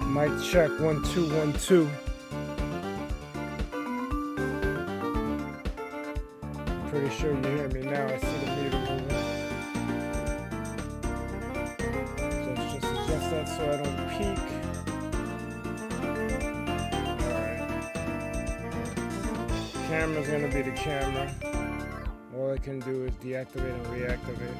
Mic check 1 2 1 2. Pretty sure you hear me now. I see the meter moving. So let's just adjust that so I don't peak. Alright. Camera's gonna be the camera. All I can do is deactivate and reactivate.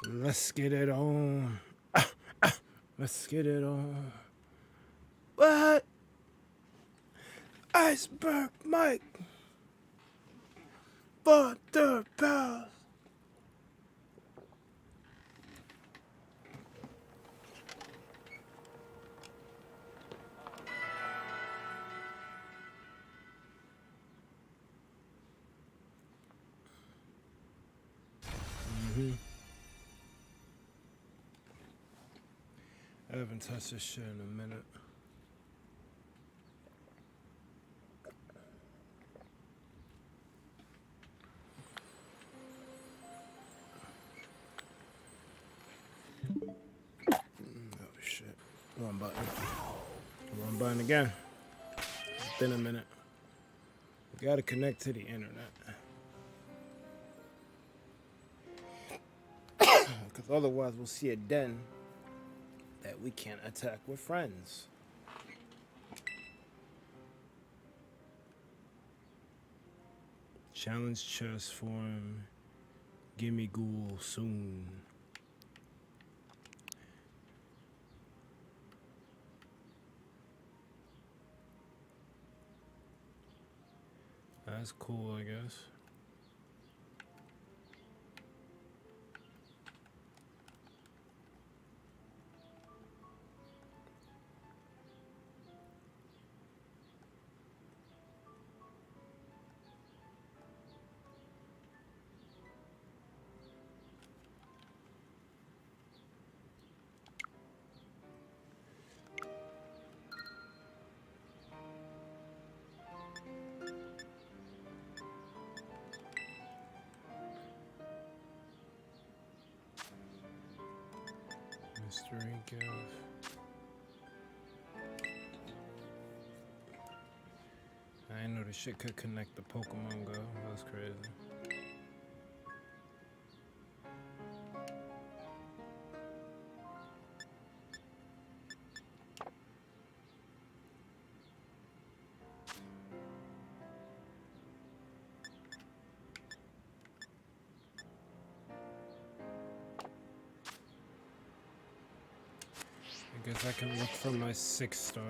Let's get it on. Let's get it on. What? IcebergMike. ThunderPals. I haven't touched this shit in a minute. Oh shit. Wrong button. Wrong button again. It's been a minute. We gotta connect to the internet. Because otherwise we'll see a den that we can't attack with friends. Challenge chest form. Gimme ghoul soon. That's cool, I guess. Mystery give. I didn't know this shit could connect the Pokemon Go. That's crazy. I guess I can look for my 6-star.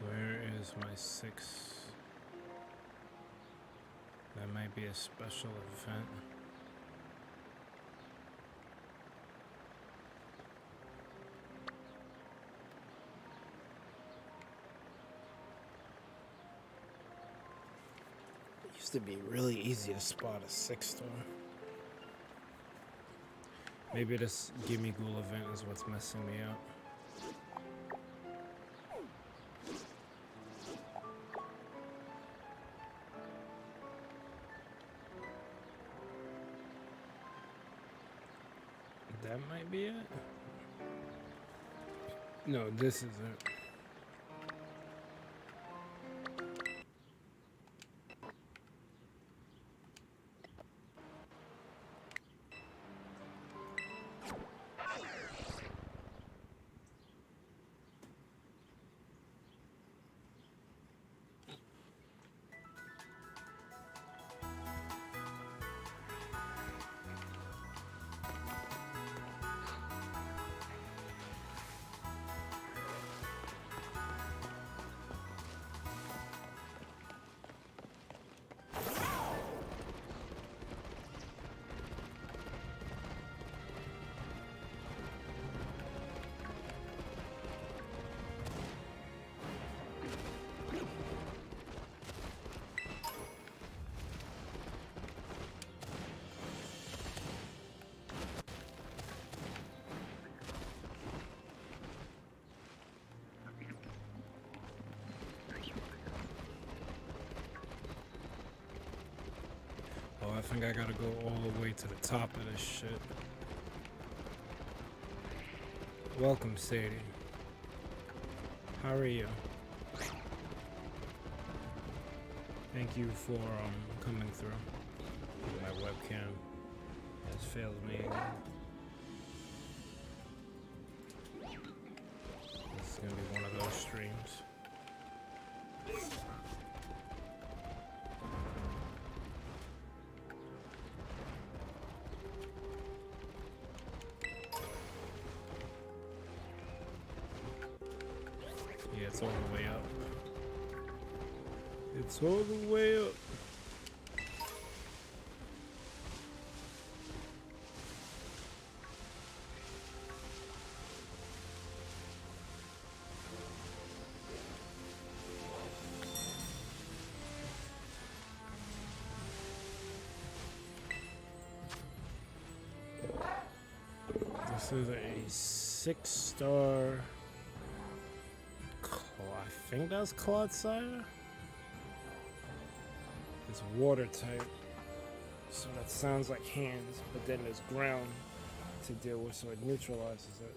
Where is my 6? That might be a special event. It used to be really easy to spot a 6-star. Maybe this Gimme Ghoul event is what's messing me up. That might be it. No, this isn't. I think I gotta go all the way to the top of this shit. Welcome, Sadie. How are you? Thank you for coming through. My webcam has failed me again. This is gonna be one of those streams. Yeah, it's all the way up. It's all the way up. This is a 6-star. I think that's Clodsire. It's water type, so that sounds like hands, but then there's ground to deal with, so it neutralizes it.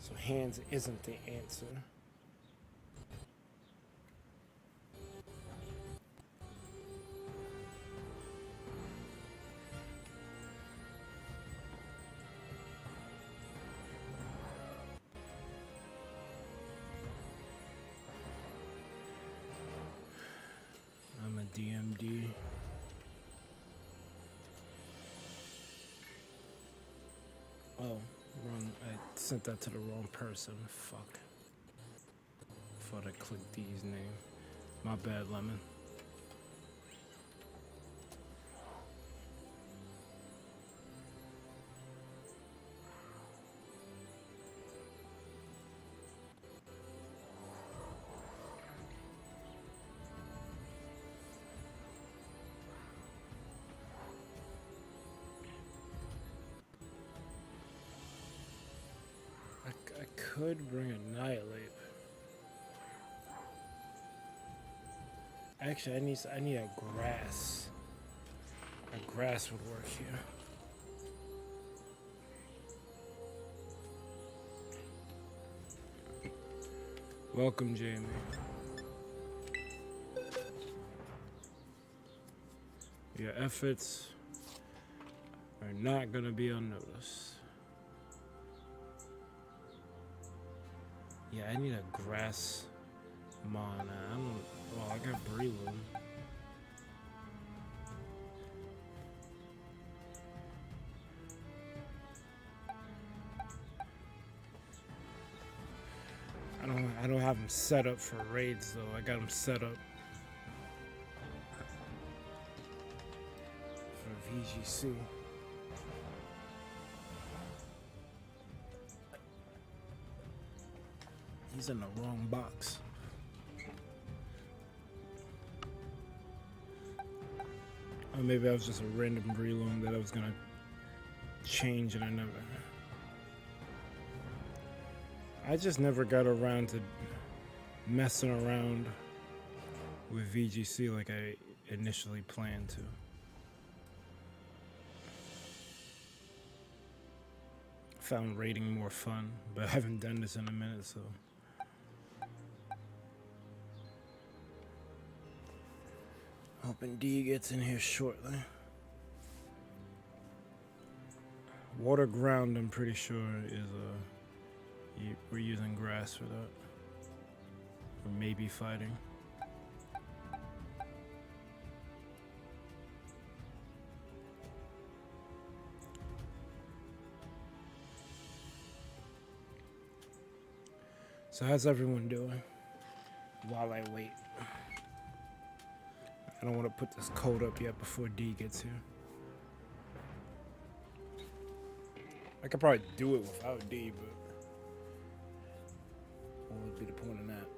So hands isn't the answer. I'm a DMD. Oh, wrong. I sent that to the wrong person. Fuck. Thought I clicked D's name. My bad, Lemon. I could bring Annihilate. Actually, I need a grass. A grass would work here. Welcome, Jamie. Your efforts are not gonna be unnoticed. Yeah, I need a grass mana. I don't. Well, I got Breloom. I don't have them set up for raids though. I got them set up for VGC. He's in the wrong box. Or maybe that was just a random Breloom that I was gonna change and I never. I just never got around to messing around with VGC like I initially planned to. Found raiding more fun, but I haven't done this in a minute, so. Hoping D gets in here shortly. Water ground, I'm pretty sure, is we're using grass for that. Or maybe fighting. So how's everyone doing while I wait? I don't want to put this code up yet before D gets here. I could probably do it without D, but what would be the point in that?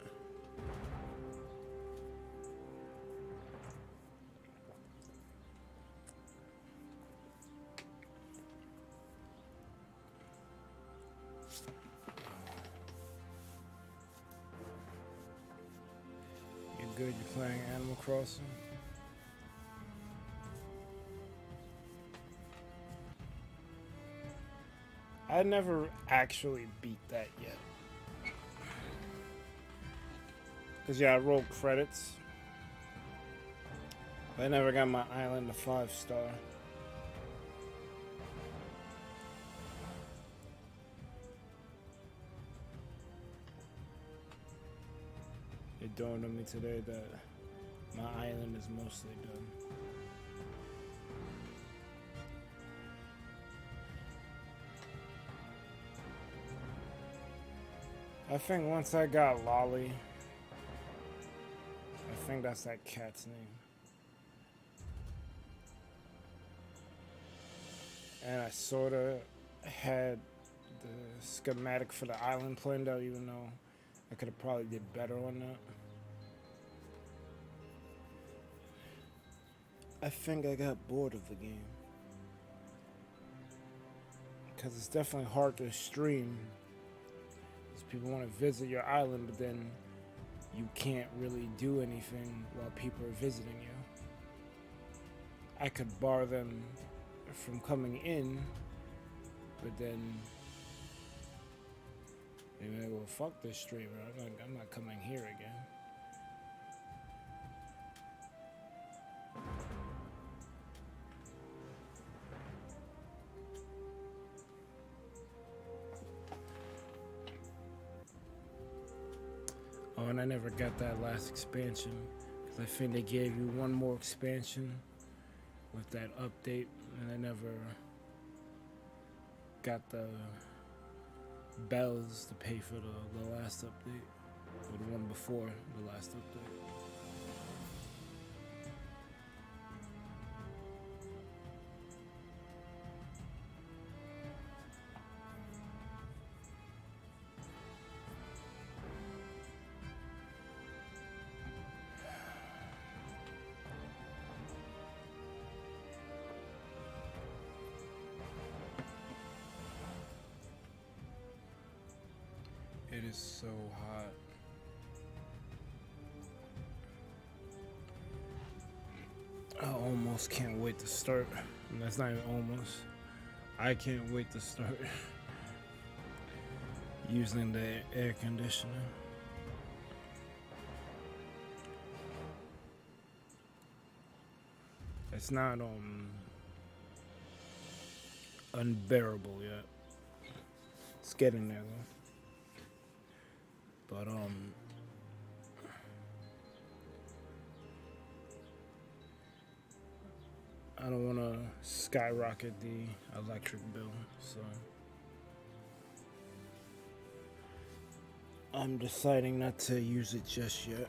You're good, you're playing Animal Crossing? I never actually beat that yet. Cause yeah, I rolled credits. But I never got my island to 5-star. It dawned on me today that my island is mostly done. I think once I got Lolly, I think that's that cat's name. And I sort of had the schematic for the island planned out, even though I could have probably did better on that. I think I got bored of the game. Because it's definitely hard to stream. Because people want to visit your island, but then you can't really do anything while people are visiting you. I could bar them from coming in, but then maybe they will fuck this streamer. I'm not coming here again. Oh, and I never got that last expansion because I think they gave you one more expansion with that update, and I never got the bells to pay for the last update, or the one before the last update. It is so hot. I almost can't wait to start. And that's not even almost. I can't wait to start using the air conditioner. It's not unbearable yet. It's getting there though. But I don't want to skyrocket the electric bill, so I'm deciding not to use it just yet.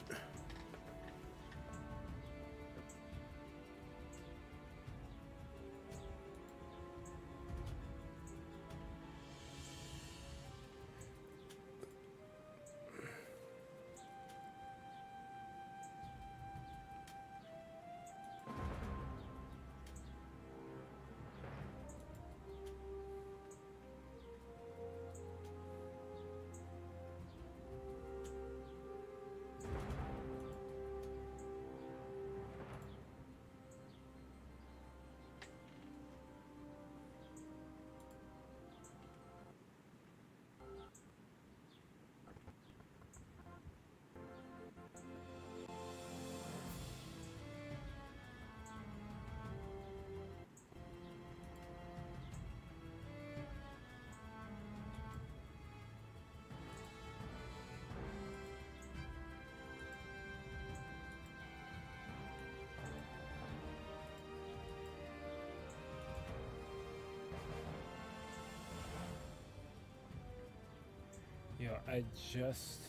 Yo, I just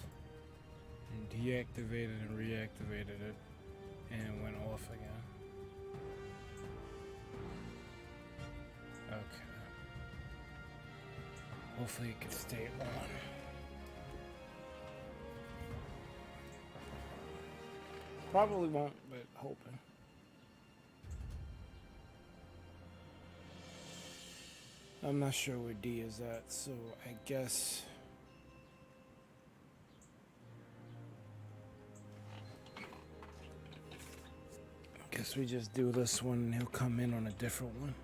deactivated and reactivated it, and it went off again. Okay. Hopefully it can stay on. Probably won't, but hoping. I'm not sure where D is at, so I guess we just do this one and he'll come in on a different one.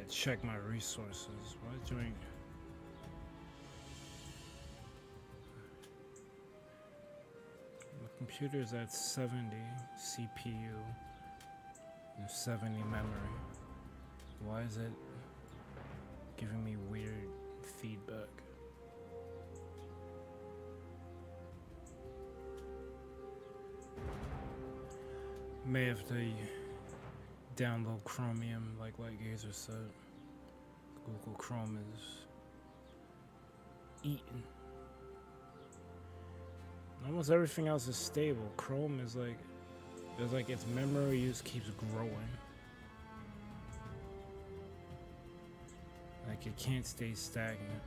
check my resources. What doing? My computer's at 70 CPU and 70 memory. Why is it giving me weird feedback? May have to download Chromium, like Gazer said. Google Chrome is eating. Almost everything else is stable. Chrome is like, there's like its memory use keeps growing. Like it can't stay stagnant.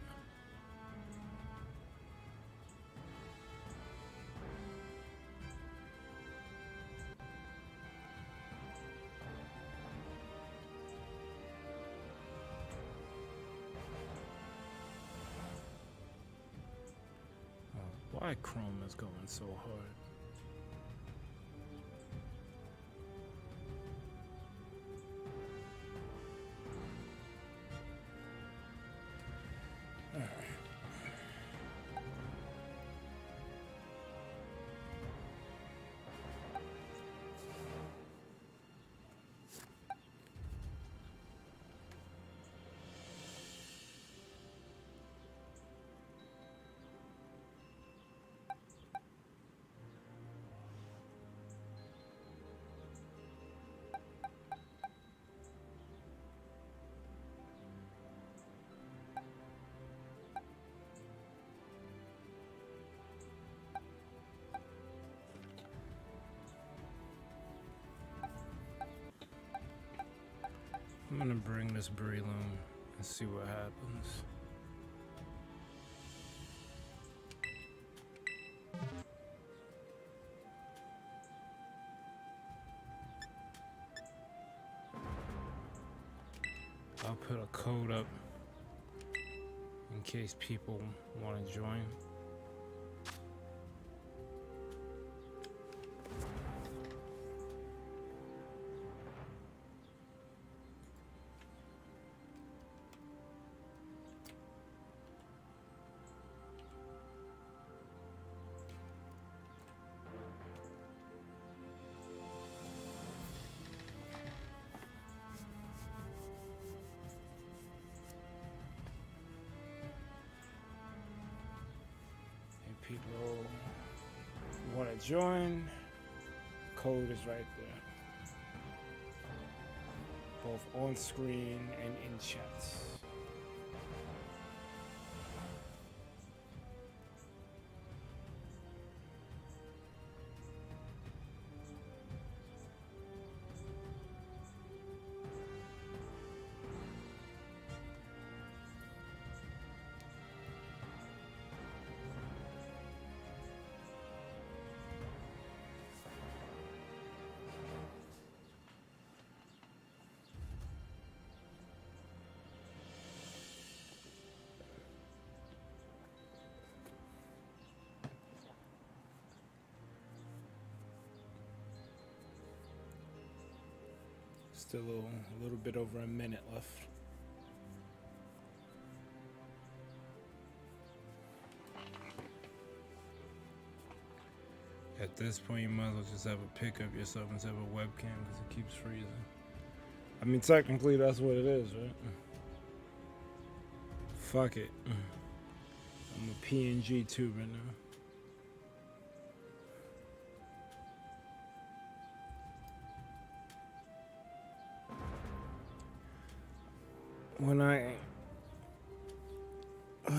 Why Chrome is going so hard? I'm gonna bring this Breloom and see what happens. I'll put a code up in case people want to join. People want to join, code is right there, both on screen and in chats. Still a little bit over a minute left. At this point, you might as well just have a pickup yourself instead of a webcam because it keeps freezing. I mean, technically, that's what it is, right? Fuck it. I'm a PNG tuber now. When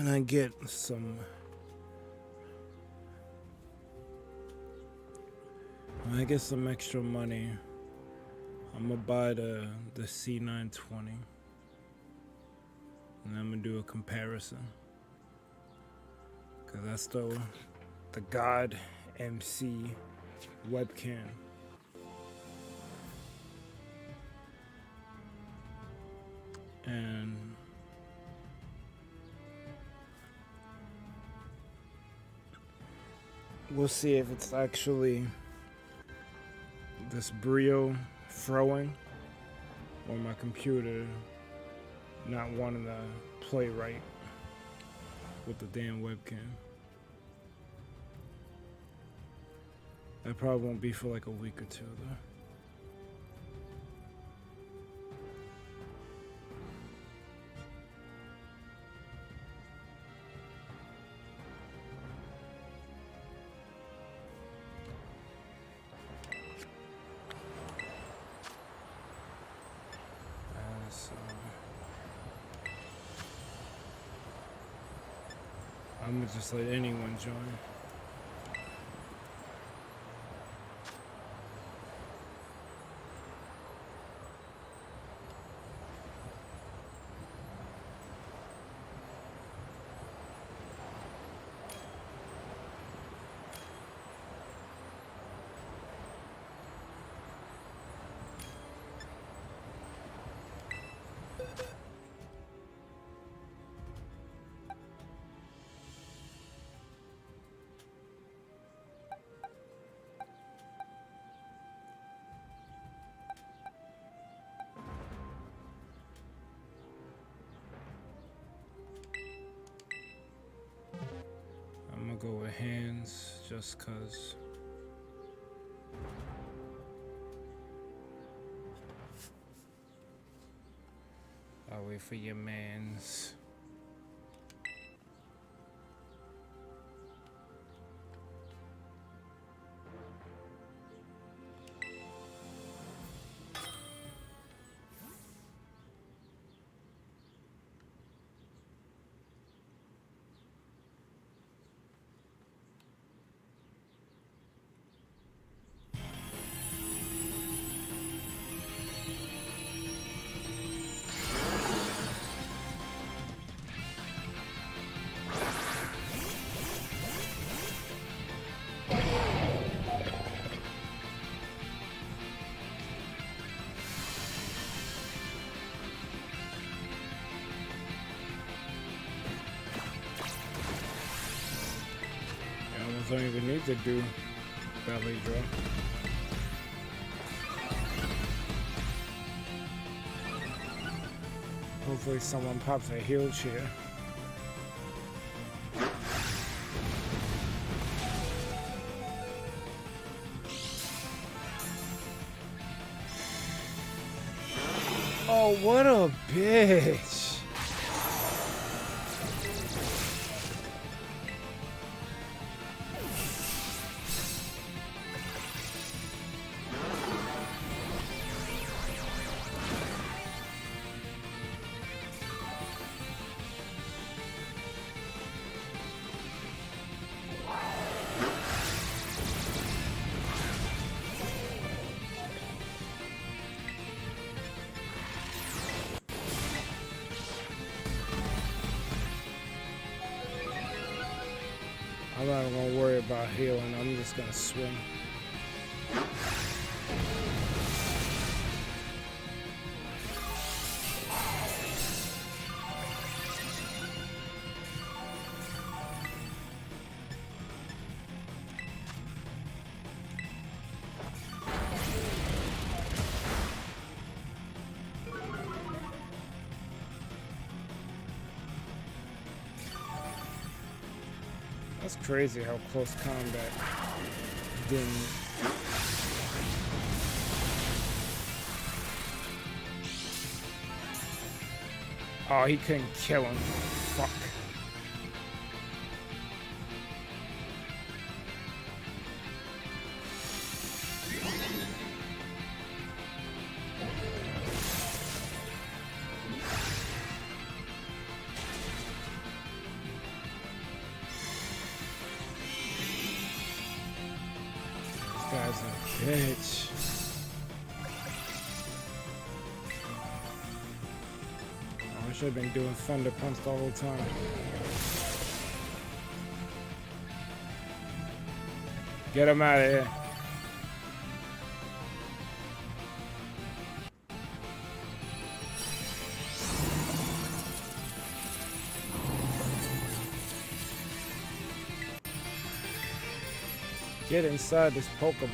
I get some, when I get some extra money, I'm gonna buy the C920, and I'm gonna do a comparison, cause that's the God MC webcam. And we'll see if it's actually this Brio throwing or my computer not wanting to play right with the damn webcam. That probably won't be for like a week or two though. I'm gonna just let anyone join. Go with hands just cause. I'll wait for your mans. Don't even need to do belly draw. Hopefully someone pops a heal chair. Oh, what a bitch. I'm not gonna worry about healing, I'm just gonna swing. That's crazy how close combat didn't. Oh, he couldn't kill him. Fuck. Guy's a bitch. Oh, I should have been doing ThunderPals the whole time. Get him out of here. Get inside this Pokeball.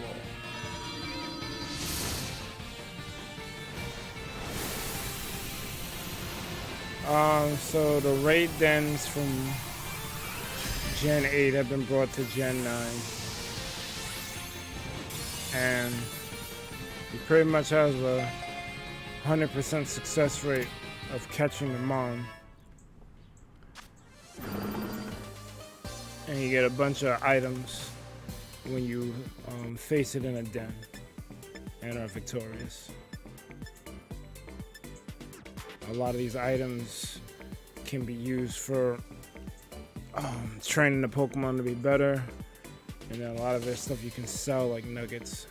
So the raid dens from Gen 8 have been brought to Gen 9. And you pretty much have a 100% success rate of catching them on. And you get a bunch of items when you face it in a den and are victorious. A lot of these items can be used for training the Pokemon to be better, and then a lot of this stuff you can sell like nuggets,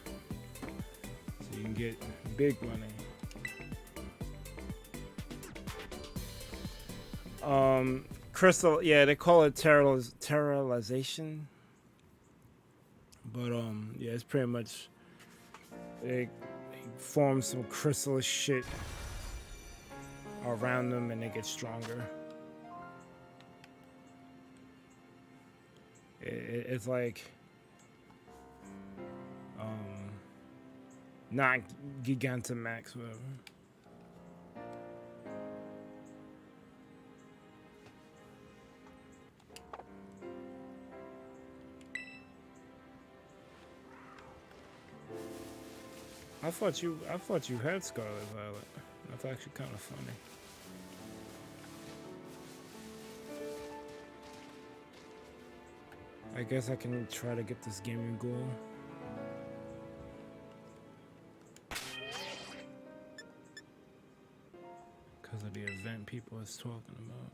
so you can get big money. Crystal, yeah, they call it terralization, but yeah, it's pretty much they form some crystal shit around them and they get stronger. It's like not Gigantamax, whatever. I thought you had Scarlet Violet. That's actually kind of funny. I guess I can try to get this gaming goal. Because of the event people is talking about.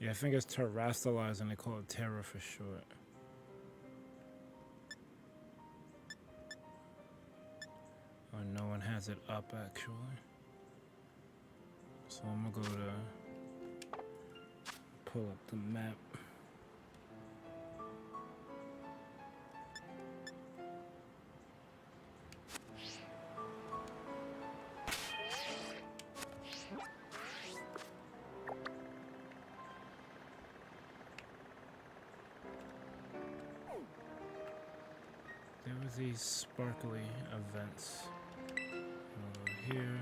Yeah, I think it's terrestrialized and they call it Terra for short. Oh, no one has it up actually. So I'm gonna go to pull up the map. There was these sparkly events over here.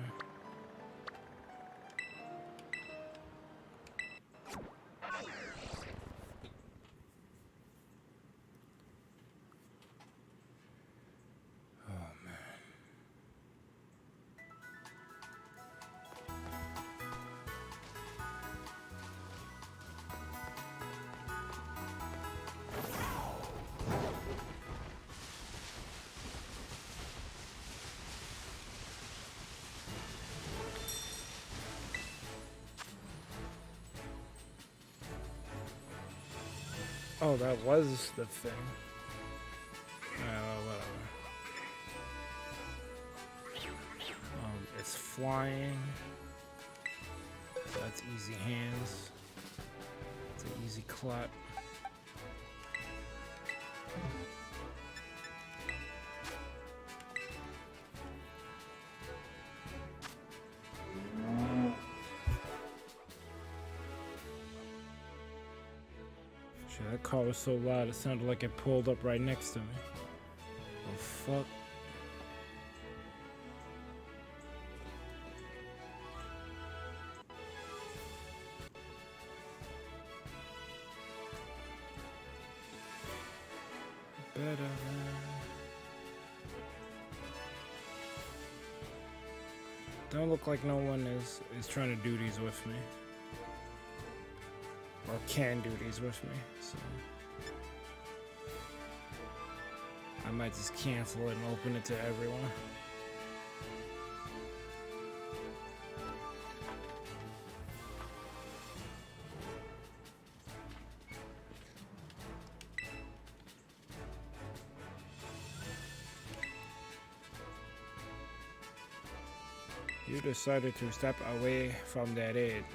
Oh, that was the thing. Whatever. It's flying. So that's easy hands. It's an easy clap. That car was so loud it sounded like it pulled up right next to me. Oh fuck. Better than... Don't look like no one is trying to do these with me. Or can do these with me, so I might just cancel it and open it to everyone. You decided to step away from that aid.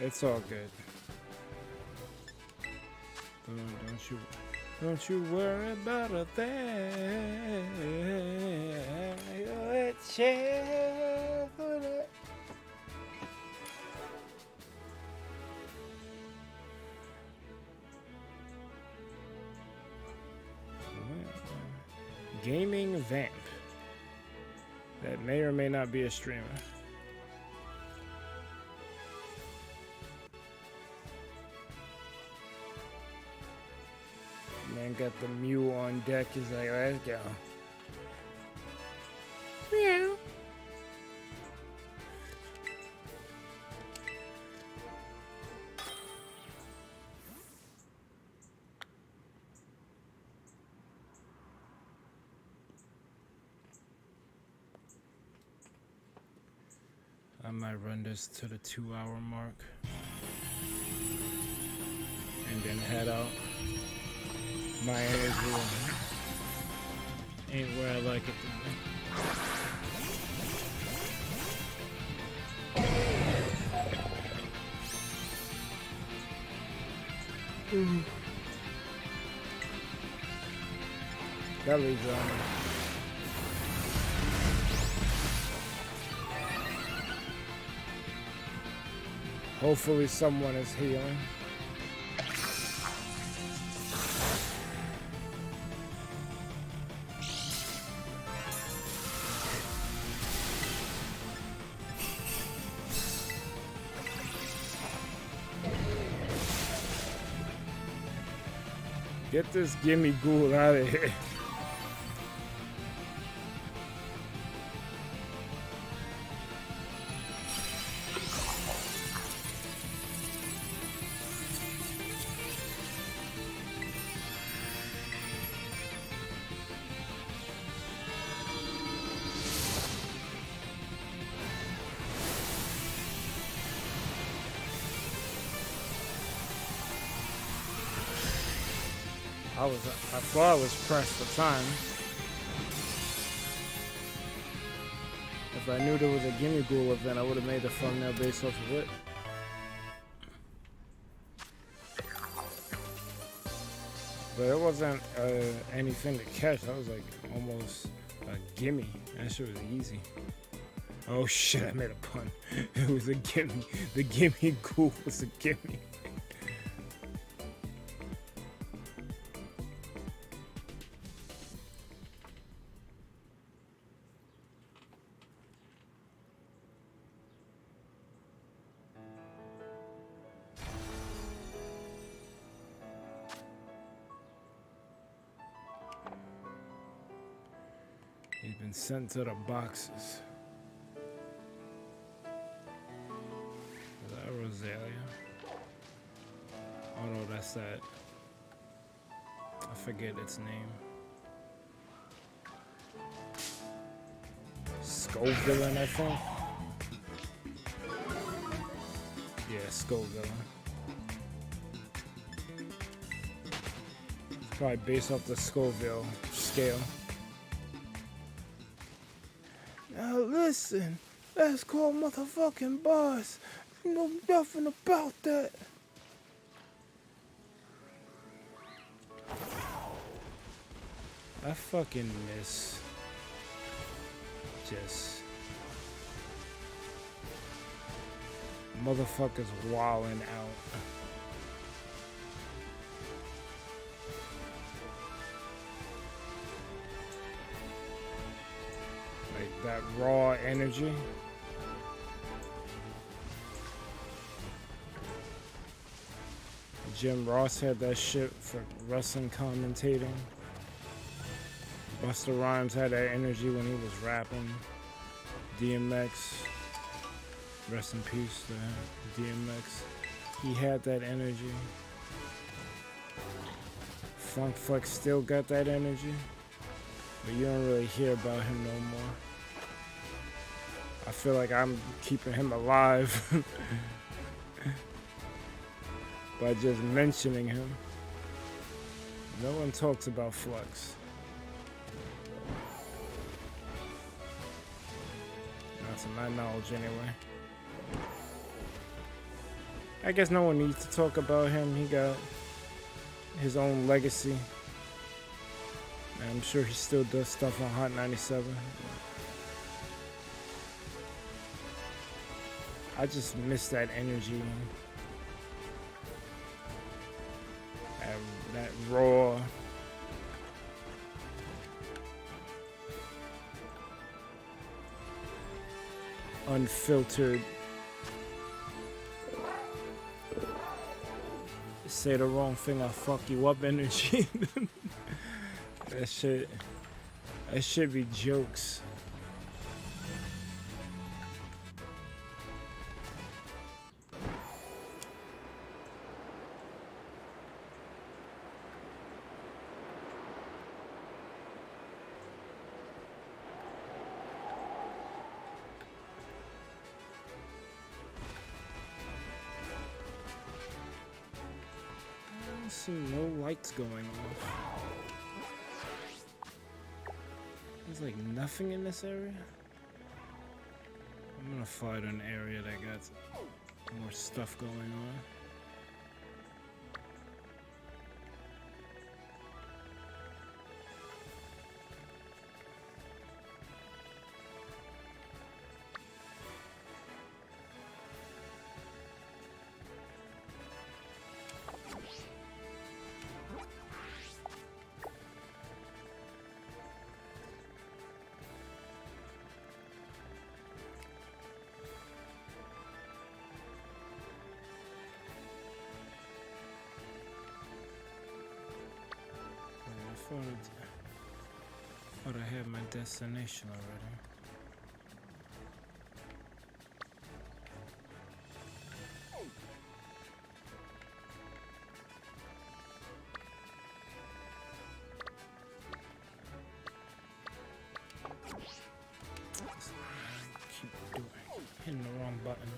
It's all good. Don't you worry about a thing. You're a champ for that. Gaming Vamp. That may or may not be a streamer. Man got the Mew on deck. He's like, let's go. Meow. I might run this to the 2-hour mark and then head out. My energy ain't where I like it to be. That leaves on. Hopefully someone is healing. Get this gimme ghoul out of here. I thought I was pressed for time. If I knew there was a gimme ghoul event, I would have made the thumbnail based off of it. But it wasn't anything to catch. That was like almost a gimme. That shit was easy. Oh shit, I made a pun. It was a gimme. The gimme ghoul was a gimme. He's been sent to the boxes. Is that Rosalia? Oh no, that's that. I forget its name. Skull Villain, I think. Yeah, Skull Villain. Probably based off the Scoville scale. Now listen, that's called motherfucking boss. You know nothing about that. I fucking miss just motherfuckers wilding out. Like that raw energy. Jim Ross had that shit for wrestling commentating. Busta Rhymes had that energy when he was rapping. DMX, rest in peace to DMX. He had that energy. Funk Flex still got that energy, but you don't really hear about him no more. I feel like I'm keeping him alive by just mentioning him. No one talks about Flex. Not to my knowledge anyway. I guess no one needs to talk about him. He got his own legacy. And I'm sure he still does stuff on Hot 97. I just miss that energy. That raw. unfiltered. Say the wrong thing, I'll fuck you up energy. That should be jokes. No lights going off. There's like nothing in this area. I'm gonna find an area that got more stuff going on. I thought I had my destination already. Keep hitting the wrong button.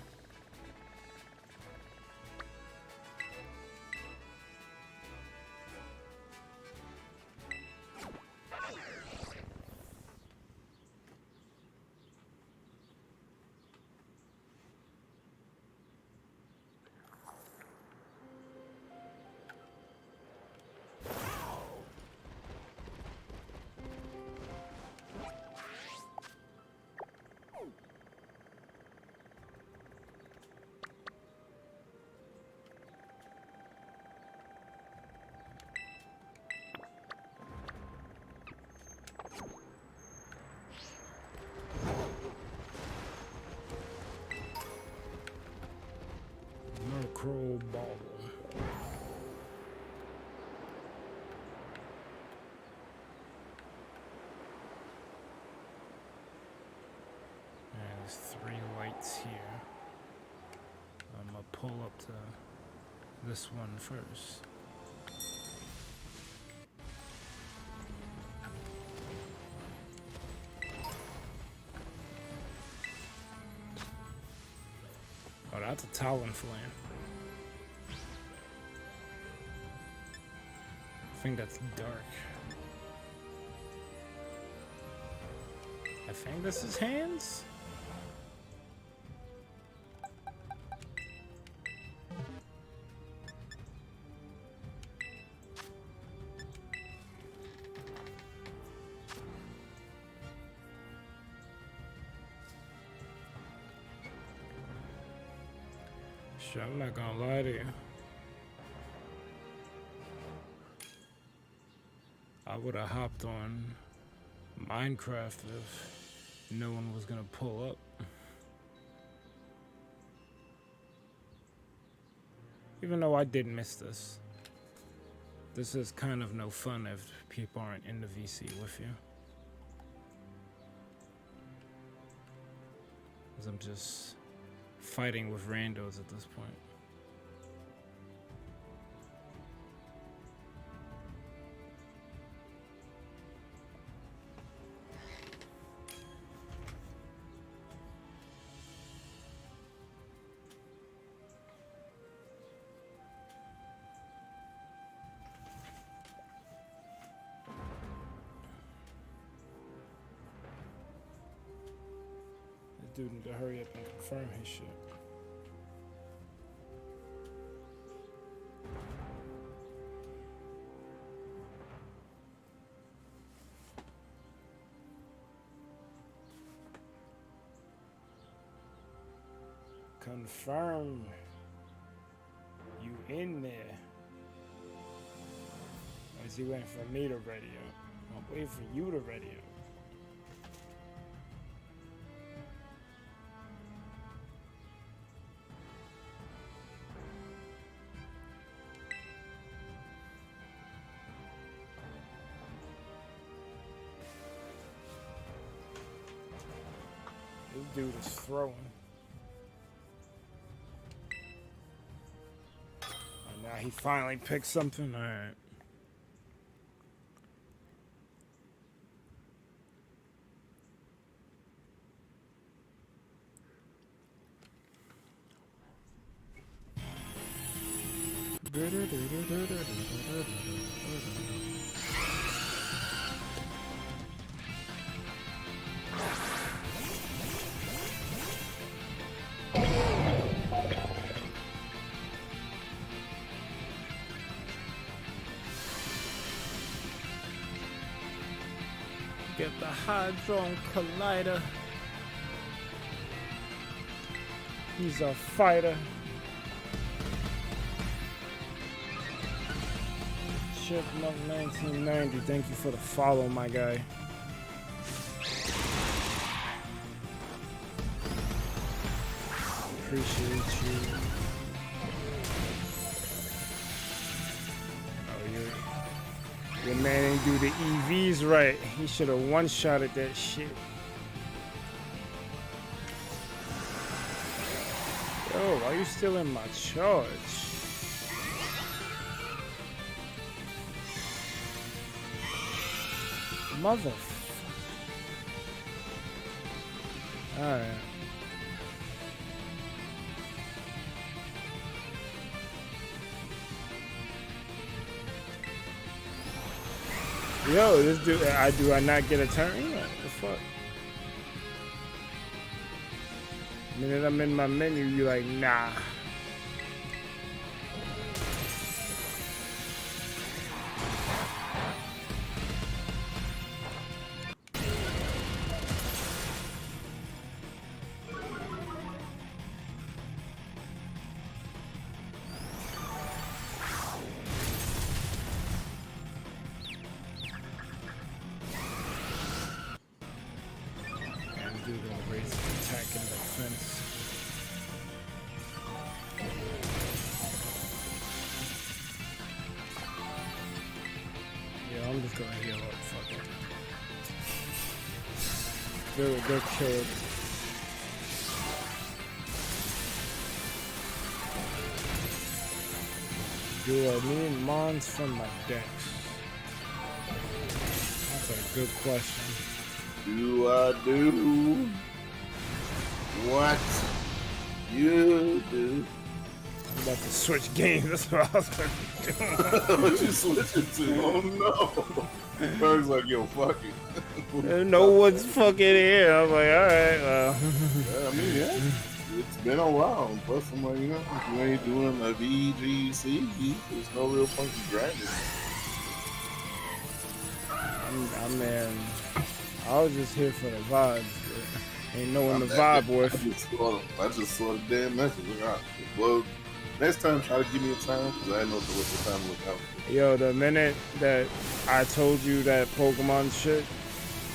Crow ball. There's 3 lights here. I'm gonna pull up to this one first. Oh, that's a Talon flame. I think that's dark. I think this is hands. Sure, I'm not gonna lie to you. I would have hopped on Minecraft if no one was gonna pull up. Even though I did miss this. This is kind of no fun if people aren't in the VC with you. 'Cause I'm just fighting with randos at this point. Dude need to hurry up and confirm his shit. Confirm you in there. Or is he waiting for me to ready up? I'm waiting for you to ready up. This dude is throwing. And now he finally picked something. All right. Get the Hadron Collider. He's a fighter. Chipmunk 1990, thank you for the follow, my guy. Appreciate you. Oh, your man ain't do the EVs right. He should have one-shotted that shit. Yo, why you still in my charge? Mother. Alright. Yo, this dude, do I not get a turn? What the fuck? The minute I'm in my menu, you're like, nah. They're killed. Do I need mons from my decks? That's a good question. Do I do what you do? I'm about to switch games. That's what I was going to do. What you switching to? Oh no. Berg's like, yo, fuck it. No one's fucking here. I'm like, alright, well. Yeah, I mean, yeah. It's been a while. Plus, I'm like, you know, if you ain't doing a VGC, there's no real funky grinding. I was just here for the vibes. Ain't knowing the vibe worth. I just saw the damn message. Well, next time, try to give me a time, because I didn't know what the time looked out for. Yo, the minute that I told you that Pokemon shit,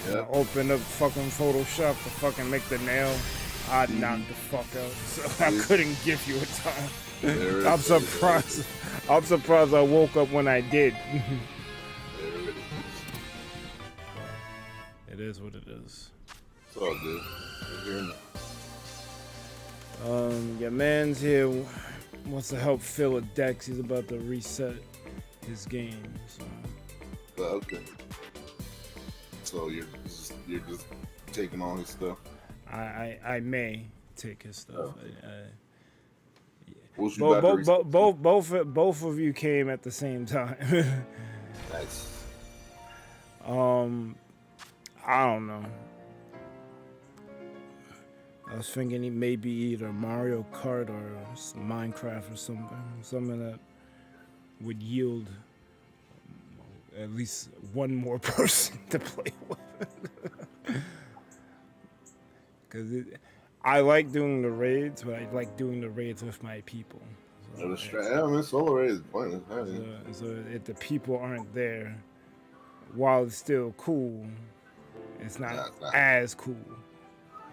I opened up fucking Photoshop to fucking make the nail, I knocked the fuck out. So I couldn't give you a time. I'm surprised. I'm surprised I woke up when I did. It is what it is. It's all good. You're hearing your man's here wants to help fill a deck. He's about to reset his game. So. Okay. So you're just taking all his stuff. I may take his stuff. Okay. Both of you came at the same time. Nice. I don't know. I was thinking maybe either Mario Kart or Minecraft or something that would yield at least one more person to play with. Because I like doing the raids, but I like doing the raids with my people. So solo raid is pointless. So if the people aren't there, while it's still cool, it's not as cool.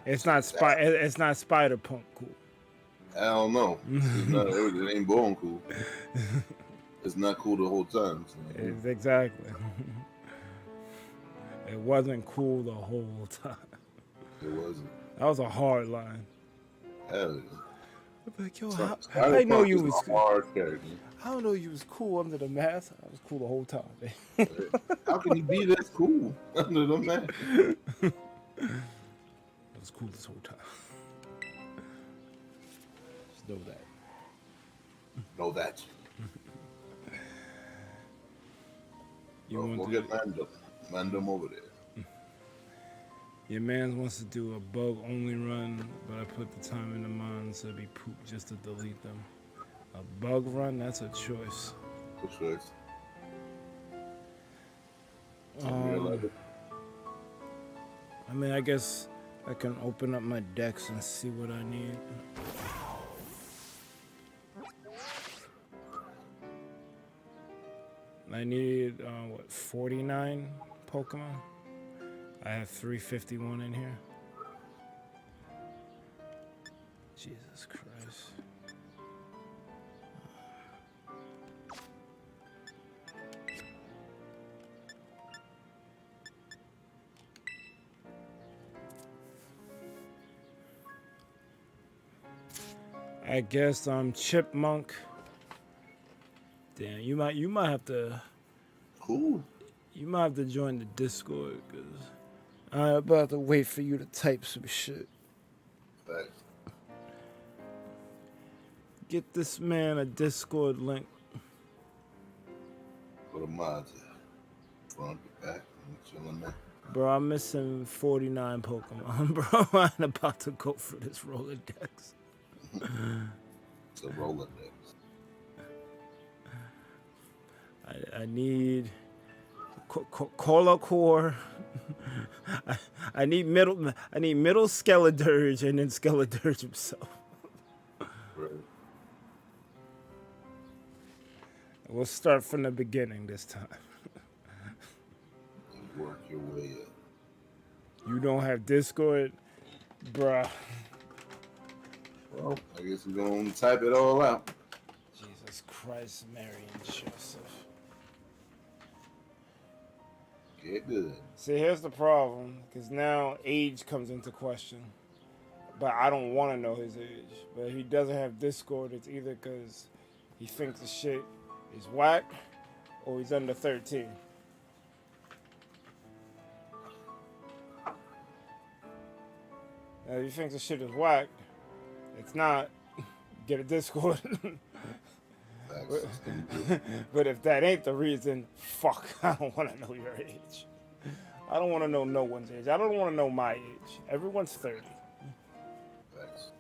It's not Spider-Punk cool. Hell no. It ain't born cool. It's not cool the whole time. So. Exactly. It wasn't cool the whole time. It wasn't. That was a hard line. Hell I'm like, yo, yeah. how I know you is was a hard character. I don't know you was cool under the mask. I was cool the whole time, man. How can you be this cool under the mask? I was cool this whole time. Just know that. Know that. We'll get Mandem over there. Your man wants to do a bug only run, but I put the time in the mind so it'd be poop just to delete them. A bug run? That's a choice. Good choice. I mean, I guess I can open up my decks and see what I need. I need, 49 Pokemon? I have 351 in here. Jesus Christ. I guess I'm Chipmunk. Damn, you might have to. Cool. You might have to join the Discord because I'm about to wait for you to type some shit. Thanks. Get this man a Discord link. Put a mod front, back, and chilling there. Bro, I'm missing 49 Pokemon, bro. I ain't about to go for this Rolodex. It's a Rolodex. I need Cola Core. I need middle Skeledirge and then Skeledirge himself. Right. We'll start from the beginning this time. Work your way up. You don't have Discord, bruh. Well, I guess we're gonna type it all out. Jesus Christ, Mary and Joseph. Get good. See, here's the problem, because now age comes into question. But I don't want to know his age. But if he doesn't have Discord, it's either because he thinks the shit is whack or he's under 13. Now, if he thinks the shit is whack, it's not. Get a Discord. But if that ain't the reason, fuck, I don't want to know your age. I don't want to know no one's age. I don't want to know my age. Everyone's 30. Thanks.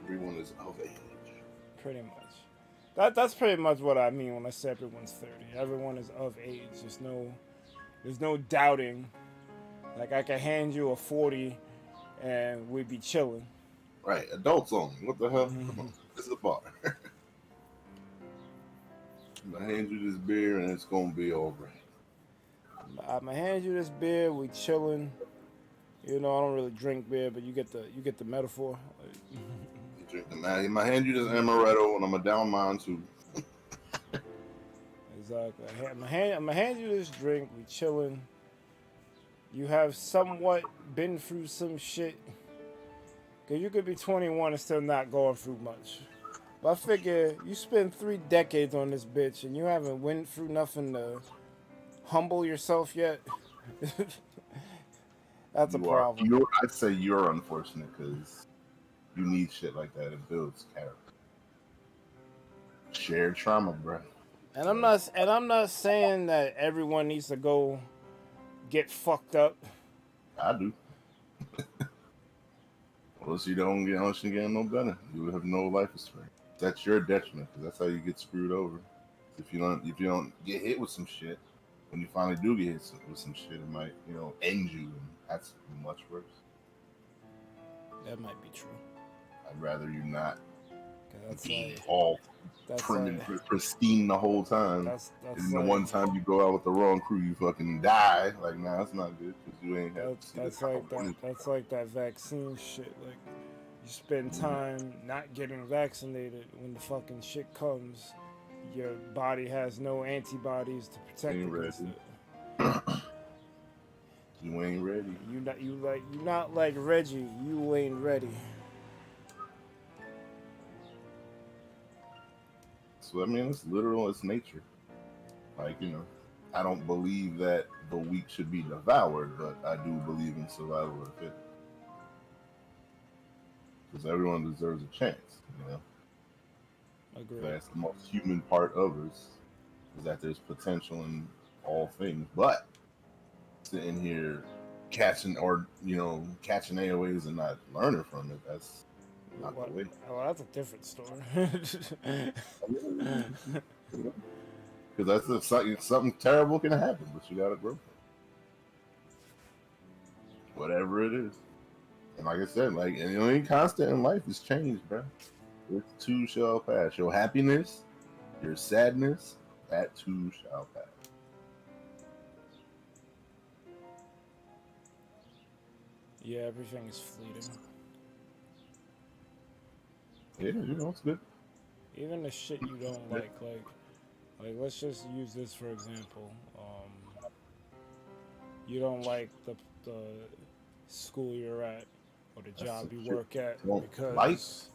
Everyone is of age. Pretty much. That's pretty much what I mean when I say everyone's 30. Everyone is of age. There's no doubting. Like, I can hand you a 40 and we'd be chilling. Right, adults only. What the hell? Come on, this is a bar. I'm gonna hand you this beer and it's gonna be all right. I'm gonna hand you this beer. We chilling. You know, I don't really drink beer, but you get the metaphor. You drink the man. I'm gonna hand you this amaretto and I'm gonna down mine too. Exactly. I'm gonna hand you this drink. We chilling. You have somewhat been through some shit. Cause you could be 21 and still not going through much. But I figure you spend 3 decades on this bitch and you haven't went through nothing to humble yourself yet. That's a problem. I'd say you're unfortunate because you need shit like that. It builds character. Shared trauma, bro. And I'm not saying that everyone needs to go get fucked up. I do. Unless you don't get no better, you will have no life experience. That's your detriment because that's how you get screwed over. If you don't get hit with some shit, when you finally do get hit with some shit, it might end you, and that's much worse. That might be true. I'd rather you not be like, all prim and pristine the whole time. And the one time you go out with the wrong crew, you fucking die. Like, nah, that's not good because you ain't have. That's like that vaccine shit. Like, you spend time not getting vaccinated when the fucking shit comes. your body has no antibodies to protect Ain't against ready. it. You ain't ready. You not like Reggie. You ain't ready. So I mean, it's literal. It's nature. Like, you know, I don't believe that the weak should be devoured, but I do believe in survival of the fittest. Because everyone deserves a chance, you know. Agreed. That's the most human part of us, is that there's potential in all things. But sitting here catching catching AOAs and not learning from it, that's not the way. Well, that's a different story. Because that's something terrible can happen, but you gotta grow. Whatever it is. And like I said, like, and the only constant in life is change, bro. It too shall pass. Your happiness, your sadness, that too shall pass. Yeah, everything is fleeting. Yeah, you know, it's good. Even the shit you don't like let's just use this for example. You don't like the school you're at or the job you work at because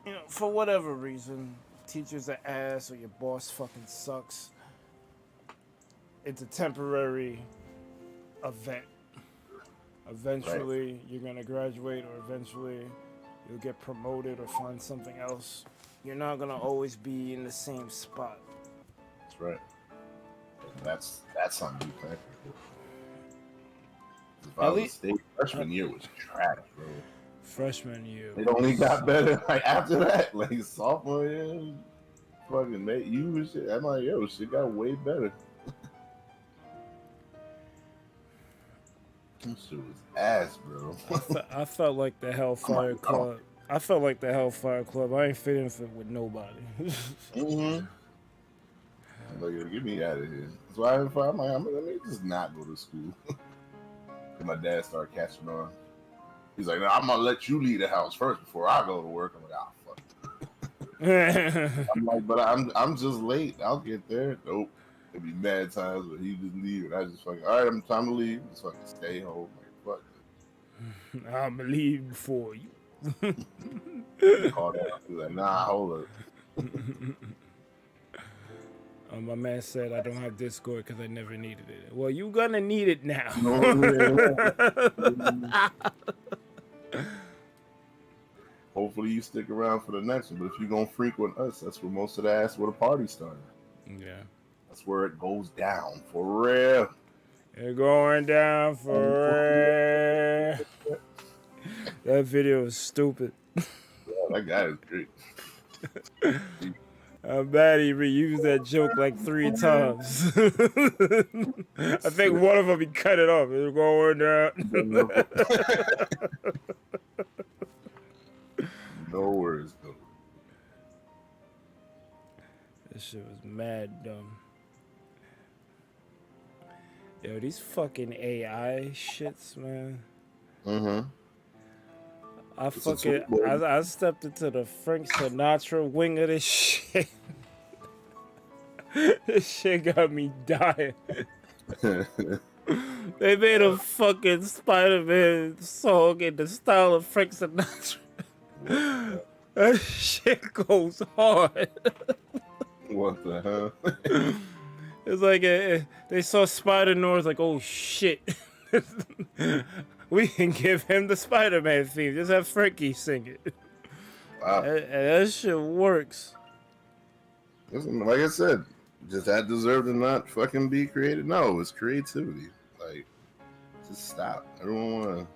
you know, for whatever reason, teachers are ass or your boss fucking sucks. It's a temporary event. Eventually, you're gonna graduate, or eventually, you'll get promoted or find something else. You're not gonna always be in the same spot. That's right. That's something you plan for. If I was state freshman year was trash, bro. Freshman year. It only got better like after that, like sophomore year. Fucking mate, you and shit. I'm like, yo, shit got way better. That shit was ass, bro. I felt like the Hellfire Club. I felt like the Hellfire Club. I ain't fitting for with nobody. Mm-hmm. Like, get me out of here. That's why I'm like, let me just not go to school. And my dad started catching on. He's like, no, I'm gonna let you leave the house first before I go to work. I'm like, fuck. I'm like, but I'm just late. I'll get there. Nope. It'd be bad times, but he just leave, and I just fucking, all right, I'm time to leave. Just fucking stay home. Like, fuck. I'm gonna leave before you. Called out. He was like, nah, hold up. My man said I don't have Discord because I never needed it. Well, you gonna need it now. Hopefully you stick around for the next one. But if you're gonna frequent us, that's where most of the ass where the party started. Yeah. That's where it goes down for real. It's going down for real. That video is stupid. Yeah, that guy is great. I'm bad he reused that joke like 3 times. I think one of them he cut it off. It's going down. No worries, though. This shit was mad dumb. Yo, these fucking AI shits, man. Mm-hmm. I stepped into the Frank Sinatra wing of this shit. This shit got me dying. They made a fucking Spider-Man song in the style of Frank Sinatra. That shit goes hard. What the hell? It's like they saw Spider-North like, oh shit. We can give him the Spider-Man theme. Just have Frankie sing it. Wow. And that shit works. Listen, like I said, does that deserve to not fucking be created? No, it's creativity. Like, just stop. Everyone wanna.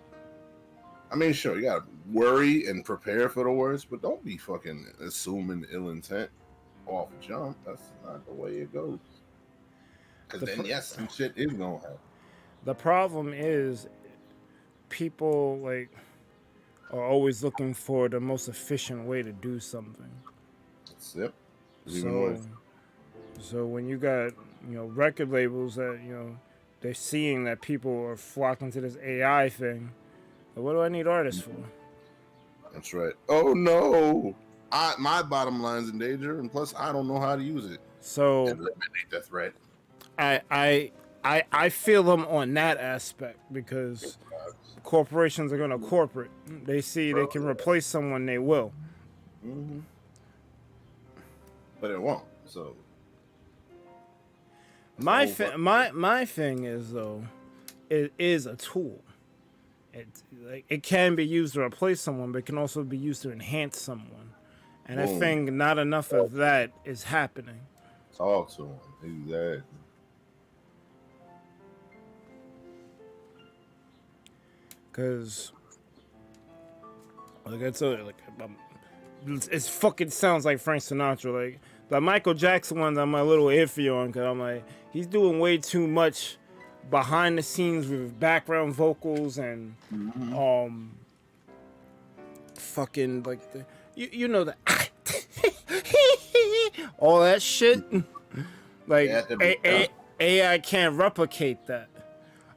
I mean, sure, you gotta worry and prepare for the worst, but don't be fucking assuming ill intent off jump. That's not the way it goes. Because then, yes, some shit is gonna happen. The problem is, people like are always looking for the most efficient way to do something. Yep. So when you got record labels that they're seeing that people are flocking to this AI thing, what do I need artists for? That's right. Oh no! my bottom line's in danger, and plus I don't know how to use it. So Eliminate the threat. I feel them on that aspect because corporations are gonna corporate. They see they can replace someone, they will. Mm-hmm. But it won't. So my thing is though, it is a tool. It can be used to replace someone, but it can also be used to enhance someone. And I think not enough of that is happening. Talk to him. Exactly. Because, like I told you, like it fucking sounds like Frank Sinatra. Like the Michael Jackson ones, I'm a little iffy on because I'm like he's doing way too much behind the scenes with background vocals and fucking like the you know the all that shit. Like AI can't replicate that.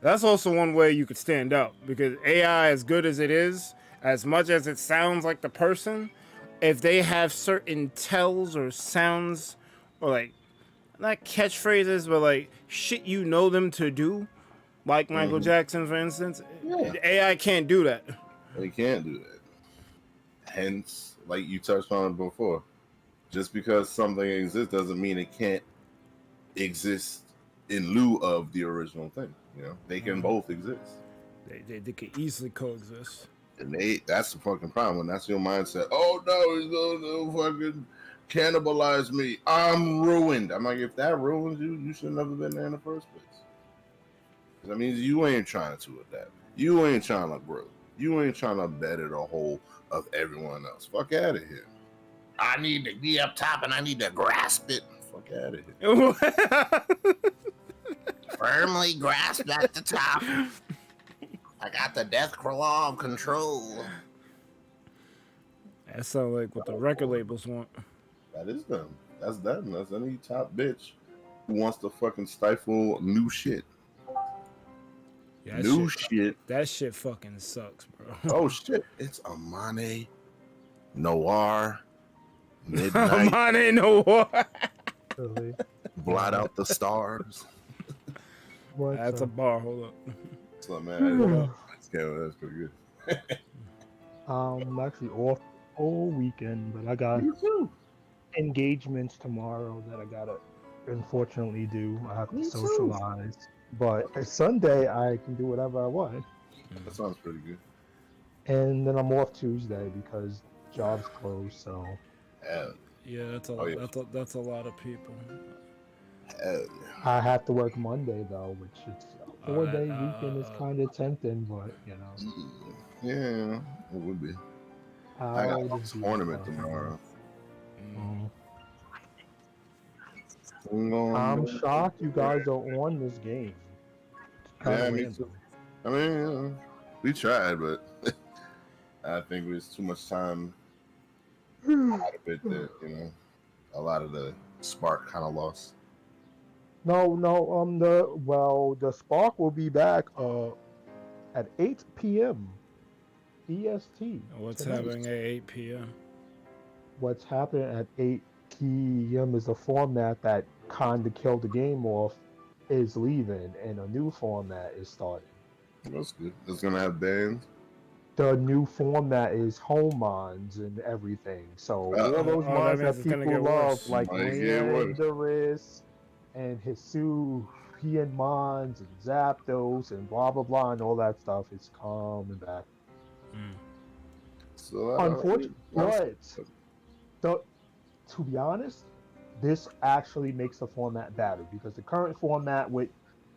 That's also one way you could stand out because AI, as good as it is, as much as it sounds like the person, if they have certain tells or sounds or like not catchphrases, but like shit you know them to do, like Michael Jackson, for instance, AI can't do that. They can't do that. Hence, like you touched on before, just because something exists doesn't mean it can't exist in lieu of the original thing. You know, they can both exist. They can easily coexist. And that's the fucking problem. When that's your mindset, oh no, he's gonna fucking cannibalize me. I'm ruined. I'm like, if that ruins you, you should have never been there in the first place. That means you ain't trying to adapt. You ain't trying to grow. You ain't trying to better the whole of everyone else. Fuck out of here. I need to be up top and I need to grasp it. Fuck out of here. Firmly grasped at the top. I got the death claw of control. That sounds like what the record labels want. That is them. That's them. That's any top bitch who wants to fucking stifle new shit. Yeah, new shit. That shit fucking sucks, bro. Oh shit. It's Amane Noir. Midnight. Amane Noir. Really? Blot out the stars. What, That's a bar. Hold up. What's up, man? That's pretty good. I'm actually off all weekend, but I got engagements tomorrow that I gotta unfortunately do. I have to socialize. But Sunday I can do whatever I want. That sounds pretty good. And then I'm off Tuesday because jobs closed, so yeah, that's a lot of people. I have to work Monday though, which is a 4-day weekend is kind of tempting, but you know. Yeah, it would be. I got a tournament tomorrow. I'm shocked you guys are on this game. Yeah, me too. I mean, we tried, but I think it was too much time out of it that, you know, a lot of the spark kind of lost. No, the spark will be back at 8 p.m. EST. What's happening at 8 p.m.? What's happening at 8 p.m. is a format that kind of killed the game off is leaving, and a new format is starting. That's good. It's going to have bands? The new format is home mines and everything. So all those mines that people love, like Landorus and Hisuian mines and Zapdos and blah, blah, blah, and all that stuff is coming back. So, unfortunately, but to be honest, this actually makes the format better because the current format with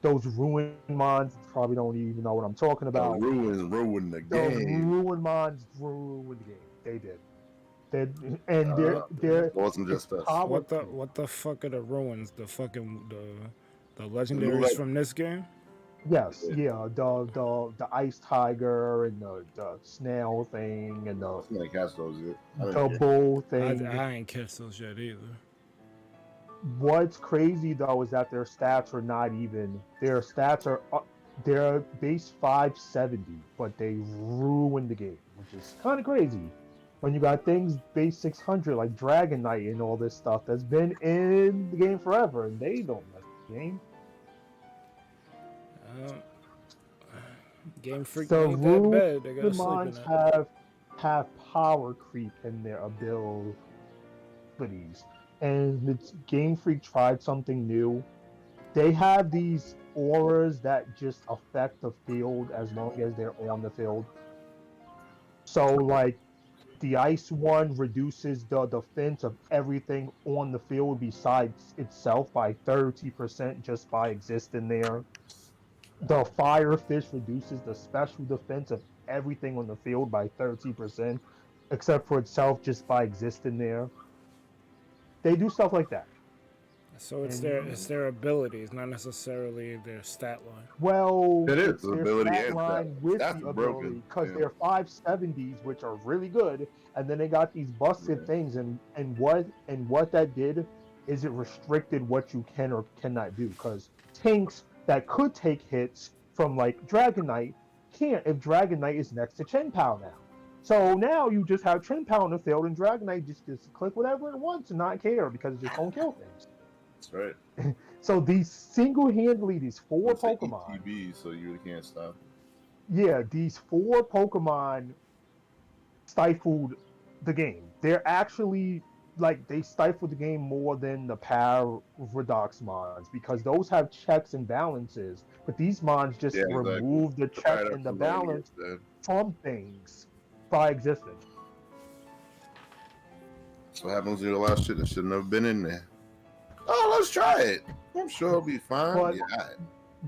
those ruined mines probably don't even know what I'm talking about. Ruined the game. Those ruined mines ruined the game. They did. They're wasn't just us. What the fuck are the ruins? The fucking the legendaries from this game? Yes, yeah. The ice tiger and the snail thing and the bull thing. I ain't catch those yet either. What's crazy though is that their stats are not even. Their stats are they're base 570, but they ruined the game, which is kind of crazy. When you got things base 600 like Dragon Knight and all this stuff that's been in the game forever, and they don't like the game. Game Freak The ain't that bad. They gotta sleep in Pokemons it. have power creep in their abilities, and it's Game Freak tried something new. They have these auras that just affect the field as long as they're on the field. So like the ice one reduces the defense of everything on the field besides itself by 30% just by existing there. The fire fish reduces the special defense of everything on the field by 30%, except for itself just by existing there. They do stuff like that. So it's their abilities, not necessarily their stat line. Well, It is it's the their ability stat and line stat. with Stats the are ability broken, because yeah. they're 570s, which are really good, and then they got these busted things, and what that did is it restricted what you can or cannot do because tanks that could take hits from like Dragon Knight can't if Dragon Knight is next to Chien-Pao now. So now you just have Chien-Pao on the field, and Dragon Knight just click whatever it wants and not care because it just don't kill things. That's right. So these single-handedly, these four It's Pokemon. ETB, so you really can't stop. Yeah, these four Pokemon stifled the game. They're actually like they stifled the game more than the Paradox mons because those have checks and balances, but these mons just remove the check and the balance from things by existing. That's what happens with a lot of shit that shouldn't have been in there. Oh, let's try it. I'm sure it'll be fine. But yeah.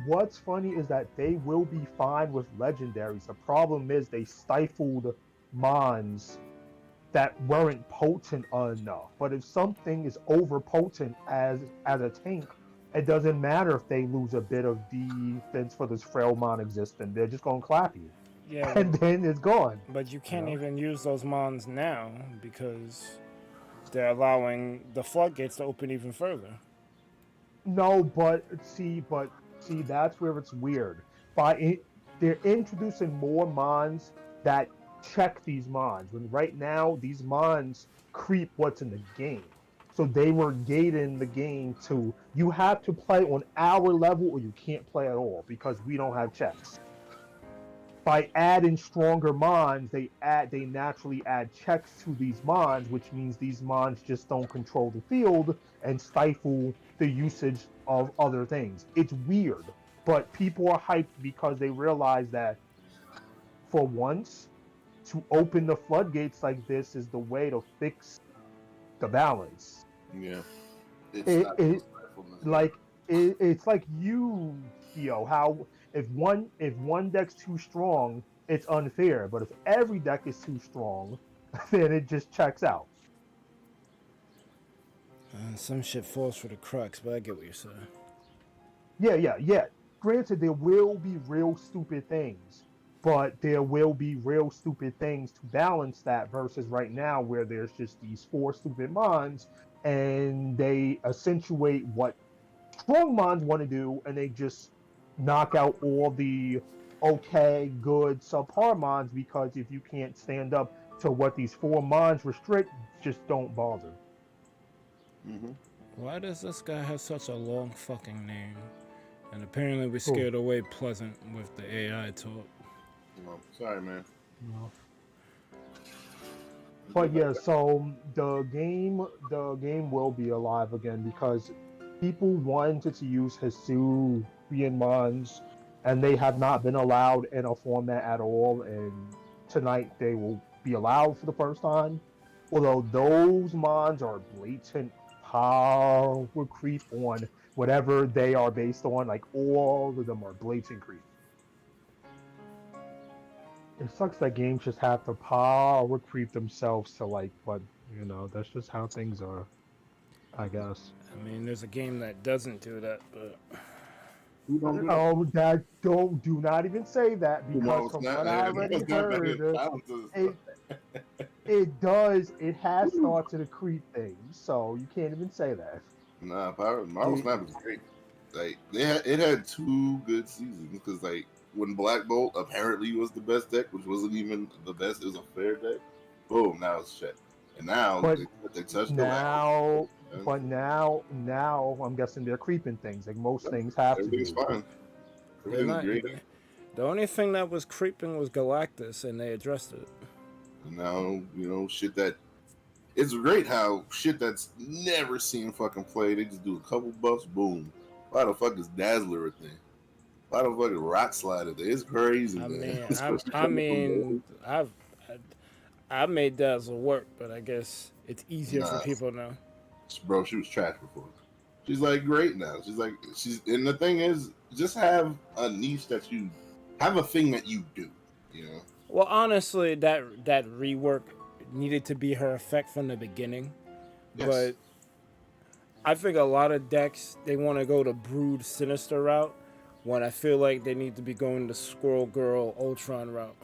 What's funny is that they will be fine with legendaries. The problem is they stifled mons that weren't potent enough. But if something is over potent as a tank, it doesn't matter if they lose a bit of defense for this frail mon existing. They're just gonna clap you. Yeah, and then it's gone. But you can't even use those mons now because they're allowing the floodgates to open even further. No, but see, that's where it's weird. They're introducing more mons that check these mons. When right now these mons creep what's in the game, so they were gating the game to you have to play on our level or you can't play at all because we don't have checks. By adding stronger mons, they naturally add checks to these mons, which means these mons just don't control the field and stifle the usage of other things. It's weird, but people are hyped because they realize that for once, to open the floodgates like this is the way to fix the balance. Yeah. It's like how if one deck's too strong, it's unfair. But if every deck is too strong, then it just checks out. Some shit falls for the crux, but I get what you're saying. Yeah. Granted, there will be real stupid things, but there will be real stupid things to balance that versus right now where there's just these four stupid mons and they accentuate what strong mons want to do and they just knock out all the okay, good, subpar mons because if you can't stand up to what these four mons restrict, just don't bother. Mm-hmm. Why does this guy have such a long fucking name? And apparently we scared away Pleasant with the AI talk. No, sorry, man. No. But yeah, so the game will be alive again because people wanted to use Hisuian mons, and they have not been allowed in a format at all. And tonight they will be allowed for the first time. Although those mons are blatant power creep on whatever they are based on, like all of them are blatant creep. It sucks that games just have to power creep themselves to but that's just how things are, I guess. I mean, there's a game that doesn't do that, but do not even say that because from what I already heard, it does. It has started to creep things, so you can't even say that. Nah, Marvel Snap is great. Like it had 2 good seasons because when Black Bolt apparently was the best deck, which wasn't even the best, it was a fair deck. Boom, now it's shit. And now they touch now, but now I'm guessing they're creeping things. Like most things have to be. Everything's fine. Everything's great. The only thing that was creeping was Galactus, and they addressed it. And now, shit that... It's great how shit that's never seen fucking play, they just do a couple buffs, boom. Why the fuck is Dazzler a thing? Why the fuck is Rock Slide a thing? It's crazy, man. I made Dazzler work, but I guess it's easier for people now. Bro, she was trash before. She's like great now. And the thing is, just have a niche that you have, a thing that you do, Well, honestly, that rework needed to be her effect from the beginning. Yes. But I think a lot of decks, they want to go the Brood Sinister route, when I feel like they need to be going the Squirrel Girl Ultron route.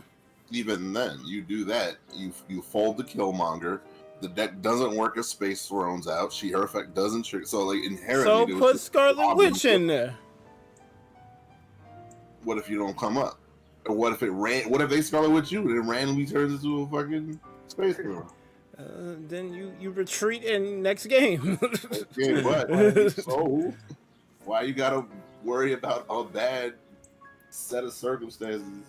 Even then, you do that, you fold the Killmonger. The deck doesn't work if Space Thrones out. Her effect doesn't trick. So like inherently, so put Scarlet Witch in there. What if you don't come up? Or what if it ran? What if they Scarlet Witch you and it randomly turns into a fucking Space Throne? Then you retreat in next game. Okay, but so why you gotta worry about a bad set of circumstances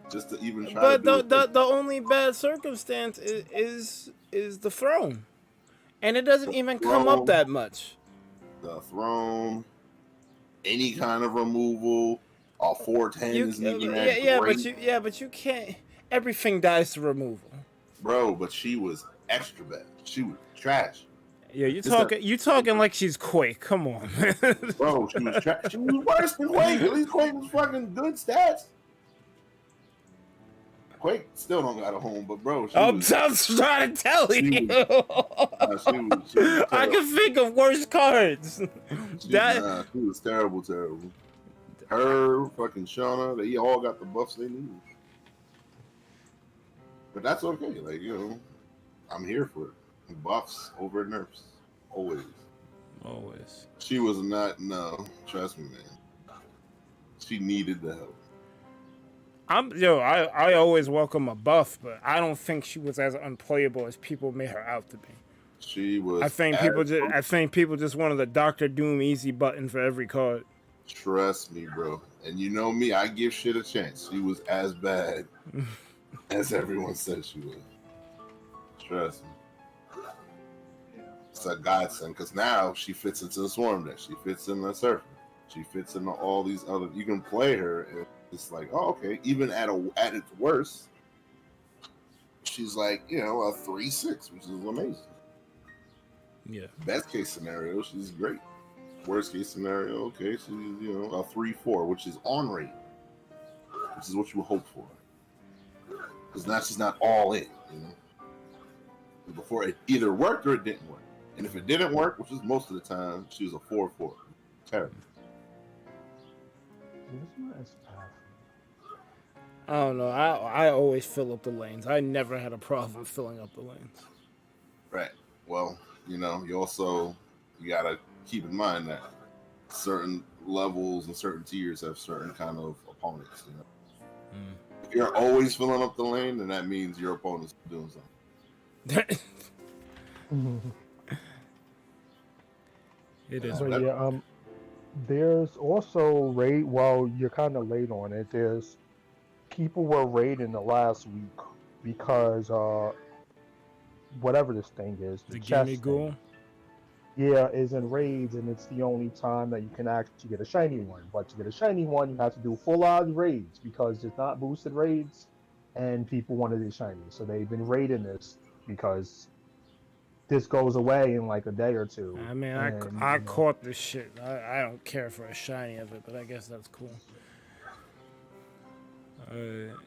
just to even try? But the only bad circumstance is the throne, and it doesn't even come up that much. The throne, any kind of removal, all 410 is even but you can't. Everything dies to removal, bro. But she was extra bad. She was trash. Yeah, you talking like she's Quake. Come on, bro. She was trash. She was worse than Quake. At least Quake was fucking good stats. Quake still don't got a home, but bro, I'm trying to tell you. I can think of worse cards. She was terrible. Her, fucking Shauna, they all got the buffs they need. But that's okay. Like, I'm here for it. Buffs over nerfs. Always. She was not, no. Trust me, man. She needed the help. I always welcome a buff, but I don't think she was as unplayable as people made her out to be. She was. I think people just wanted the Dr. Doom easy button for every card. Trust me, bro. And you know me, I give shit a chance. She was as bad as everyone said she was. Trust me. It's a godsend because now she fits into the Swarm deck. She fits in the Surfer. She fits into all these other. You can play her. And it's like, oh, okay. Even at its worst, she's like, a 3/6, which is amazing. Yeah. Best case scenario, she's great. Worst case scenario, okay, she's a 3/4, which is on rate, which is what you hope for. Because now she's not all in. Before it either worked or it didn't work, and if it didn't work, which is most of the time, she was a 4/4. Terrible. I don't know. I always fill up the lanes. I never had a problem filling up the lanes. Right. Well, you gotta keep in mind that certain levels and certain tiers have certain kind of opponents. If you're always filling up the lane, then that means your opponent's doing something. It is. But yeah, there's also raid. Well, you're kind of late on it. There's people were raiding the last week because whatever this thing is, the chest thing, is in raids, and it's the only time that you can actually get a shiny one. But to get a shiny one, you have to do full odds raids because it's not boosted raids, and people wanted it shiny. So they've been raiding this because this goes away in like a day or two. I mean, I caught this shit. I don't care for a shiny of it, but I guess that's cool.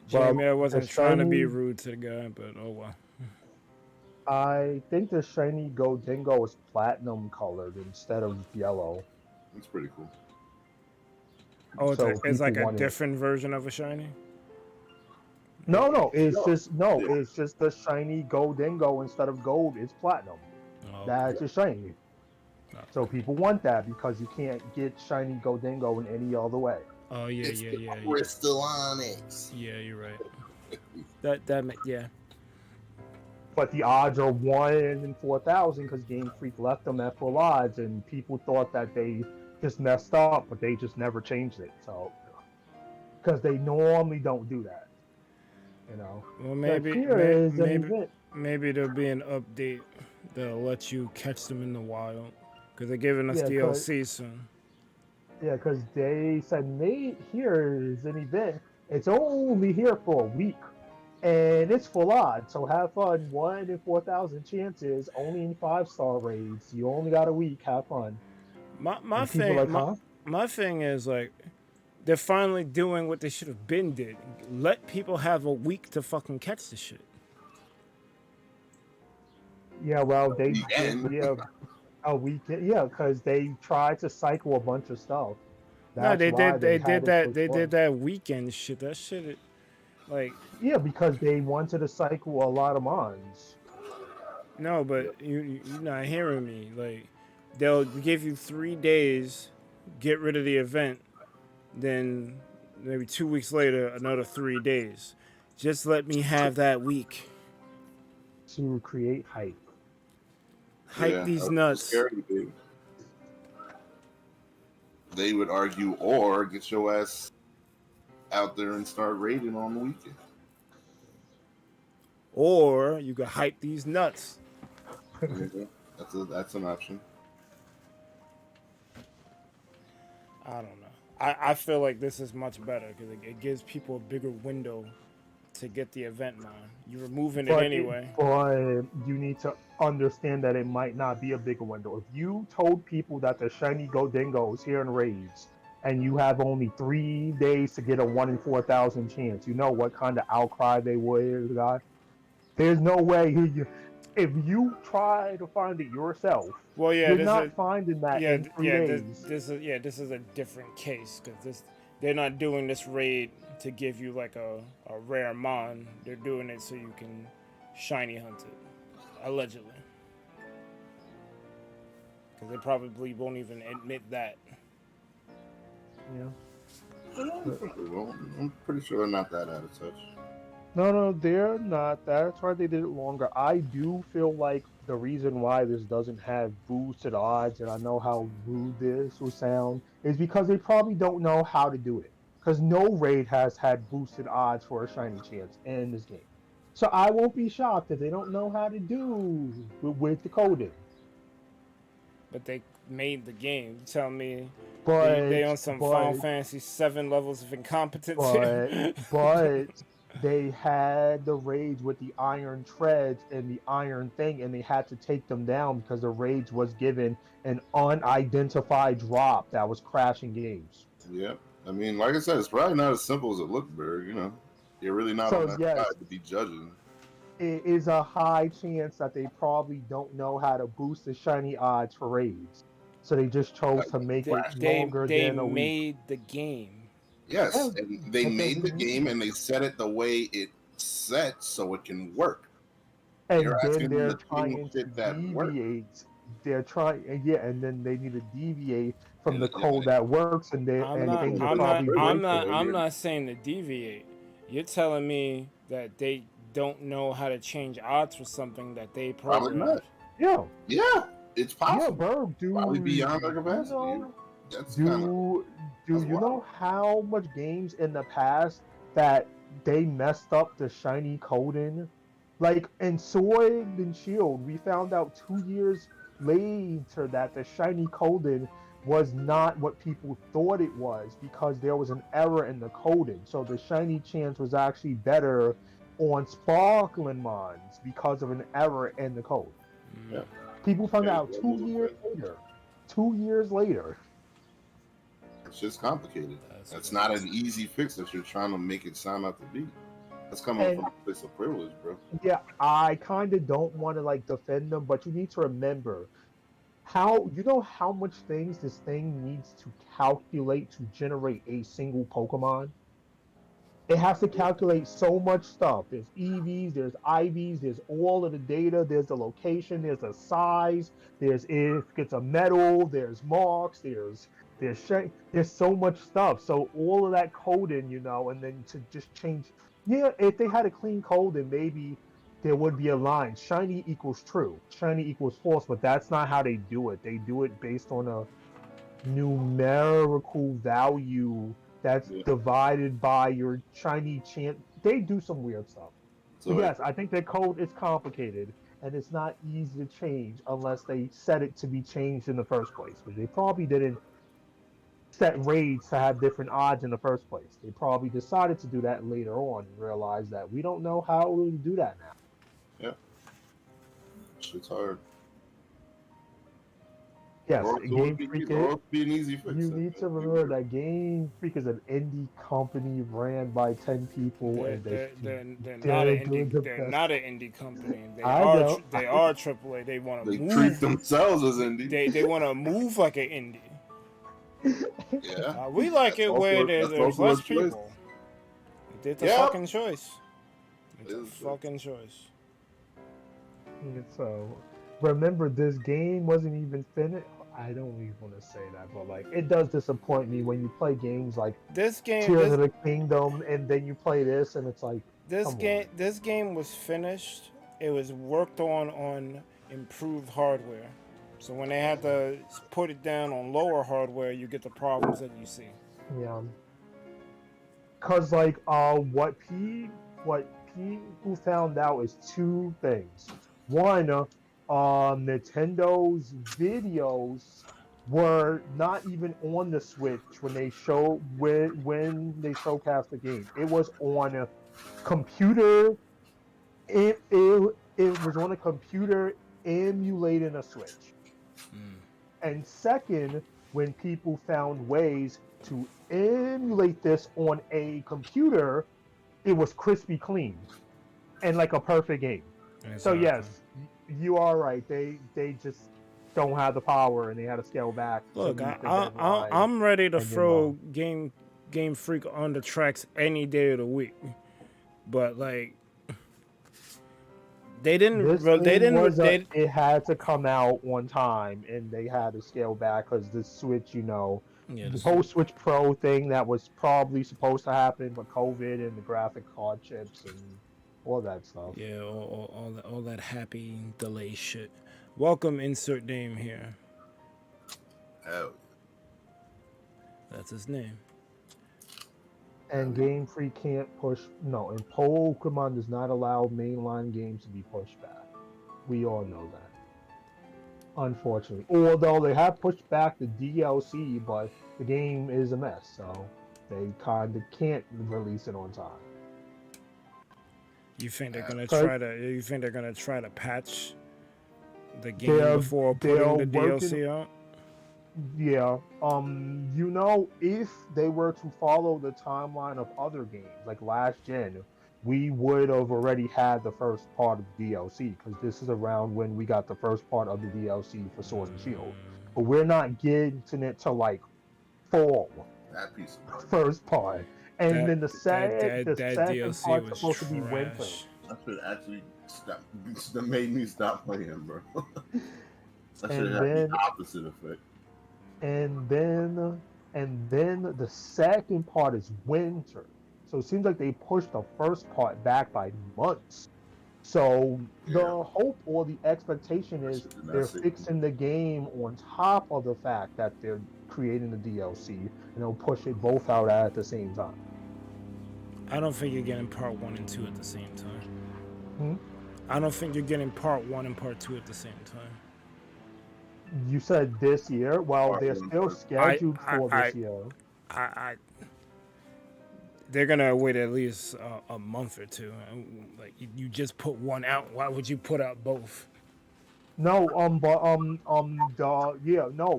Jamie wasn't trying to be rude to the guy, but oh well. I think the shiny Go Dingo is platinum colored instead of yellow. That's pretty cool. Oh, it's like a different version of a shiny? No, it's just the shiny Go Dingo instead of gold, it's platinum. Oh, that's a shiny. Oh. So people want that because you can't get shiny Go Dingo in any other way. Oh yeah. Crystal Onyx. Yeah, you're right. Yeah. but the odds are 1 in 4,000 because Game Freak left them at full odds, and people thought that they just messed up, but they just never changed it. So, because they normally don't do that, you know. Well, But here is an event. Maybe there'll be an update that'll let you catch them in the wild, because they're giving us Yeah, DLC soon. Yeah, because they said, here is an event. It's only here for a week, and it's full odds. So have fun. 1 in 4,000 chances, only in 5-star raids. You only got a week. Have fun. My thing is like, they're finally doing what they should have been did. Let people have a week to fucking catch the shit. Yeah, well, they did, a weekend, yeah, because they tried to cycle a bunch of stuff. No, they did that weekend shit. That shit, like. Yeah, because they wanted to cycle a lot of mons. No, but you're not hearing me. Like, they'll give you 3 days, get rid of the event, then maybe 2 weeks later, another 3 days. Just let me have that week. To create hype. Hype these nuts. Scary, dude. They would argue, or get your ass out there and start raiding on the weekend. Or you could hype these nuts. That's an option. I don't know. I feel like this is much better because it gives people a bigger window to get the event on. You're removing it anyway. But you need to understand that it might not be a bigger window. If you told people that the shiny Dingo is here in raids, and you have only 3 days to get a 1 in 4,000 chance, you know what kind of outcry they would got. There's no way if you try to find it yourself. Well, yeah, you're not finding that in 3 days. This is a different case because they're not doing this raid to give you like a rare mon. They're doing it so you can shiny hunt it, allegedly. Because they probably won't even admit that. Yeah. Well, I'm pretty sure they're not that out of touch. No, they're not. That's why they did it longer. I do feel like the reason why this doesn't have boosted odds, and I know how rude this will sound, is because they probably don't know how to do it. Because no raid has had boosted odds for a shiny chance in this game. So I won't be shocked if they don't know how to do with the coding. But they made the game. You tell me they on some Final Fantasy 7 levels of incompetence. But they had the raids with the iron treads and the iron thing, and they had to take them down because the raids was given an unidentified drop that was crashing games. Yep. I mean, like I said, it's probably not as simple as it looks, Berg. You know, you're really not on that side to be judging. It is a high chance that they probably don't know how to boost the shiny odds for raids, so they just chose to make it longer than a week. They made the game. Yes, and they made the game and they set it the way it's set so it can work. And then they're trying to deviate. They're trying, and then they need to deviate from the code that works. And I'm not saying to deviate. You're telling me that they don't know how to change odds for something that they programmed. Yeah, it's possible. Yeah, bro, probably beyond their capacity. Do you know how much games in the past that they messed up the shiny coding? Like in Sword and Shield, we found out 2 years later that the shiny coding was not what people thought it was because there was an error in the coding. So the shiny chance was actually better on sparkling mons because of an error in the code. Yeah. People found out 2 years later. 2 years later. It's just complicated. That's not an easy fix that you're trying to make it sound out to be. That's coming from a place of privilege, bro. Yeah, I kind of don't want to like defend them, but you need to remember how much things this thing needs to calculate to generate a single Pokemon. It has to calculate so much stuff. There's EVs, there's IVs, there's all of the data, there's the location, there's the size, there's if it's a metal, there's marks, there's so much stuff. So all of that coding, and then to just change. Yeah, if they had a clean code, then maybe there would be a line. Shiny equals true. Shiny equals false, but that's not how they do it. They do it based on a numerical value that's divided by your shiny chance. They do some weird stuff. But yes, I think their code is complicated and it's not easy to change unless they set it to be changed in the first place. Because they probably didn't set raids to have different odds in the first place. They probably decided to do that later on and realized that we don't know how to do that now. Yeah. Shit's hard. Yes, Game Freak be an easy fix. You need to remember that Game Freak is an indie company ran by 10 people, They're and not an indie company. They are AAA. They want to move. They treat themselves as indie. They want to move like an indie. Yeah. We like it where there's less people. They did the fucking choice. It's a fucking choice. So, remember, this game wasn't even finished. I don't even want to say that, but like, it does disappoint me when you play games like Tears of the Kingdom, and then you play this, and it's like this game was finished. It was worked on improved hardware. So when they had to put it down on lower hardware, you get the problems that you see. Yeah. Cause like what people found out is two things. One, Nintendo's videos were not even on the Switch when they showcast the game. It was on a computer. It was on a computer emulating a Switch. And second, when people found ways to emulate this on a computer, it was crispy clean and like a perfect game. Exactly. So yes, you are right. They just don't have the power, and they had to scale back. Look, I'm ready to throw Game Freak on the tracks any day of the week, but like it had to come out one time, and they had to scale back because the Switch, the whole Switch Pro thing that was probably supposed to happen, but COVID and the graphic card chips and all that stuff. Yeah, all that happy delay shit. Welcome, insert name here. Oh. That's his name. And Game Freak can't push. No, and Pokemon does not allow mainline games to be pushed back. We all know that. Unfortunately. Although they have pushed back the DLC, but the game is a mess, so they kind of can't release it on time. You think they're gonna try to patch the game before putting the DLC out? Yeah. If they were to follow the timeline of other games, like last gen, we would have already had the first part of the DLC, because this is around when we got the first part of the DLC for Sword and Shield. But we're not getting it to like fall. That piece of first part. And then the second DLC part's was supposed to be winter. That should actually that made me stop playing, bro. That should have the opposite effect. And then the second part is winter. So it seems like they pushed the first part back by months. So the hope or the expectation is they're fixing the game on top of the fact that they're creating the DLC, and they'll push it both out at the same time. I don't think you're getting part 1 and 2 at the same time. I don't think you're getting part 1 and part 2 at the same time. You said this year? Well, they're still scheduled for this year. They're gonna wait at least a month or two. Like you just put one out. Why would you put out both? No,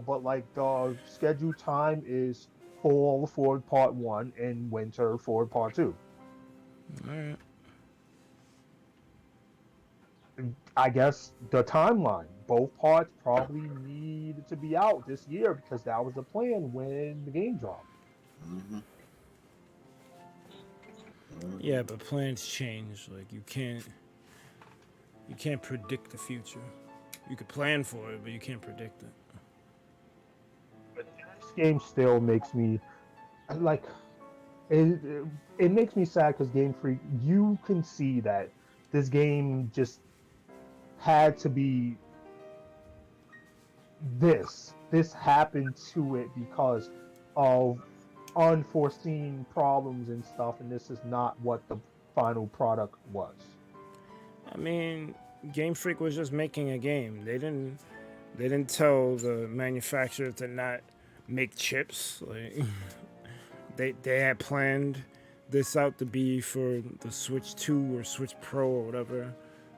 but like the scheduled time is fall for part 1 and winter for part 2. All right. I guess the timeline. Both parts probably need to be out this year because that was the plan when the game dropped. Yeah, but plans change. Like you can't predict the future. You could plan for it, but you can't predict it. But this game still makes me like it makes me sad because Game Freak, you can see that this game just had to be this. This happened to it because of unforeseen problems and stuff, and this is not what the final product was. I mean, Game Freak was just making a game. They didn't tell the manufacturer to not make chips. Like they had planned this out to be for the Switch 2 or Switch Pro or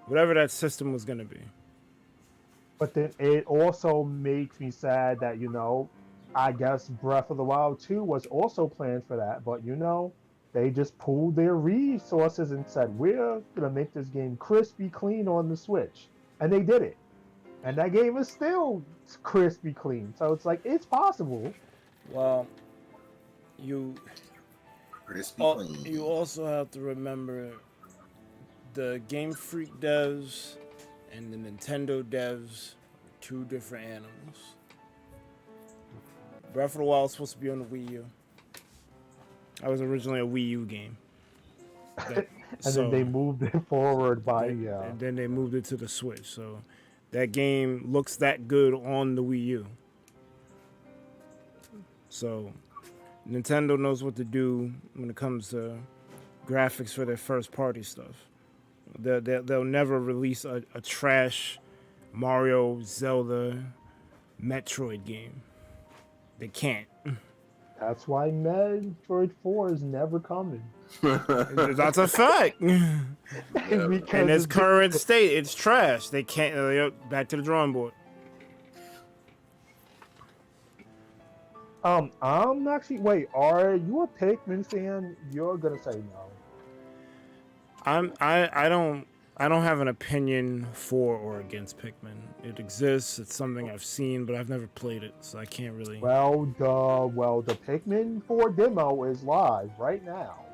whatever that system was gonna be. But then it also makes me sad that, you know, I guess Breath of the Wild 2 was also planned for that, but you know, they just pooled their resources and said, we're gonna make this game crispy clean on the Switch. And they did it. And that game is still crispy clean. So it's like, it's possible. Well, you also have to remember the Game Freak devs and the Nintendo devs are two different animals. Breath of the Wild was supposed to be on the Wii U. That was originally a Wii U game. Then they moved it forward by... And then they moved it to the Switch. So that game looks that good on the Wii U. So Nintendo knows what to do when it comes to graphics for their first party stuff. They'll never release a trash Mario, Zelda, Metroid game. They can't. That's why Metroid 4 is never coming. That's a fact. In its current state, it's trash. They can't. Back to the drawing board. I'm actually. Wait, are you a Pikmin fan? You're gonna say no. I don't have an opinion for or against Pikmin. It exists. It's something I've seen, but I've never played it, so I can't really. Well, the Pikmin 4 demo is live right now,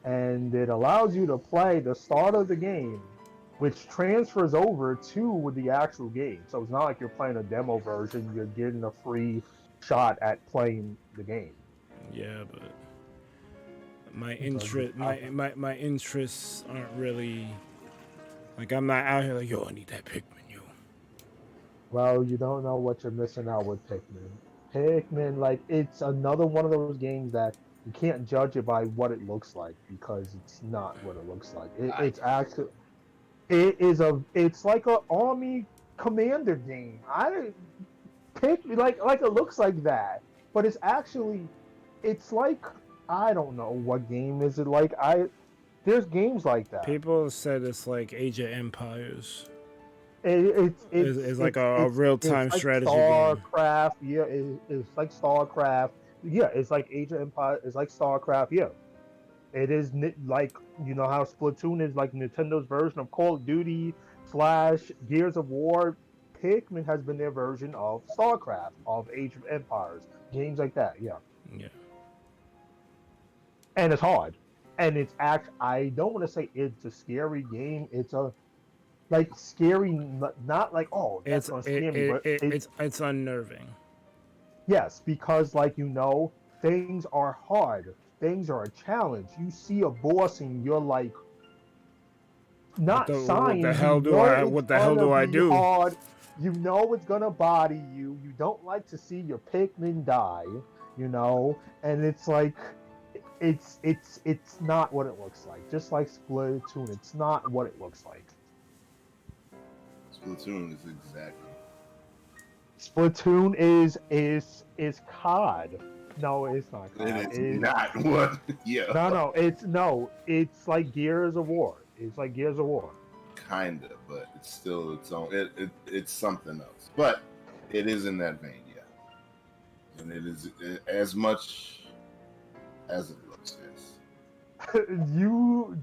and it allows you to play the start of the game, which transfers over to the actual game. So it's not like you're playing a demo version. You're getting a free shot at playing the game. Yeah, but my interests aren't really. Like, I'm not out here like, yo, I need that Pikmin, yo. Well, you don't know what you're missing out with Pikmin. Pikmin, like, it's another one of those games that you can't judge it by what it looks like, because it's not what it looks like. It's like an army commander game. Like it looks like that, but it's like, I don't know what game is it like. There's games like that. People said it's like Age of Empires. It's like a real-time strategy StarCraft, game. Yeah, it's like StarCraft. Yeah, it's like Age of Empires. It's like StarCraft. Yeah, it is like, you know how Splatoon is like Nintendo's version of Call of Duty / Gears of War. Pikmin has been their version of StarCraft, of Age of Empires, games like that. Yeah. Yeah. And it's hard. And it's I don't want to say it's a scary game. It's a scary, not like, oh, that's gonna scare me, but it's unnerving. Yes, because things are hard. Things are a challenge. You see a boss and you're like, not science. What the hell do I do? Hard. You know it's gonna body you. You don't like to see your Pikmin die. And it's like. It's not what it looks like. Just like Splatoon, it's not what it looks like. Splatoon is exactly. Splatoon is COD. No, it's not COD. It's not what? Yeah. It's like Gears of War. It's like Gears of War. Kinda, but it's still its own. It's something else. But it is in that vein, yeah. And it is as much as it looks.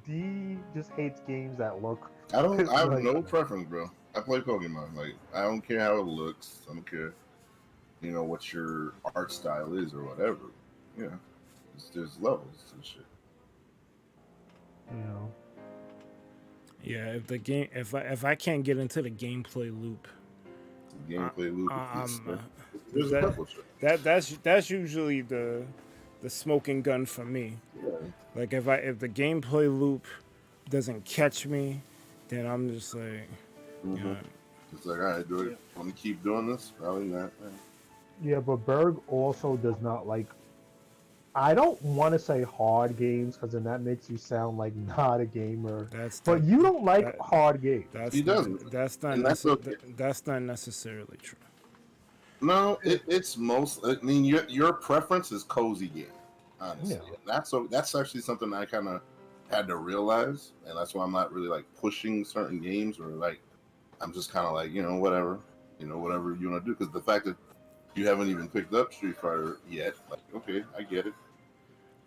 D just hates games that look. I have no preference, bro. I play Pokemon. Like, I don't care how it looks. I don't care, what your art style is or whatever. Yeah, there's levels and shit. Yeah, if I can't get into the gameplay loop. There's a couple. That's usually the smoking gun for me. Yeah. Like if the gameplay loop doesn't catch me, then I'm just like, you know, It's like, all right, do it. Want to keep doing this? Probably not. Yeah, but Berg also does not like. I don't want to say hard games because then that makes you sound like not a gamer. But you don't like hard games. He doesn't. That's not necessarily true. No, it's most. I mean, your preference is cozy game, honestly. Yeah. That's actually something I kind of had to realize, and that's why I'm not really like pushing certain games, or like I'm just kind of like, whatever you want to do. Because the fact that you haven't even picked up Street Fighter yet, like, okay, I get it.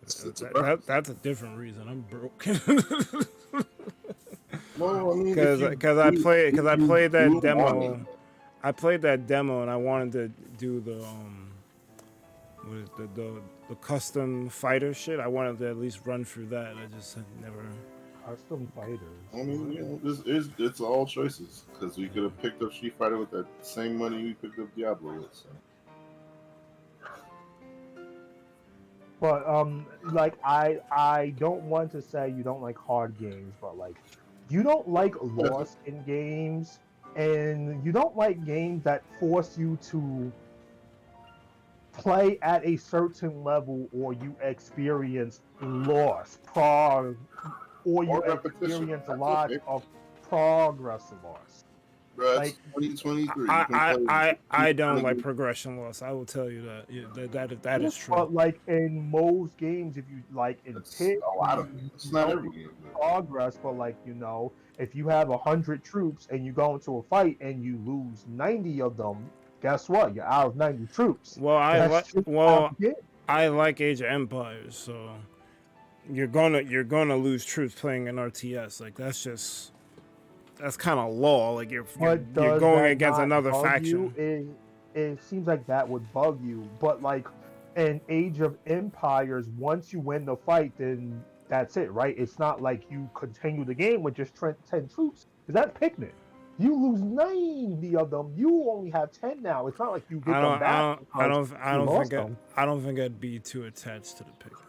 That's a different reason. I'm broke. Well, I mean, because I played that demo. I played that demo and I wanted to do the the custom fighter shit. I wanted to at least run through that. I just never. Custom fighters. I mean, it's all choices, because we could have picked up Street Fighter with that same money we picked up Diablo with. So. But like I don't want to say you don't like hard games, but like you don't like loss in games, and you don't like games that force you to play at a certain level, or you experience loss, or you experience a lot of progress loss. Bro, like 2023. I don't like progression loss. I will tell you that. Yeah, that is true. But like in most games, if you like in Pit, it's not every game. Progress, but like if you have 100 troops and you go into a fight and you lose 90 of them, guess what? You're out of 90 troops. Well, I like Age of Empires, so you're gonna lose troops playing an RTS. Like that's kind of law. Like you're going against another faction. It seems like that would bug you, but like in Age of Empires, once you win the fight, then that's it, right? It's not like you continue the game with just 10 troops, because that's Pikmin. You lose 90 of them. You only have 10 now. It's not like you get them back. I don't think I'd be too attached to the Pikmin.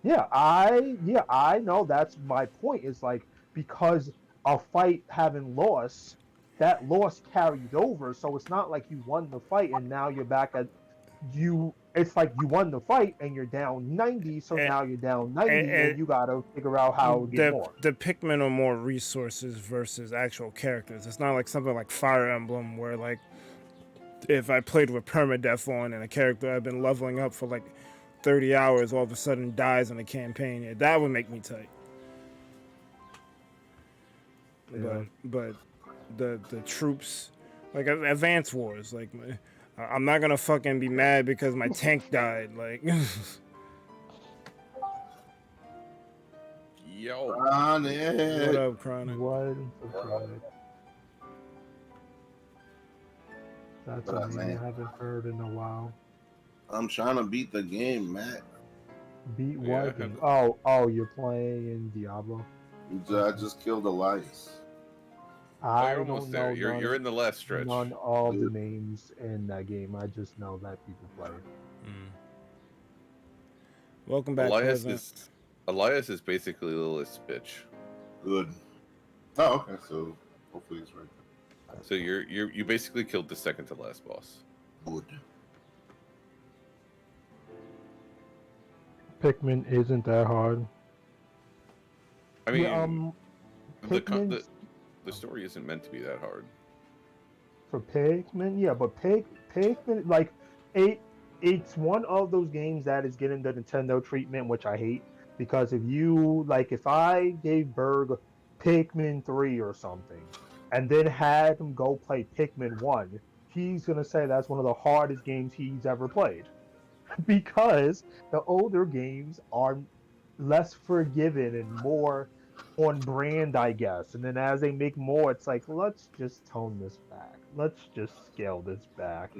Yeah, I know. That's my point. Is like, because a fight having loss, that loss carried over. So it's not like you won the fight and now you're back at you. It's like you won the fight and you're down 90. So now you're down 90 and you gotta figure out how to get more. The Pikmin are more resources versus actual characters. It's not like something like Fire Emblem where like if I played with permadeath on and a character I've been leveling up for like 30 hours all of a sudden dies in a campaign, that would make me tight. Yeah. But the troops, like Advance Wars, like I'm not gonna fucking be mad because my tank died. Like, yo, Chronic. What up, Chronic? What up, Chronic? That's a name I haven't heard in a while. I'm trying to beat the game, Matt. Beat what? Yeah, oh, you're playing in Diablo. I just killed Elias. I you're almost there. You're in the last stretch. None of the names in that game. I just know that people play. Welcome back. Elias is basically Lilith's bitch. Good. Oh, okay. So hopefully it's right. So you basically killed the second to last boss. Good. Pikmin isn't that hard. I mean, Pikmin. The story isn't meant to be that hard. For Pikmin, yeah, but Pikmin, like, it's one of those games that is getting the Nintendo treatment, which I hate, because if I gave Berg Pikmin 3 or something, and then had him go play Pikmin 1, he's going to say that's one of the hardest games he's ever played. Because the older games are less forgiving and more on brand, I guess. And then as they make more, it's like, let's just tone this back. Let's just scale this back,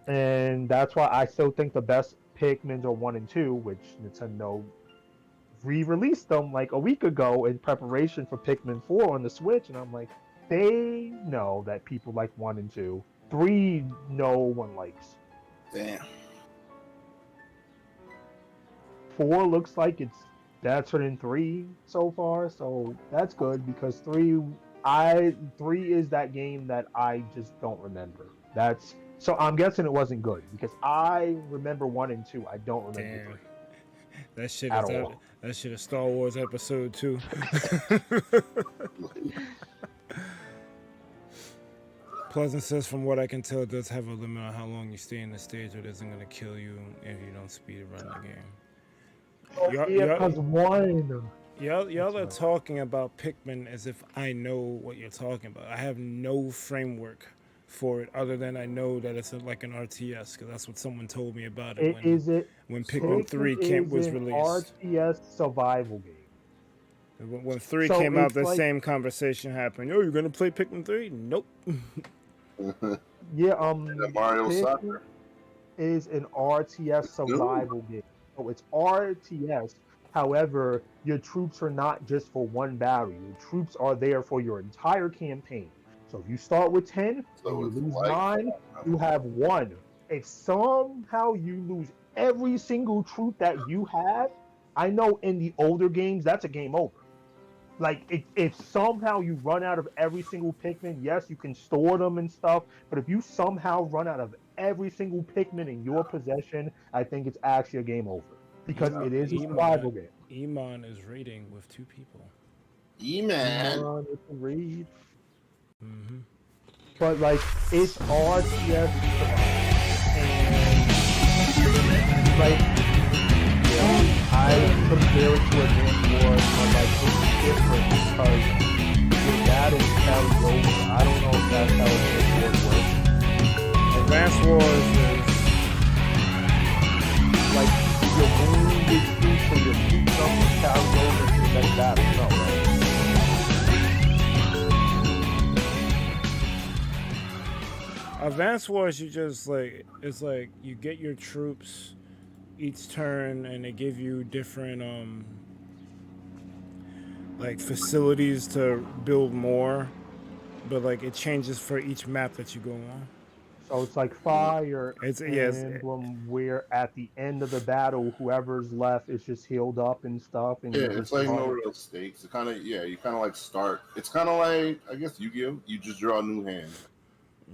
And that's why I still think the best Pikmins are 1 and 2, which Nintendo re-released them like a week ago in preparation for Pikmin 4 on the Switch. And I'm like, they know that people like 1 and 2. 3, no one likes. Damn. 4 looks like it's better than 3 so far, so that's good because 3 is that game that I just don't remember. So I'm guessing it wasn't good because I remember 1 and 2. I don't remember 3. That shit At is all. that shit is Star Wars Episode 2. Pleasant says, from what I can tell, it does have a limit on how long you stay in the stage, or it isn't going to kill you if you don't speed run the game. Yeah, because 1. Y'all are talking about Pikmin as if I know what you're talking about. I have no framework for it other than I know that it's like an RTS, because that's what someone told me about it when Pikmin 3 was released. RTS survival game. When 3 So came out, it's the like- same conversation happened. Oh, you're going to play Pikmin 3? Nope. Yeah, The Mario Pikmin Soccer. is an RTS survival game. So it's RTS. However, your troops are not just for one battle. Your troops are there for your entire campaign. So if you start with 10 So and you it's lose like- 9, you have 1. If somehow you lose every single troop that you have, I know in the older games, that's a game over. Like, if somehow you run out of every single Pikmin, yes, you can store them and stuff, but if you somehow run out of every single Pikmin in your possession, I think it's actually a game over. Because it is a survival game. Iman is raiding with 2 people. E-Man. It can read. Mm-hmm. But, like, it's RTS survival. And, like, I compare it to Advance Wars, but like it's different because your battles carry over. I don't know if that's how Advance Wars works. Advance Wars is Like your wounded troops or your troop numbers carry over to the next battle. No, right? Advance Wars. You just it's like you get your troops each turn, and they give you different like facilities to build more, but like it changes for each map that you go on. So it's like Fire Yes. Emblem, where at the end of the battle, whoever's left is just healed up and stuff. And Yeah, you it's just like run. no real stakes. It kind of, you kind of like start. It's kind of like, I guess Yu-Gi-Oh. You just draw a new hand.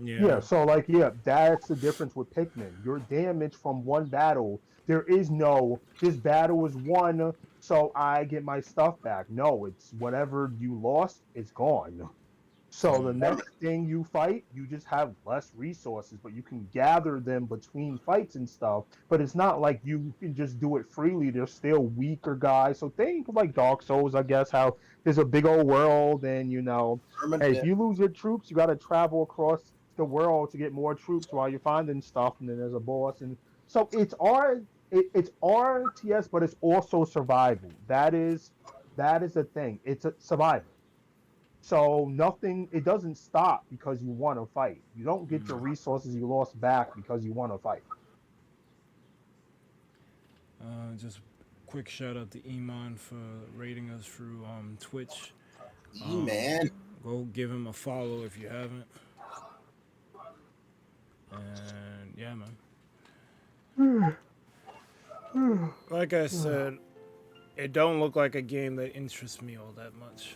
Yeah, so like, that's the difference with Pikmin. Your damage from one battle, there is no, this battle was won, so I get my stuff back. No, it's whatever you lost, it's gone. So the next thing you fight, you just have less resources, but you can gather them between fights and stuff. But it's not like you can just do it freely. There's still weaker guys. So think of like Dark Souls, I guess, how there's a big old world, and hey, if you lose your troops, you got to travel across the world to get more troops while you're finding stuff, and then there's a boss. And so it's RTS, but it's also survival. That is the thing. It's a survival. So it doesn't stop because you want to fight. You don't get your resources you lost back because you want to fight. Just quick shout out to Iman for rating us through Twitch. Man. Go give him a follow if you haven't. And yeah, man. Like I said, it don't look like a game that interests me all that much.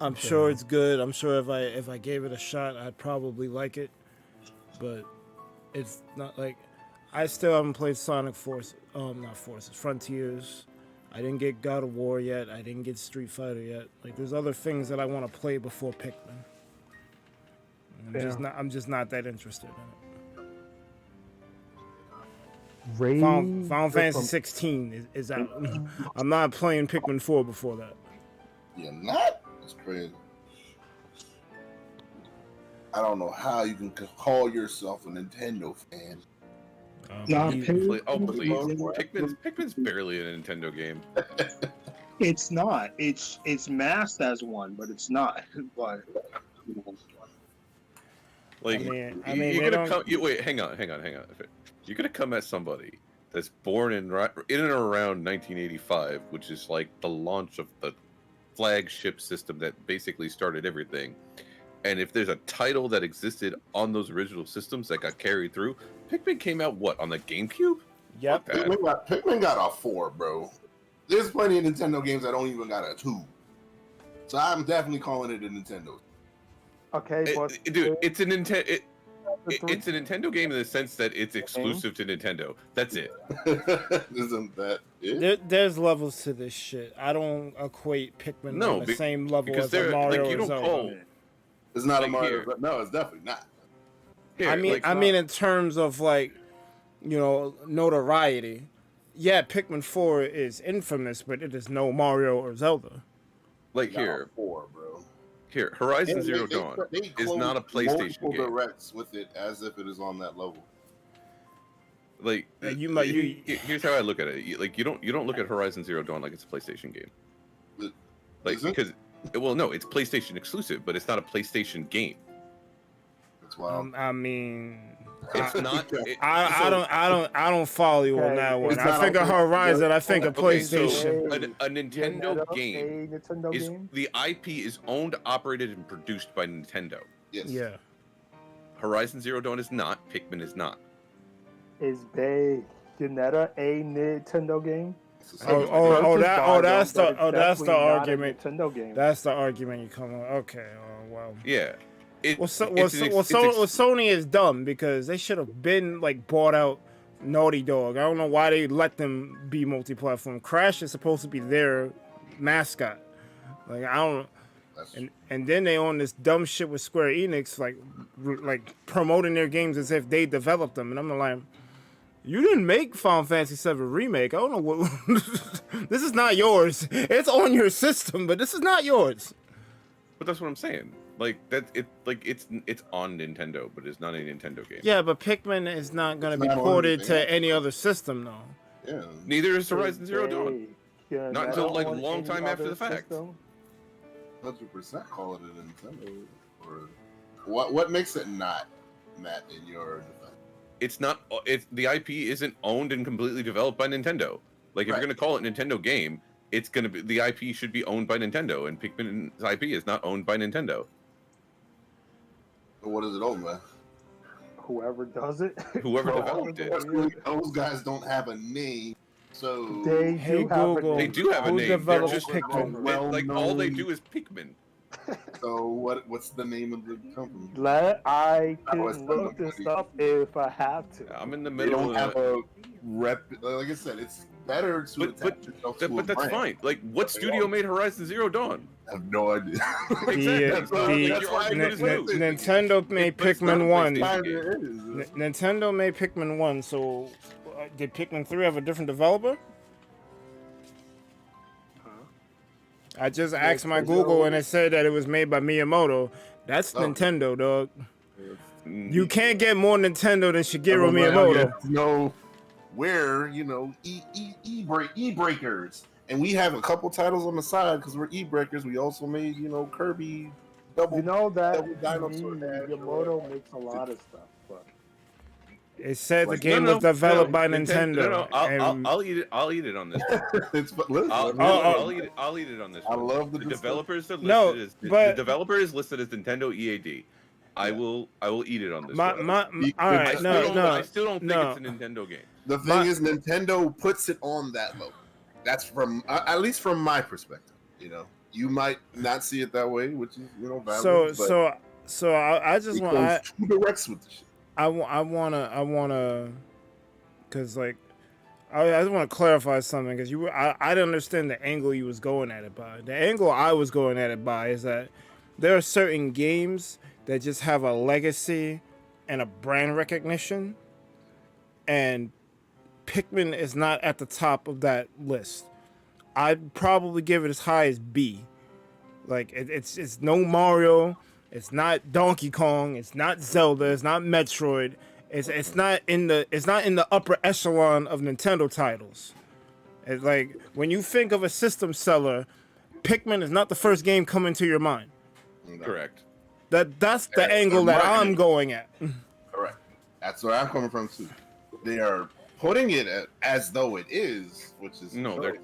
I'm sure it's good. I'm sure if I gave it a shot, I'd probably like it. But it's not like, I still haven't played Frontiers. I didn't get God of War yet. I didn't get Street Fighter yet. Like, there's other things that I want to play before Pikmin. I'm just not that interested in it. Final Fantasy 16 is out. I'm not playing Pikmin 4 before that. You're not? That's crazy. I don't know how you can call yourself a Nintendo fan. Pikmin's barely a Nintendo game. It's not. It's masked as one, but it's not. But like, you're gonna come. Wait, hang on. You're gonna come at somebody that's born in and around 1985, which is like the launch of the flagship system that basically started everything. And if there's a title that existed on those original systems that got carried through, Pikmin came out on the GameCube? Yep. Pikmin got a 4, bro. There's plenty of Nintendo games that don't even got a 2. So I'm definitely calling it a Nintendo. Okay, but dude, it's a Nintendo. It's a Nintendo game in the sense that it's exclusive to Nintendo. That's it. Isn't that it? There's levels to this shit. I don't equate Pikmin on the same level as a Mario like, you don't call. It's not a Mario. But no, it's definitely not. Here, I mean, in terms of like, you know, notoriety. Yeah, Pikmin 4 is infamous, but it is no Mario or Zelda. Like here, 4, bro. Here, Horizon Zero Dawn is not a PlayStation game. Directs with it as if it is on that level. Like here's how I look at it. Like you don't look at Horizon Zero Dawn like it's a PlayStation game. Like because no, it's PlayStation exclusive, but it's not a PlayStation game. That's wild. I mean, it's not. I don't follow you on that one. I think of Horizon. I think of PlayStation. So a Nintendo game the IP is owned, operated, and produced by Nintendo. Yes. Yeah. Horizon Zero Dawn is not. Pikmin is not. Is Bayonetta a Nintendo game? That's the argument. Nintendo game. That's the argument you come on. Okay. Oh well. Yeah. Sony is dumb because they should have been like bought out Naughty Dog. I don't know why they let them be multi-platform. Crash is supposed to be their mascot. Like I don't. And then they own this dumb shit with Square Enix, like promoting their games as if they developed them, and I'm like, you didn't make Final Fantasy VII Remake. I don't know what. This is not yours. It's on your system, but this is not yours. But that's what I'm saying. Like that, it's on Nintendo, but it's not a Nintendo game. Yeah, but Pikmin is not going to be ported to any other system, though. Yeah. Neither is Horizon Zero Dawn. Not until like a long time after the fact. 100% call it a Nintendo. Or what makes it not, Matt, in your defense? It's not. The IP isn't owned and completely developed by Nintendo. Like if you're going to call it a Nintendo game, it's going to be the IP should be owned by Nintendo, and Pikmin's IP is not owned by Nintendo. What is it owned by? Whoever does it. Whoever developed it. Those guys don't have a name, so they do have a name. They're just Pikmin. Like all they do is Pikmin. So what's the name of the company? I can look this up if I have to. I'm in the They middle. don't have a rep. Like I said, it's better to attach yourself to a but that's brand. fine. Like what studio made Horizon Zero Dawn? I have no idea. Nintendo made Pikmin 1. It is. Nintendo made Pikmin 1, so did Pikmin 3 have a different developer? I just asked my Google and it said that it was made by Miyamoto. That's Nintendo, dog. You can't get more Nintendo than Shigeru Miyamoto. No, we're e-breakers, and we have a couple titles on the side because we're e-breakers. We also made Kirby double. You know that double dinosaur Miyamoto makes a lot of stuff, but it said the game was developed by Nintendo. I'll eat it. I'll eat it on this. I'll eat it on this. I love the developers are listed the developer is listed as Nintendo EAD. I will eat it on this. I still don't think it's a Nintendo game. The thing is, Nintendo puts it on that level. That's from at least from my perspective. You might not see it that way, which is valid. So I just want to direct with the shit. I wanna, cause like, I just want to clarify something because I didn't understand the angle you was going at it by. The angle I was going at it by is that there are certain games that just have a legacy and a brand recognition, and Pikmin is not at the top of that list. I'd probably give it as high as B. Like it's no Mario. It's not Donkey Kong. It's not Zelda. It's not Metroid. It's not in the upper echelon of Nintendo titles. It's like when you think of a system seller, Pikmin is not the first game coming to your mind. Correct. That's the angle that I'm going at. Correct. That's where I'm coming from too. They are putting it as though it is, which is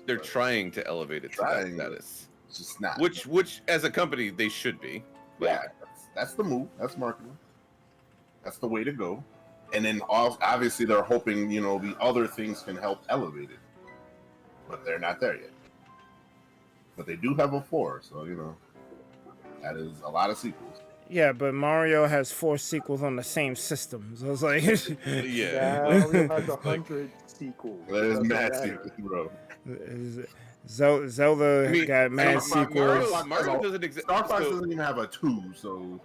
they're trying to elevate it to that status. It's just not. Which as a company they should be. Yeah, that's the move. That's marketing. That's the way to go. And then obviously they're hoping the other things can help elevate it, but they're not there yet. But they do have a 4, so you know that is a lot of sequels. Yeah, but Mario has 4 sequels on the same system, so it's like yeah, Mario has 100 sequels. There's mad sequels, bro. Zelda got mad sequels. Mario doesn't exist. Star Fox doesn't even have a 2, so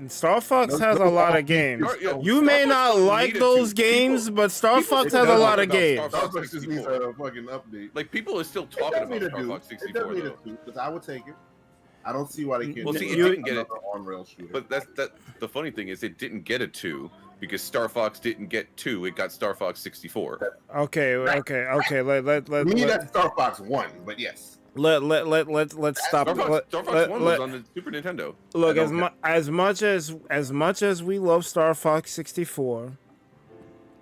Star Fox has a lot of games. You may not like those games, but Star Fox has a lot of games. Star Fox just needs a fucking update. Like people are still talking about Star Fox 64 though. Because I would take it. I don't see why they can't. Well, see, it didn't get it on rail shooter. But that's the funny thing is it didn't get a 2 because Star Fox didn't get 2. It got Star Fox 64. Okay. Let me that's Star Fox 1, but yes. Let's stop. Star Fox 1 was on the Super Nintendo. Look, as much as we love Star Fox 64,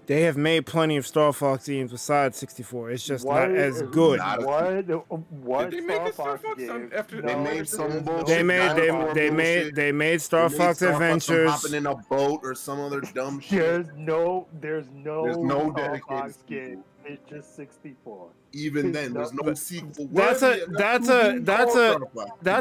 they have made plenty of Star Fox games besides 64. It's just not as good. What Did they make a Star Fox after they made some bullshit? They made Star Fox Adventures. Hopping in a boat or some other dumb shit. There's no Star Fox game. It's just 64. Even then, there's no sequel. That's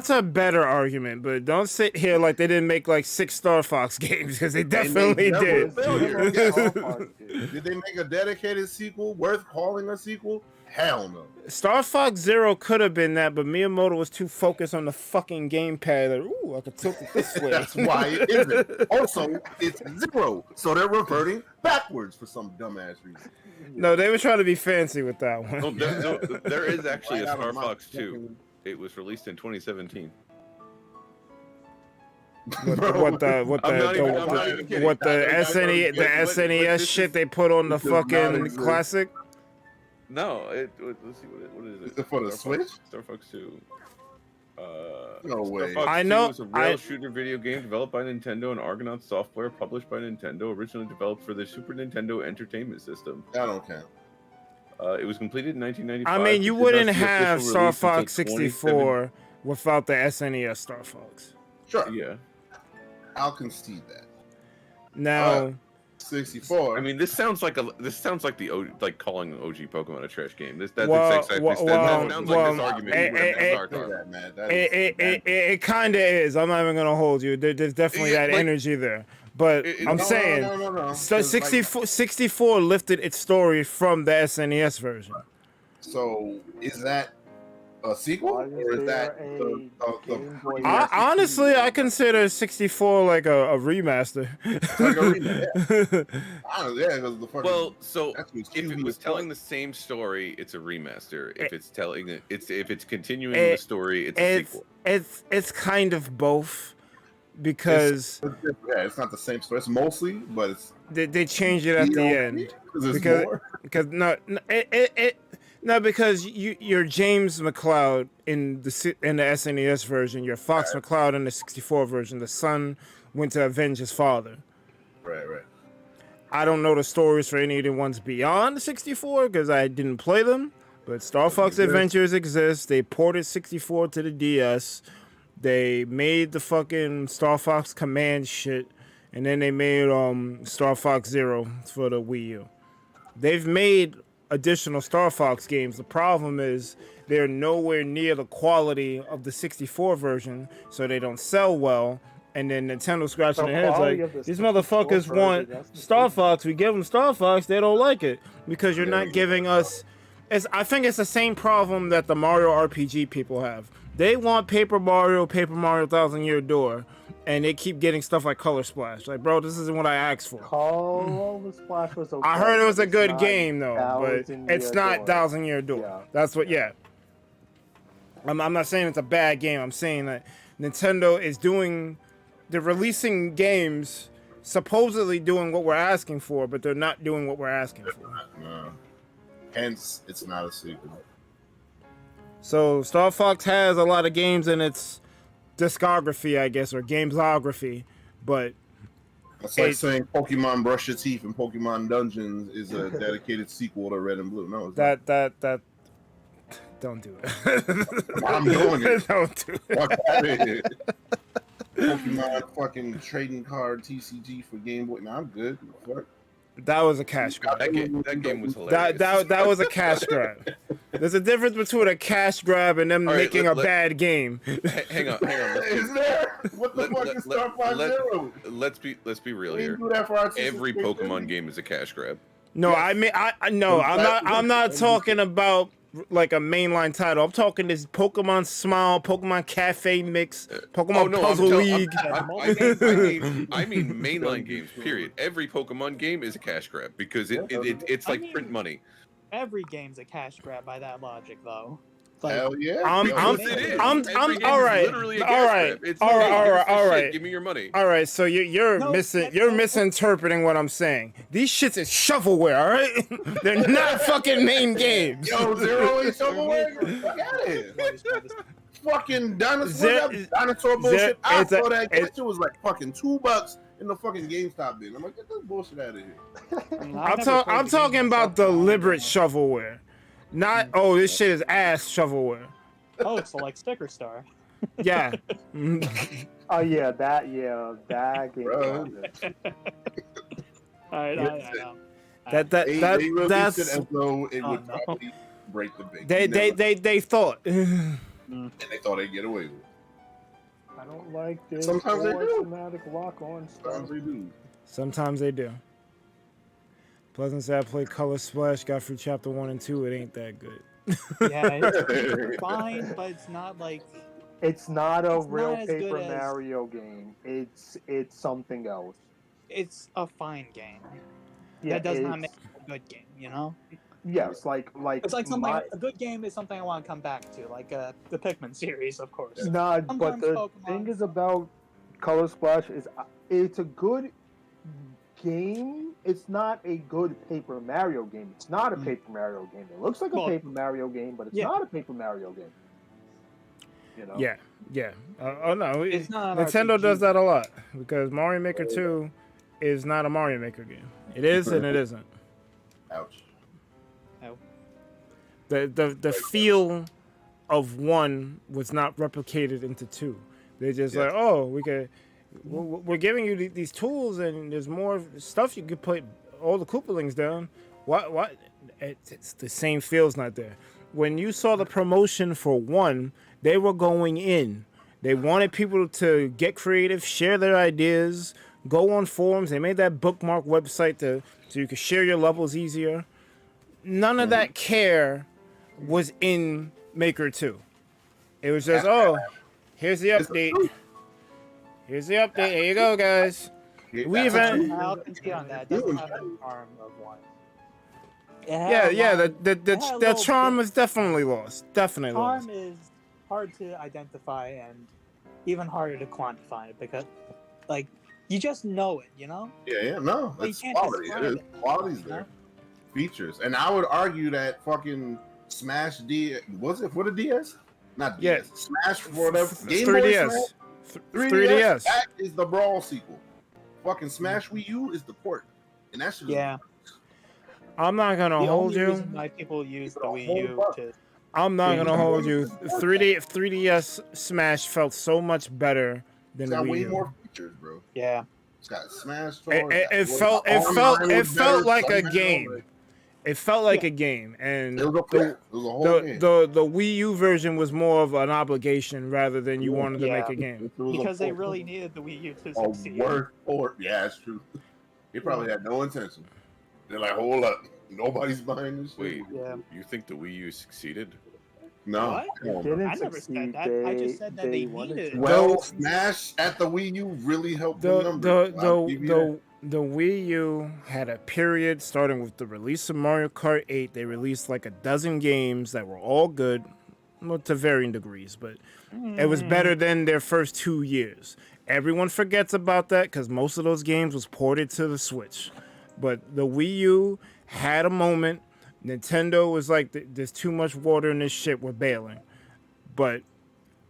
a better argument, but don't sit here like they didn't make like 6 Star Fox games because they definitely did. Did they make a dedicated sequel worth calling a sequel? Hell no. Star Fox Zero could have been that, but Miyamoto was too focused on the fucking gamepad. Like, ooh, I could tilt it this way. That's why it isn't. Also, it's Zero, so they're reverting backwards for some dumbass reason. No, they were trying to be fancy with that one. There is actually a Star Fox 2. It was released in 2017. What the SNES shit they put on the fucking classic? No, let's see what is it? Is it for the Switch? Star Fox 2. No way. Star Fox I know. 2 is a rail shooter video game developed by Nintendo and Argonaut Software, published by Nintendo, originally developed for the Super Nintendo Entertainment System. I don't count. It was completed in 1995. I mean, you wouldn't have Star Fox 64 without the SNES Star Fox. Sure. Yeah. I'll concede that. Now, 64. I mean, this sounds like calling OG Pokemon a trash game. That sounds like this argument. It kind of is. I'm not even gonna hold you. There's definitely that energy there. But I'm saying, no. So 64 lifted its story from the SNES version. So is that a sequel, or is that honestly, I consider 64 like a remaster. Like a remake, yeah. Well, so if it was telling the same story, it's a remaster. If it's continuing the story, it's a sequel. It's kind of both, because it's not the same story. It's mostly, but it's they change it at the end because you're James McCloud in the SNES version. You're Fox McCloud in the 64 version. The son went to avenge his father. Right. I don't know the stories for any of the ones beyond the 64 because I didn't play them. But Star Fox Adventures exist. They ported 64 to the DS. They made the fucking Star Fox Command shit, and then they made Star Fox Zero for the Wii U. They've made additional Star Fox games. The problem is they're nowhere near the quality of the 64 version, so they don't sell well. And then Nintendo scratching their heads like, these motherfuckers want Star Fox. We give them Star Fox, they don't like it because you're not giving us. I think it's the same problem that the Mario RPG people have. They want Paper Mario 1000 Year Door, and they keep getting stuff like Color Splash. Like, bro, this isn't what I asked for. Color Splash was okay. I heard it was a good game though, but it's not 1000 Year Door. Yeah. That's what. Yeah. I'm not saying it's a bad game. I'm saying that Nintendo is doing. They're releasing games, supposedly doing what we're asking for, but they're not doing what we're asking for. No. Hence, it's not a sequel. So Star Fox has a lot of games in its discography, I guess, or gamesography, but it's like saying Pokemon Brush Your Teeth and Pokemon Dungeons is a dedicated sequel to Red and Blue. No, it's that don't do it. I'm doing it. Don't do it. Fuck out of here. Pokemon fucking trading card TCG for Game Boy. Nah, I'm good. Fuck. That was a cash grab. That game was hilarious. That was a cash grab. There's a difference between a cash grab and them making a bad game. Hang on. Is there? What the fuck is Star 5-0? Let's be real here. Do that for our Every Pokemon game is a cash grab. No, I mean, I'm not talking about like a mainline title. I'm talking this Pokemon Smile, Pokemon Cafe Mix, Pokemon Puzzle League. I mean mainline games. Period. Every Pokemon game is a cash grab because it's like print money. Every game's a cash grab by that logic, though. Like, hell yeah! I'm all right. Give me your money. All right, so you're misinterpreting what I'm saying. These shits is shovelware, all right? They're not fucking main games. Yo, Zero ain't shovelware. Fuck out of here. Fucking dinosaur bullshit. I saw that shit was like fucking $2 in the fucking GameStop bin. I'm like, get this bullshit out of here. I'm talking about deliberate shovelware. Not, this shit is ass shovelware. Oh, so like Sticker Star. Yeah. Oh yeah, that game. I know. They released it as though it would probably break the bank. They thought. And they thought they'd get away with it. I don't like this. Sometimes they do. Automatic lock-on stuff. Sometimes they do. Sometimes they do. Pleasant said I played Color Splash, got through chapter 1 and 2. It ain't that good. Yeah, it's fine, but it's not like. It's not a real Paper Mario game. It's something else. It's a fine game. Yeah, that does not make it a good game, you know? Yes, like it's like something. A good game is something I want to come back to, like the Pikmin series, of course. Nah, but the thing is about Color Splash is it's a good game. It's not a good Paper Mario game. It's not a Paper Mario game. It looks like a Paper Mario game, but it's not a Paper Mario game. You know? Yeah. Oh no, it's not Nintendo does that a lot because Mario Maker 2 is not a Mario Maker game. It is and it isn't. Ouch. The feel of 1 was not replicated into 2. They're just like, we're giving you these tools and there's more stuff you could put all the Koopalings down. What? It's the same feel's not there. When you saw the promotion for 1, they were going in. They wanted people to get creative, share their ideas, go on forums. They made that bookmark website so you could share your levels easier. None of that care was in Maker 2. It was just, here's the update. Here's the update. Here you go, guys. I'll concede on that. It doesn't have the charm of 1. The charm was definitely lost. Definitely lost. Charm is hard to identify and even harder to quantify because, like, you just know it, you know? No, that's quality. It is. Quality's there. Features. And I would argue that fucking Smash D, was it for the DS? Not DS. Smash for the Game 3DS. Boy 3DS. That is the Brawl sequel. Fucking Smash Wii U is the port. And that's just I'm not gonna hold you. Why people use the Wii U to. I'm not gonna hold you. 3DS Smash felt so much better than the Wii U. Way more features, bro. Yeah. It's got Smash. It felt like a game. It felt like a game, and the Wii U version was more of an obligation rather than you wanted to make a game. Because they really needed the Wii U to succeed. Yeah, that's true. They probably had no intention. They're like, hold up, nobody's buying this. Wait, you think the Wii U succeeded? No, I never said that. I just said that they needed it. Well, Smash at the Wii U really helped the numbers. The Wii U had a period starting with the release of Mario Kart 8. They released like a dozen games that were all good, well, to varying degrees, but it was better than their first 2 years. Everyone forgets about that because most of those games was ported to the Switch. But the Wii U had a moment. Nintendo was like, there's too much water in this shit, we're bailing. But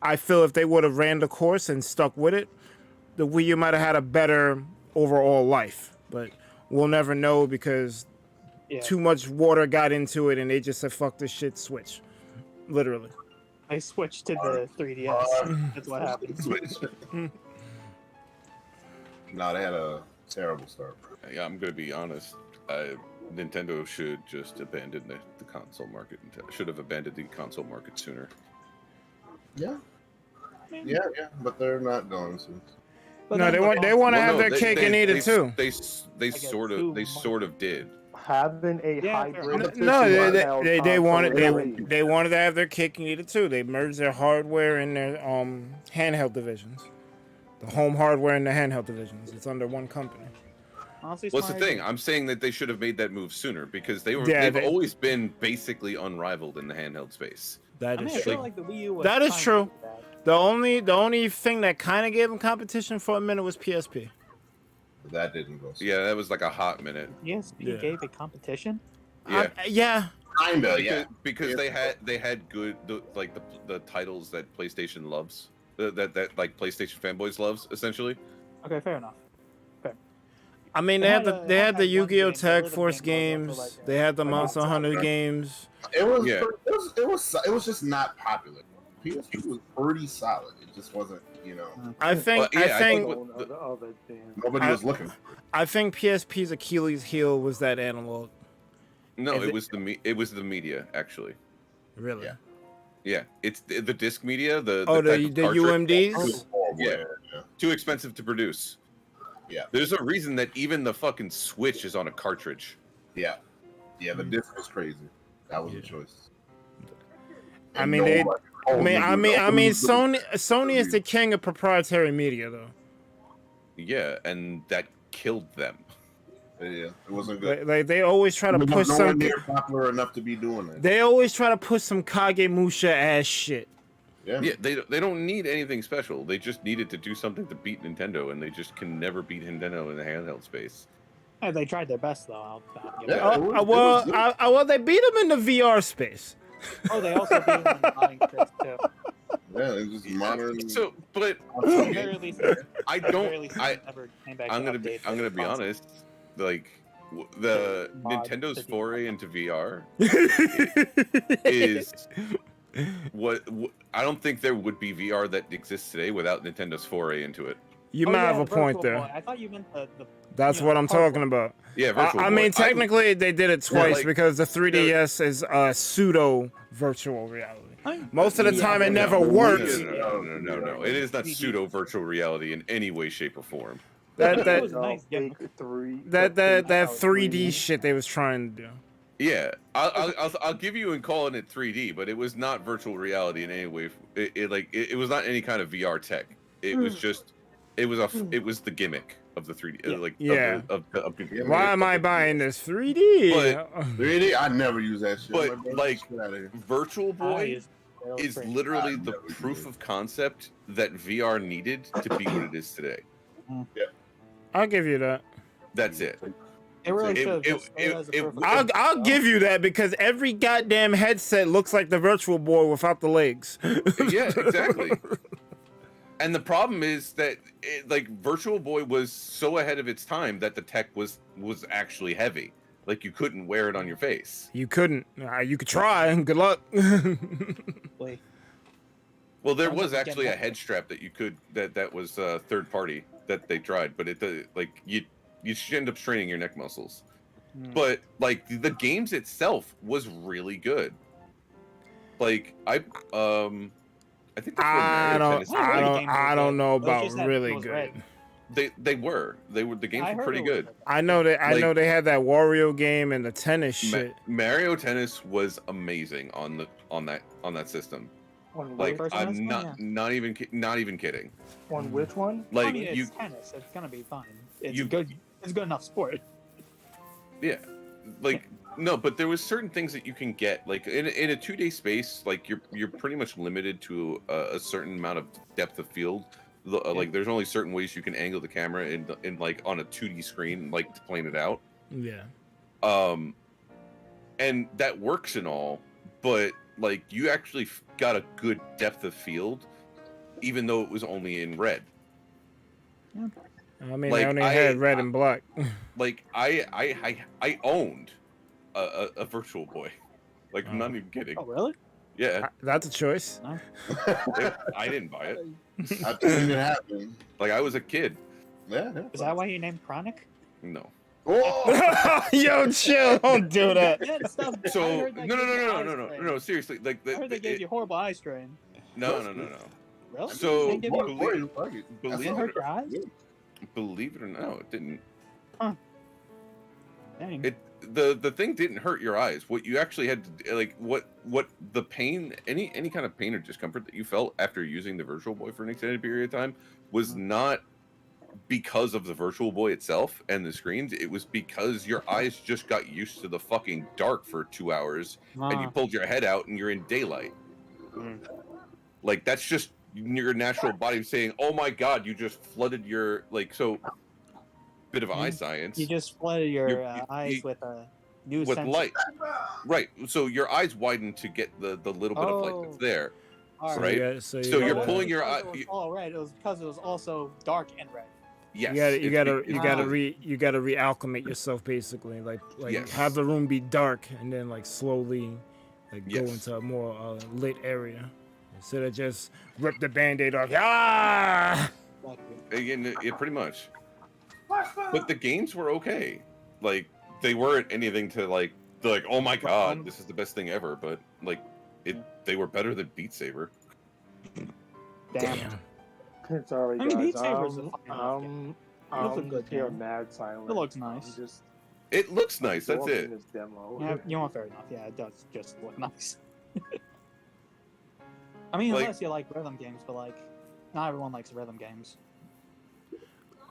I feel if they would have ran the course and stuck with it, the Wii U might have had a better overall life, but we'll never know because too much water got into it and they just said fuck this shit, switch. Literally. I switched to the 3DS. That's what happened. No, they had a terrible start. Yeah, I'm gonna be honest. Nintendo should just abandon the console market. Should have abandoned the console market sooner. Yeah, but they're not going to. But No, then they want to have their they- cake they- and eat they- it too. They guess sort of did. Having a Yeah, hybrid. No, handheld they wanted console they wanted to have their cake and eat it too. They merged their hardware and their handheld divisions, the home hardware and the handheld divisions. It's under one company. honestly, What's the smart thing? idea. I'm saying that they should have made that move sooner because they've they- always been basically unrivaled in the handheld space. That I mean, is I true. feel like the Wii U was That is trying to true. do that. The only thing that kind of gave them competition for a minute was PSP. That didn't go. Yeah, that was like a hot minute. Yes, Yeah. gave a competition. Yeah. Yeah. Kinda, yeah. Because they had good the titles that PlayStation loves, that like PlayStation fanboys loves essentially. Okay, fair enough. I mean, They they had had a- the they had Yu-Gi-Oh! one game, Tag rhythm Force game was also games. like They had the like Monster outside Hunter of- games. It was. Yeah. It was just not popular. PSP was pretty solid. It just wasn't. I think Well, yeah, I think Nobody was looking for it. I think PSP's Achilles heel was that analog. No, Is it it- was the media actually. Really? Yeah. Yeah, it's the disc media. The Oh, type the of cartridge, UMDs. It was horrible, Yeah. too expensive to produce. Yeah. There's a reason that even the fucking Switch is on a cartridge. Yeah. The disc was crazy. That was a choice. I And mean, nobody told me Sony is the king of proprietary media, though. Yeah, and that killed them. Yeah, it wasn't good. Like they always try to It was push nowhere something. near popular enough to be doing that. They always try to push some Kagemusha ass shit. Yeah. Yeah, they don't need anything special. They just needed to do something to beat Nintendo, and they just can never beat Nintendo in the handheld space. Hey, they tried their best though. I'll give Yeah. it. Well, they beat them in the VR space. Oh, they also beat them in the modding space too. Yeah, it's just modern. So, but At the very least, I at the very don't. least, I they never came back I'm to gonna be update I'm their gonna be console. honest. Like the Mod Nintendo's to the- foray into VR is what I don't think there would be VR that exists today without Nintendo's foray into it. You Oh, might yeah, have a the point Virtual there. Boy. I thought you meant the That's you know, what I'm hardware. talking about. Yeah, Virtual I Boy. mean, technically, they did it twice like, because the 3DS is pseudo virtual reality. I mean, Most of the yeah, time, it no, never no, works. No. It is not 3D. pseudo virtual reality in any way, shape, or form. That It was nice. Yeah. that 3D shit they was trying to do. Yeah, I'll give you in calling it 3D, but it was not virtual reality in any way. It was not any kind of VR tech. It was just it was the gimmick of the 3D. Yeah. Like Yeah. of Why am I buying this 3D? But- 3D, I never use that shit. But, I'm bro, like, get outta here. Virtual Boy is pretty- literally I've the never used proof it. of concept that VR needed to be what it is today. I'll give you that. That's it. It really It- should have it- just stayed as a it- proof of I'll concept, give you that because every goddamn headset looks like the Virtual Boy without the legs. Yeah, exactly. And the problem is that Virtual Boy was so ahead of its time that the tech was actually heavy. Like you couldn't wear it on your face. You couldn't. You could try. Good luck. Wait, Well, there Sounds was like actually a getting- head strap that you could that was third party that they tried, but you should end up straining your neck muscles. But like the games itself was really good. Like I think that's where I Mario don't. Tennis I I really don't. games I were don't good. know Those about just had really those good. red. they were the games I were heard pretty it was good. good. I know that. I Like- know they had that Wario game and the tennis shit. Mario Tennis was amazing on that system. On Like First I'm tennis one, not even kidding. on which one? I Like mean, it's you tennis. It's gonna be fine. It's you- good. It's good enough sport. yeah. Like no, but there was certain things that you can get like in a 2-day space. Like you're pretty much limited to a certain amount of depth of field. Like there's only certain ways you can angle the camera in like on a 2D screen, like to plane it out. Yeah. And that works and all, but like you actually got a good depth of field, even though it was only in red. I mean, Like, they only had red and black. Like I owned a Virtual Boy. Like I'm not even kidding. Oh, really? Yeah, That's a choice. I didn't buy it. I've seen it happen. Like I was a kid. Yeah. Is that why you named Chronic? No. Oh! Yo, chill! Don't do that. Yeah, stuff. I So heard that no, gave you eye no, strain. seriously, like I heard they gave you horrible eye strain. no. Really? So They give you believe didn't hurt your eyes? believe it or not, it didn't. Huh. Dang. The thing didn't hurt your eyes. What you actually had to like what the pain, any kind of pain or discomfort that you felt after using the Virtual Boy for an extended period of time was not because of the Virtual Boy itself and the screens. It was because your eyes just got used to the fucking dark for 2 hours, and you pulled your head out and you're in daylight. Like that's just your natural body saying, "Oh my god, you just flooded your like." So, bit of eye science. You just flooded your eyes with a new with sense. light, right? So your eyes widen to get the little bit of light that's there, All right? So So you're gotta- pulling your eye. All right, it was because it was also dark and red. Yes, you gotta re-alchemate yourself basically, like Yes. have the room be dark and then like slowly like go Yes. into a more lit area instead of just rip the band-aid off. Ah! Again, yeah, pretty much. But the games were okay. Like they weren't anything to like. They're like, oh my god, this is the best thing ever. But like, they were better than Beat Saber. Damn. Sorry, I mean, guys. Beat Saber's a fucking Looks a good here game. mad silent. It looks nice. I'm just It looks nice. That's absorbing it. This demo. Yeah, you know what? Fair enough. Yeah, it does just look nice. I mean, Like- unless you like rhythm games, but like, not everyone likes rhythm games.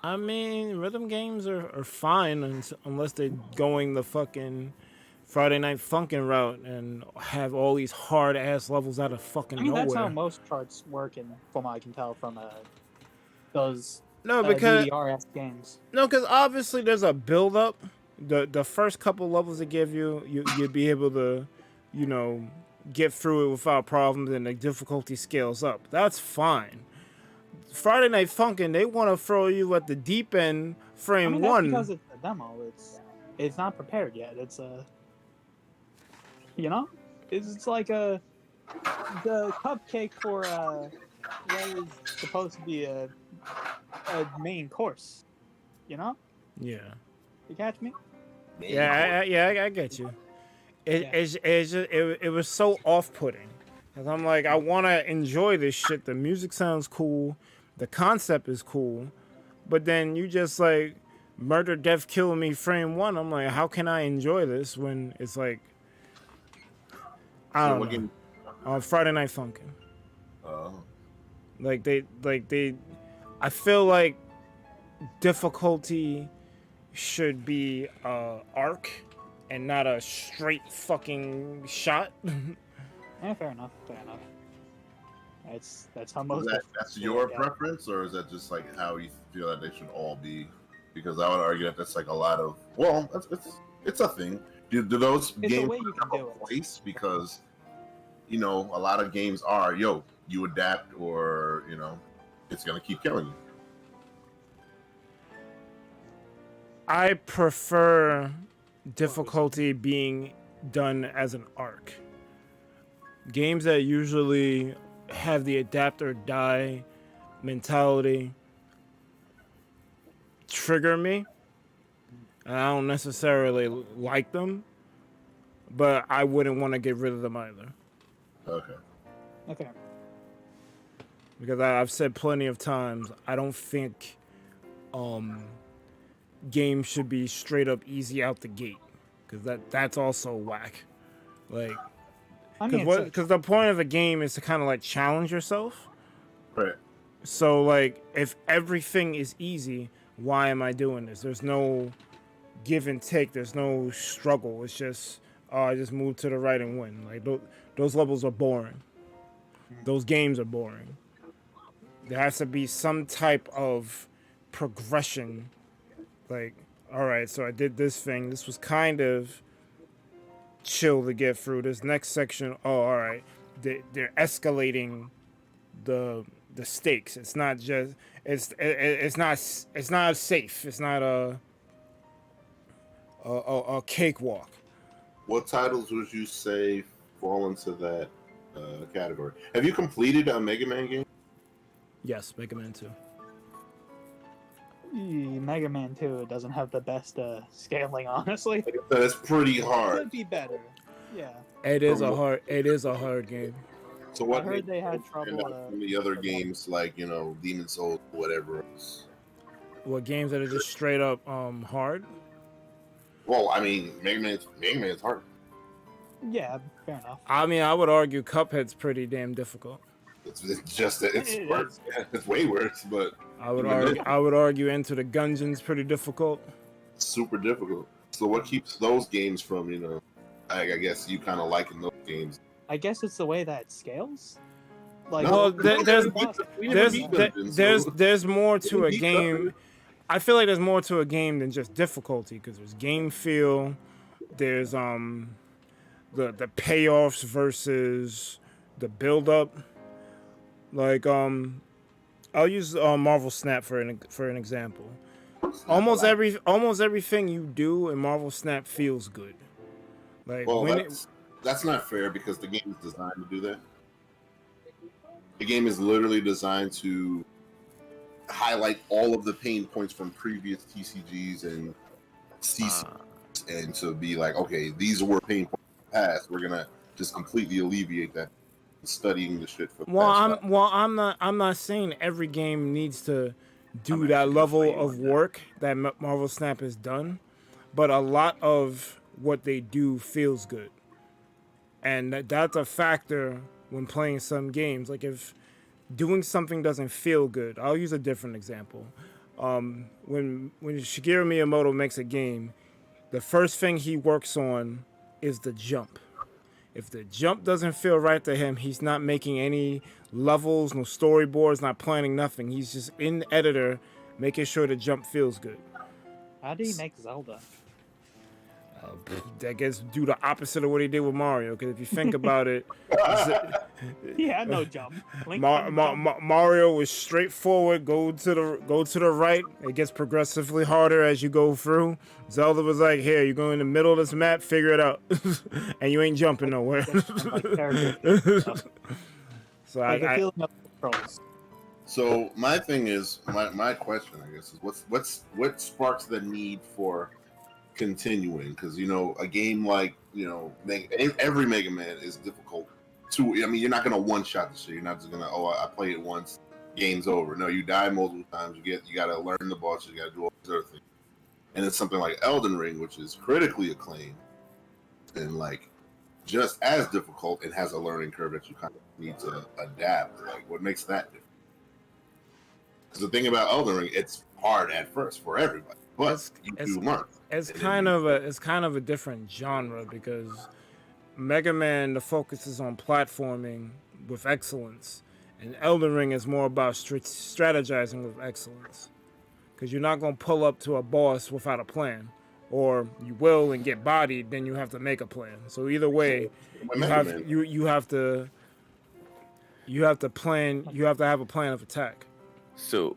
I mean, rhythm games are fine unless they're going the fucking Friday Night Funkin' route and have all these hard ass levels out of fucking I mean, nowhere. that's how most charts work, in, from what I can tell from those No, because DDR-esque games. because obviously there's a build up. The first couple levels they give you'd be able to, you know, get through it without problems, and the difficulty scales up. That's fine. Friday Night Funkin', they want to throw you at the deep end frame I mean, that's one. because it's a demo. It's not prepared yet. It's you know, it's like the cupcake for what is supposed to be a main course. You know, Yeah. you catch me? I get you. It was so off-putting. Cause I'm like, I want to enjoy this shit. The music sounds cool. The concept is cool. But then you just like murder, death, kill me frame one. I'm like, how can I enjoy this when it's like, I don't know. On Friday Night Funkin'. I feel like difficulty should be arc and not a straight fucking shot. Yeah, fair enough. That's how most. That's your preference, or is that just like how you feel that they should all be? Because I would argue that that's like a lot of. Well, it's a thing. Do those It's games a way you can have do a it. place? Because you know a lot of games are you adapt, or it's gonna keep killing you. I prefer difficulty being done as an arc. Games that usually have the adapt or die mentality trigger me. And I don't necessarily like them, but I wouldn't want to get rid of them either. Okay. Because I've said plenty of times, I don't think games should be straight up easy out the gate. Because that's also whack. Like, I mean, because the point of a game is to kind of like challenge yourself. Right. So like, if everything is easy, why am I doing this? There's no give and take. There's no struggle. It's just, I just move to the right and win. Like those levels are boring. Those games are boring. There has to be some type of progression. Like, all right, so I did this thing. This was kind of chill to get through. This next section, oh, all right, they're escalating the stakes. It's not just it's not safe. It's not a cakewalk. What titles would you say fall into that category? Have you completed a Mega Man game? Yes, Mega Man 2. Mega Man 2 doesn't have the best scaling, honestly. That's pretty hard. Could be better. Yeah. It is a hard game. So what? I heard they had trouble. From the other games like Demon Souls, whatever else. What games that are just straight up hard? Well, I mean, Mega Man's hard. Yeah, fair enough. I mean, I would argue Cuphead's pretty damn difficult. It's just that it's worse. It's way worse, but I would argue Enter the Gungeon's pretty difficult. Super difficult. So what keeps those games from I guess you kind of liking those games? I guess it's the way that it scales. Like, well, there's more to a game. I feel like there's more to a game than just difficulty, because there's game feel, there's the payoffs versus the build up. Like I'll use Marvel Snap for an example. Almost everything you do in Marvel Snap feels good. Like, well, that's not fair, because the game is designed to do that. The game is literally designed to highlight all of the pain points from previous TCGs and CCGs, and to be like, okay, these were pain points in the past. We're gonna just completely alleviate that. Studying the shit for. I'm not saying every game needs to do that level of work that Marvel Snap has done, but a lot of what they do feels good, and that's a factor when playing some games. Like, if doing something doesn't feel good, I'll use a different example. When Shigeru Miyamoto makes a game, the first thing he works on is the jump. If the jump doesn't feel right to him, he's not making any levels, no storyboards, not planning nothing. He's just in the editor making sure the jump feels good. How do you make Zelda? I guess do the opposite of what he did with Mario. Because if you think about it, he had no jump. Mario was straightforward. Go to the right. It gets progressively harder as you go through. Zelda was like, "Here, you go in the middle of this map, figure it out," and you ain't jumping nowhere. So So my thing is, my question, I guess, is what sparks the need for continuing? Because a game like every Mega Man is difficult to. I mean, you're not gonna one shot the shit. You're not just gonna I play it once, game's over. No, you die multiple times. You gotta learn the bosses. You gotta do all these other things. And it's something like Elden Ring, which is critically acclaimed and like just as difficult, and has a learning curve that you kind of need to adapt. Like, what makes that different? Because the thing about Elden Ring, it's hard at first for everybody, but you do learn. It's kind of a different genre, because Mega Man, the focus is on platforming with excellence, and Elden Ring is more about strategizing with excellence. Because you're not gonna pull up to a boss without a plan, or you will and get bodied, then you have to make a plan. So either way, you have to plan. You have to have a plan of attack. So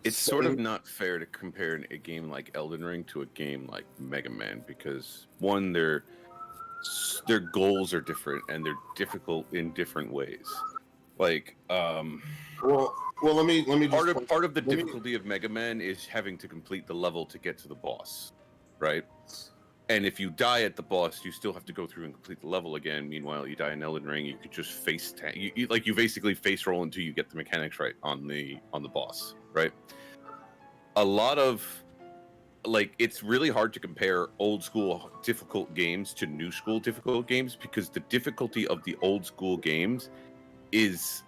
it's sort of not fair to compare a game like Elden Ring to a game like Mega Man, because one, their goals are different and they're difficult in different ways. Like, well, let me part of the difficulty of Mega Man is having to complete the level to get to the boss, right? And if you die at the boss, you still have to go through and complete the level again. Meanwhile, you die in Elden Ring, you could just you basically face roll until you get the mechanics right on the boss, right? A lot of it's really hard to compare old school difficult games to new school difficult games, because the difficulty of the old school games is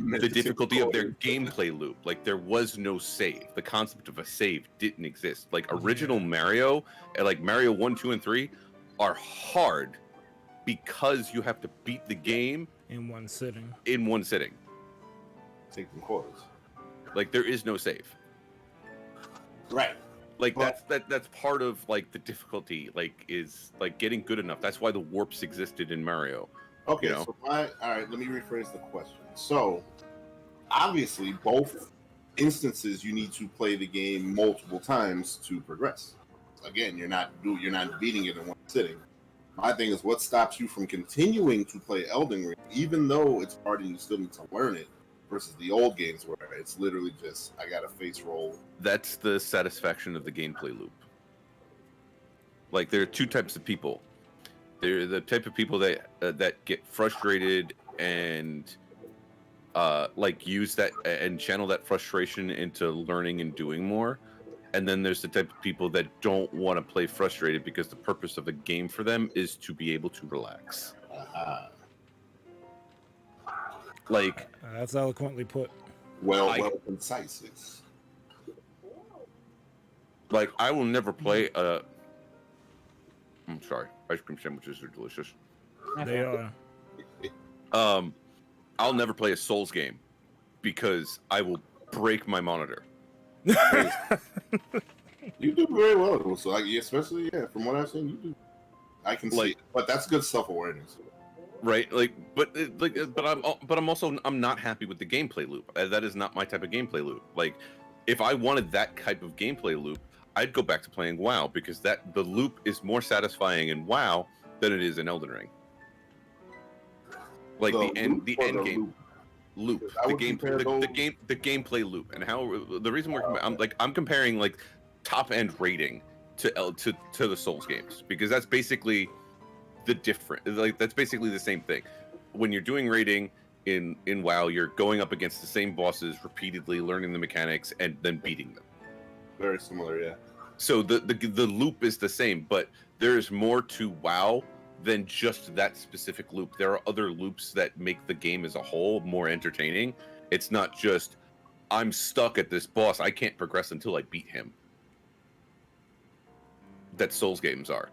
the difficulty of their gameplay loop. Like, there was no save. The concept of a save didn't exist. Like, original Mario, like Mario 1, 2, and 3 are hard because you have to beat the game in one sitting. Taking quarters. Like, there is no save. Right. Like, that's part of like the difficulty, like, is like getting good enough. That's why the warps existed in Mario. Okay, so all right, let me rephrase the question. So, obviously, both instances you need to play the game multiple times to progress. Again, you're not beating it in one sitting. My thing is, what stops you from continuing to play Elden Ring, even though it's hard and you still need to learn it, versus the old games where it's literally just I got a face roll. That's the satisfaction of the gameplay loop. Like there are two types of people. They're the type of people that get frustrated and like use that and channel that frustration into learning and doing more. And then there's the type of people that don't want to play frustrated because the purpose of a game for them is to be able to relax. Like that's eloquently put. Well concise. Like I will never play a. I'm sorry, ice cream sandwiches are delicious. They are. I'll never play a Souls game because I will break my monitor. You do very well, so like, especially from what I've seen, you do. I can see, but that's good self-awareness, right? Like, but I'm not happy with the gameplay loop. That is not my type of gameplay loop. Like, if I wanted that type of gameplay loop, I'd go back to playing WoW because the loop is more satisfying in WoW than it is in Elden Ring. Like the end game. Loop, the gameplay loop, and how the reason I'm comparing like top end rating to the Souls games because that's basically that's basically the same thing. When you're doing rating in WoW, you're going up against the same bosses repeatedly, learning the mechanics, and then beating them. Very similar, yeah. So the loop is the same, but there is more to WoW than just that specific loop. There are other loops that make the game as a whole more entertaining. It's not just I'm stuck at this boss, I can't progress until I beat him. That Souls games are.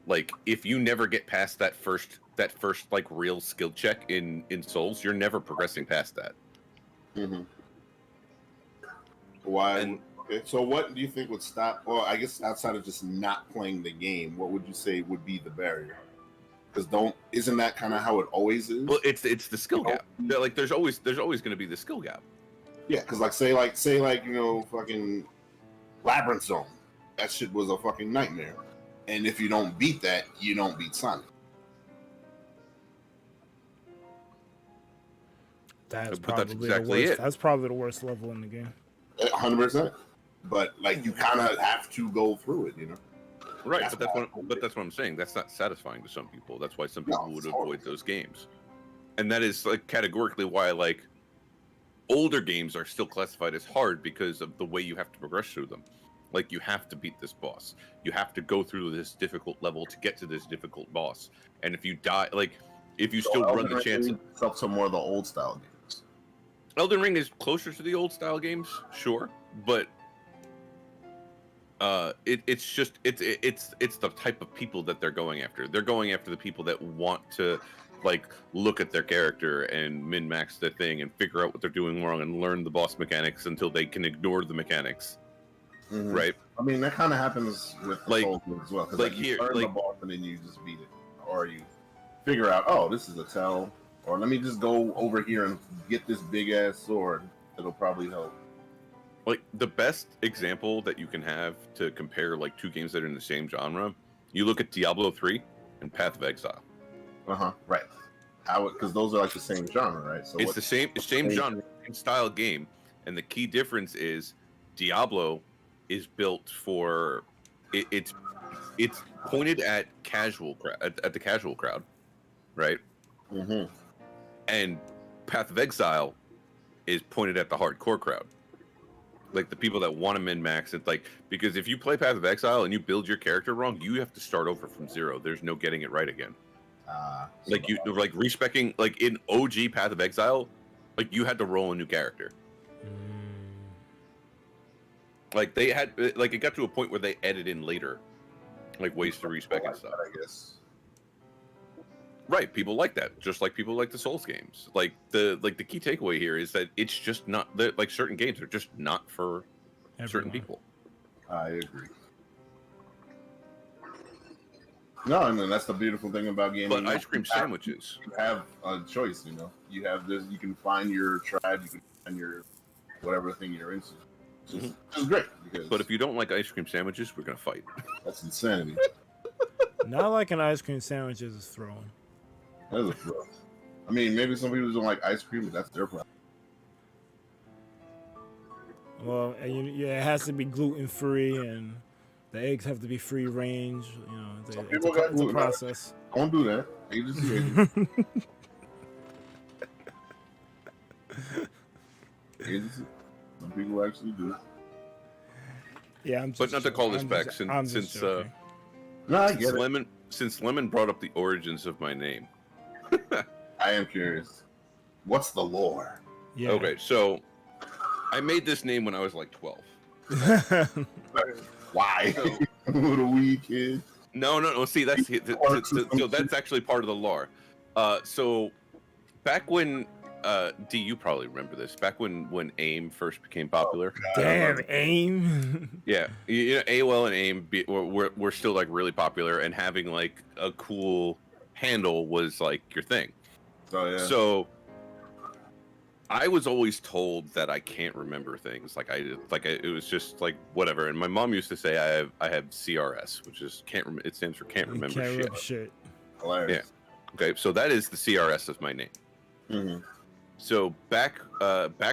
Like if you never get past that first like real skill check in Souls, you're never progressing past that. Mm-hmm. Why? Okay, so what do you think would stop? Well, I guess outside of just not playing the game, what would you say would be the barrier? Because isn't that kind of how it always is? Well, it's the skill gap. Like there's always going to be the skill gap. Yeah, because say fucking Labyrinth Zone, that shit was a fucking nightmare. And if you don't beat that, you don't beat Sonic. That's exactly it. That's probably the worst level in the game. 100%. But like you kind of have to go through it, you know. Right, but that's what I'm saying. That's not satisfying to some people. That's why some people would avoid those games. And that is like categorically why like older games are still classified as hard because of the way you have to progress through them. Like you have to beat this boss. You have to go through this difficult level to get to this difficult boss. And if you die, like if you still run the chance of some more of the old style games. Elden Ring is closer to the old style games, sure, but it's the type of people that they're going after. They're going after the people that want to like look at their character and min-max their thing and figure out what they're doing wrong and learn the boss mechanics until they can ignore the mechanics. Mm-hmm. Right? I mean, that kind of happens with like as well. Like you here, learn the boss and then you just beat it, or you figure out, oh, this is a tell, or let me just go over here and get this big ass sword. It'll probably help. Like the best example that you can have to compare like two games that are in the same genre, you look at Diablo 3 and Path of Exile. Right. Because those are like the same genre, right? So it's the same genre, same style game, and the key difference is Diablo is built for it's pointed at the casual crowd, right? Mm-hmm. And Path of Exile is pointed at the hardcore crowd. Like the people that want to min-max it, like because if you play Path of Exile and you build your character wrong, you have to start over from zero. There's no getting it right again. Like you like respecing like in OG Path of Exile, like you had to roll a new character. Like they had like it got to a point where they edited in later, like ways to respec and stuff. I guess. Right, people like that, just like people like the Souls games. Like the key takeaway here is that it's just not like certain games are just not for certain people. I agree. No, I mean that's the beautiful thing about gaming. But ice cream sandwiches, you have a choice. You know, you have this. You can find your tribe. You can find your whatever thing you're into. Which is great. But if you don't like ice cream sandwiches, we're gonna fight. That's insanity. Not liking ice cream sandwiches is throwing. That is a throw. I mean, maybe some people don't like ice cream, but that's their problem. Well, yeah, it has to be gluten free, and the eggs have to be free range. You know, it's a process. Don't do that. Agency. Some people actually do. Yeah, I'm just but not to call this back since Lemon brought up the origins of my name. I am curious. What's the lore? Yeah. Okay, so I made this name when I was like 12. Why? Little wee kid. No. See, that's actually part of the lore. So back when D, you probably remember this. Back when AIM first became popular. Damn, AIM. Yeah, you know, AOL and AIM were still like really popular, and having like a cool handle was like your thing. Oh yeah. So I was always told that I can't remember things. It was just like whatever. And my mom used to say I have CRS, which is it stands for can't remember shit. Hilarious. Yeah. Okay, so that is the CRS of my name. Mm-hmm. So back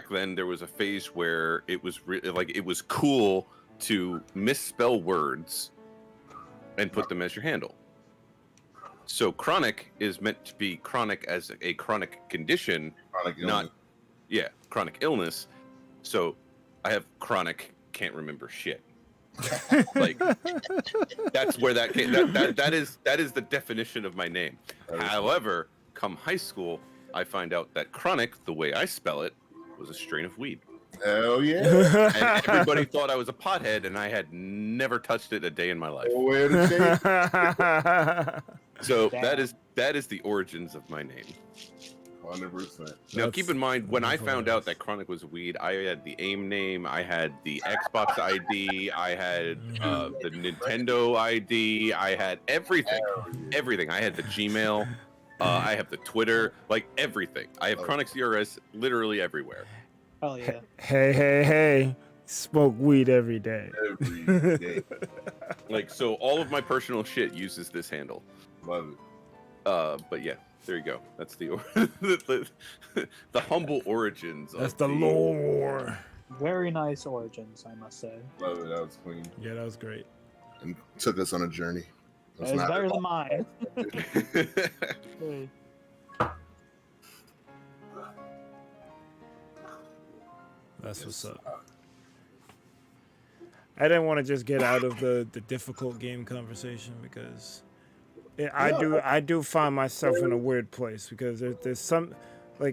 then there was a phase where it was it was cool to misspell words and put them as your handle. So chronic is meant to be chronic as a chronic condition, chronic illness. So I have chronic can't remember shit. Like that's where that came. That is the definition of my name. However, come high school, I find out that chronic, the way I spell it, was a strain of weed. Hell yeah! And everybody thought I was a pothead, and I had never touched it a day in my life. So that is the origins of my name. 100%. Now, keep in mind, when I found out that chronic was weed, I had the AIM name, I had the Xbox ID, I had the Nintendo ID, I had everything. Everything. I had the Gmail, I have the Twitter, like everything. I have chronic CRS literally everywhere. Oh yeah. Hey. Smoke weed every day. Every day. Like, so all of my personal shit uses this handle. Love it. But yeah, there you go. That's the the humble origins. That's the lore. Very nice origins, I must say. Love it. That was clean. Yeah, that was great. And took us on a journey. It was better than mine. That's what's up. I didn't want to just get out of the difficult game conversation because I do find myself in a weird place because there's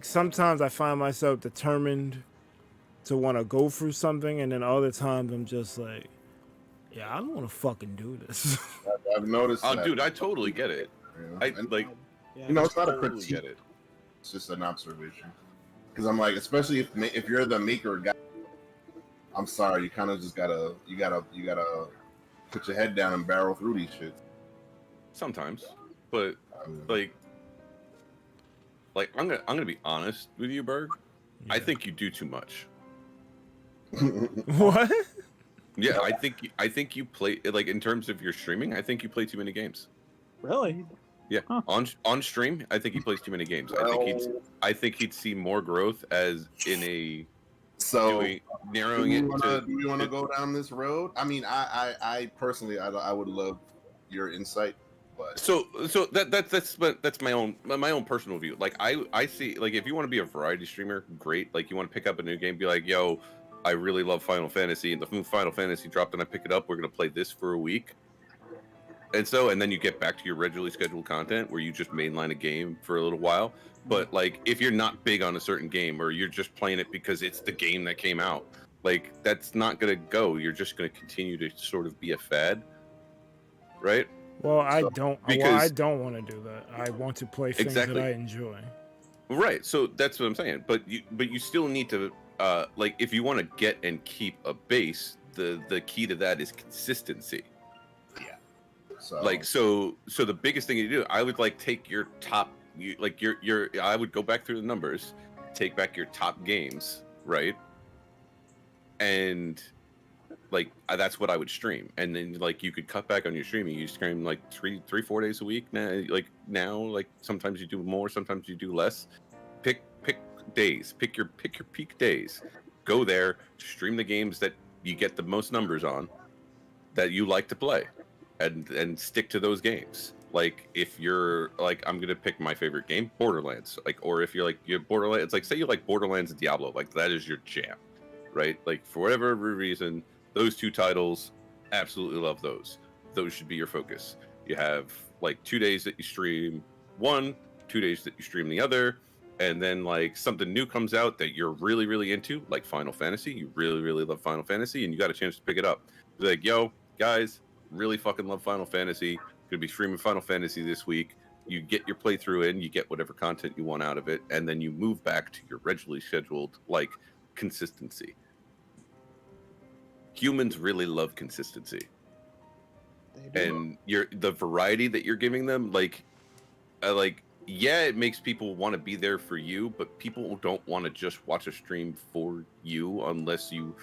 sometimes I find myself determined to want to go through something, and then other times I'm just like, yeah, I don't want to fucking do this. I've noticed. Oh, dude, I totally get it. You know, it's not a critique. It's just an observation. Because I'm like, especially if you're the maker guy, I'm sorry, you kind of just gotta put your head down and barrel through these shit. Sometimes, but like I'm gonna be honest with you, Berg. Yeah. I think you do too much. What? Yeah, I think you play, like, in terms of your streaming, I think you play too many games. Really? Yeah. Huh. On stream, I think he plays too many games. I think he'd see more growth as in a narrowing it. Do you want to go down this road? I mean, I personally, I would love your insight. But so that's my own personal view. Like I see, like, if you want to be a variety streamer, great. Like, you want to pick up a new game, be like, yo, I really love Final Fantasy, and the new Final Fantasy dropped, and I pick it up. We're gonna play this for a week, and then you get back to your regularly scheduled content where you just mainline a game for a little while. But like, if you're not big on a certain game, or you're just playing it because it's the game that came out, like, that's not gonna go. You're just gonna continue to sort of be a fad, right? Well, I don't want to do that. I want to play things that I enjoy. Right. So that's what I'm saying. But you still need to, like, if you want to get and keep a base, the key to that is consistency. Yeah. So the biggest thing you do, I would like take your top, I would go back through the numbers, take back your top games, right? And like, that's what I would stream, and then like you could cut back on your streaming. You stream like 4 days a week now. Like sometimes you do more, sometimes you do less. Pick days. Pick your peak days, go there, stream the games that you get the most numbers on, that you like to play, and stick to those games. Like if you're like, I'm gonna pick my favorite game, Borderlands. Like, or if you're like you're Borderlands, like say you like Borderlands and Diablo, like that is your jam, right? Like for whatever reason, those two titles, absolutely love those. Those should be your focus. You have like 2 days that you stream one, 2 days that you stream the other, and then like something new comes out that you're really, really into, like Final Fantasy. You really, really love Final Fantasy, and you got a chance to pick it up. Be like, yo, guys, really fucking love Final Fantasy. Gonna be streaming Final Fantasy this week. You get your playthrough in, you get whatever content you want out of it, and then you move back to your regularly scheduled like consistency. Humans really love consistency, and the variety that you're giving them, yeah, it makes people want to be there for you, but people don't want to just watch a stream for you unless you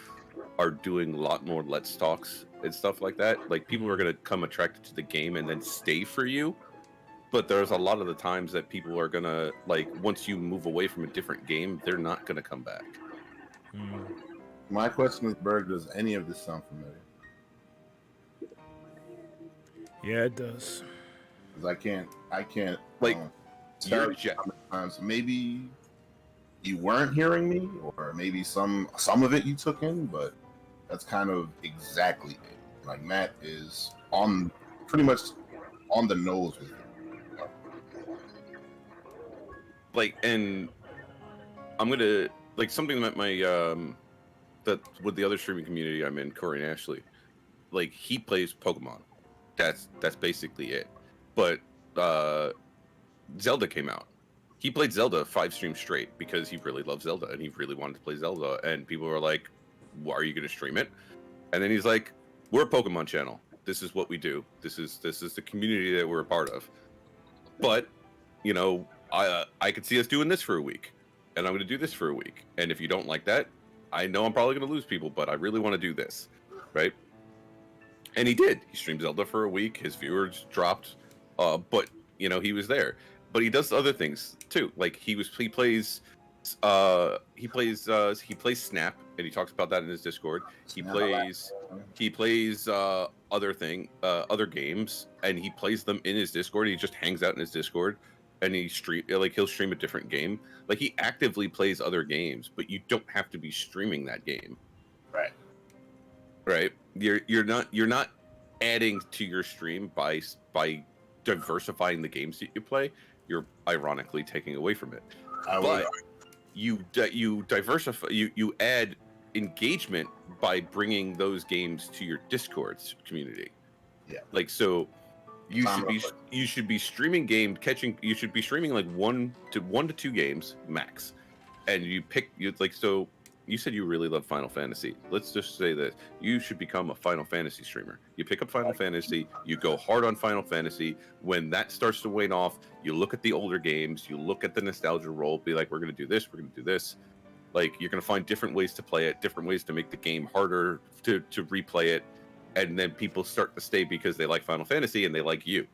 are doing a lot more Let's Talks and stuff like that. Like, people are going to come attracted to the game and then stay for you, but there's a lot of the times that people are going to, like, once you move away from a different game, they're not going to come back. My question is, Berg, does any of this sound familiar? Yeah, it does. Because I can't like, tell you how many times maybe you weren't hearing me, or maybe some of it you took in, but that's kind of exactly it. Like, Matt is pretty much on the nose with it. Like, and I'm gonna, like, something that my that with the other streaming community I'm in, Corey and Ashley, like, he plays Pokemon. That's basically it. But Zelda came out. He played Zelda 5 streams straight because he really loves Zelda and he really wanted to play Zelda. And people were like, well, are you going to stream it? And then he's like, we're a Pokemon channel. This is what we do. This is the community that we're a part of. But, you know, I could see us doing this for a week. And I'm going to do this for a week. And if you don't like that, I know I'm probably going to lose people, but I really want to do this. Right? And he did. He streamed Zelda for a week. His viewers dropped. But, you know, he was there. But he does other things too. Like he plays Snap, and he talks about that in his Discord. He plays other games, and he plays them in his Discord. He just hangs out in his Discord, and he'll stream a different game. Like, he actively plays other games, but you don't have to be streaming that game. Right. You're not adding to your stream by diversifying the games that you play. You're ironically taking away from it. But you diversify, you add engagement by bringing those games to your Discord's community. Yeah. Like, so you should be streaming you should be streaming like 1 to 2 games max. And so you said you really love Final Fantasy. Let's just say that you should become a Final Fantasy streamer. You pick up Final Fantasy, you go hard on Final Fantasy. When that starts to wane off, you look at the older games, you look at the nostalgia roll, be like, we're going to do this, we're going to do this. Like, you're going to find different ways to play it, different ways to make the game harder to replay it. And then people start to stay because they like Final Fantasy and they like you.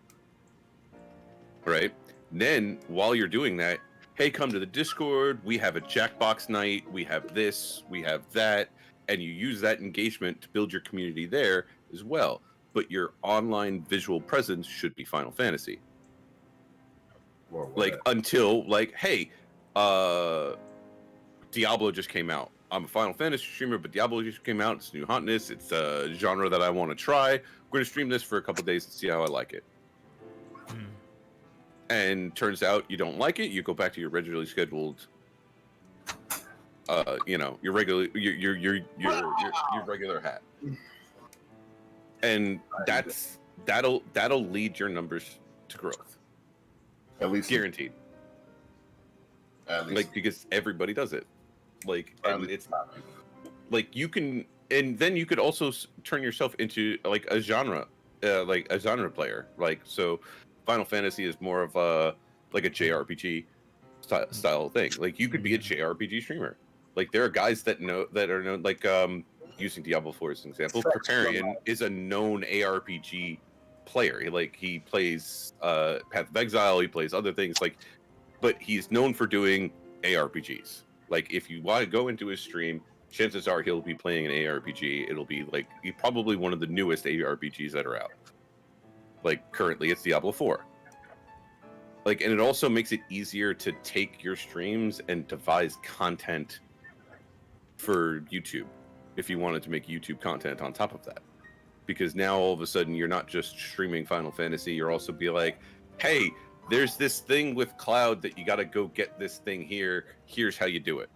Right? Then, while you're doing that, hey, come to the Discord, we have a Jackbox night, we have this, we have that, and you use that engagement to build your community there as well. But your online visual presence should be Final Fantasy. Like, until, like, hey, Diablo just came out. I'm a Final Fantasy streamer, but Diablo just came out. It's new hotness. It's a genre that I want to try. We're going to stream this for a couple days and see how I like it. And turns out you don't like it, you go back to your regularly scheduled, your regular hat, and that'll lead your numbers to growth. At least guaranteed. Like, because everybody does it. Like, and it's like you can, and then you could also turn yourself into like a genre player. Like, so Final Fantasy is more of a JRPG style thing. Like, you could be a JRPG streamer. Like, there are guys that are known, like, using Diablo 4 as an example. Preparian is a known ARPG player. He plays Path of Exile, he plays other things, but he's known for doing ARPGs. Like, if you want to go into his stream, chances are he'll be playing an ARPG. It'll be like probably one of the newest ARPGs that are out. Like currently, it's Diablo 4. Like, and it also makes it easier to take your streams and devise content for YouTube if you wanted to make YouTube content on top of that. Because now all of a sudden you're not just streaming Final Fantasy, you're also be like, hey, there's this thing with Cloud that you got to go get this thing here. Here's how you do it.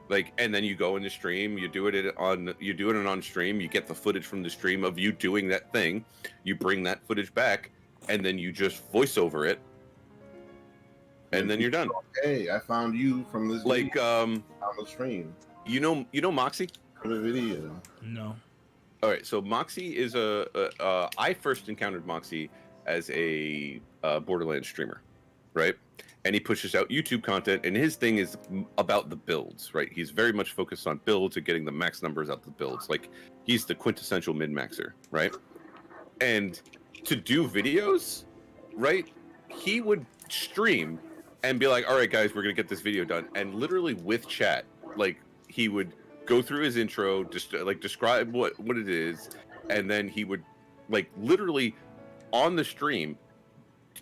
Like, and then you go in the stream, you do it on stream, you get the footage from the stream of you doing that thing, you bring that footage back, and then you just voice over it, and then you're done. Hey, I found you from this like on the stream. You know Moxie? The video. No. All right, so Moxie is I first encountered Moxie as a Borderlands streamer, right? And he pushes out YouTube content, and his thing is about the builds, right? He's very much focused on builds and getting the max numbers out the builds. Like, he's the quintessential min-maxer, right? And to do videos, right, he would stream and be like, all right, guys, we're going to get this video done. And literally with chat, like, he would go through his intro, just like describe what it is, and then he would, like, literally on the stream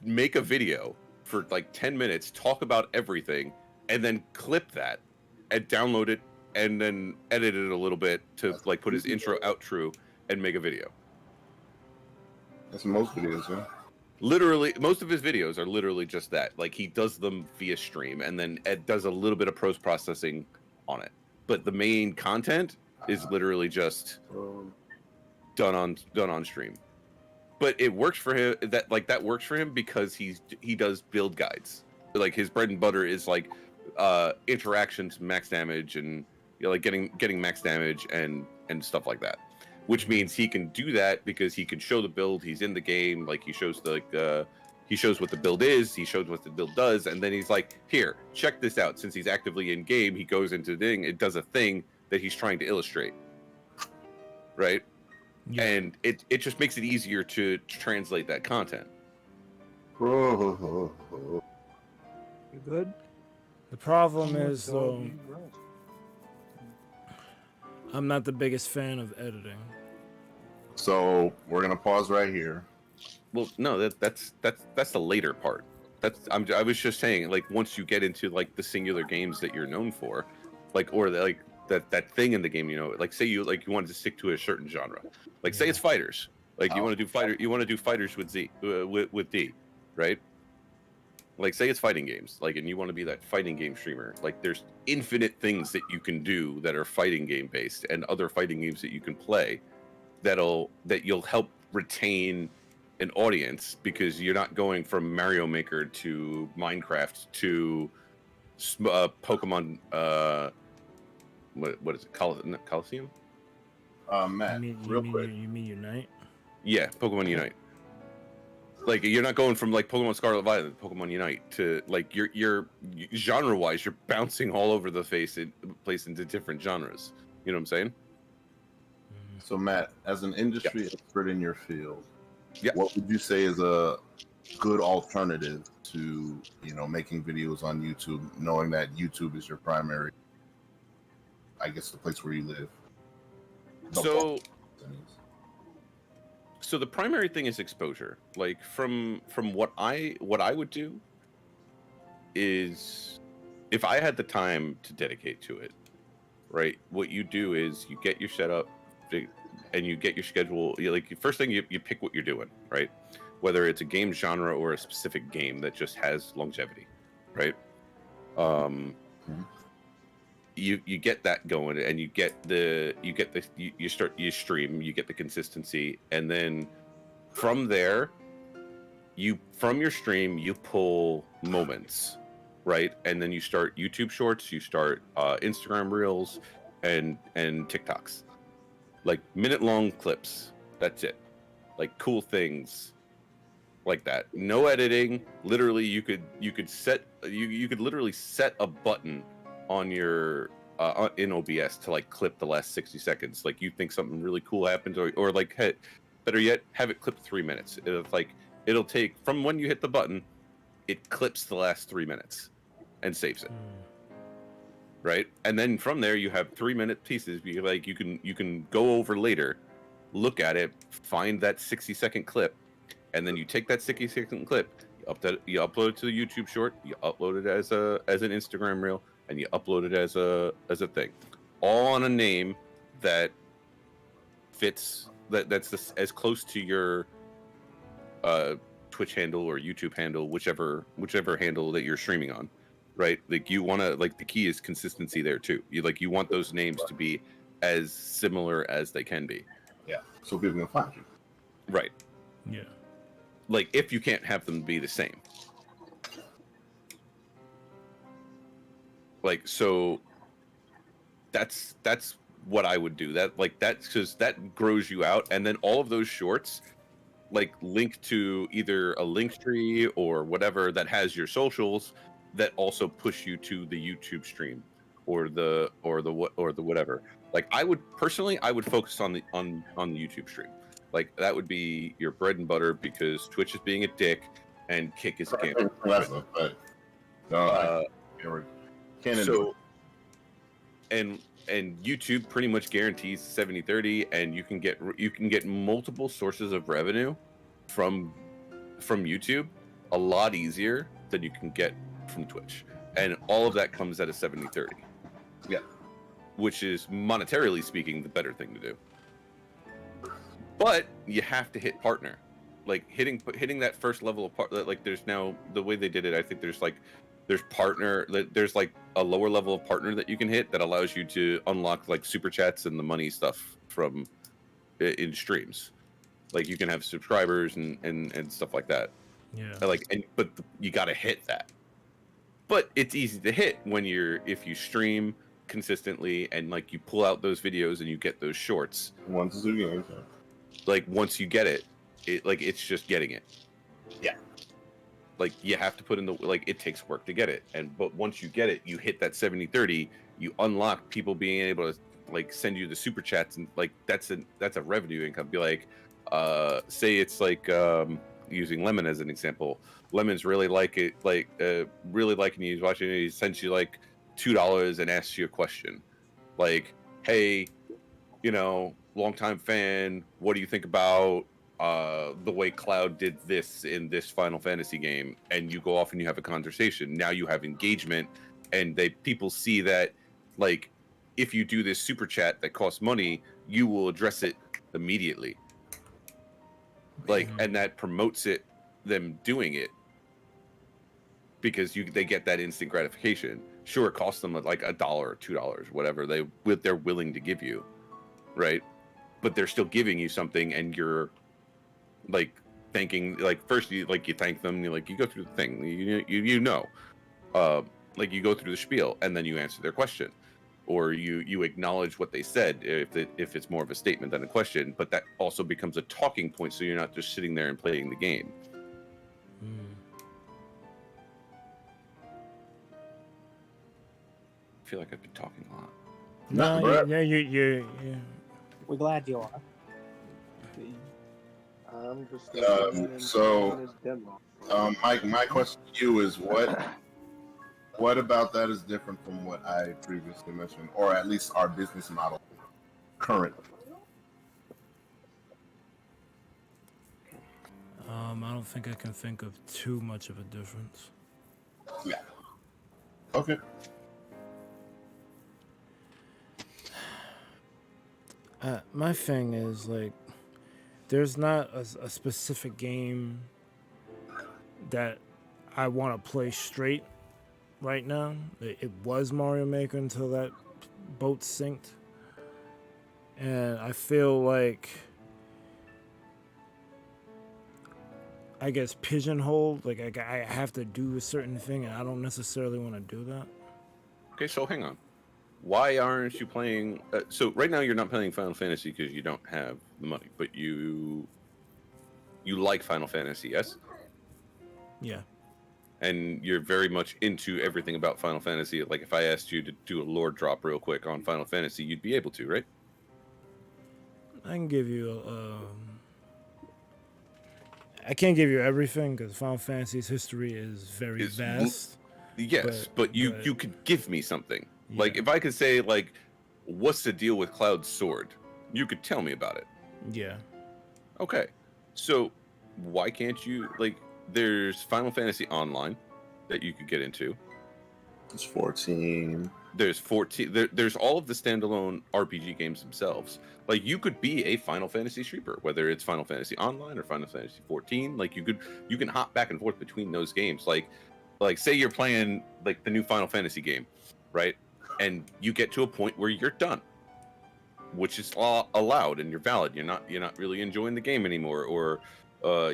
make a video for like 10 minutes, talk about everything, and then clip that and download it and then edit it a little bit to like put his intro outro and make a video. That's most videos, huh? Literally, most of his videos are literally just that. Like, he does them via stream, and then Ed does a little bit of post-processing on it. But the main content is literally just done on stream. But it works for him. That works for him because he does build guides. Like, his bread and butter is like interactions, max damage, and like getting max damage and stuff like that. Which means he can do that because he can show the build. He's in the game. Like, he shows he shows what the build is. He shows what the build does, and then he's like, "Here, check this out." Since he's actively in game, he goes into the thing. It does a thing that he's trying to illustrate, right? Yeah. And it just makes it easier to translate that content. You good? The problem is, though, I'm not the biggest fan of editing. So we're gonna pause right here. Well, no, that's the later part. I was just saying, like, once you get into like the singular games that you're known for, like, or like that thing in the game, you know, like, say you wanted to stick to a certain genre, like, say it's fighters, like, you want to do fighters with with D, right? Like, say it's fighting games, like, and you want to be that fighting game streamer. Like, there's infinite things that you can do that are fighting game based, and other fighting games that you can play that you'll help retain an audience, because you're not going from Mario Maker to Minecraft to Pokemon. What is it? Coliseum? Matt, real quick. You mean Unite? Yeah, Pokemon Unite. Like, you're not going from like Pokemon Scarlet Violet to Pokemon Unite to, like, you're genre-wise, you're bouncing all over the place into different genres. You know what I'm saying? So Matt, as an industry expert in your field, yeah, what would you say is a good alternative to, you know, making videos on YouTube, knowing that YouTube is your primary, I guess, the place where you live? So the primary thing is exposure. Like, from what I would do is, if I had the time to dedicate to it, right? What you do is you get your setup and you get your schedule. Like, first thing, you pick what you're doing, right? Whether it's a game genre or a specific game that just has longevity, right? You get that going, and you stream, you get the consistency, and then from there, from your stream you pull moments, right? And then you start YouTube Shorts, you start Instagram Reels, and TikToks, like minute-long clips. That's it, like cool things like that. No editing. Literally, you could literally set a button on your in OBS to like clip the last 60 seconds. Like, you think something really cool happened, or like, hey, better yet, have it clip 3 minutes. It'll take from when you hit the button, it clips the last 3 minutes and saves it. right? And then from there you have 3-minute pieces. You can go over later, look at it, find that 60-second clip, and then you take that 60-second clip, you upload it to the YouTube short, you upload it as an Instagram reel, and you upload it as a thing, all on a name that fits that's as close to your Twitch handle or YouTube handle, whichever handle that you're streaming on, right? Like you want to, like, the key is consistency there too. You want those names to be as similar as they can be. Yeah, so people can find you. Right. Yeah. Like if you can't have them be the same. Like, so that's what I would do. That's because that grows you out, and then all of those shorts like link to either a link tree or whatever that has your socials that also push you to the YouTube stream or the whatever. Like I would focus on the YouTube stream. Like that would be your bread and butter, because Twitch is being a dick and Kick is a cancer. So, and YouTube pretty much guarantees 70-30, and you can get multiple sources of revenue from YouTube a lot easier than you can get from Twitch, and all of that comes at a 70-30. Yeah, which is monetarily speaking the better thing to do. But you have to hit partner, like hitting that first level of partner. Like there's now the way they did it. I think there's partner. There's like a lower level of partner that you can hit that allows you to unlock like super chats and the money stuff from in streams. Like you can have subscribers and stuff like that. Yeah. But you got to hit that. But it's easy to hit if you stream consistently and like you pull out those videos and you get those shorts. Once again. Like once you get it, it's just getting it. Yeah. Like you have to put in it takes work to get it. But once you get it, you hit that 70-30, you unlock people being able to like send you the super chats, and like that's a revenue income. Be like, say it's like using Lemon as an example. Lemon's really like it, really liking you. He's watching it. He sends you like $2 and asks you a question, like, "Hey, longtime fan, what do you think about the way Cloud did this in this Final Fantasy game?" And you go off and you have a conversation. Now you have engagement, and people see that, like, if you do this super chat that costs money, you will address it immediately. Like, and that promotes them doing it, because they get that instant gratification. Sure, it costs them like $1 or $2, whatever they're willing to give you, right? But they're still giving you something, and you're like thanking. Like first, you thank them. You go through the thing. Like you go through the spiel, and then you answer their question, or you acknowledge what they said if it's more of a statement than a question. But that also becomes a talking point, so you're not just sitting there and playing the game. I feel like I've been talking a lot. No, you. We're glad you are. I'm just Mike, my question to you is what about that is different from what I previously mentioned, or at least our business model currently? I don't think I can think of too much of a difference. Yeah. Okay. My thing is, like, there's not a specific game that I want to play straight right now. It was Mario Maker until that boat sinked. And I feel like, I guess, pigeonholed. Like, I have to do a certain thing, and I don't necessarily want to do that. Okay, so hang on. Why aren't you playing? So right now you're not playing Final Fantasy because you don't have the money, but you like Final Fantasy, yes? Yeah. And you're very much into everything about Final Fantasy. Like if I asked you to do a lore drop real quick on Final Fantasy, you'd be able to, right? I can give you I can't give you everything because Final Fantasy's history is very vast. Yes, but you could give me something. Like, if I could say, like, what's the deal with Cloud's sword? You could tell me about it. Yeah. Okay. So, why can't you, like, there's Final Fantasy Online that you could get into. It's 14. There's 14. There's all of the standalone RPG games themselves. Like, you could be a Final Fantasy streamer, whether it's Final Fantasy Online or Final Fantasy 14. Like, you can hop back and forth between those games. Like say you're playing, like, the new Final Fantasy game, right? And you get to a point where you're done, which is allowed and you're valid. You're not really enjoying the game anymore, or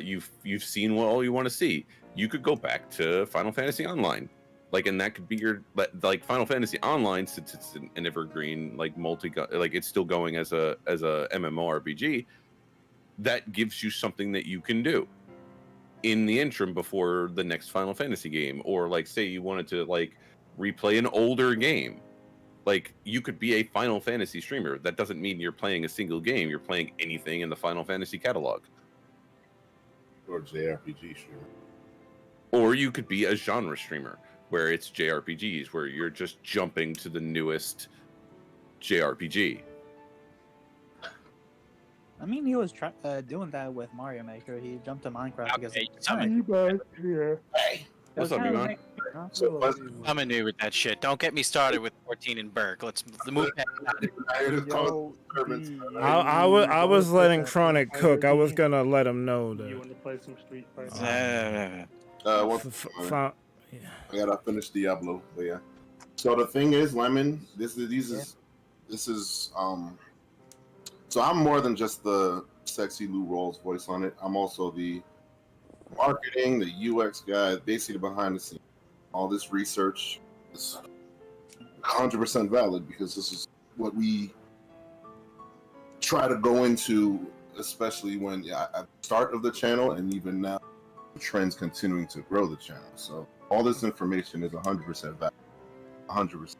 you've seen what all you want to see. You could go back to Final Fantasy Online, like, and that could be your, like, Final Fantasy Online, since it's an evergreen, like, like, it's still going as a MMORPG. That gives you something that you can do in the interim before the next Final Fantasy game, or, like, say you wanted to, like, replay an older game. Like, you could be a Final Fantasy streamer. That doesn't mean you're playing a single game. You're playing anything in the Final Fantasy catalog. Or JRPG streamer. Or you could be a genre streamer, where it's JRPGs, where you're just jumping to the newest JRPG. I mean, he was doing that with Mario Maker. He jumped to Minecraft because What's up, man? I'm new with that shit. Don't get me started with 14 and Berg. Let's move past I was letting Chronic cook. I was gonna let him know that. You want to play some Street Fighter? I gotta finish Diablo, but yeah. So the thing is, Lemon, this is so I'm more than just the sexy Lou Rawls voice on it. I'm also the marketing, the UX guy, basically behind the scenes. All this research is 100% valid because this is what we try to go into, especially when at the start of the channel and even now, the trends continuing to grow the channel. So all this information is 100% valid, 100%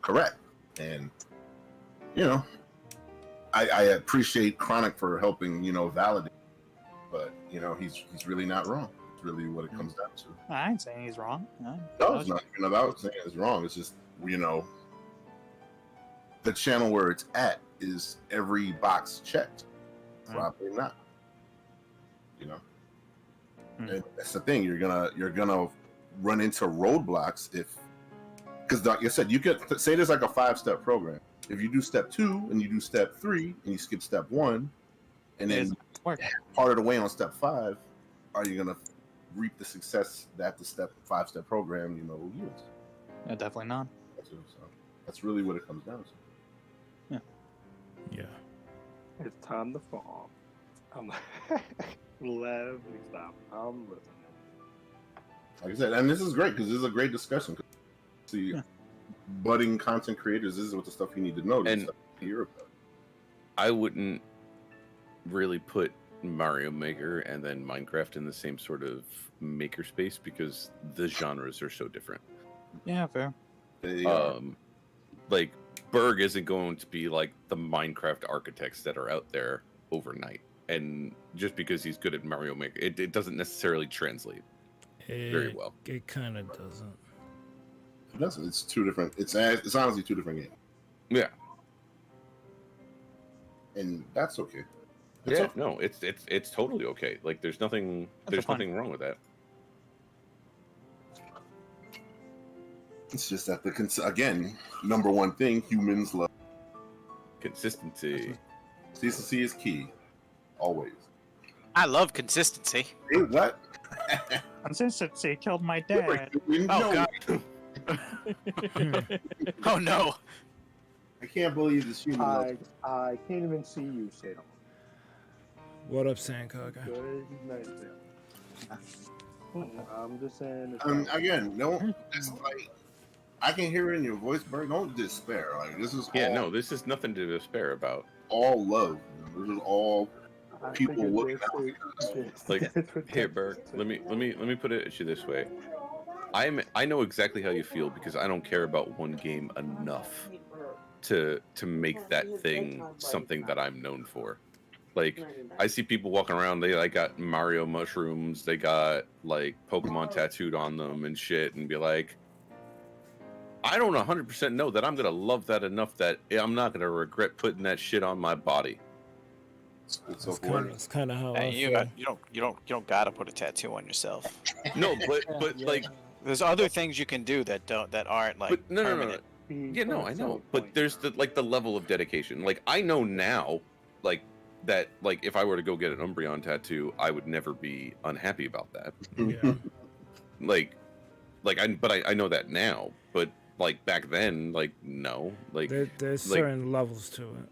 correct. And I appreciate Chronic for helping validate, but he's really not wrong. It's really what it comes down to. I ain't saying he's wrong. No, it's not even about saying it's wrong. It's just the channel where it's at is every box checked. Probably not. And that's the thing. You're gonna run into roadblocks because like I said, you could say there's like a 5-step program. If you do step 2 and you do step 3 and you skip step 1, and then part of the way on step 5, are you gonna reap the success that the 5-step program yields? No, definitely not. So that's really what it comes down to. Yeah. It's time to fall. I'm let me stop. I'm listening. Like I said, and this is great because this is a great discussion. See, budding content creators, this is what the stuff you need to know. And hear about. I wouldn't really put Mario Maker and then Minecraft in the same sort of maker space because the genres are so different. Yeah, fair. Like, Berg isn't going to be like the Minecraft architects that are out there overnight. And just because he's good at Mario Maker, it doesn't necessarily translate very well. It kind of doesn't. It doesn't. It's two different. It's honestly 2 different games. Yeah. And that's okay. No, it's totally okay. Like, there's nothing wrong with that. It's just that again, number one thing humans love consistency. Consistency is key, always. I love consistency. Hey, what? Consistency killed my dad. Oh God. Oh no. I can't believe this human. I can't even see you, Salem. What up, Sankoga? Good night, I'm just saying. Again, it's like I can hear it in your voice, Berg. Don't despair. Like this is. This is nothing to despair about. All love. This is all people looking out. Like, here, Berg. Let me put it at you this way. I know exactly how you feel because I don't care about one game enough to make that thing something that I'm known for. Like, I see people walking around, they like got Mario mushrooms, they got like Pokemon tattooed on them and shit, and be like, I don't 100% know that I'm gonna love that enough that I'm not gonna regret putting that shit on my body. It's kind of how I you feel. don't gotta put a tattoo on yourself. No, but like there's other things you can do that aren't like but no. permanent. Yeah, no, I know. But there's the level of dedication. Like I know now, like that, like if I were to go get an Umbreon tattoo, I would never be unhappy about that. Yeah. I know that now. But like back then, like no, like there's certain levels to it.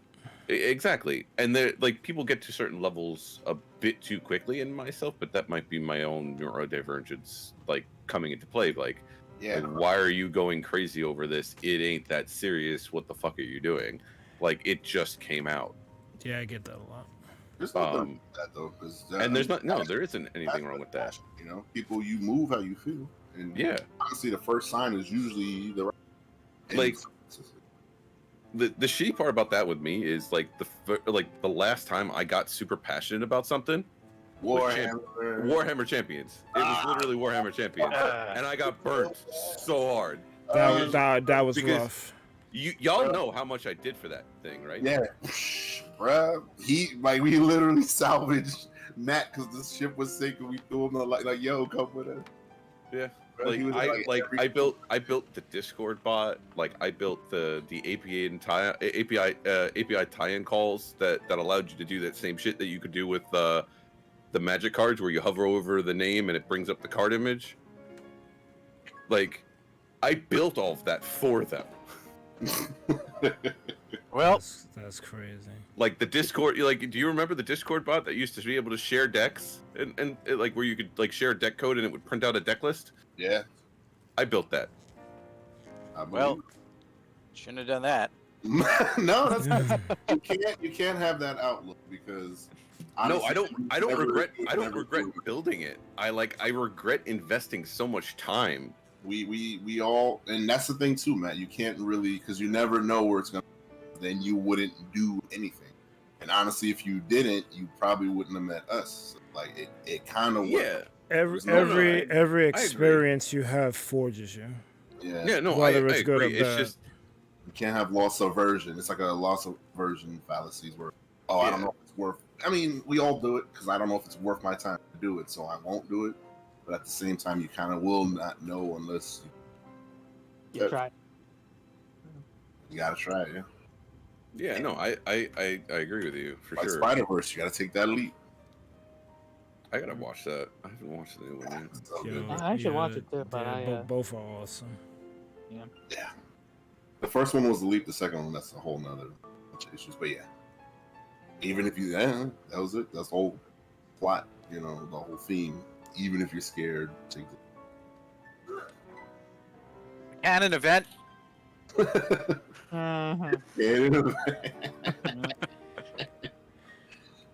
Exactly, and there like people get to certain levels a bit too quickly in myself, but that might be my own neurodivergence like coming into play. Like, Yeah. like, why are you going crazy over this? It ain't that serious. What the fuck are you doing? Like, it just came out. Yeah, I get that a lot. There's nothing wrong with that though, and there's not. No, there isn't anything wrong with that. You know, people, you move how you feel, and Yeah. honestly, the first sign is usually the right. Like, the shitty part about that with me is like the last time I got super passionate about something, Warhammer Champions. It was literally Warhammer Champions, and I got burnt so hard. That was because rough. Y'all know how much I did for that thing, right? Yeah, bruh. We literally salvaged Matt because the ship was sinking. We threw him like, yo, come with us. Yeah. Bruh, I built the Discord bot. Like I built the API tie-in calls that allowed you to do that same shit that you could do with the magic cards, where you hover over the name and it brings up the card image. Like, I built all of that for them. Well, that's crazy. Like the Discord, do you remember the Discord bot that used to be able to share decks and like where you could like share a deck code and it would print out a deck list? Yeah, I built that. Well, shouldn't have done that. No, that's not, you can't have that outlook because honestly, no, I don't regret building it. I regret investing so much time. We all, and that's the thing too, Matt. You can't really, because you never know where it's gonna. Then you wouldn't do anything. And honestly, if you didn't, you probably wouldn't have met us. So, like it kind of every experience you have forges you. Yeah. No, Whether I it's good or agree. It's bad. just you can't have loss aversion. It's like a loss aversion fallacies where I don't know if it's worth. I mean, we all do it because I don't know if it's worth my time to do it, so I won't do it. But at the same time, you kind of will not know unless you try. You gotta try it, yeah. Yeah, no, I agree with you for sure. Spider-Verse, you gotta take that leap. I gotta watch that. I haven't watched the new one yet. I should watch it too, but both are awesome. Yeah. The first one was the leap. The second one, that's a whole nother bunch of issues. But yeah, even if you, that was it. That's the whole plot. You know, the whole theme. Even if you're scared, take it. Canon event.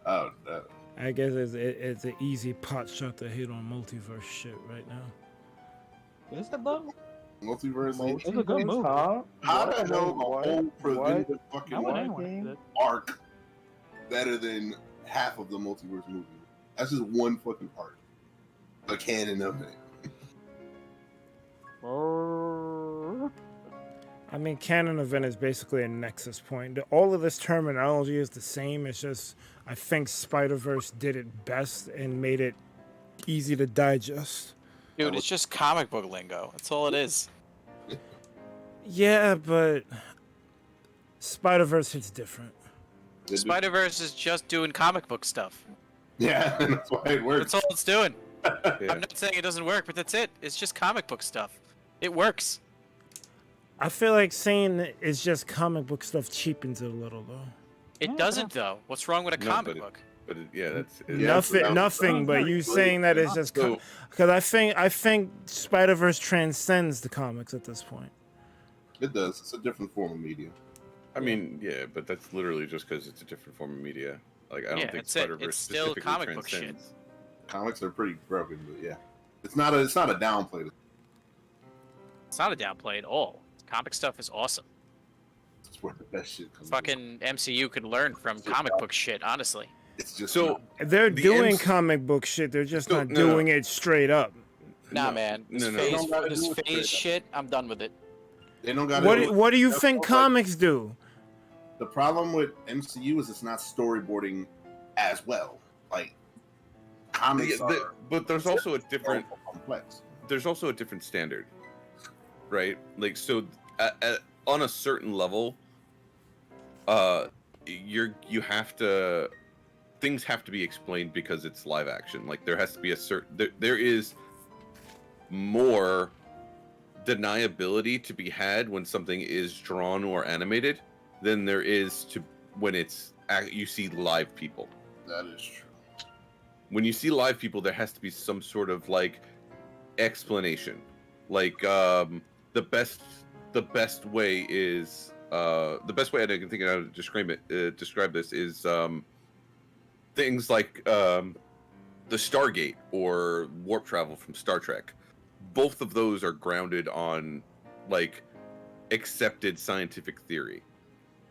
Oh no! I guess it's an easy pot shot to hit on multiverse shit right now. Is it though? Multiverse. It's a good movie. How the hell the whole preventive fucking arc better than half of the multiverse movie? That's just one fucking arc. A canon of it. I mean, canon event is basically a nexus point. All of this terminology is the same. It's just, I think Spider-Verse did it best and made it easy to digest. Dude, it's just comic book lingo. That's all it is. Yeah, but Spider-Verse hits different. Spider-Verse is just doing comic book stuff. Yeah, that's why it works. That's all it's doing. I'm not saying it doesn't work, but that's it. It's just comic book stuff. It works. I feel like saying it's just comic book stuff cheapens it a little, though. It doesn't, though. What's wrong with a comic book? But that's nothing. But you saying that it's just because I think Spider-Verse transcends the comics at this point. It does. It's a different form of media. I mean, yeah, but that's literally just because it's a different form of media. Like, I don't think Spider-Verse it's still comic book shit. Comics are pretty broken, but yeah, it's not a downplay. It's not a downplay at all. Comic stuff is awesome. It's where the best shit comes. Fucking MCU could learn from comic book shit, honestly. It's just so they're doing comic book shit. They're just not doing it straight up. Nah, man. This phase shit, I'm done with it. They don't got. What do you think comics do? The problem with MCU is it's not storyboarding as well. Like comics but there's also a different complex. There's also a different standard, right? Like so, on a certain level, you have to things have to be explained because it's live action. Like there has to be a certain there is more deniability to be had when something is drawn or animated than there is to when it's you see live people. That is true. When you see live people, there has to be some sort of like explanation. Like the best way is the best way I can think of how to describe this is things like the Stargate or warp travel from Star Trek. Both of those are grounded on like accepted scientific theory,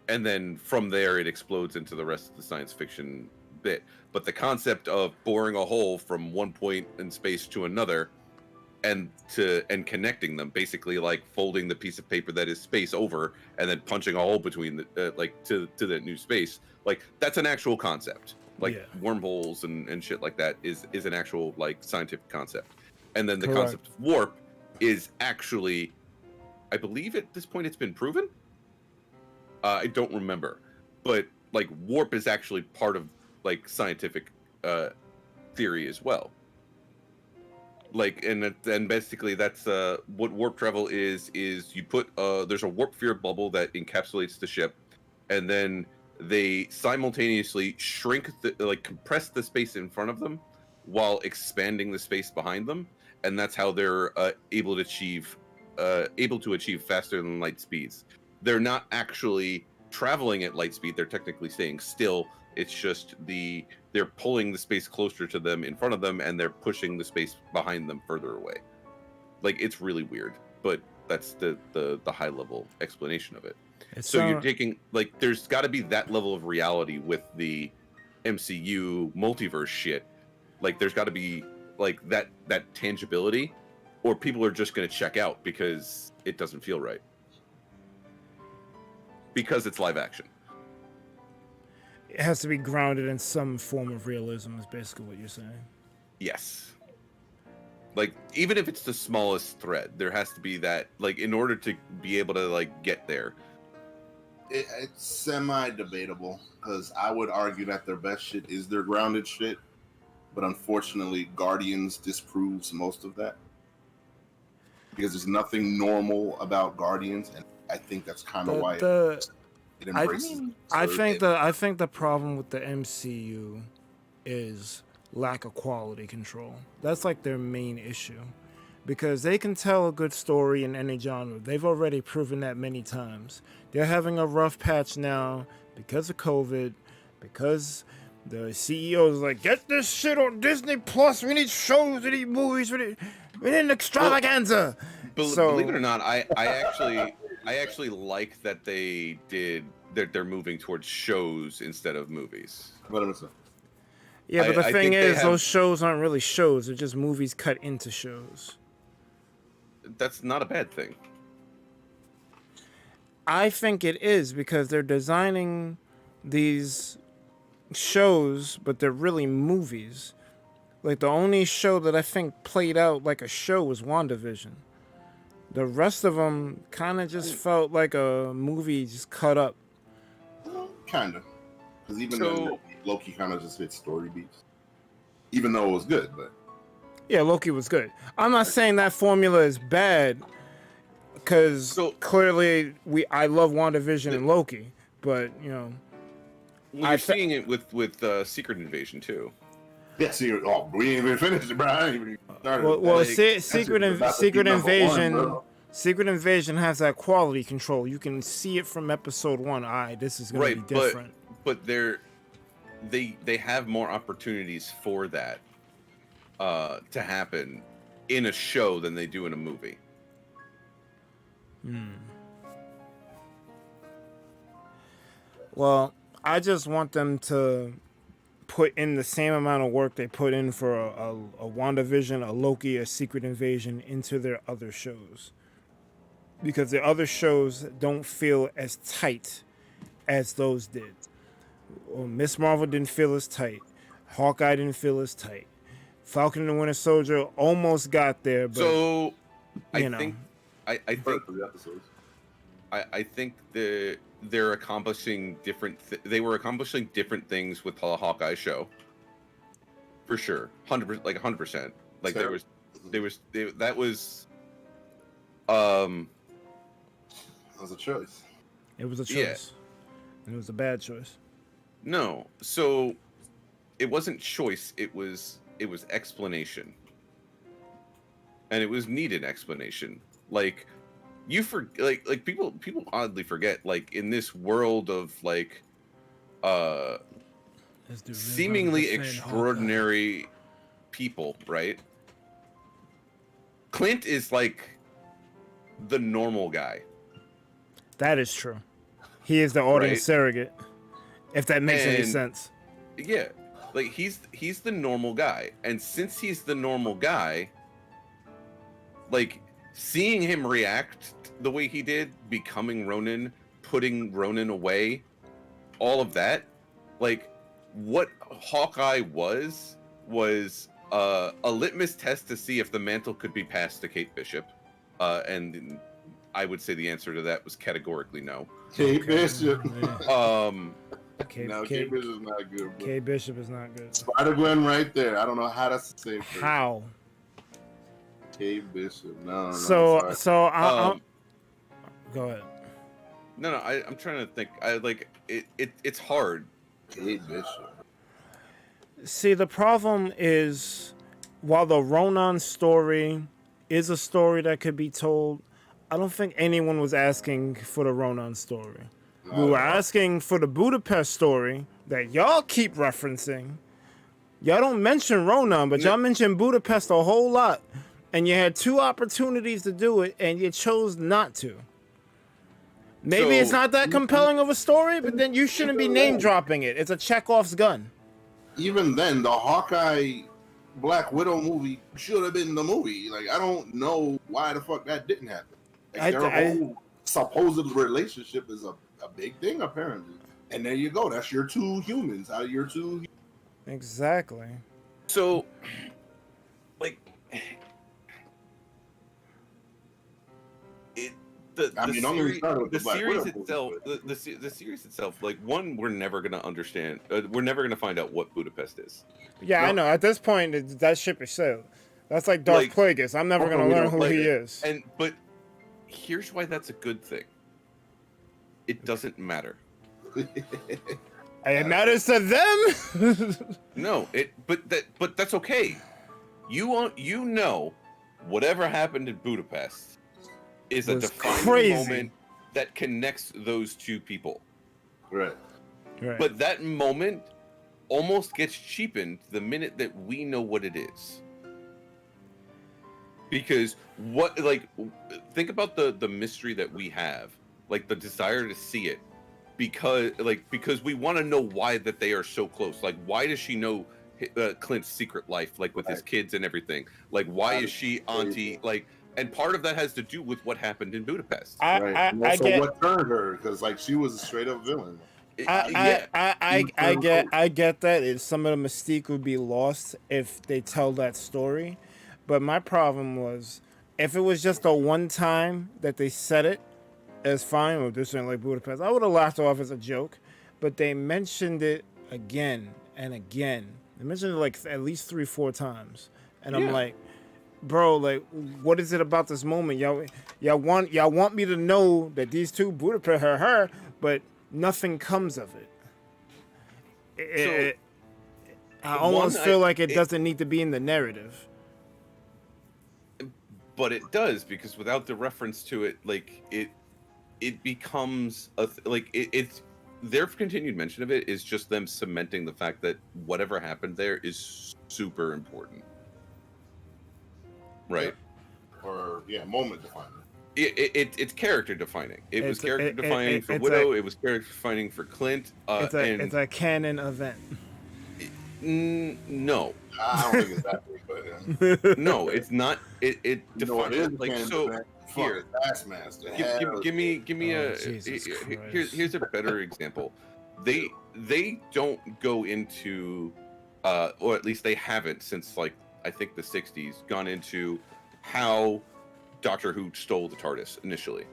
and then from there it explodes into the rest of the science fiction bit. But the concept of boring a hole from one point in space to another and connecting them, basically like folding the piece of paper that is space over and then punching a hole between the like to that new space, like that's an actual concept. Like wormholes and shit like that is an actual like scientific concept. And then the concept of warp is actually, I believe at this point it's been proven. I don't remember, but like warp is actually part of like scientific theory as well. Like and basically that's what warp travel is you put there's a warp field bubble that encapsulates the ship, and then they simultaneously shrink compress the space in front of them while expanding the space behind them, and that's how they're able to achieve faster than light speeds. They're not actually traveling at light speed, they're technically staying still. It's just they're pulling the space closer to them in front of them, and they're pushing the space behind them further away. Like it's really weird, but that's the high level explanation of it. You're taking like there's got to be that level of reality with the MCU multiverse shit. Like there's got to be like that tangibility, or people are just going to check out because it doesn't feel right. Because it's live action. It has to be grounded in some form of realism, is basically what you're saying. Yes. Like, even if it's the smallest thread, there has to be that, like, in order to be able to, like, get there. It's semi-debatable, because I would argue that their best shit is their grounded shit, but unfortunately, Guardians disproves most of that. Because there's nothing normal about Guardians, and I think that's kind of why it embraces. I think the problem with the MCU is lack of quality control. That's like their main issue, because they can tell a good story in any genre. They've already proven that many times. They're having a rough patch now because of COVID, because the CEO is like, get this shit on Disney Plus. We need shows, we need movies, we need an extravaganza. Believe it or not, I actually like that they're moving towards shows instead of movies. Yeah, but the thing is, those shows aren't really shows. They're just movies cut into shows. That's not a bad thing. I think it is, because they're designing these shows, but they're really movies. Like, the only show that I think played out like a show was WandaVision. The rest of them kind of just felt like a movie just cut up. Kind of. Because even then, Loki kind of just hit story beats. Even though it was good, but... Yeah, Loki was good. I'm not saying that formula is bad, because clearly I love WandaVision and Loki, but, you know... Well, you're seeing it with Secret Invasion, too. Yeah, we ain't even finished it, bro. I ain't even started. Well, Secret Invasion has that quality control. You can see it from episode 1. This is going to be different. But they have more opportunities for that to happen in a show than they do in a movie. Well, I just want them to put in the same amount of work they put in for a WandaVision, a Loki, a Secret Invasion into their other shows. because the other shows don't feel as tight as those did. Well, Miss Marvel didn't feel as tight. Hawkeye didn't feel as tight. Falcon and the Winter Soldier almost got there, but so I think they're accomplishing different. They were accomplishing different things with the Hawkeye show, for sure, 100%, like 100%. Like that was. That was a choice. It was a choice. Yeah. It was a bad choice. No, so it wasn't choice. It was explanation, and it was needed explanation. Like people oddly forget. Like in this world of like seemingly extraordinary people, right? Clint is like the normal guy. That is true. He is the audience surrogate, if that makes any sense. Yeah, like he's the normal guy, and since he's the normal guy, like seeing him react the way he did, becoming Ronin, putting Ronin away, all of that, like what Hawkeye was a litmus test to see if the mantle could be passed to Kate Bishop, and I would say the answer to that was categorically no. Kate Bishop. Kate Bishop is not good. Bro. Kate Bishop is not good. Spider-Gwen right there. I don't know how that's the same. How? Kate Bishop. No. So go ahead. No, I'm trying to think. It's hard. Kate Bishop. See, the problem is, while the Ronan story is a story that could be told, I don't think anyone was asking for the Ronan story. We were asking for the Budapest story that y'all keep referencing. Y'all don't mention Ronan, but y'all mention Budapest a whole lot. And you had 2 opportunities to do it, and you chose not to. Maybe it's not that compelling of a story, but then you shouldn't be name-dropping it. It's a Chekhov's gun. Even then, the Hawkeye Black Widow movie should have been the movie. Like, I don't know why the fuck that didn't happen. Like, their whole supposed relationship is a big thing, apparently. And there you go. That's your 2 humans out of your 2. Exactly. So, like, the series itself, like, one, we're never gonna understand. We're never gonna find out what Budapest is. Yeah, I know. At this point, that ship is sailed. That's like Darth Plagueis. I'm never gonna learn who he is. But here's why that's a good thing. It doesn't matter. It matters to them. No, but that's okay. You know, whatever happened in Budapest is a defining moment that connects those 2 people. Right. But that moment almost gets cheapened the minute that we know what it is. Because think about the mystery that we have, like the desire to see it, because we want to know why that they are so close. Like, why does she know Clint's secret life, like with his kids and everything? Like, why is she auntie? Like, and part of that has to do with what happened in Budapest. I get what turned her, because like she was a straight up villain. I get that. Some of the mystique would be lost if they tell that story. But my problem was, if it was just a one time that they said it, it's fine. Well, this ain't like Budapest. I would have laughed off as a joke. But they mentioned it again and again. They mentioned it like at least 3-4 times. And I'm like, bro, like, what is it about this moment? Y'all want me to know that these 2 Budapest are her, but nothing comes of it. I almost feel like it doesn't need to be in the narrative. But it does, because without the reference to it, like it becomes it's their continued mention of it is just them cementing the fact that whatever happened there is super important. Right. Or moment defining. It's character defining. It was character defining for Widow. It was character defining for Clint. It's a canon event. No. I don't think it's that big, but no, it's not. It defines it is like canon so. event. here, Taskmaster. Give me Oh, a Jesus here's a better example. They don't go into or at least they haven't since like I think the 60s gone into how Doctor Who stole the TARDIS initially,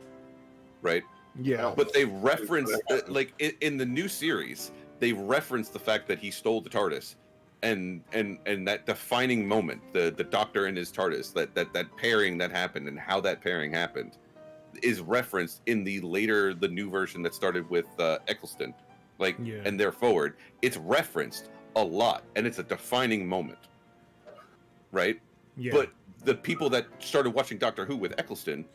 right? Yeah. But they reference like in the new series, they reference the fact that he stole the TARDIS, and that defining moment, the Doctor and his TARDIS, that pairing that happened and how that pairing happened, is referenced in the new version that started with Eccleston, like and there forward. It's referenced a lot, and it's a defining moment, right? Yeah. But the people that started watching Doctor Who with Eccleston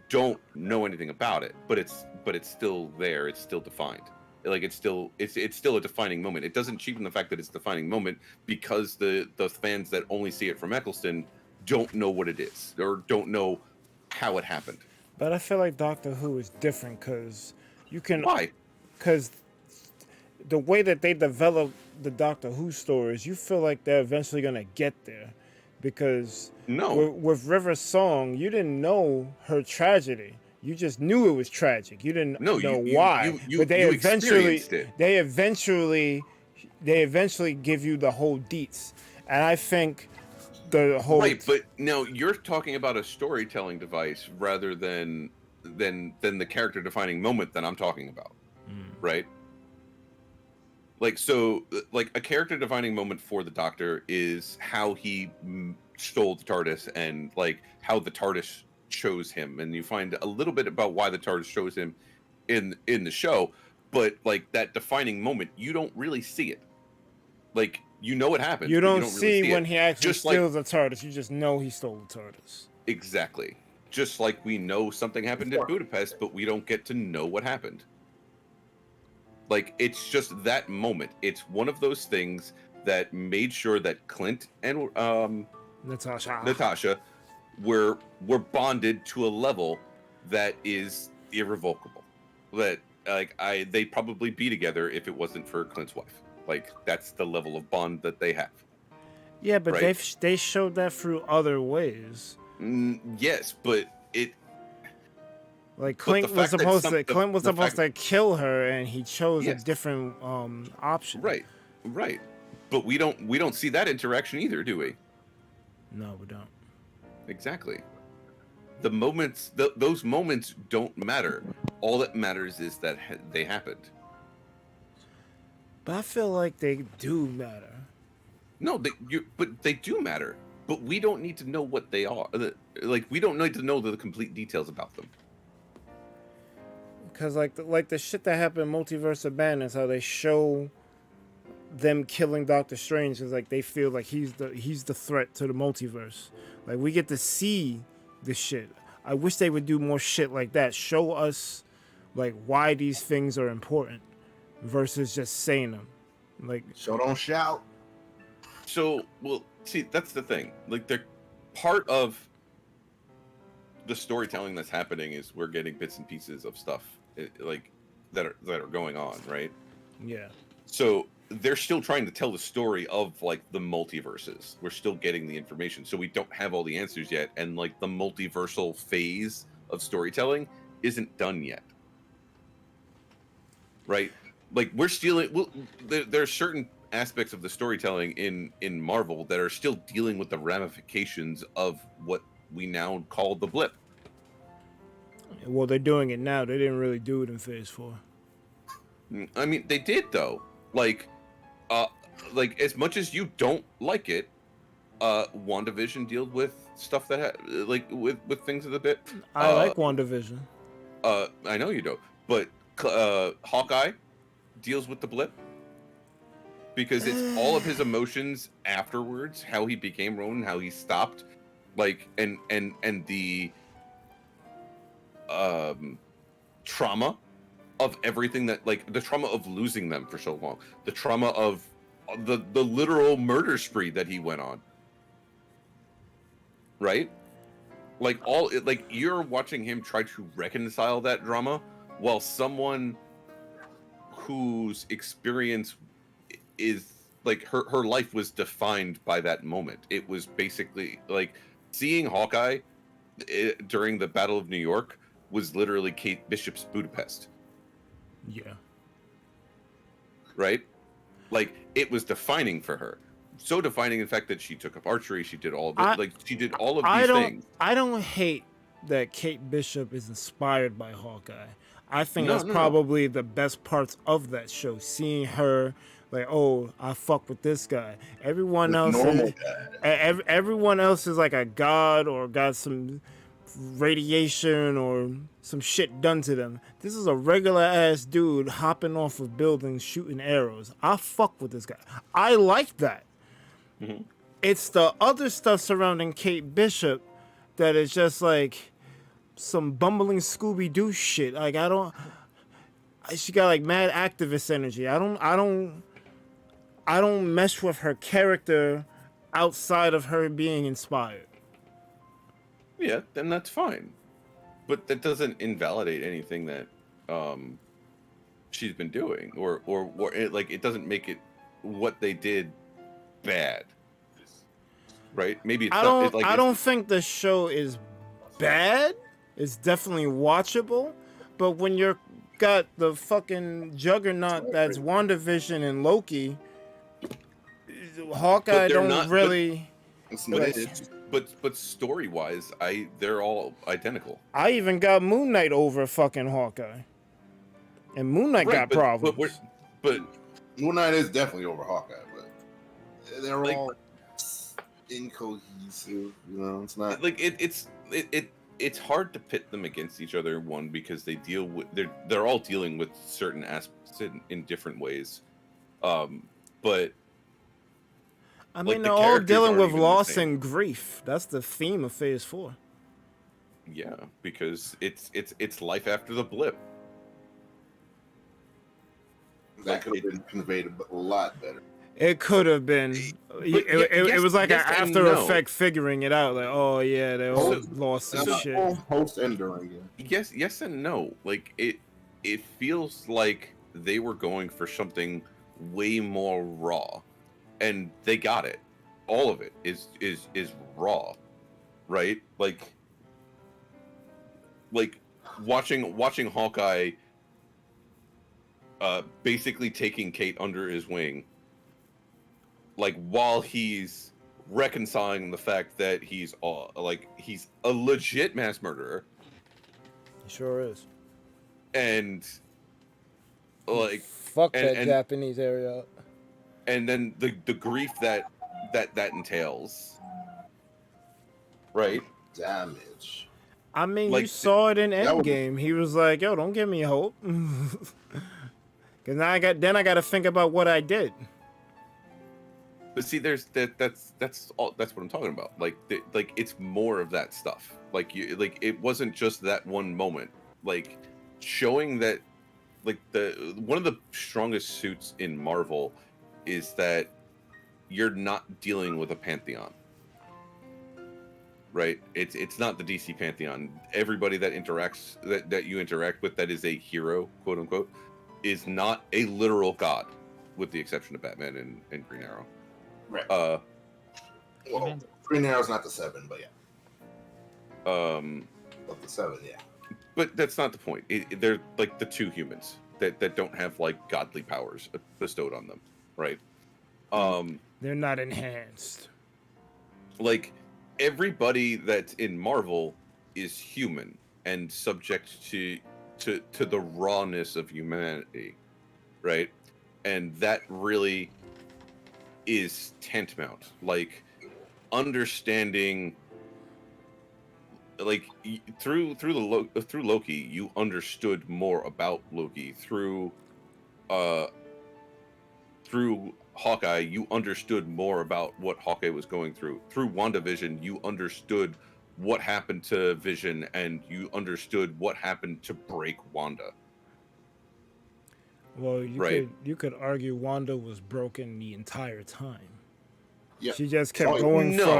don't know anything about it, but it's still there. It's still defined. Like it's still a defining moment. It doesn't cheapen the fact that it's a defining moment because the fans that only see it from Eccleston don't know what it is or don't know how it happened. But I feel like Doctor Who is different because you can. Why? Because the way that they develop the Doctor Who stories, you feel like they're eventually gonna get there. Because with River's Song, you didn't know her tragedy. You just knew it was tragic. You didn't know why. But they eventually give you the whole deets. And I think the whole but now you're talking about a storytelling device rather than the character defining moment that I'm talking about, right? Like like a character defining moment for the Doctor is how he stole the TARDIS and like how the TARDIS chose him, and you find a little bit about why the TARDIS chose him in the show, but like that defining moment, you don't really see it. Like you know what happened. You don't really see when he actually just steals the TARDIS. You just know he stole the TARDIS. Exactly. Just like we know something happened in Budapest, but we don't get to know what happened. Like, it's just that moment. It's one of those things that made sure that Clint and Natasha were bonded to a level that is irrevocable. That they'd probably be together if it wasn't for Clint's wife. Like, that's the level of bond that they have. Yeah, but right? they showed that through other ways. Yes, but it. Like Clint was supposed to kill her, and he chose a different option. Right. But we don't see that interaction either, do we? No, we don't. Exactly. The moments, those moments don't matter. All that matters is that they happened. But I feel like they do matter. No, but they do matter. But we don't need to know what they are. Like, we don't need to know the complete details about them. Because like the shit that happened in Multiverse of Madness, how they show them killing Doctor Strange is like they feel like he's the threat to the multiverse. Like we get to see the shit. I wish they would do more shit like that. Show us like why these things are important versus just saying them. Like show don't shout. So, well, see, that's the thing. Like they're part of the storytelling that's happening is we're getting bits and pieces of stuff like that are going on, right? Yeah. So they're still trying to tell the story of like the multiverses. We're still getting the information, so we don't have all the answers yet, and like the multiversal phase of storytelling isn't done yet, right? Like we're still there are certain aspects of the storytelling in Marvel that are still dealing with the ramifications of what we now call the blip. Well, they're doing it now. They didn't really do it in Phase 4. I mean, they did though. Like as much as you don't like it, WandaVision dealt with stuff that with things of the bit. I like WandaVision. I know you do, but Hawkeye deals with the blip because it's all of his emotions afterwards, how he became Ronin, how he stopped, like and the trauma of everything that, like, the trauma of losing them for so long, the trauma of the literal murder spree that he went on, right? Like you're watching him try to reconcile that drama while someone whose experience is like her life was defined by that moment. It was basically like seeing Hawkeye during the Battle of New York was literally Kate Bishop's Budapest. Yeah. Right? Like, it was defining for her. So defining, in fact, that she took up archery, she did all of it. Like, she did all of these things. I don't hate that Kate Bishop is inspired by Hawkeye. I think that's probably the best parts of that show. Seeing her, like, oh, I fuck with this guy. Everyone else is like a god or got some radiation or some shit done to them. This is a regular ass dude hopping off of buildings shooting arrows. I fuck with this guy. I like that. Mm-hmm. It's the other stuff surrounding Kate Bishop that is just like some bumbling Scooby-Doo shit. Like, she got like mad activist energy. I don't mesh with her character outside of her being inspired. Yeah, then that's fine. But that doesn't invalidate anything that she's been doing, or it doesn't make it what they did bad. Right? Maybe it's I don't think the show is bad. It's definitely watchable, but when you're got the fucking juggernaut that's WandaVision and Loki, Hawkeye don't really. But story wise, they're all identical. I even got Moon Knight over fucking Hawkeye, and Moon Knight got problems. But Moon Knight is definitely over Hawkeye, but they're all incohesive. You know, it's not like it's hard to pit them against each other. One, because they're all dealing with certain aspects in different ways. But I mean, they're all dealing with loss and grief. That's the theme of Phase 4. Yeah, because it's life after the blip. That could have been conveyed a lot better. It could have been. It was like an after effect figuring it out. Like, oh yeah, they all lost some shit. Post and during. Yes and no. Like it feels like they were going for something way more raw, and they got it. All of it is raw, right? Like watching Hawkeye basically taking Kate under his wing, like while he's reconciling the fact that he's a legit mass murderer. He sure is. And like fuck that Japanese area. And then the grief that entails. Right? Damage. I mean, you saw it in Endgame. He was like, "Yo, don't give me hope," because now I got to think about what I did. But see, that's what I'm talking about. Like it's more of that stuff. It wasn't just that one moment. Like showing that, like one of the strongest suits in Marvel is that you're not dealing with a pantheon. Right? It's not the DC pantheon. Everybody that you interact with that is a hero, quote unquote, is not a literal god, with the exception of Batman and Green Arrow. Right. Well, Green Arrow's not the 7, but yeah. Of the 7, yeah. But that's not the point. They're like the two humans that don't have like godly powers bestowed on them, right? They're not enhanced. Like everybody that's in Marvel is human and subject to the rawness of humanity, right? And that really is tantamount. Like understanding, like through Loki, you understood more about Loki. Through Hawkeye, you understood more about what Hawkeye was going through. Through WandaVision, you understood what happened to Vision, and you understood what happened to break Wanda. Well, you could argue Wanda was broken the entire time. Yeah. She just kept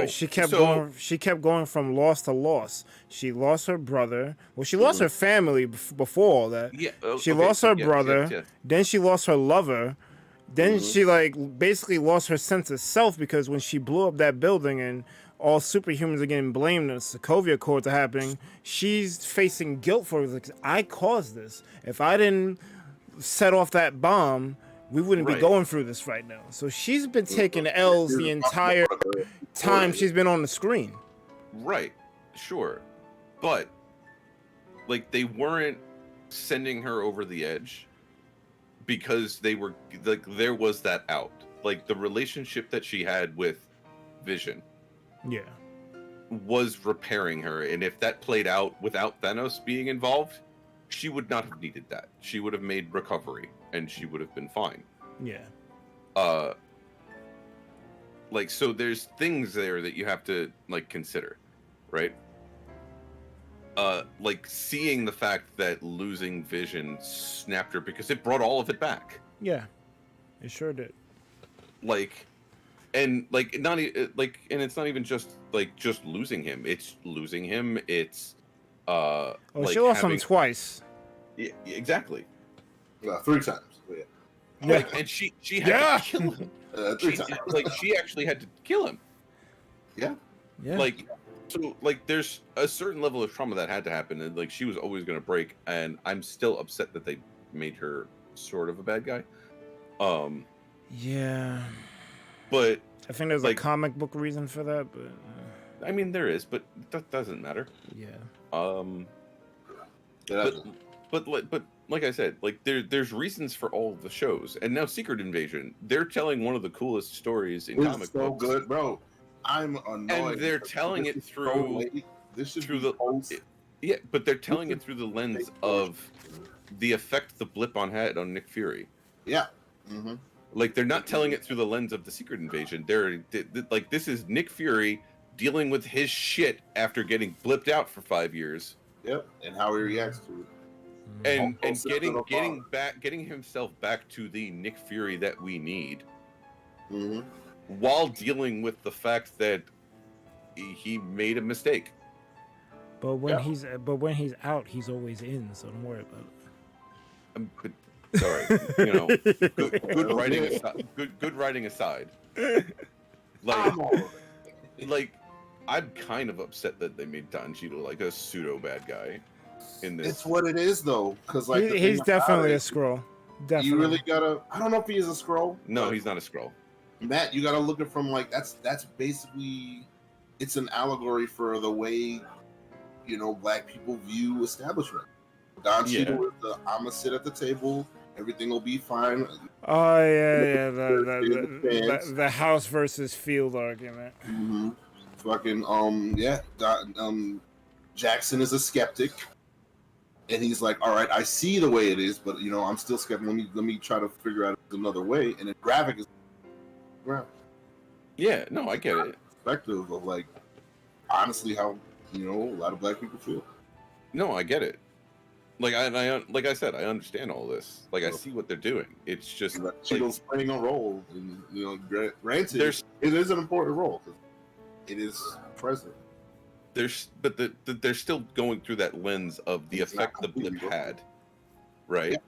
she kept going from loss to loss. She lost her brother. Well, she lost her family before all that. Yeah. She lost her brother. Yeah. Then she lost her lover. Then she like basically lost her sense of self because when she blew up that building and all superhumans are getting blamed and the Sokovia Accords are happening, she's facing guilt for it. Like, I caused this. If I didn't set off that bomb, we wouldn't be going through this right now. So she's been taking L's the entire time she's been on the screen. Right, sure. But, like, they weren't sending her over the edge because they were, like, there was that out. Like, the relationship that she had with Vision was repairing her. And if that played out without Thanos being involved, she would not have needed that. She would have made recovery, and she would have been fine. Yeah. Like, so there's things there that you have to, like, consider, right? Like, seeing the fact that losing Vision snapped her because it brought all of it back. Yeah, it sure did. Like, and, like, not, like, and it's not even just, like, just losing him. It's losing him, it's, like she lost having... him twice. Yeah, exactly. 3 times. Yeah. Like, and she had to kill him. 3 times. Like, she actually had to kill him. Yeah. Yeah. Like, so, like, there's a certain level of trauma that had to happen, and, like, she was always going to break, and I'm still upset that they made her sort of a bad guy. Yeah. But I think there's, like, a comic book reason for that, but... I mean, there is, but that doesn't matter. Yeah. But like I said, like, there's reasons for all of the shows, and now Secret Invasion, they're telling one of the coolest stories in comic so books. Good, bro. I'm annoyed. And they're telling it through yeah, but they're telling it through the lens of the effect the blip had on Nick Fury. Yeah. Like, they're not telling it through the lens of the Secret Invasion. They're like, this is Nick Fury dealing with his shit after getting blipped out for 5 years. Yep, and how he reacts to it. And getting himself back to the Nick Fury that we need, while dealing with the fact that he made a mistake. But when he's out, he's always in. So don't worry about it. Sorry, you know, good writing aside. Good writing aside. Like, I'm kind of upset that they made Don Cheadle like a pseudo bad guy in this. It's what it is, though, because like he's definitely a Skrull. Definitely. You really gotta. I don't know if he is a Skrull. No, he's not a Skrull. Matt, you gotta look at it from like that's basically, it's an allegory for the way, you know, black people view establishment. Don Cheadle is the I'ma sit at the table, everything will be fine. Oh yeah, the house versus field argument. Fucking Jackson is a skeptic, and he's like, all right, I see the way it is, but you know, I'm still skeptical. Let me try to figure out another way. And then Graphic is yeah, no, I get it. Perspective of like, honestly, how, you know, a lot of black people feel. No, I get it. Like like I said, I understand all this. Like, I see what they're doing. It's just like, Cheadle's playing a role, and you know, granted, it is an important role because it is present. But they're still going through that lens of the effect the blip had, right? Yeah.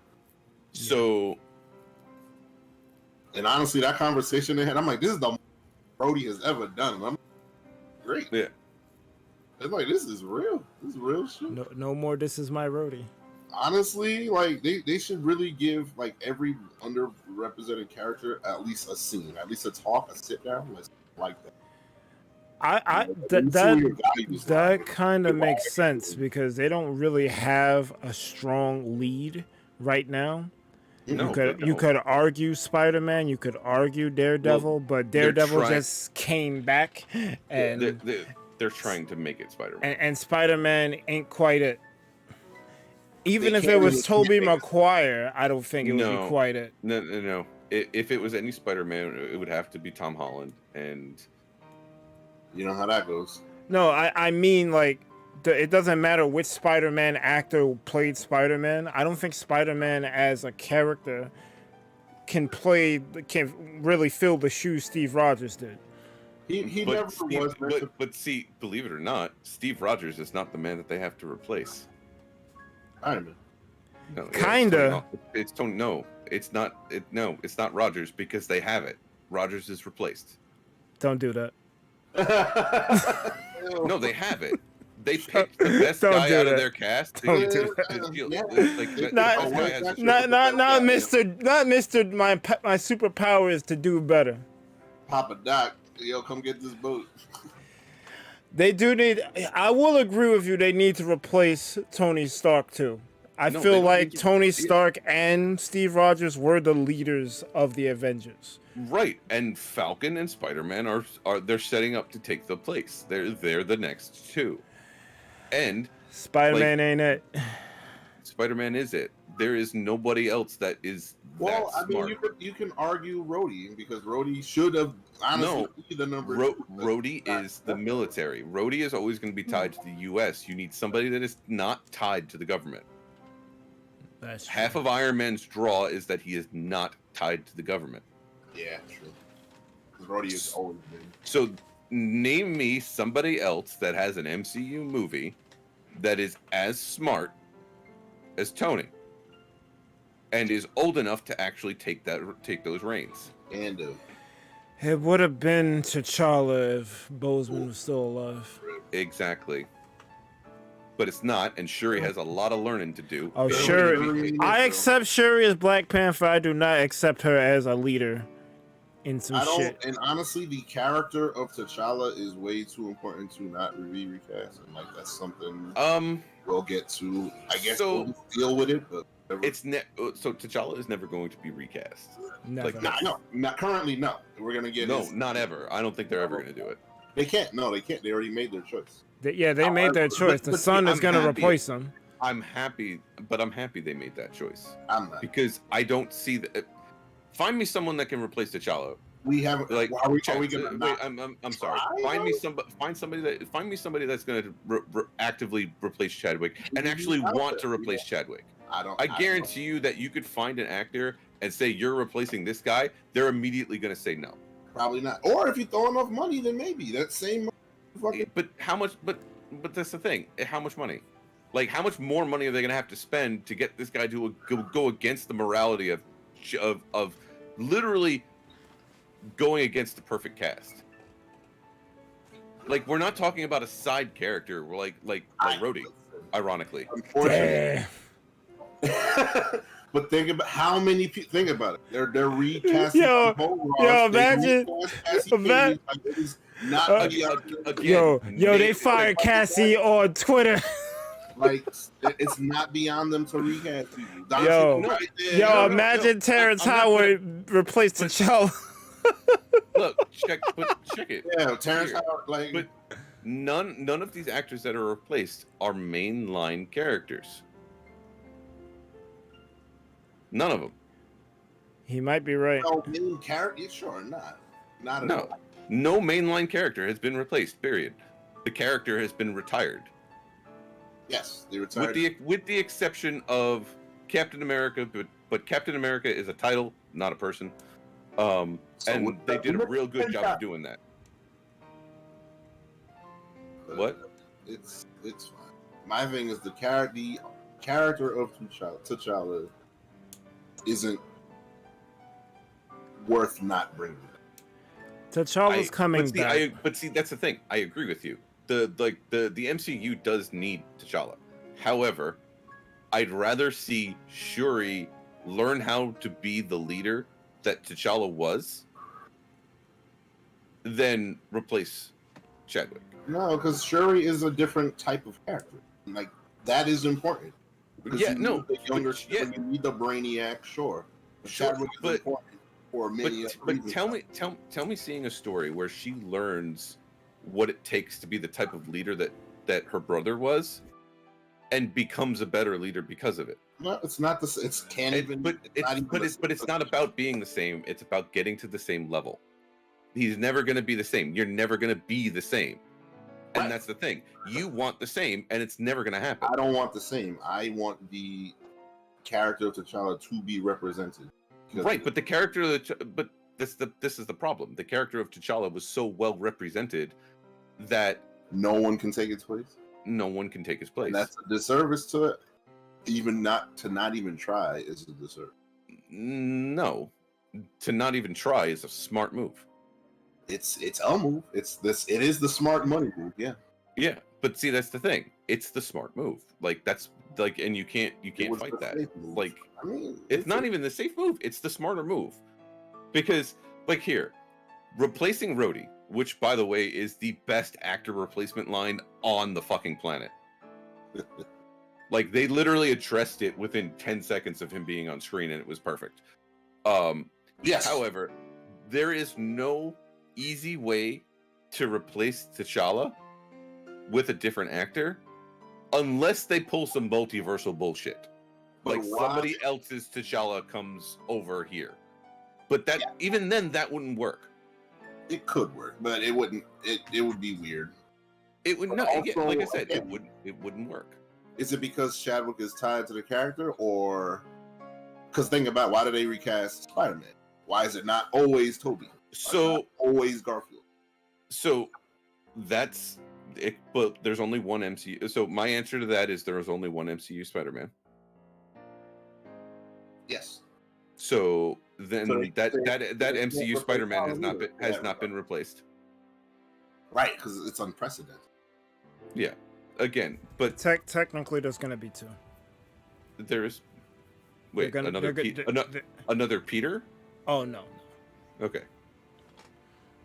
So, and honestly, that conversation they had, I'm like, this is the most Brody has ever done. And I'm great. Yeah. It's like, this is real. This is real shit. No more. This is my roadie. Honestly, like they should really give like every underrepresented character at least a scene, at least a talk, a sit down, like that. That kind of makes sense because they don't really have a strong lead right now. You could argue Spider-Man, you could argue Daredevil, but Daredevil just came back, and they're trying to make it Spider-Man. And Spider-Man ain't quite it. Even if it was Tobey Maguire, I don't think it would be quite it. No. If it was any Spider-Man, it would have to be Tom Holland, and you know how that goes. No, I mean, like, it doesn't matter which Spider-Man actor played Spider-Man. I don't think Spider-Man as a character can really fill the shoes Steve Rogers did. He never was. But see, believe it or not, Steve Rogers is not the man that they have to replace. Kinda. No, Kinda. It's Tony. No, it's not. No, it's not Rogers because they have it. Rogers is replaced. Don't do that. No, they have it. They picked the best guy out of their cast. Not Mr. My superpower is to do better. Papa Doc, yo, come get this boat. They do need. I will agree with you. They need to replace Tony Stark too. I feel like Tony Stark and Steve Rogers were the leaders of the Avengers. Right, and Falcon and Spider-Man are they're setting up to take the place. They're the next two. And Spider-Man ain't it. Spider-Man is it. There is nobody else that is that smart. You can argue Rhodey because Rhodey should have honestly be the number. Rhodey is the military. Rhodey is always going to be tied to the U.S. You need somebody that is not tied to the government. That's half of Iron Man's draw is that he is not tied to the government. Yeah, true. Because Rhodey has always been. So, name me somebody else that has an MCU movie that is as smart as Tony and is old enough to actually take those reins. And it would have been T'Challa if Boseman was still alive. Exactly. But it's not, and Shuri has a lot of learning to do. Oh, Shuri. I accept Shuri as Black Panther. I do not accept her as a leader in some shit. And honestly, the character of T'Challa is way too important to not be recast. And like that's something we'll get to. I guess we'll deal with it, but it's so T'Challa is never going to be recast. Never. Like, not currently. No, we're gonna get not ever. I don't think they're ever gonna do it. They can't. No, they can't. They already made their choice. They made their choice. The Sun is going to replace them. I'm happy they made that choice. I'm not. Because I don't see that. Find me someone that can replace T'Challa. We have like. Are we gonna wait, I'm sorry. Find me somebody that's going to actively replace Chadwick and actually want to replace Chadwick. I guarantee you that you could find an actor and say you're replacing this guy. They're immediately going to say no. Probably not. Or if you throw enough money, then maybe that same. But how much? But that's the thing. How much money? Like, how much more money are they gonna have to spend to get this guy to go against the morality of literally going against the perfect cast? Like, we're not talking about a side character. We're like Rhodey, ironically. Unfortunately. But think about how many people. Think about it. They're recasting. Imagine. They fired Cassie on Twitter. Like it's not beyond them to recast people. Imagine Terrence Howard replaced T'Challa. Look, check it. Yeah, Terrence Howard. But none of these actors that are replaced are mainline characters. None of them. He might be right. No main character, sure, not at all. No mainline character has been replaced. Period. The character has been retired. Yes, they retired. With the exception of Captain America, but Captain America is a title, not a person. And they did a real good job of doing that. What? It's fine. My thing is the character of T'Challa isn't worth not bringing. T'Challa's coming back. But see, that's the thing. I agree with you. The MCU does need T'Challa. However, I'd rather see Shuri learn how to be the leader that T'Challa was than replace Chadwick. No, because Shuri is a different type of character. Like that is important. Because you need the brainiac, sure. Chadwick is important for many. But tell me, seeing a story where she learns what it takes to be the type of leader that her brother was, and becomes a better leader because of it. No, it's not the. It's can't even. But it's not about being the same. It's about getting to the same level. He's never going to be the same. You're never going to be the same. And that's the thing. You want the same, and it's never going to happen. I don't want the same. I want the character of T'Challa to be represented. Right, but the character of this is the problem. The character of T'Challa was so well represented that no one can take its place. No one can take his place. And that's a disservice to it. Not even try is a disservice. No, to not even try is a smart move. It's a move. It is the smart money move. Yeah. Yeah, but see, that's the thing. It's the smart move. Like that's like, and you can't fight that. Like, I mean, it's not even the safe move. It's the smarter move, because like here, replacing Rhodey, which by the way is the best actor replacement line on the fucking planet. Like they literally addressed it within 10 seconds of him being on screen, and it was perfect. Yes. However, there is no easy way to replace T'Challa with a different actor unless they pull some multiversal bullshit. Like somebody else's T'Challa comes over here. But that even then that wouldn't work. It could work, but it wouldn't. It would be weird. It would not. Also, like I said, it wouldn't work. Is it because Chadwick is tied to the character, or because think about why did they recast Spider-Man? Why is it not always Tobey? So always Garfield. So that's it. But there's only one MCU. So my answer to that is there is only one MCU Spider-Man. Yes. So then that MCU Spider-Man has not been replaced. Right, because it's unprecedented. Yeah. Again, but technically there's gonna be two. There's another Peter? Oh no. Okay.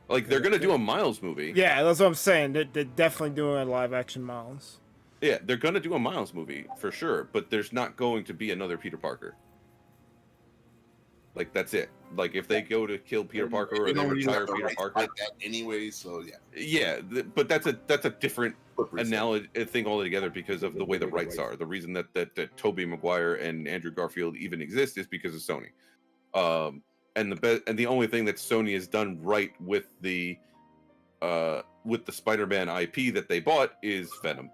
Like they're gonna do a Miles movie. Yeah, that's what I'm saying. They're definitely doing a live action Miles. Yeah, they're gonna do a Miles movie for sure, but there's not going to be another Peter Parker. Like that's it. Like if they go to kill Peter Parker or they retire Peter Parker, like that anyway. So yeah. Yeah, but that's a different analogy thing altogether because of the way the rights are. The reason that Tobey Maguire and Andrew Garfield even exist is because of Sony. And the only thing that Sony has done right with the Spider-Man IP that they bought is Venom.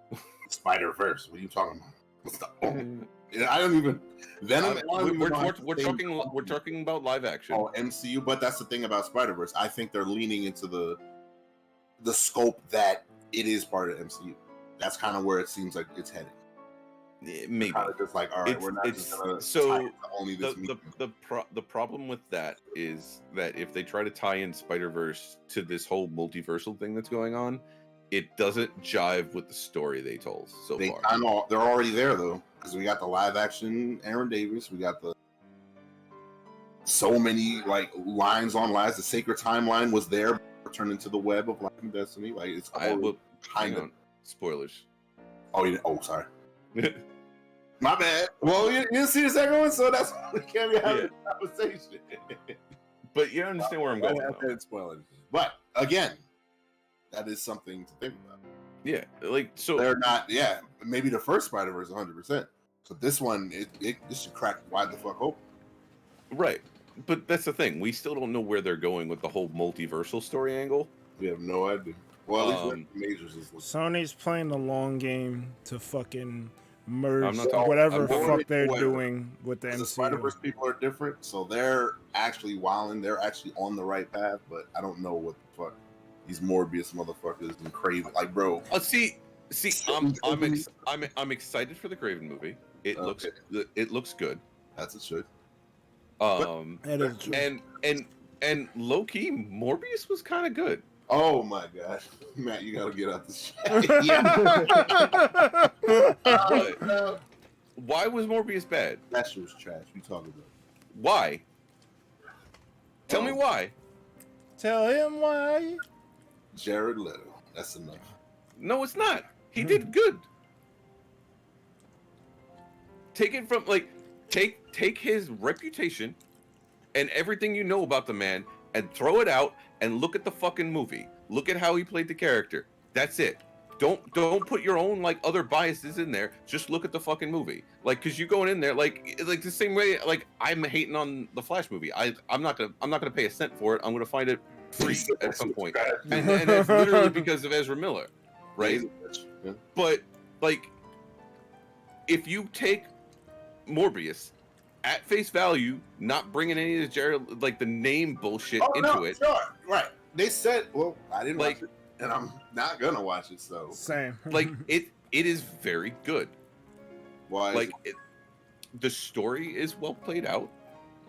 Spider-Verse. What are you talking about? What's the I don't even Venom. We're talking about live action. Oh, MCU, but that's the thing about Spider-Verse. I think they're leaning into the scope that it is part of the MCU. That's kind of where it seems like it's headed. Maybe just like, all right, we're not just gonna so only this the problem with that is that if they try to tie in Spider-Verse to this whole multiversal thing that's going on, it doesn't jive with the story they told so far. I know they're already there though, because we got the live action Aaron Davis, we got the so many like lines on lives. The Sacred Timeline was there, turned into the Web of Life and Destiny. Like it's all kind of spoilers. Oh, sorry. My bad. Well, you didn't see the second one, so that's why we can't be having a conversation. But you understand where I'm going. But again, that is something to think about. Yeah, like so they're not. Yeah, maybe the first Spider-Verse 100%. So this one, it should crack wide the fuck open. Right, but that's the thing. We still don't know where they're going with the whole multiversal story angle. We have no idea. Well, at least Majors is Sony's playing the long game to fucking merge whatever fuck they're doing with the MCU. The Spider-Verse people are different, so they're actually wilding. They're actually on the right path, but I don't know what the fuck these Morbius motherfuckers and Craven, like, bro. See, I'm excited for the Craven movie. It looks good. That's it should. And low key, Morbius was kind of good. Oh my gosh, Matt, you gotta get out this shit. Why was Morbius bad? That shit was trash. You talking about? Why? Tell me why. Tell him why. Jared Leto. That's enough. No, it's not. He did good. Take it from take his reputation and everything you know about the man and throw it out and look at the fucking movie. Look at how he played the character. That's it. Don't put your own like other biases in there. Just look at the fucking movie. Like, cause you going in there like the same way like I'm hating on the Flash movie. I'm not gonna pay a cent for it. I'm gonna find it free at some point. And it's literally because of Ezra Miller, right? Yeah. But like, if you take Morbius at face value, not bringing any of the Jared like the name bullshit into it. Sure. Right. They said, well, I didn't watch it, and I'm not gonna watch it. So same. Like it is very good. Why? Like the story is well played out.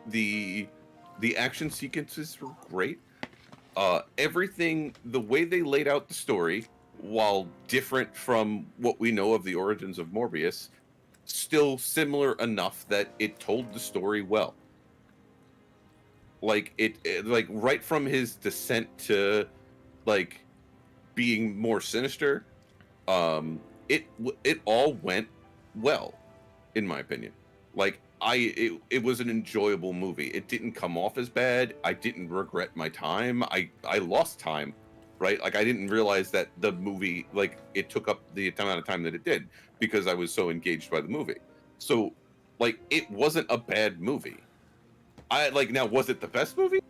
The action sequences were great. everything, the way they laid out the story, while different from what we know of the origins of Morbius, still similar enough that it told the story well. Like like right from his descent to like being more sinister, it all went well, in my opinion. Like it was an enjoyable movie. It didn't come off as bad. I didn't regret my time. I lost time, right? Like I didn't realize that the movie, like it took up the amount of time that it did because I was so engaged by the movie. So like it wasn't a bad movie. Now, was it the best movie?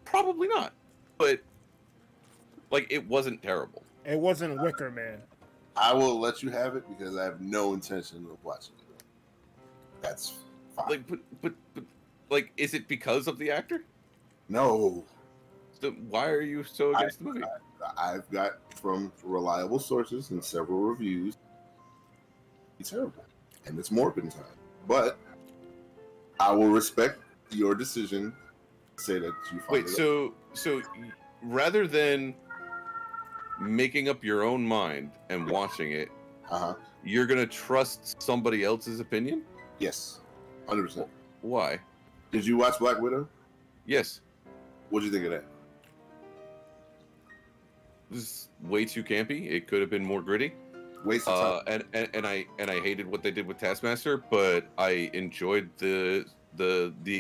Probably not. But like it wasn't terrible. It wasn't Wicker Man. I will let you have it because I have no intention of watching it. That's fine. Like, but like, is it because of the actor? No. So why are you so against the movie? I've got from reliable sources and several reviews. It's terrible, and it's Morbin time. But I will respect your decision. Say that you wait. So rather than making up your own mind and watching it, you're gonna trust somebody else's opinion? Yes, 100%. Why? Did you watch Black Widow? Yes. What did you think of that? It was way too campy. It could have been more gritty. Waste of time. And I hated what they did with Taskmaster, but I enjoyed the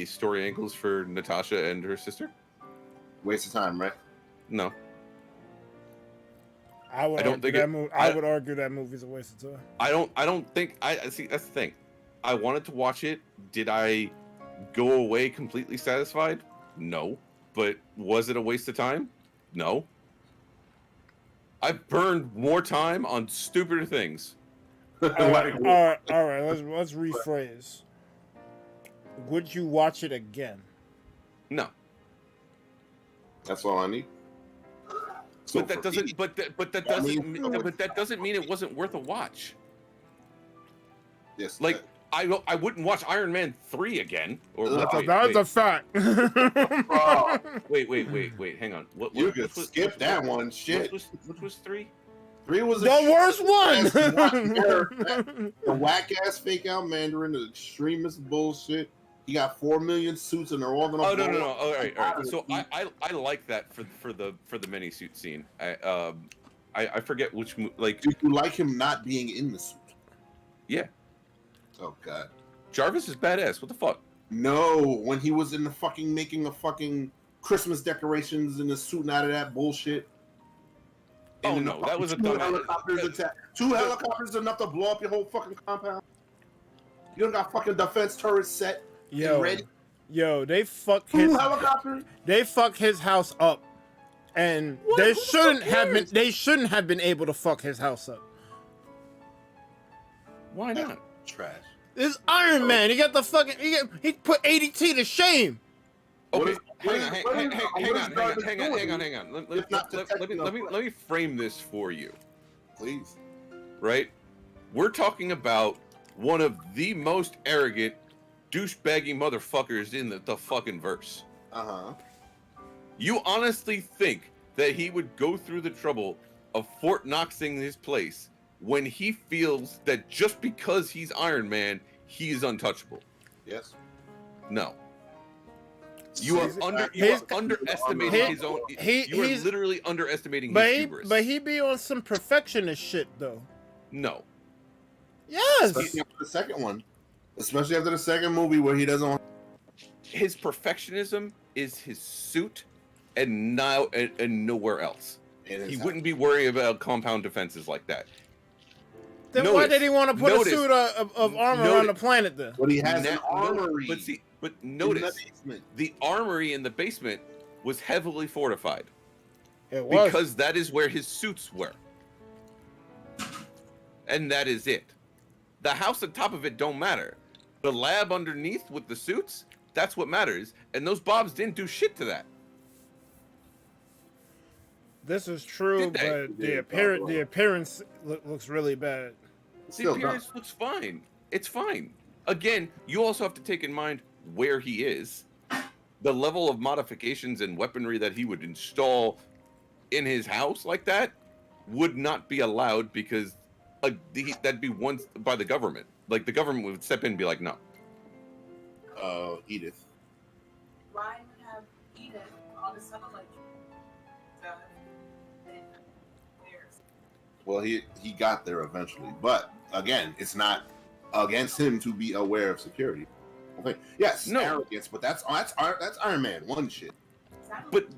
story angles for Natasha and her sister. Waste of time, right? No. I would argue that movie's a waste of time. I don't think see that's the thing. I wanted to watch it. Did I go away completely satisfied? No. But was it a waste of time? No. I burned more time on stupider things. All right. Let's rephrase. Would you watch it again? No. That's all I need. So but that doesn't. But that doesn't mean it wasn't worth a watch. Yes. Like I wouldn't watch Iron Man 3 again. Or that's a fact. Wait. Hang on. You could skip that one. Shit. Which was 3? 3 was the worst one. The whack ass fake out Mandarin, the extremist bullshit. He got 4 million suits and they're all gonna. Oh no. All right. So I like that for the mini suit scene. I forget which like. Do you like him not being in the suit? Yeah. Oh god. Jarvis is badass. What the fuck? No, when he was in the fucking making of fucking Christmas decorations in the suit and out of that bullshit. Oh no, that was a dumb helicopters attack. 2 helicopters enough to blow up your whole fucking compound. You don't got fucking defense turrets set and ready. Yo, they fuck 2 his helicopters. They fuck his house up, and they shouldn't have been able to fuck his house up. Why not? Trash. This Iron Man, he got the fucking he put ADT to shame. Okay, hang on. Let me frame this for you. Please. Right? We're talking about one of the most arrogant, douchebaggy motherfuckers in the fucking verse. You honestly think that he would go through the trouble of Fort Knoxing his place when he feels that just because he's Iron Man, he is untouchable? Yes. No. You are underestimating his own. You are literally underestimating his hubris. But he be on some perfectionist shit though. No. Yes. Especially after the second one. Especially after the second movie where he doesn't. His perfectionism is his suit, and nowhere else. He wouldn't be worried about compound defenses like that. Then why did he want to put a suit of armor on the planet then? But he has an armory. But notice, the armory in the basement was heavily fortified. It was. Because that is where his suits were. And that is it. The house on top of it don't matter. The lab underneath with the suits, that's what matters. And those bobs didn't do shit to that. This is true, but the appearance looks really bad. The appearance looks fine. It's fine. Again, you also have to take in mind where he is. the level of modifications and weaponry that he would install in his house like that would not be allowed because that'd be once by the government. Like the government would step in and be like, no. Edith. Ryan would have Edith on the satellite. Well, he got there eventually, but again, it's not against him to be aware of security. Okay. Yes, no arrogance, but that's Iron Man 1 shit. But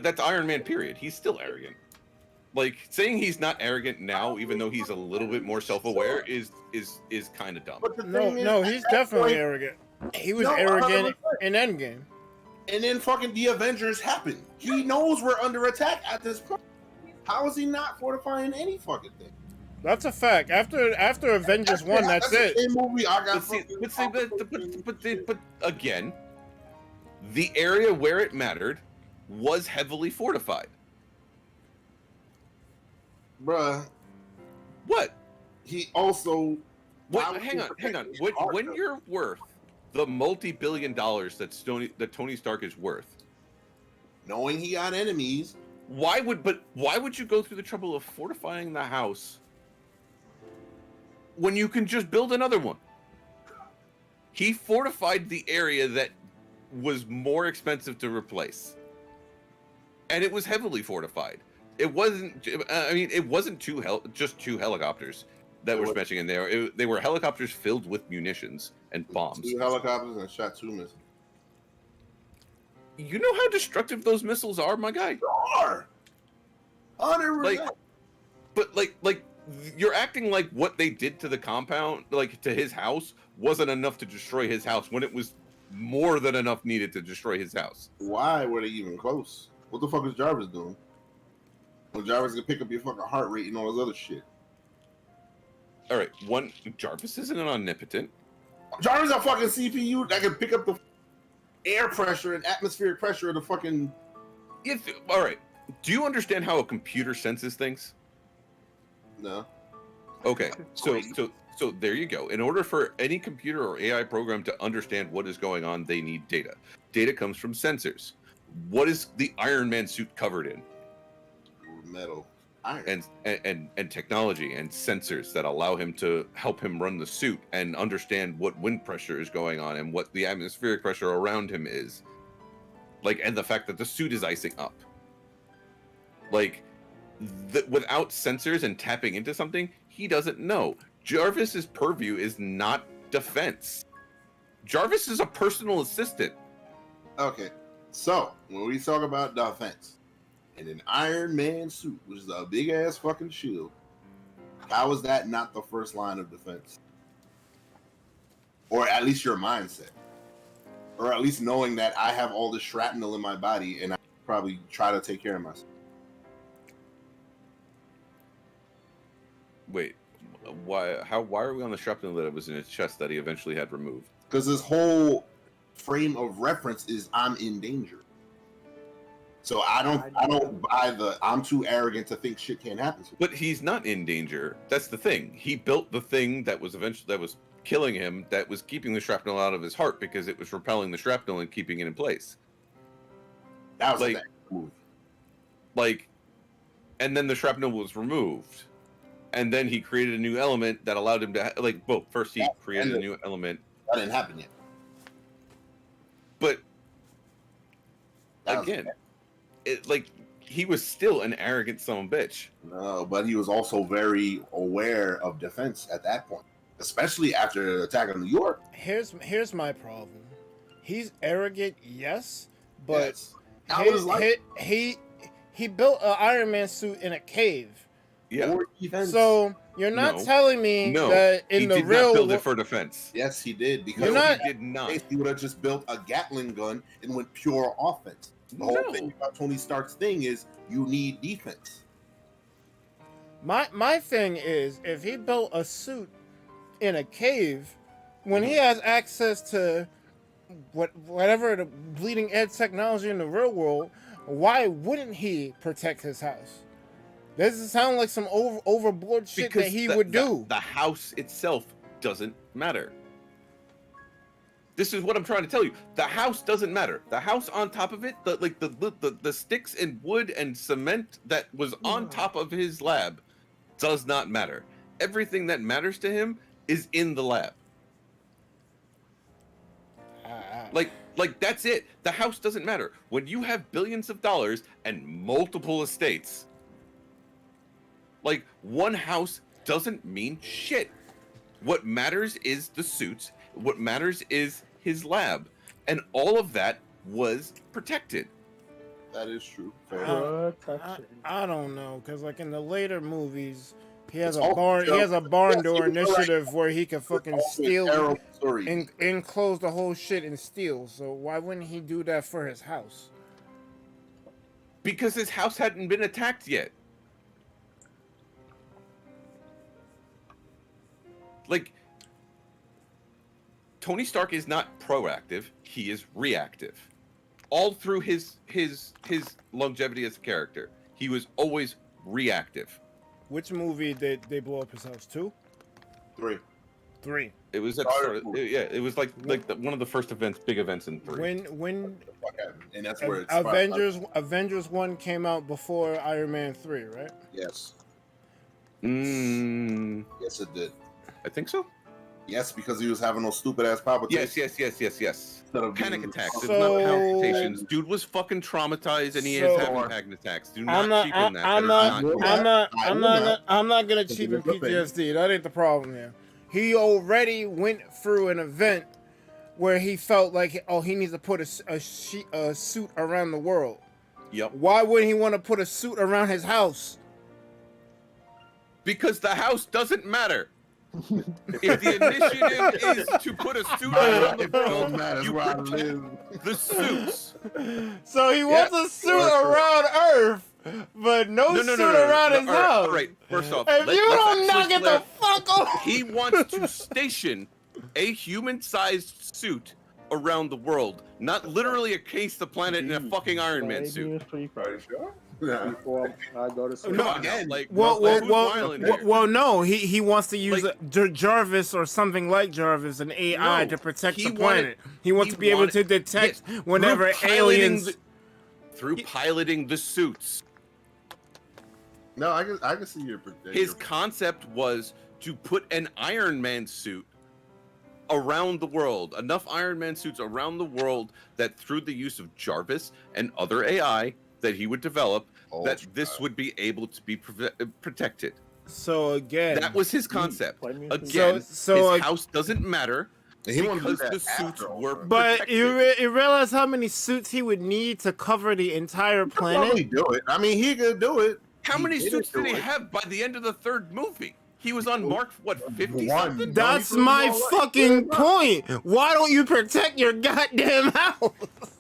that's Iron Man period. He's still arrogant. Like saying he's not arrogant now, even though he's a little bit more self-aware, is kind of dumb. No, he's definitely arrogant. He was arrogant in Endgame. And then fucking the Avengers happened. He knows we're under attack at this point. How is he not fortifying any fucking thing? That's a fact. After Avengers 1, that's it. The same movie I got. But again, the area where it mattered was heavily fortified. Bruh. What? He also... Hang on. When you're worth the multi-billion dollars that Tony Stark is worth, knowing he got enemies, why would you go through the trouble of fortifying the house when you can just build another one? He fortified the area that was more expensive to replace, and it was heavily fortified. It wasn't. I mean, it wasn't just two helicopters that were smashing in there. They were helicopters filled with munitions and bombs. 2 helicopters and shot 2 missiles. You know how destructive those missiles are, my guy? They are. 100%. Like you're acting like what they did to the compound, like to his house, wasn't enough to destroy his house when it was more than enough needed to destroy his house. Why were they even close? What the fuck is Jarvis doing? Well, Jarvis can pick up your fucking heart rate and all this other shit. All right, Jarvis isn't an omnipotent. Jarvis is a fucking CPU that can pick up the air pressure and atmospheric pressure of the fucking... All right, do you understand how a computer senses things? No. Okay, so there you go. In order for any computer or AI program to understand what is going on, they need data. Data comes from sensors. What is the Iron Man suit covered in? Metal. Iron. And technology and sensors that allow him to help him run the suit and understand what wind pressure is going on and what the atmospheric pressure around him is. Like, and the fact that the suit is icing up. Like, without sensors and tapping into something, he doesn't know. Jarvis's purview is not defense. Jarvis is a personal assistant. Okay, so when we talk about defense, in an Iron Man suit, which is a big ass fucking shield, how is that not the first line of defense? Or at least your mindset. Or at least knowing that I have all this shrapnel in my body and I probably try to take care of myself. Wait, why are we on the shrapnel that was in his chest that he eventually had removed? Because this whole frame of reference is I'm in danger. So I don't buy the I'm too arrogant to think shit can't happen to me. But he's not in danger. That's the thing. He built the thing that was killing him, that was keeping the shrapnel out of his heart because it was repelling the shrapnel and keeping it in place. That was like, a move. Like, and then the shrapnel was removed. And then he created a new element that allowed him to, first he created a new element. That didn't happen yet. But, again, he was still an arrogant son of a bitch. No, but he was also very aware of defense at that point. Especially after the attack on New York. Here's my problem. He's arrogant, yes, but he built an Iron Man suit in a cave. Yeah. So you're not telling me that in the real he did not build it for defense. Yes, he did. Because he did not. He would have just built a Gatling gun and went pure offense. The whole thing about Tony Stark's thing is you need defense. My thing is, if he built a suit in a cave, when he has access to whatever the bleeding edge technology in the real world, why wouldn't he protect his house? Doesn't sound like some overboard shit that he would do. The house itself doesn't matter. This is what I'm trying to tell you. The house doesn't matter. The house on top of it, the sticks and wood and cement that was on top of his lab does not matter. Everything that matters to him is in the lab. Like that's it. The house doesn't matter. When you have billions of dollars and multiple estates, like one house doesn't mean shit. What matters is the suits. What matters is his lab, and all of that was protected. That is true. I don't know, because like in the later movies, he has a barn door initiative where he can fucking steal and enclose the whole shit and steal. So why wouldn't he do that for his house? Because his house hadn't been attacked yet. Like, Tony Stark is not proactive, he is reactive. All through his longevity as a character, he was always reactive. Which movie did they blow up his house? 2? 3. 3. It was at it was like one of the first big events in 3. When and that's where it's Avengers 1 came out before Iron Man 3, right? Yes. Yes, it did. I think so. Yes, because he was having those stupid ass palpitations. Yes. Panic attacks. So, It's not palpitations. Dude was fucking traumatized, and he is having panic attacks. Do not cheapen that. I'm not gonna cheapen PTSD. That ain't the problem here. He already went through an event where he felt like, oh, he needs to put a suit around the world. Yep. Why wouldn't he want to put a suit around his house? Because the house doesn't matter. If the initiative is to put a suit around the world, you protect the suits. So he wants a suit around Earth, but no suit around his house. All right, first off, if you don't knock it the fuck off. He wants to station a human-sized suit around the world, not literally encase the planet in a fucking Iron Man suit. Before I go to sleep. No, again, like, well, no. He wants to use Jarvis or something like Jarvis, an AI, to protect the planet. He wants to be able to detect whenever aliens. Through piloting the suits. No, I can see your prediction. His concept was to put an Iron Man suit around the world, enough Iron Man suits around the world that through the use of Jarvis and other AI that he would develop, that this would be able to be protected. So again, that was his concept. Again, his house doesn't matter because the suits were protected. But you realize how many suits he would need to cover the entire planet? He could do it. I mean, he could do it. How many suits did he have by the end of the third movie? He was on Mark, what, 50 something? That's my fucking point. Why don't you protect your goddamn house?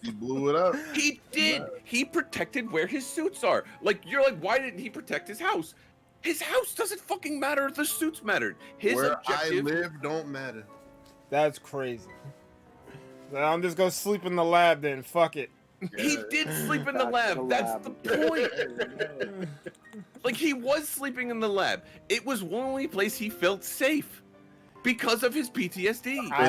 He blew it up. He did. He protected where his suits are. Like, you're like, why didn't he protect his house? His house doesn't fucking matter if the suits mattered. His where objective... I live don't matter. That's crazy. So I'm just gonna sleep in the lab then. Fuck it. He did sleep in the lab. That's the point. Like, he was sleeping in the lab. It was one only place he felt safe because of his PTSD. I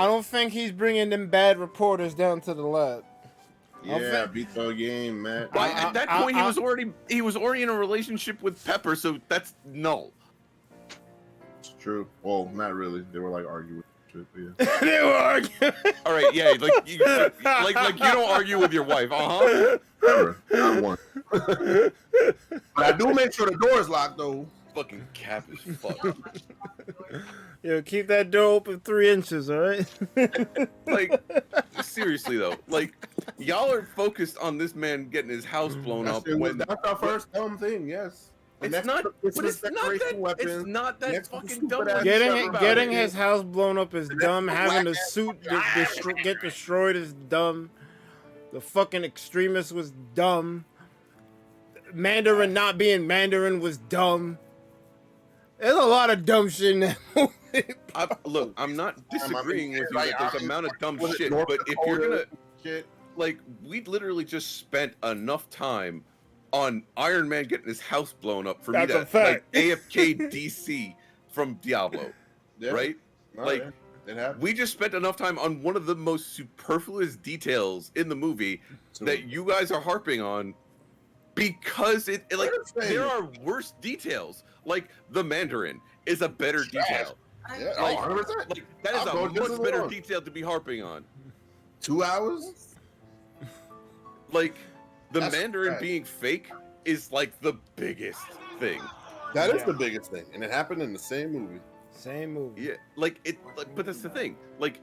don't think he's bringing them bad reporters down to the lab. Yeah, beat the game, man. At that point, he was already in a relationship with Pepper, so that's null. It's true. Well, not really. They were like arguing. Yeah. They were arguing. All right, yeah, like you don't argue with your wife, Never, not one. But I do make sure the door is locked, though. Fucking cap as fuck. Yo, keep that door open 3 inches, all right? Like, seriously though, like, y'all are focused on this man getting his house blown up. That's our first dumb thing, yes. It's not that fucking dumb. Getting his house blown up is dumb. Having the suit get destroyed is dumb. The fucking extremist was dumb. Mandarin not being Mandarin was dumb. There's a lot of dumb shit in that movie. Look, I'm not disagreeing with you that there's an amount of dumb shit, but if you're gonna, like, we literally just spent enough time on Iron Man getting his house blown up for me to like AFK DC from Diablo, right? Oh, like It happened. We just spent enough time on one of the most superfluous details in the movie that you guys are harping on because there are worse details. Like the Mandarin is a better detail. Yeah, like, 100%. Like, that is a much better detail to be harping on. 2 hours? Like, the Mandarin being fake is like the biggest thing. That is the biggest thing, and it happened in the same movie. Same movie. Yeah, but that's the thing. Like,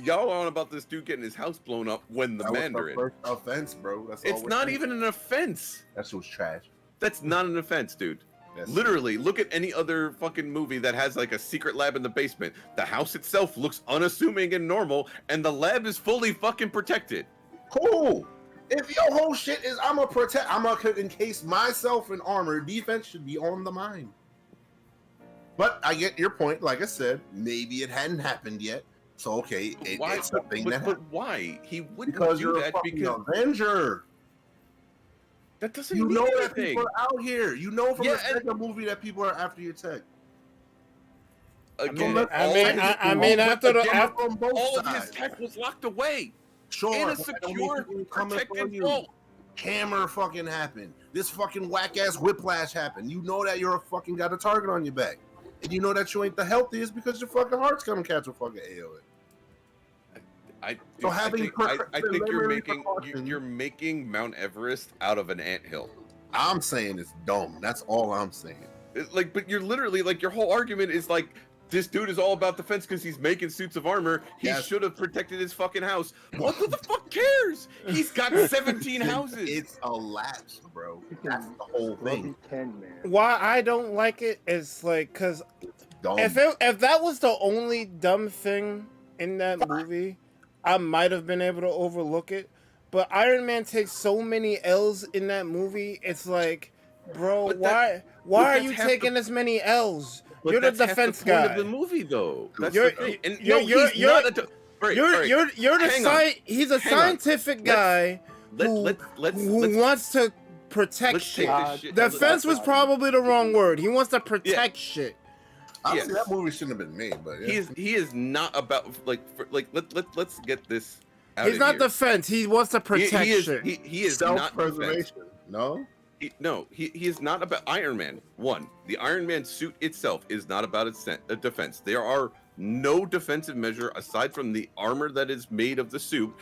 y'all on about this dude getting his house blown up when the Mandarin. Was the first offense, bro. It's not even an offense. That shit was trash. That's not an offense, dude. Literally, look at any other fucking movie that has like a secret lab in the basement. The house itself looks unassuming and normal, and the lab is fully fucking protected. Cool. If your whole shit is I'm gonna encase myself in armor, defense should be on the mind. But I get your point. Like I said, maybe it hadn't happened yet. So okay, it's a thing but why? He wouldn't because do you're that a fucking because Avenger. That doesn't you mean know anything. That people are out here. You know from the second movie that people are after your tech. Again, after all of his tech was locked away. Sure, in a secure, protected vault. Hammer fucking happened. This fucking whack ass whiplash happened. You know that you're a fucking got a target on your back, and you know that you ain't the healthiest because your fucking heart's gonna catch a fucking AOE. I think you're making Mount Everest out of an anthill. I'm saying it's dumb. That's all I'm saying. But you're literally like your whole argument is like this dude is all about defense because he's making suits of armor. He should have protected his fucking house. What the fuck cares? He's got 17 houses. It's a lapse, bro. That's the whole thing. Why I don't like it is like because if that was the only dumb thing in that movie, I might have been able to overlook it. But Iron Man takes so many L's in that movie. It's like, bro, why are you taking as many L's? You're the defense guy. Of the movie, though. That's you're, the thing. And you're the he's a scientific guy who wants to protect shit. Defense was probably the wrong word. He wants to protect shit. Honestly, that movie shouldn't have been made, but he is not about let's get this out. He's not defense. He wants to protect shit. He is not self-preservation. He is not about Iron Man. One, the Iron Man suit itself is not about its defense. There are no defensive measure aside from the armor that is made of the suit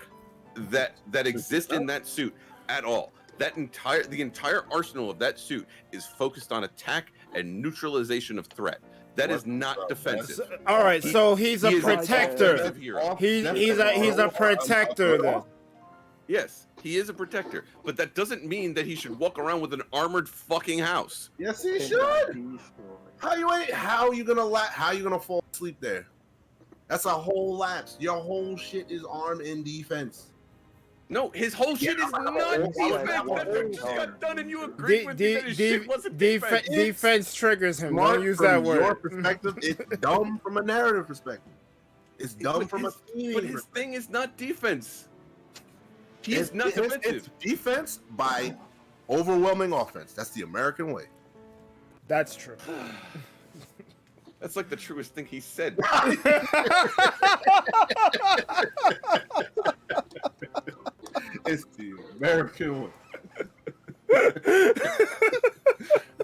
that exists in that suit at all. The entire arsenal of that suit is focused on attack and neutralization of threat. That is not defensive. All right, so he's a protector. He's a protector then. Yes, he is a protector, but that doesn't mean that he should walk around with an armored fucking house. Yes, he should. How you gonna fall asleep there? That's a whole lapse. Your whole shit is armed in defense. No, his whole shit is not defense. That just got done, and you agreed with me that his shit wasn't defense. Defense triggers him. Don't use that word. Your perspective, it's dumb from a narrative perspective. It's dumb from a theme. But his thing is not defense. He is not defensive. It's defense by overwhelming offense. That's the American way. That's true. That's like the truest thing he said. It's the American way.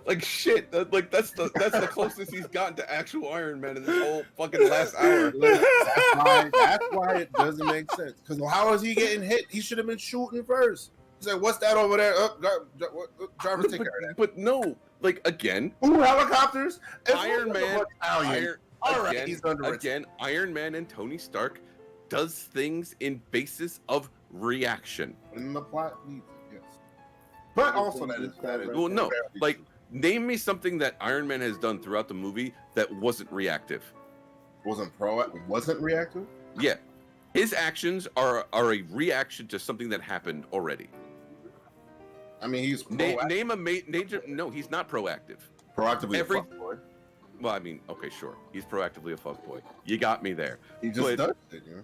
Like shit. Like that's the closest he's gotten to actual Iron Man in this whole fucking last hour. That's why it doesn't make sense. Because how is he getting hit? He should have been shooting first. He's like, "What's that over there?" Driver, take care of that. But no, like again. Ooh, helicopters. Iron Man. Again, Iron Man and Tony Stark does things in basis of reaction. In the plot, yes. But also that is well, no, like name me something that Iron Man has done throughout the movie that wasn't reactive. Wasn't reactive? Yeah, his actions are a reaction to something that happened already. I mean, he's no, he's not proactive. Proactively a fuckboy. Well, I mean, okay, sure, he's proactively a fuckboy. You got me there. He just does it, you know?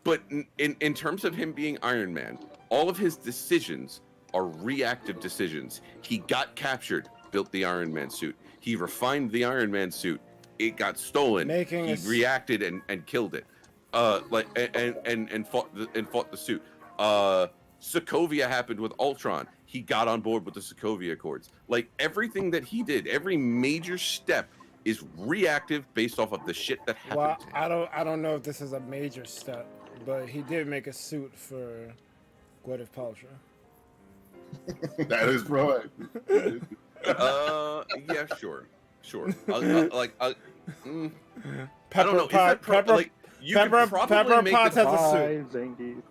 But in terms of him being Iron Man, all of his decisions are reactive decisions. He got captured, built the Iron Man suit. He refined the Iron Man suit, it got stolen. Making he reacted and killed it. Like and fought the suit. Sokovia happened with Ultron. He got on board with the Sokovia Accords. Like everything that he did, every major step is reactive based off of the shit that happened. Well, to him. I don't know if this is a major step, but he did make a suit for Gwyneth Paltrow. That is proactive. Yeah, sure. I don't know. Pepper Potts has a suit.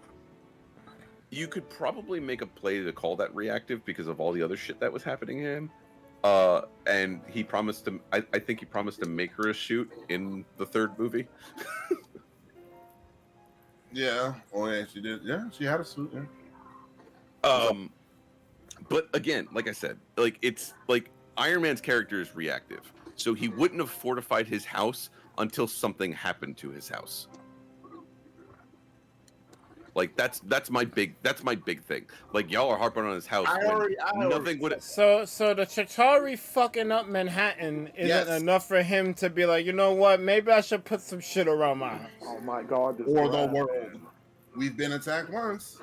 You could probably make a play to call that reactive because of all the other shit that was happening to him. And he promised to. I think he promised to make her a shoot in the third movie. Yeah. Oh yeah, she did. Yeah, she had a suit. Yeah. But again, like I said, like it's like Iron Man's character is reactive, so he wouldn't have fortified his house until something happened to his house. Like that's my big thing. Like y'all are harping on his house. Nothing would. So the Chitauri fucking up Manhattan isn't enough for him to be like, you know what? Maybe I should put some shit around my house. Oh my God! Or the world. We've been attacked once.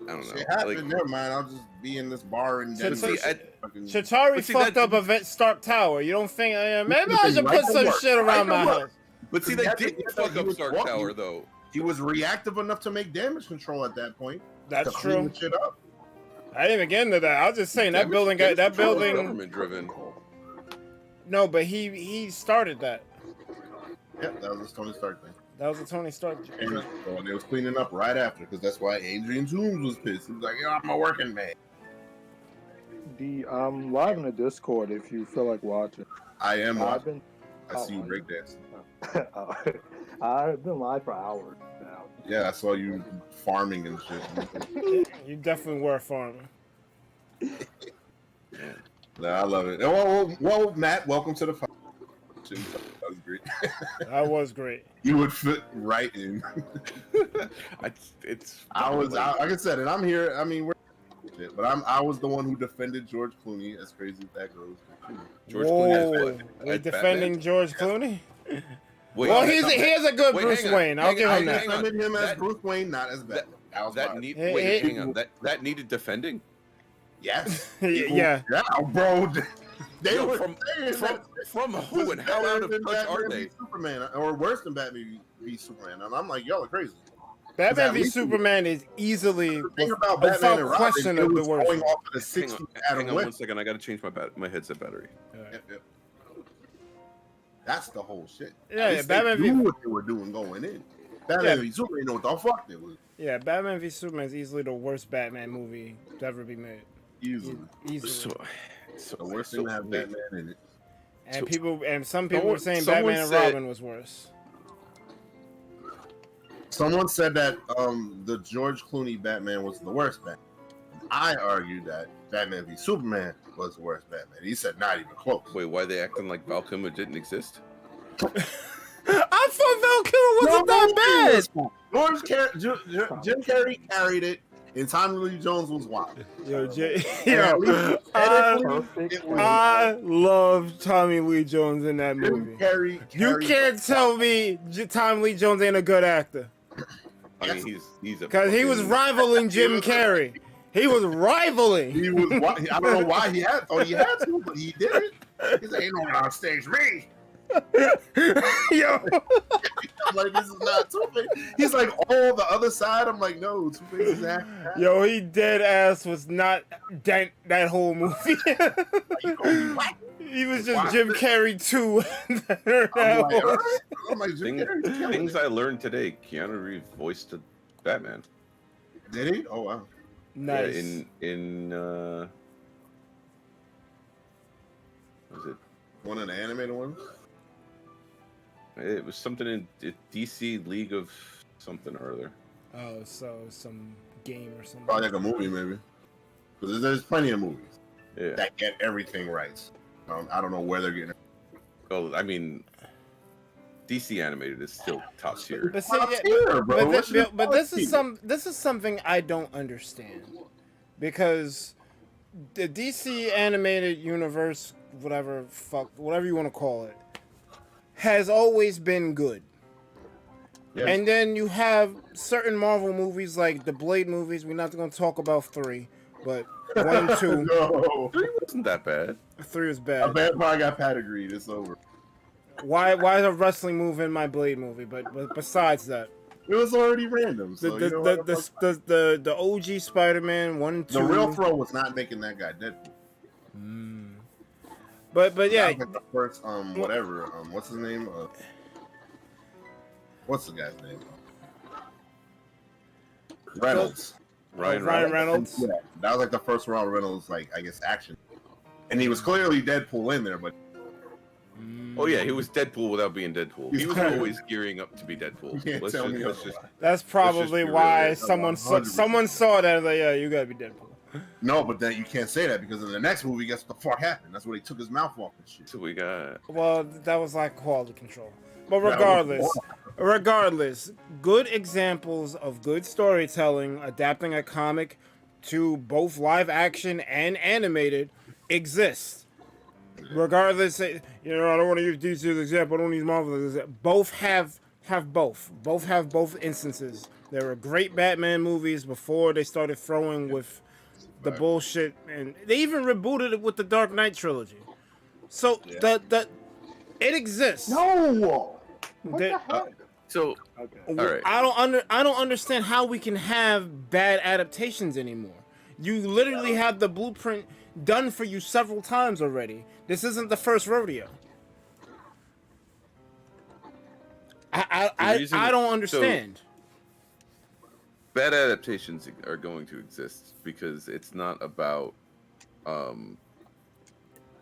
I don't know. It happened. Never mind. I'll just be in this bar and Chitauri fucked up a Stark Tower. You don't think? Maybe I should put some shit around my house. But see, they didn't fuck up Stark Tower though. He was reactive enough to make damage control at that point. That's to true. Clean the shit up. I didn't even get into that. I was just saying that building government driven. No, but he started that. Yep, that was a Tony Stark thing. That was a Tony Stark. And they was cleaning up right after, because that's why Adrian Toomes was pissed. He was like, "Yo, I'm a working man." I'm live in the Discord if you feel like watching. I am watching. I see you breakdancing. I've been live for hours now. Yeah, I saw you farming and shit. You definitely were farming. No, I love it. Well, Matt, welcome to the fight. That was great. That was great. You would fit right in. Like I said, and I'm here. I mean, but I was the one who defended George Clooney. As crazy as that goes. George Clooney as defending Batman? George Clooney. Wait, well, he has a good Bruce Wayne. I'll give him that. I defended him as Bruce Wayne, not as Batman. Hang on. That needed defending? Yes. Yeah, bro. They were from who and how out of touch are they? Superman, or worse than Batman v Superman, and I'm like, y'all are crazy. Batman v Superman is easily, without question, the worst. Going off of the 60 hang on 1 second. I got to change my headset battery. Yep. That's the whole shit. Yeah, Batman v what they were doing going in. Batman v Superman, know what the fuck they was. Yeah, Batman v Superman is easily the worst Batman movie to ever be made. Easily. So the worst thing to have Batman in it. And some people were saying Batman and Robin was worse. Someone said that the George Clooney Batman was the worst Batman. I argued that Batman v Superman was the worst Batman. He said not even close. Wait, why are they acting like Val Kilmer didn't exist? I thought Val Kilmer wasn't that bad. Jim Carrey carried it, and Tommy Lee Jones was wild. I love Tommy Lee Jones in that movie. You can't tell me Tommy Lee Jones ain't a good actor. I mean, he's because he was rivaling Jim Carrey. He was rivaling. He was. I don't know why he had to, but he did it. He's like, "Ain't no one on stage, me." Yo, I'm like, this is not Two-Face. He's like, all the other side. I'm like, no, Two-Face is acting. Yo, he dead ass was not that whole movie. He was just Jim Carrey too. I'm like, Jim Carrey. Things I learned today. Keanu Reeves voiced Batman. Did he? Oh wow. Nice. Yeah, in was it one of the animated ones? It was something in DC League of something or other. Oh, so some game or something. Probably like a movie, maybe. Because there's plenty of movies that get everything right. I don't know where they're getting it. Oh, I mean, DC animated is still top tier. But, this is something I don't understand, because the DC animated universe, whatever you want to call it, has always been good. Yes. And then you have certain Marvel movies like the Blade movies. We're not going to talk about 3, but 1 and 2. No. 3 wasn't that bad. 3 was A bad. vampire got pedigreed. It's over. Why is a wrestling move in my Blade movie? But besides that, It was already random. So the OG Spider-Man 1 and 2. the real throw was not making that guy Deadpool. But yeah, That was like the first whatever what's his name? What's the guy's name? Reynolds. Ryan Reynolds. Yeah, that was like the first Ryan Reynolds, like I guess action, and he was clearly Deadpool in there, but Oh yeah, he was Deadpool without being Deadpool. He was He's- always gearing up to be Deadpool. You can't Let's tell just- me let's otherwise. just- That's probably be why real. someone 100%. saw that and like, yeah, you gotta be Deadpool. no, but then you can't say that because in the next movie, guess what the fuck happened? That's where he took his mouth off and shit. So we got. Well, that was like quality control. But That was- regardless, good examples of good storytelling, adapting a comic to both live action and animated, exist. Regardless, I don't want to use DC as an example. I don't use Marvel as an example. Both have both. Both have both instances. There were great Batman movies before they started throwing with the bullshit, and they even rebooted it with the Dark Knight trilogy. So it exists. No. What They- the heck? So Okay. all right. I don't understand how we can have bad adaptations anymore. You literally have the blueprint done for you several times already. This isn't the first rodeo. I don't understand. Bad adaptations are going to exist because it's not about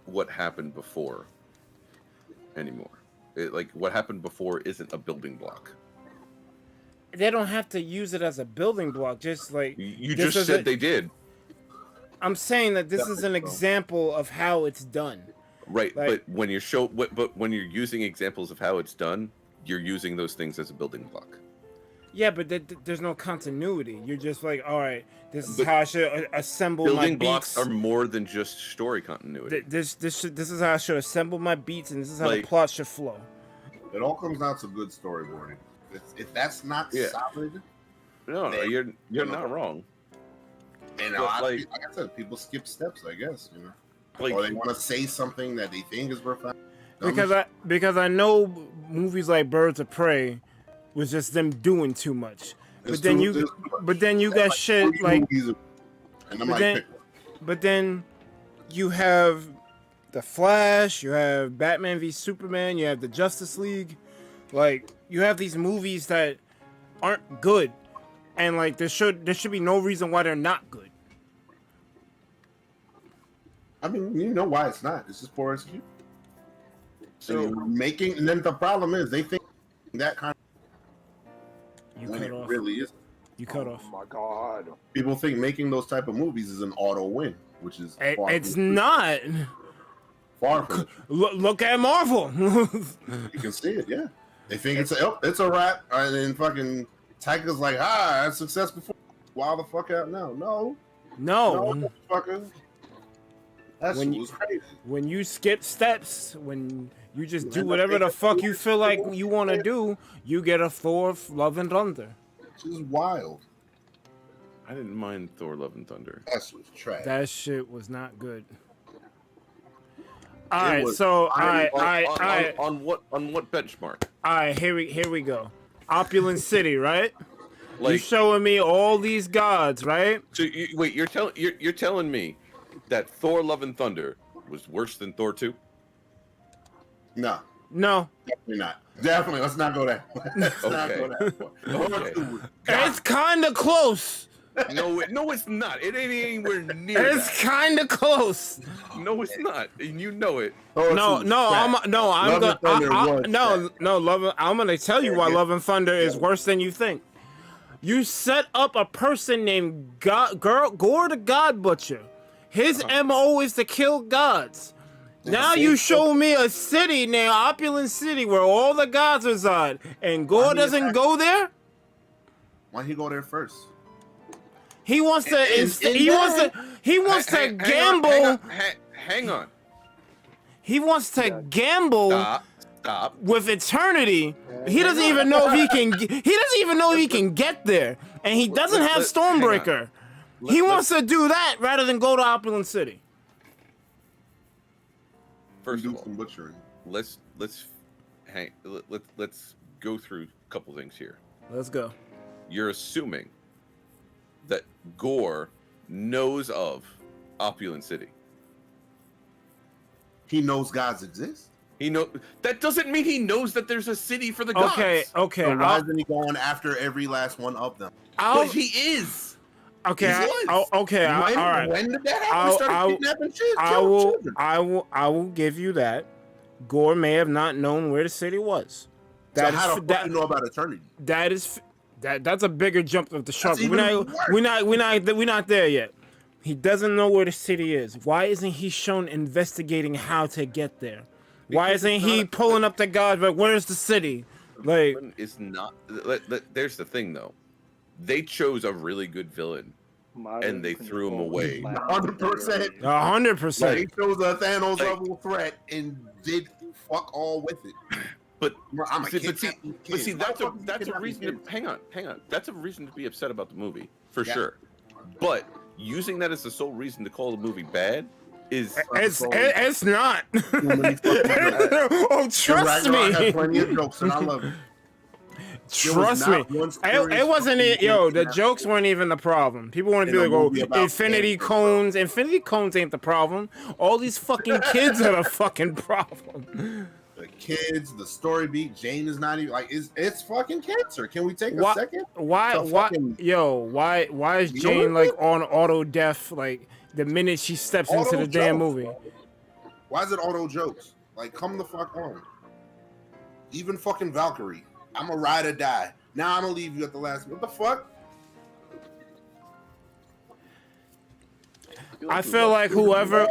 what happened before anymore. Like what happened before isn't a building block. They don't have to use it as a building block. Just like You this just is said a- they did. I'm saying that this is an Definitely so. example of how it's done. Right, Like- but when when you're using examples of how it's done, you're using those things as a building block. Yeah, but there's no continuity. You're just like, all right, this is But how I should assemble my Building beats. blocks are more than just story continuity. This is how I should assemble my beats, and this is how Like- the plot should flow. It all comes down to good storyboarding. If that's not Yeah. solid, No, They- you're you not know. wrong. and But, like I said, people skip steps, I guess, Like or they want to say something that they think is profound. Because I know movies like Birds of Prey was just them doing too much. But then you got shit like and I but might then- pick one. but then you have the Flash, you have Batman v Superman, you have the Justice League. Like you have these movies that aren't good. And like there should be no reason why they're not good. I mean, you know why it's not? It's just poor execution. So- and then the problem is they think that kind You of when cut it off. really is. You cut off. Oh my god. People think making those type of movies is an auto win, which is It's not. far from it. Look at Marvel. You can see it, yeah. They think it's a wrap, and then fucking Taika's like, I had success before. Wild the fuck out now. No, no. motherfucker. That When shit you- was crazy. When you skip steps, when you just do whatever the fuck you feel like you want to do, you get a Thor Love and Thunder. Which is wild. I didn't mind Thor: Love and Thunder. That shit was trash. That shit was not good. All right, was so On what benchmark? all right, here we go. Opulent City, right? You Like, showing me all these gods, right? so you're telling me that Thor: Love and Thunder was worse than Thor 2? No, No, definitely not. Definitely, let's not go there. Let's not Okay. go that far. Okay. it's kind of close. No, it's not. It ain't anywhere near It's kind of close. that. No, it's not, and you know it. No, I'm Love and Thunder was I'm gonna tell you why Love and Thunder is worse than you think. You set up a person named Gore the God Butcher. His MO is to kill gods. Now you show me a city named Opulent City where all the gods reside, and Gore doesn't go there. Why don't he go there first? He wants to. He wants to gamble. Hang on. He wants to gamble. Stop. With eternity, he doesn't even know if he can. He doesn't even know if he can get there, and he doesn't have Stormbreaker. He wants to do that rather than go to Opulent City. First of all, let's go through a couple things here. Let's go. You're assuming that Gore knows of Opulent City. He knows gods exist. That doesn't mean he knows that there's a city for the gods. Okay. So why isn't he going after every last one of them? But he is. Okay. All right. When did that happen? He started kidnapping children. I will give you that. Gore may have not known where the city was. So how the fuck you know about eternity? That's a bigger jump of the shark. We're not there yet. He doesn't know where the city is. Why isn't he shown investigating how to get there? Why isn't he pulling up the gods? But where's the city? Like, it's not. There's the thing, though. They chose a really good villain, and they threw him away. 100%. 100%. They chose a Thanos level threat and did fuck all with it. But see, that's a reason to hang on. That's a reason to be upset about the movie for sure. But using that as the sole reason to call the movie bad is it's not. Oh, trust me. I have plenty of jokes and I love it. Trust me, it wasn't it. Yo, the jokes weren't even the problem. People want to be like, "Oh, infinity cones." Infinity cones ain't the problem. All these fucking kids are the fucking problem. The kids, the story beat. Jane is not even like it's fucking cancer. Can we take a second? Why is Jane like on auto death? Like the minute she steps into the damn movie. Why is it auto jokes? Like, come the fuck on. Even fucking Valkyrie. I'm a ride or die. Now I'm gonna leave you at the last. What the fuck? I feel like whoever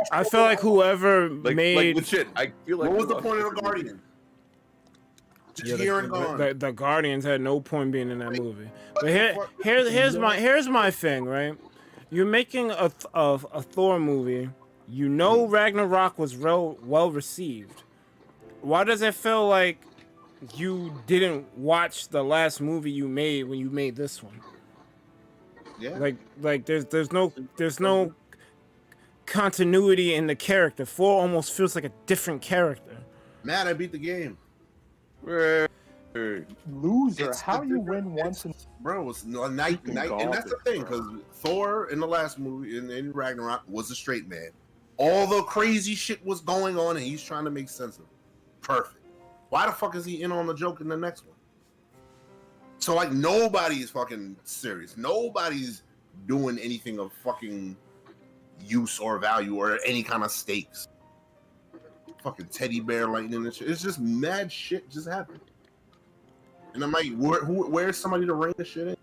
made legit. I feel like what was the point of the Guardian? The Guardians had no point being in that movie. But here's my thing, right? You're making a Thor movie. You know Ragnarok was well received. Why does it feel like you didn't watch the last movie you made when you made this one? Yeah. Like there's no continuity in the character. Thor almost feels like a different character. Matt, I beat the game. Loser. How you win once? Bro, it's a night, and that's the thing, because Thor in the last movie in Ragnarok was a straight man. All the crazy shit was going on, and he's trying to make sense of it. Perfect. Why the fuck is he in on the joke in the next one? So like nobody's fucking serious. Nobody's doing anything of fucking use or value or any kind of stakes. Fucking teddy bear lightning and shit. It's just mad shit just happened. And I'm like, where's somebody to rein this shit in?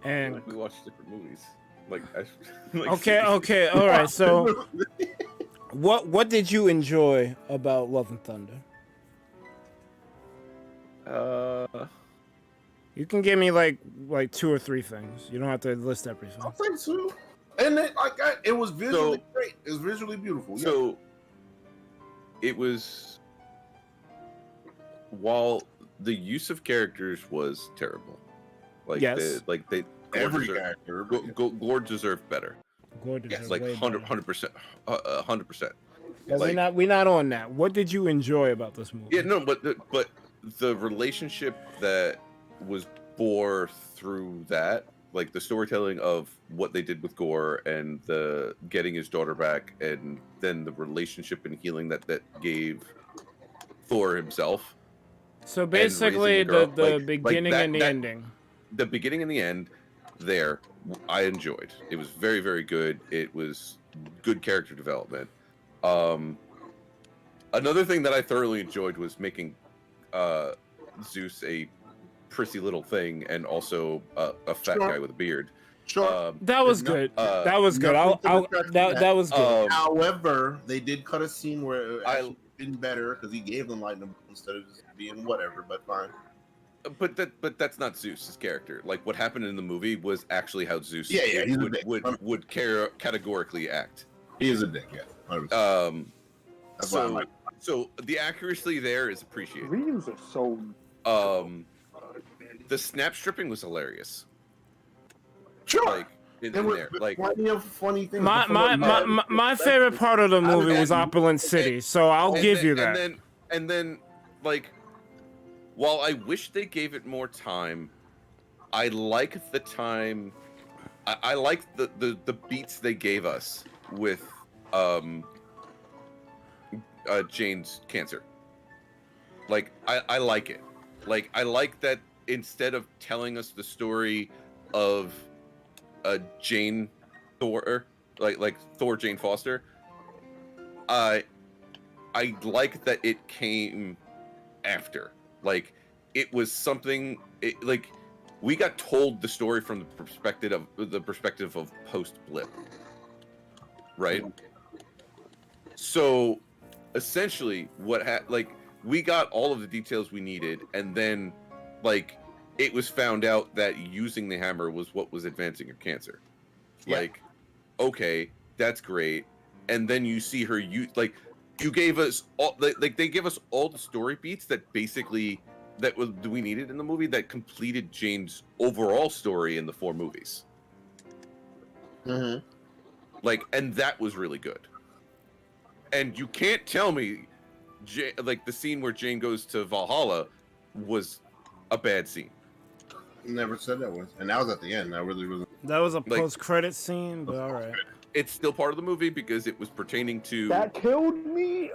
And we watch different movies. Okay, all right. So, what did you enjoy about Love and Thunder? You can give me like 2 or 3 things. You don't have to list everything. I'll say 2. And it was visually great. It was visually beautiful. So it was, while the use of characters was terrible, every character, Gore deserved better. Gore deserved like 100%, 100%. Yeah, we're not on that. What did you enjoy about this movie? Yeah, no, but the relationship that was bore through that, like the storytelling of what they did with Gore and the getting his daughter back, and then the relationship and healing that gave Thor himself. So basically, the beginning and the ending. The beginning and the end, there, I enjoyed. It was very, very good. It was good character development. Another thing that I thoroughly enjoyed was making Zeus a prissy little thing, and also a fat guy with a beard. Sure, that was good. That was good. That was good. However, they did cut a scene where it actually been better because he gave them lightning instead of just being whatever. But fine. But that's not Zeus's character. Like what happened in the movie was actually how Zeus would categorically act. He is a dick. Yeah. That's why I like. So the accuracy there is appreciated. Reels are so. The snap stripping was hilarious. Sure. Like in there, like plenty of funny things. My favorite part of the movie was Opulent City, so I'll give you that. And then, like, while I wish they gave it more time, I like the time. I like the beats they gave us with Jane's cancer. Like I like it. Like I like that instead of telling us the story of Jane Thor, like Thor Jane Foster, I like that it came after. Like it was something. Like we got told the story from the perspective of post blip, right? So essentially, like we got all of the details we needed, and then like it was found out that using the hammer was what was advancing her cancer. Yeah. Like, okay, that's great. And then you see her use, like, you gave us all, like they give us all the story beats that basically we needed in the movie that completed Jane's overall story in the 4 movies. Mm-hmm. Like, and that was really good. And you can't tell me, like the scene where Jane goes to Valhalla was a bad scene. Never said that was, and that was at the end. That really wasn't. That was a post-credit scene, but all right. It's still part of the movie because it was pertaining to. That killed me.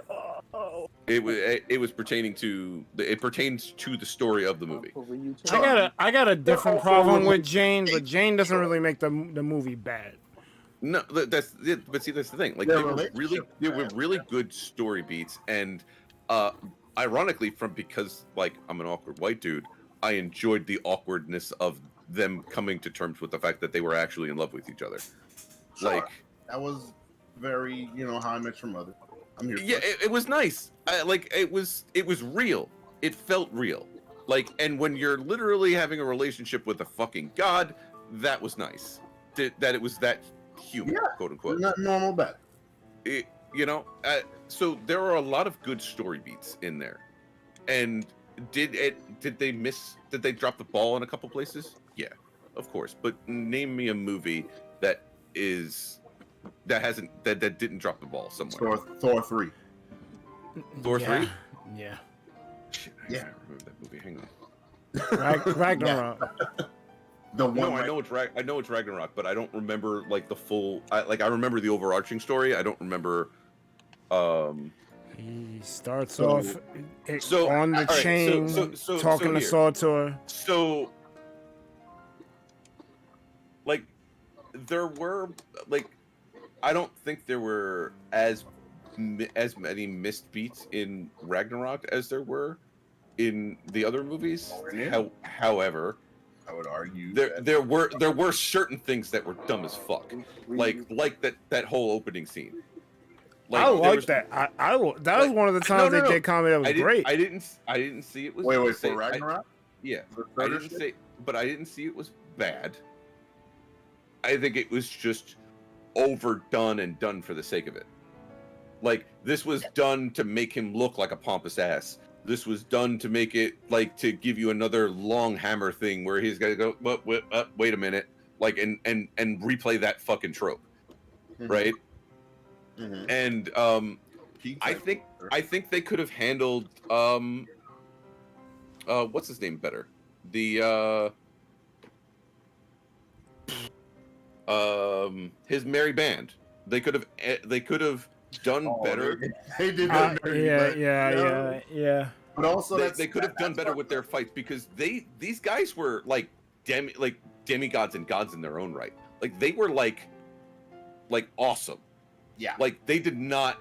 Oh. It was pertaining to. It pertains to the story of the movie. I got a different problem with Jane, but Jane doesn't really make the movie bad. No, that's it. But see, that's the thing. Like they were really good story beats, and ironically, because like I'm an awkward white dude, I enjoyed the awkwardness of them coming to terms with the fact that they were actually in love with each other. Sure. Like that was very, How I Met Your Mother. I'm here. Yeah, it was nice. It was real. It felt real. Like, and when you're literally having a relationship with a fucking god, that was nice. That it was that human, quote unquote. Not normal bad. So there are a lot of good story beats in there. And did they drop the ball in a couple places? Yeah, of course. But name me a movie that didn't drop the ball somewhere. Thor 3. Thor 3? Yeah. I remember that movie. Hang on. Ragnarok. I know it's Ragnarok, but I don't remember like the full. I remember the overarching story. I don't remember. He starts off on the chain, talking to Saw to her. So, like, there were I don't think there were as many missed beats in Ragnarok as there were in the other movies. However, I would argue there were certain things that were dumb as fuck, like that whole opening scene. Like, I like that. That was one of the times they did comedy that was great. I didn't see it was. Wait, for Ragnarok? I didn't say, but I didn't see it was bad. I think it was just overdone and done for the sake of it. Like, this was done to make him look like a pompous ass. This was done to make it like to give you another long hammer thing where he's got to go. Wait a minute, like and replay that fucking trope, right? Mm-hmm. And I think they could have handled what's his name better, his merry band. They could have done better. They did that yeah. But also they could have done better with their fights because these guys were like demigods and gods in their own right. Like they were like awesome. Yeah. Like they did not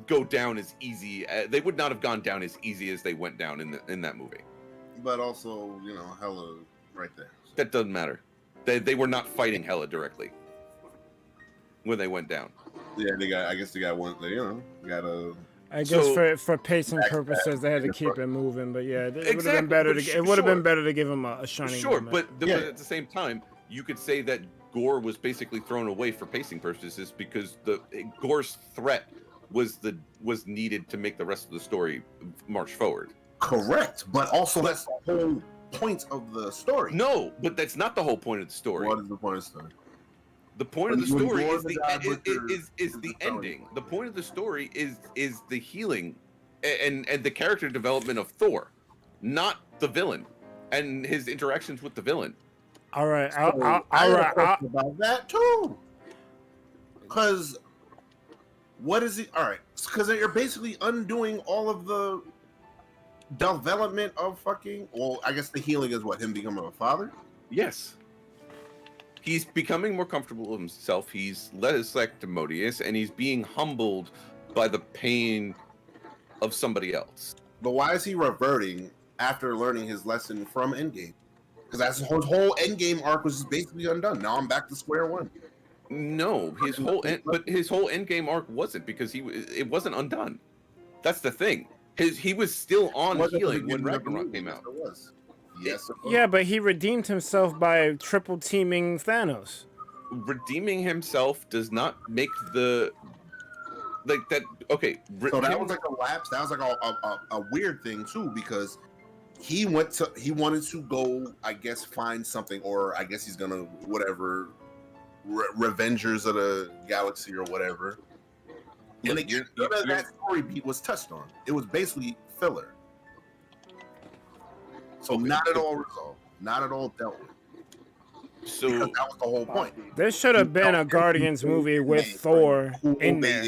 go down as easy. They would not have gone down as easy as they went down in that movie. But also, Hela right there. So. That doesn't matter. They were not fighting Hela directly when they went down. Yeah, I guess they got one. Got a. I guess for pacing purposes, they had to keep it moving. But yeah, it would have been better. It would have been better to give him a shining. Sure, moment. but at the same time, you could say that Gore was basically thrown away for pacing purposes because Gore's threat was needed to make the rest of the story march forward. Correct, but also that's the whole point of the story. No, but that's not the whole point of the story. What is the point of the story? The point of the story is the ending. The point of the story is the healing and the character development of Thor, not the villain and his interactions with the villain. All right, I have a question about that too. Because what is it? All right, because you're basically undoing all of the development of fucking. Well, I guess the healing is what, him becoming a father. Yes. He's becoming more comfortable with himself. He's less sanctimonious, and he's being humbled by the pain of somebody else. But why is he reverting after learning his lesson from Endgame? Because that's his whole Endgame arc was basically undone. Now I'm back to square one. No, his whole Endgame arc wasn't, because it wasn't undone. That's the thing. He was still on healing when Ragnarok came out. It was. Yes. Yeah, but he redeemed himself by triple teaming Thanos. Redeeming himself does not make the that okay. So that was like a lapse. That was like a weird thing too, because he wanted to go, I guess, find something, or I guess he's gonna whatever, Revengers of the Galaxy or whatever. And again, that story beat was touched on. It was basically filler. So not at all resolved, not at all dealt with. So because that was the whole point. There should have been a Guardians movie with Thor in there.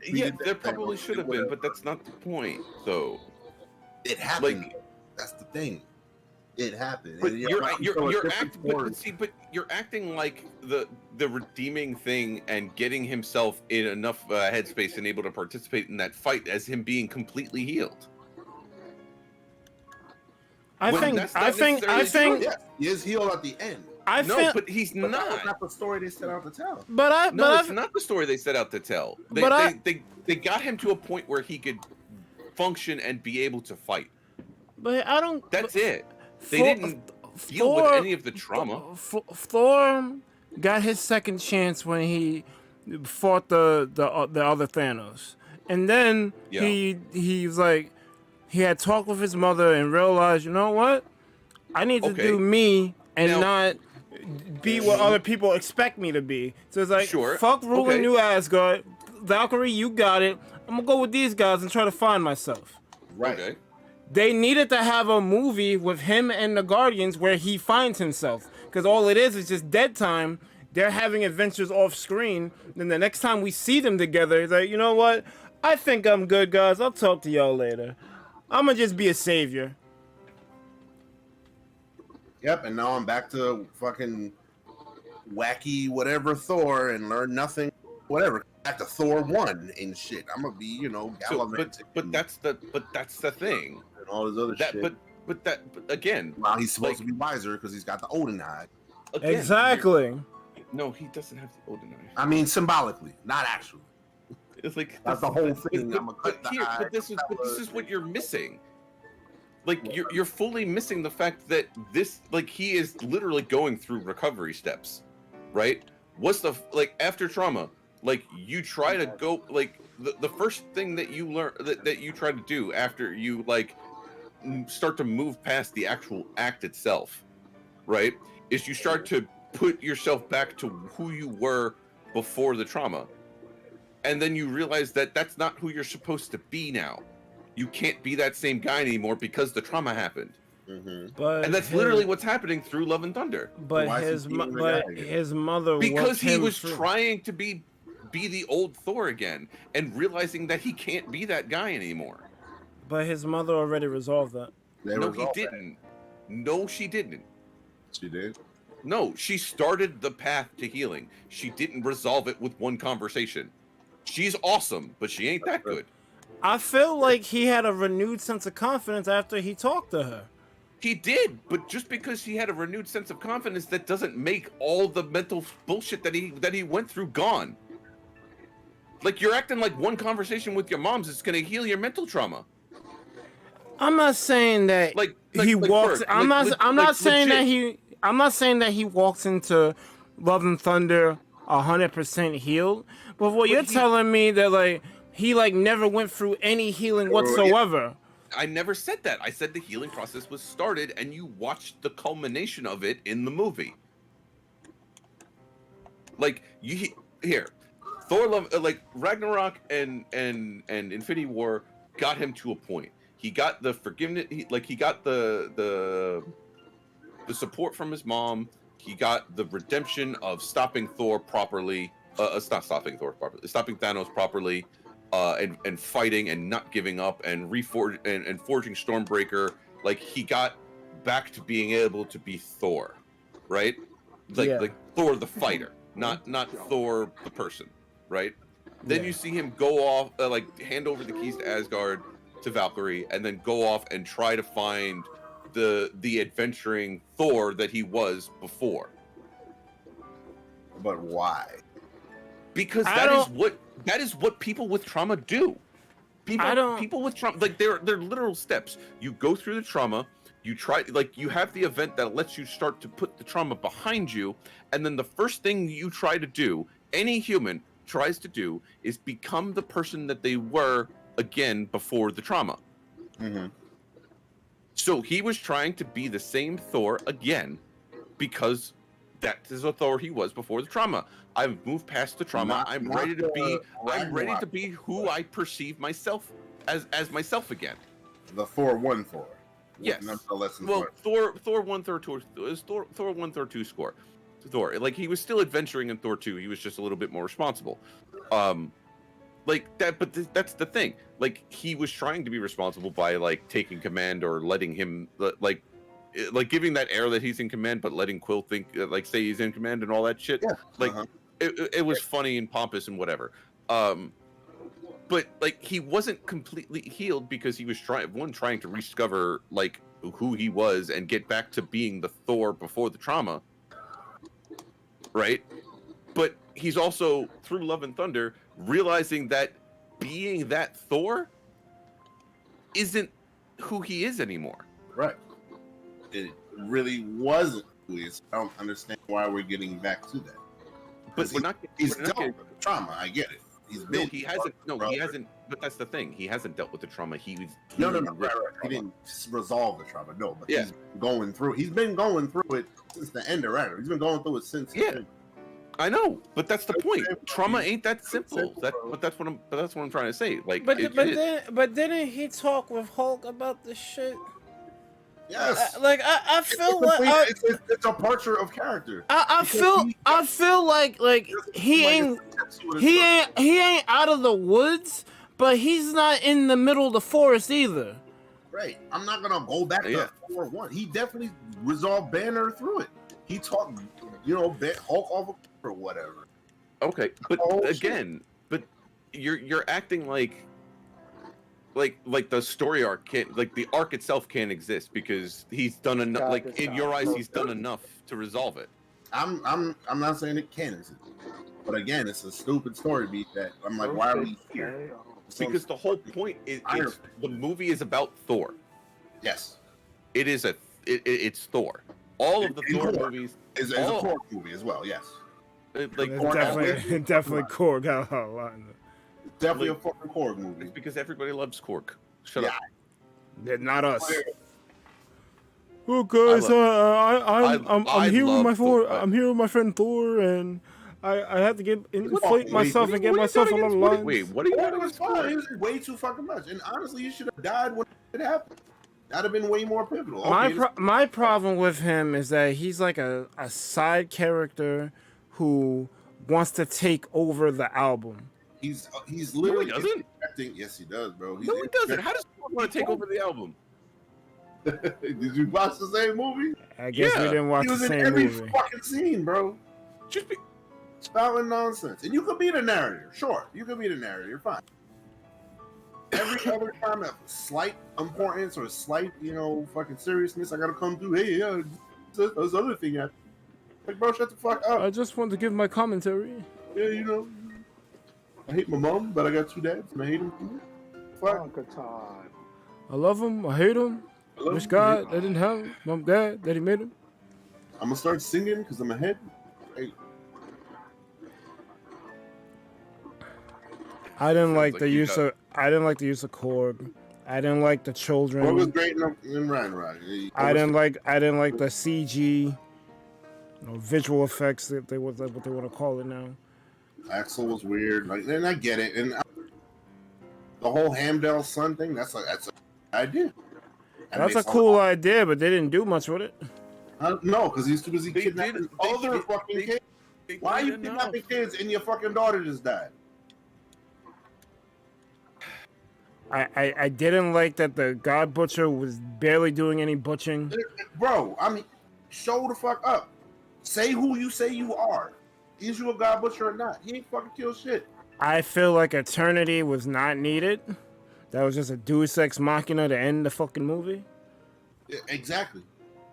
Yeah, there probably should have been, but that's not the point, though. It happened. That's the thing. It happened. But you're acting like the redeeming thing and getting himself in enough headspace and able to participate in that fight as him being completely healed. I think yes, he is healed at the end. But he's not. That's not the story they set out to tell. It's not the story they set out to tell. They got him to a point where he could function and be able to fight. But I don't. That's it. They didn't deal with any of the trauma. Thor got his second chance when he fought the other Thanos, and then he was like. He had talked with his mother and realized, you know what? I need to do me and not be what other people expect me to be. So it's like, fuck ruling New Asgard. Valkyrie, you got it. I'm going to go with these guys and try to find myself. Right. Okay. They needed to have a movie with him and the Guardians where he finds himself. Because all it is just dead time. They're having adventures off screen. Then the next time we see them together, it's like, you know what? I think I'm good, guys. I'll talk to y'all later. I'm gonna just be a savior. Yep, and now I'm back to fucking wacky whatever Thor and learn nothing, whatever. Back to Thor 1 and shit. I'm gonna be, gallivanting. But that's the thing. And all this other shit. But again, well, he's supposed to be wiser because he's got the Odin eye. Again, exactly. No, he doesn't have the Odin eye. I mean, symbolically, not actually. It's like that's the whole thing. But this is what you're missing. Like you're fully missing the fact that he is literally going through recovery steps, right? What's after trauma? You try to go the first thing that you learn that you try to do after you start to move past the actual act itself, right? Is you start to put yourself back to who you were before the trauma. And then you realize that that's not who you're supposed to be now. You can't be that same guy anymore because the trauma happened. Mm-hmm. And that's literally what's happening through Love and Thunder. But his mother, because he was trying to be the old Thor again and realizing that he can't be that guy anymore. But his mother already resolved that. No, he didn't. No, she didn't. She did? No, she started the path to healing. She didn't resolve it with one conversation. She's awesome, but she ain't that good. I feel like he had a renewed sense of confidence after he talked to her. He did, but just because he had a renewed sense of confidence, that doesn't make all the mental bullshit that he went through gone. You're acting like one conversation with your moms is gonna heal your mental trauma. I'm not saying that he walks. I'm not saying that he walks into Love and Thunder 100% healed. But you're telling me that he like never went through any healing whatsoever. I never said that. I said the healing process was started, and you watched the culmination of it in the movie. Like here, Thor love like Ragnarok and Infinity War got him to a point. He got the forgiveness. He got the support from his mom. He got the redemption of stopping Thor properly. Not stopping Thor properly. Stopping Thanos properly. And fighting and not giving up and and forging Stormbreaker. Like he got back to being able to be Thor, right? Like Thor the fighter, not Thor the person, right? Then you see him go off, hand over the keys to Asgard to Valkyrie, and then go off and try to find the adventuring Thor that he was before. But why? Because that is what people with trauma do. People with trauma, like they're literal steps. You go through the trauma, you try, like you have the event that lets you start to put the trauma behind you, and then the first thing you try to do, any human tries to do, is become the person that they were again before the trauma. Mm-hmm. So he was trying to be the same Thor again, because that is the Thor he was before the trauma. I've moved past the trauma. I'm ready to be who I perceive myself as myself again. The Thor 1 Thor. Yes. Well, Thor 1 Thor 2 is Thor 1 Thor 2 score. Thor, like he was still adventuring in Thor 2. He was just a little bit more responsible. Like that, but that's the thing. Like he was trying to be responsible by like taking command or letting him like giving that air that he's in command, but letting Quill think say he's in command and all that shit. Yeah. It was funny and pompous and whatever. But like he wasn't completely healed because he was trying to rediscover like who he was and get back to being the Thor before the trauma. Right? But he's also, through Love and Thunder, realizing that being that Thor isn't who he is anymore. Right. It really wasn't who he is. I don't understand why we're getting back to that. But he's dealt with the trauma. I get it. He hasn't. But that's the thing. He hasn't dealt with the trauma. Right. He didn't resolve the trauma. No, but he's going through. He's been going through it since the end of Ragnarok. He's been going through it since. Yeah, I know, but that's the point. Trauma ain't that simple. That's what I'm trying to say. Like, but didn't he talk with Hulk about this shit? Yes. I feel like it's a departure of character. I feel like he ain't out of the woods, but he's not in the middle of the forest either. Right. I'm not gonna go back to 4-1. He definitely resolved Banner through it. He talked, Hulk off or whatever. Okay, but again, you're acting like the story arc can't, like the arc itself can't exist because he's done enough. Like in your eyes, he's done enough to resolve it. I'm not saying it can't exist, but again, it's a stupid story beat that I'm like, why are we here? Because the whole point is the movie is about Thor. Yes, it is it's Thor. All of the Thor movies is a Thor movie as well. Yes, definitely Korg got a lot in it. Definitely a fucking Korg movie. It's because everybody loves Korg. Shut up. They're not us. Oh, guys, I'm here with my Thor. I'm here with my friend Thor, and I have to inflate myself and get myself a lot of lines. Wait, what are you doing? It was way too fucking much, and honestly, you should have died when it happened. That'd have been way more pivotal. My problem with him is that he's like a side character who wants to take over the album. He's literally doesn't. Yes, he does, bro. No, he doesn't. How does he want to take over the album? Did you watch the same movie? I guess we didn't watch the same movie. He was in every fucking scene, bro. Just spouting nonsense. And you could be the narrator. Sure, you could be the narrator. You're fine. Every other time of slight importance or slight, fucking seriousness, I gotta come through. Hey, this other thing happened. Like, bro, shut the fuck up. I just want to give my commentary. Yeah, I hate my mom, but I got 2 dads, and I hate them. Fuck. Good time. I love him. I hate him. Wish God I didn't have him. Mom, Dad, that he made him. I'm gonna start singing because I'm ahead. Hey. I didn't like the use of Korg. I didn't like the children. What was great in Ragnarok? I didn't like the CG, visual effects that what they want to call it now. Axel was weird, and I get it. And the whole Hamdell son thing, that's an idea. That's a cool idea, but they didn't do much with it. No, because he's too busy kidnapping other fucking kids. Why are you kidnapping kids and your fucking daughter just died? I didn't like that the God Butcher was barely doing any butching. Bro, I mean, show the fuck up. Say who you say you are. Is you a God Butcher or not? He ain't fucking kill shit. I feel like Eternity was not needed. That was just a Deus Ex Machina to end the fucking movie. Yeah, exactly.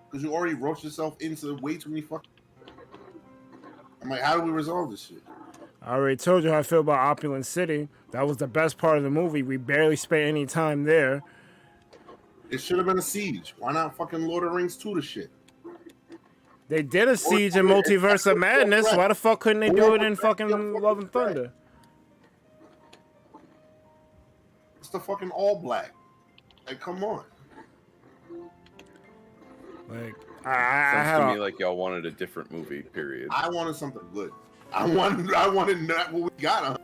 Because you already wrote yourself into way too many fucking... I'm like, how do we resolve this shit? I already told you how I feel about Opulent City. That was the best part of the movie. We barely spent any time there. It should have been a siege. Why not fucking Lord of the Rings 2 to shit? They did a siege in Multiverse of Madness. Why the fuck couldn't they do it in fucking Love and Thunder? It's the fucking All Black. Like, come on. Like, sounds to me like y'all wanted a different movie. Period. I wanted something good. I wanted not what we got.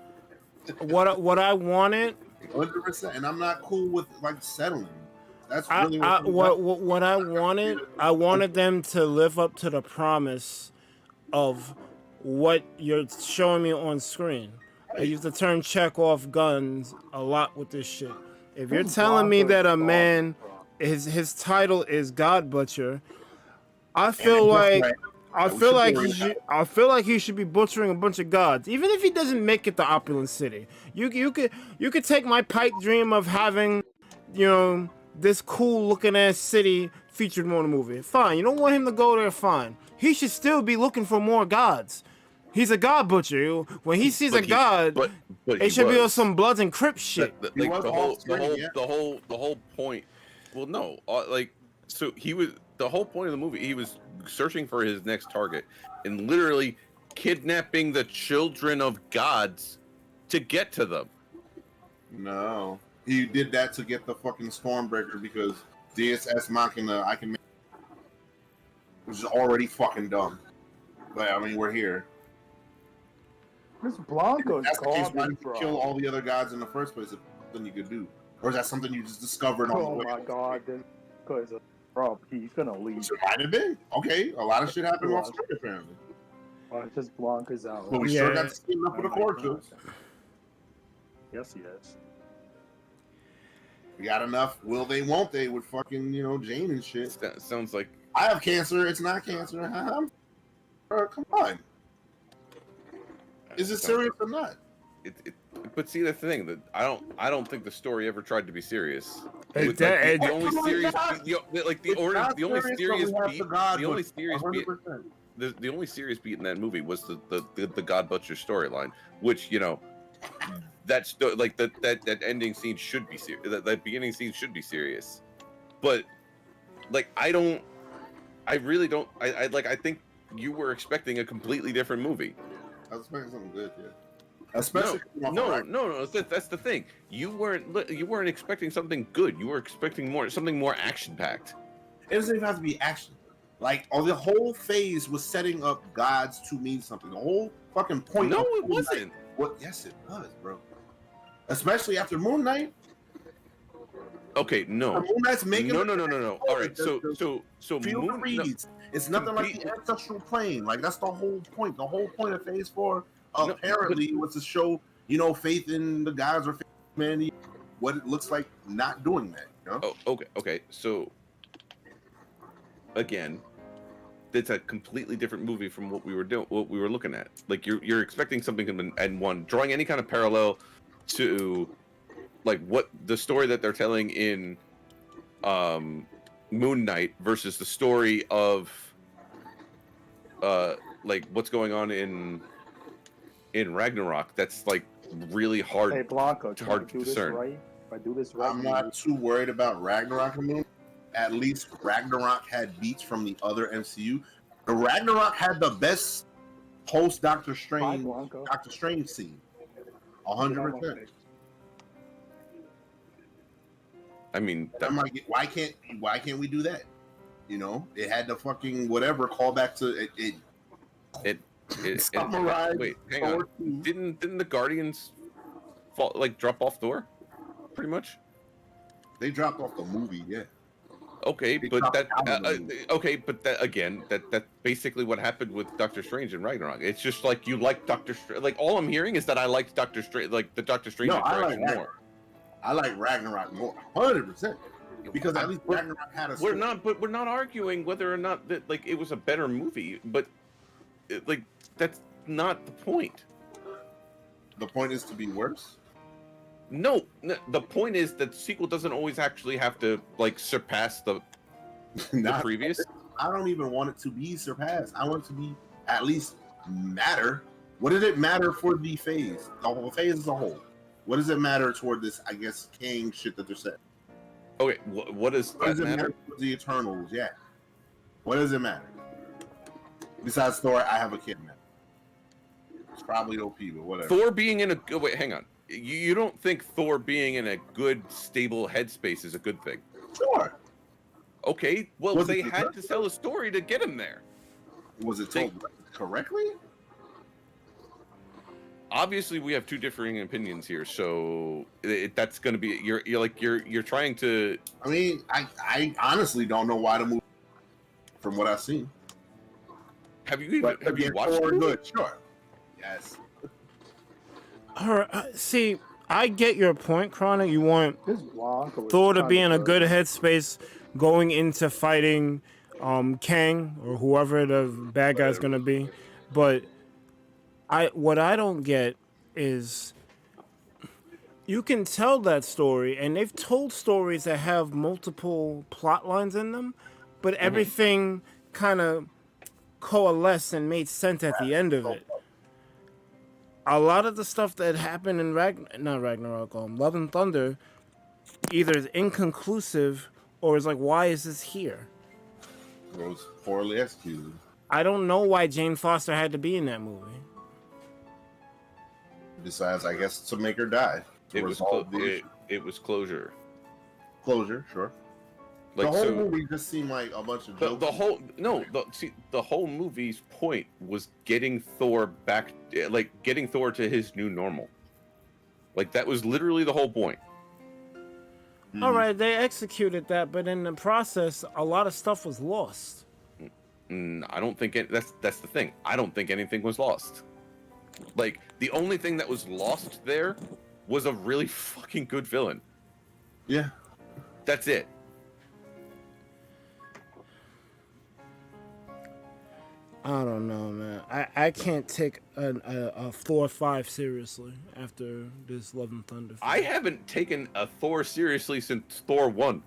What I wanted. 100%, and I'm not cool with like settling. That's really what I wanted. I wanted them to live up to the promise of what you're showing me on screen. I use the term check off guns a lot with this shit. If you're telling me that a man, his title is God Butcher, I feel like he should be butchering a bunch of gods, even if he doesn't make it to Opulent City. You could take my pipe dream of having, this cool looking ass city featured more in the movie. Fine, you don't want him to go there. Fine, he should still be looking for more gods. He's a God Butcher. When he sees a god, it should be on some Bloods and Crips shit. The whole point. Well, no, so he was the whole point of the movie. He was searching for his next target and literally kidnapping the children of gods to get to them. No, he did that to get the fucking Stormbreaker because Deus Ex Machina I can make, which is already fucking dumb. But I mean, we're here. This Blanco's that's the case. Why garbage, did you bro. kill all the other gods in the first place? If something you could do, or is that something you just discovered on the way? Oh my god, because bro, he's gonna leave. It might have been. Okay, a lot of shit happened off screen apparently. Well, it's just Blanca's out. But we sure got to see enough for the corpses. Yes, he is. We got enough. Will they? Won't they? With fucking Jane and shit. That sounds like I have cancer. It's not cancer. Come on. Is it serious or not? But see, that's the thing that I don't think the story ever tried to be serious. The only serious beat in that movie was the God Butcher storyline, which that's that ending scene should be serious. That beginning scene should be serious, but I really don't. I think you were expecting a completely different movie. I was expecting something good, yeah. Especially no. That's the thing. You weren't expecting something good. You were expecting something more action packed. It doesn't even have to be action. The whole phase was setting up gods to mean something. The whole fucking point. No, it wasn't. Yes, it was, bro. Especially after Moon Knight. Okay, no. Moon Knight's making. No. All right, so Moon Knight. It's nothing like the ancestral plane. That's the whole point. The whole point of Phase 4 apparently was to show, faith in the gods or faith in humanity. What it looks like not doing that. Oh, okay. So again, it's a completely different movie from what we were looking at. You're expecting something, and drawing any kind of parallel to what the story that they're telling in Moon Knight versus the story of what's going on in Ragnarok. That's really hard. Hey Blanco, hard to discern. If I do this right, I'm not too worried about Ragnarok and Moon. At least Ragnarok had beats from the other MCU. The Ragnarok had the best post Doctor Strange scene. 100%. I mean, I'm like, why can't we do that? You know, it had the fucking whatever call back to it. Summarize. Wait, hang on. Didn't the Guardians fall, like drop off Thor? Pretty much. They dropped off the movie, yeah. Okay, but that again, that's basically what happened with Doctor Strange and Ragnarok. It's just like you like Doctor Strange. Like all I'm hearing is that I liked Doctor Strange, like the Doctor Strange interaction more. I like Ragnarok more, 100%. Because at least Ragnarok had a story. We're not arguing whether or not that like it was a better movie, but like that's not the point. The point is to be worse. No, the point is that the sequel doesn't always actually have to like surpass the previous. I don't even want it to be surpassed. I want it to be at least matter. What did it matter for the phase? The whole phase as a whole. What does it matter toward this, I guess, Kang shit that they're saying? Okay, what does that matter? The Eternals, yeah. What does it matter? Besides Thor, I have a kid now. It's probably OP, but whatever. Thor being in a wait, hang on. You don't think Thor being in a good, stable headspace is a good thing? Sure. Okay, well, they had to tell a story to get him there. Was it told correctly? Obviously, we have two differing opinions here, so that's going to be you're trying to. I mean, I honestly don't know why the movie. From what I've seen, have you watched it? Good, sure. Yes. See, I get your point, Chronic. You want Thor to be in a good headspace going into fighting Kang or whoever the bad guy's gonna be, but what I don't get is you can tell that story, and they've told stories that have multiple plot lines in them, but everything kind of coalesced and made sense at the end of it. A lot of the stuff that happened in Love and Thunder either is inconclusive or is like, why is this here? It was poorly executed. I don't know why Jane Foster had to be in that movie. Besides, I guess, to make her die. It was closure. Closure, sure. Like, the whole movie just seemed like a bunch of jokes. The whole movie's point was getting Thor back, like getting Thor to his new normal. Like that was literally the whole point. All right, they executed that, but in the process, a lot of stuff was lost. I don't think that's the thing. I don't think anything was lost. Like the only thing that was lost there was a really fucking good villain. Yeah, that's it. I don't know, man. I can't take a Thor 5 seriously after this Love and Thunder film. I haven't taken a Thor seriously since Thor 1.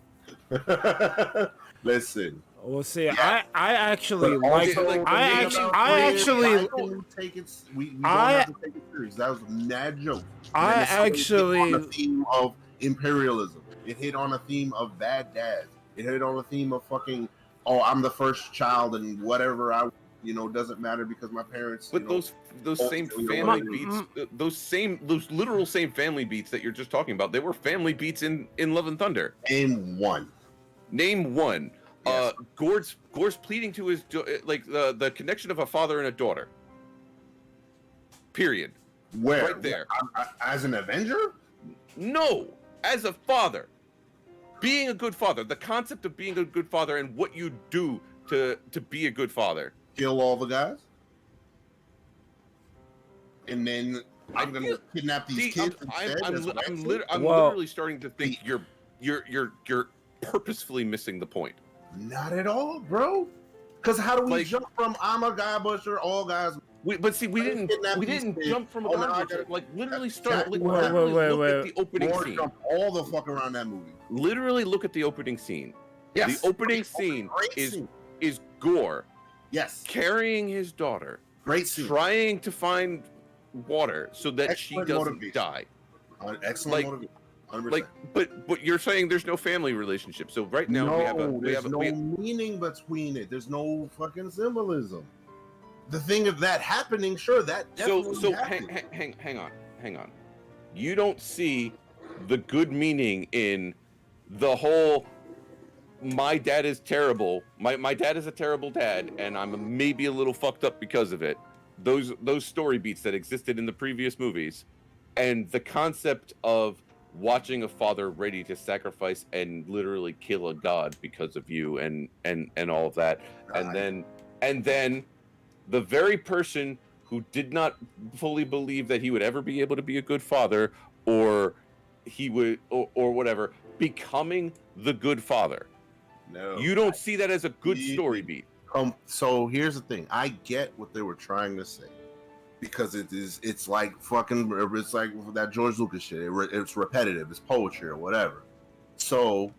Listen. Well, see, yeah. I actually like. I actually. Don't take it. We don't have to take it serious. That was a mad joke. I actually. Hit on a theme of imperialism. It hit on a theme of bad dads. It hit on a theme of fucking. Oh, I'm the first child and whatever I. Doesn't matter because my parents. But those same family beats, those literal same family beats that you're just talking about, they were family beats in Love and Thunder. Name one. Yes. Gore's pleading to his like the connection of a father and a daughter. Period. Where? Right there. As an Avenger? No, as a father. Being a good father. The concept of being a good father and what you do to be a good father. Kill all the guys, and then I'm gonna kidnap these kids. I'm literally starting to think you're purposefully missing the point. Not at all, bro. Because how do we jump from I'm a guy butcher, all guys? We didn't jump from a guy butcher. Like literally start. Wait. Look at the opening scene. Jump all the fuck around that movie. Literally look at the opening scene. Yes. The opening scene is Gore. Yes. Carrying his daughter. Great scene. Trying to find water so that she doesn't die. Excellent motivation. 100%. But you're saying there's no family relationship. So right now there's no meaning between it. There's no fucking symbolism. The thing of that happening, sure, that definitely happened. Hang on. You don't see the good meaning in the whole my dad is terrible. My dad is a terrible dad, and I'm maybe a little fucked up because of it. Those story beats that existed in the previous movies, and the concept of watching a father ready to sacrifice and literally kill a god because of you, and all of that, and then the very person who did not fully believe that he would ever be able to be a good father, or he would, or whatever, becoming the good father. No, you don't see that as a good story beat. So here's the thing: I get what they were trying to say, because it's like that George Lucas shit. It's repetitive. It's poetry or whatever. So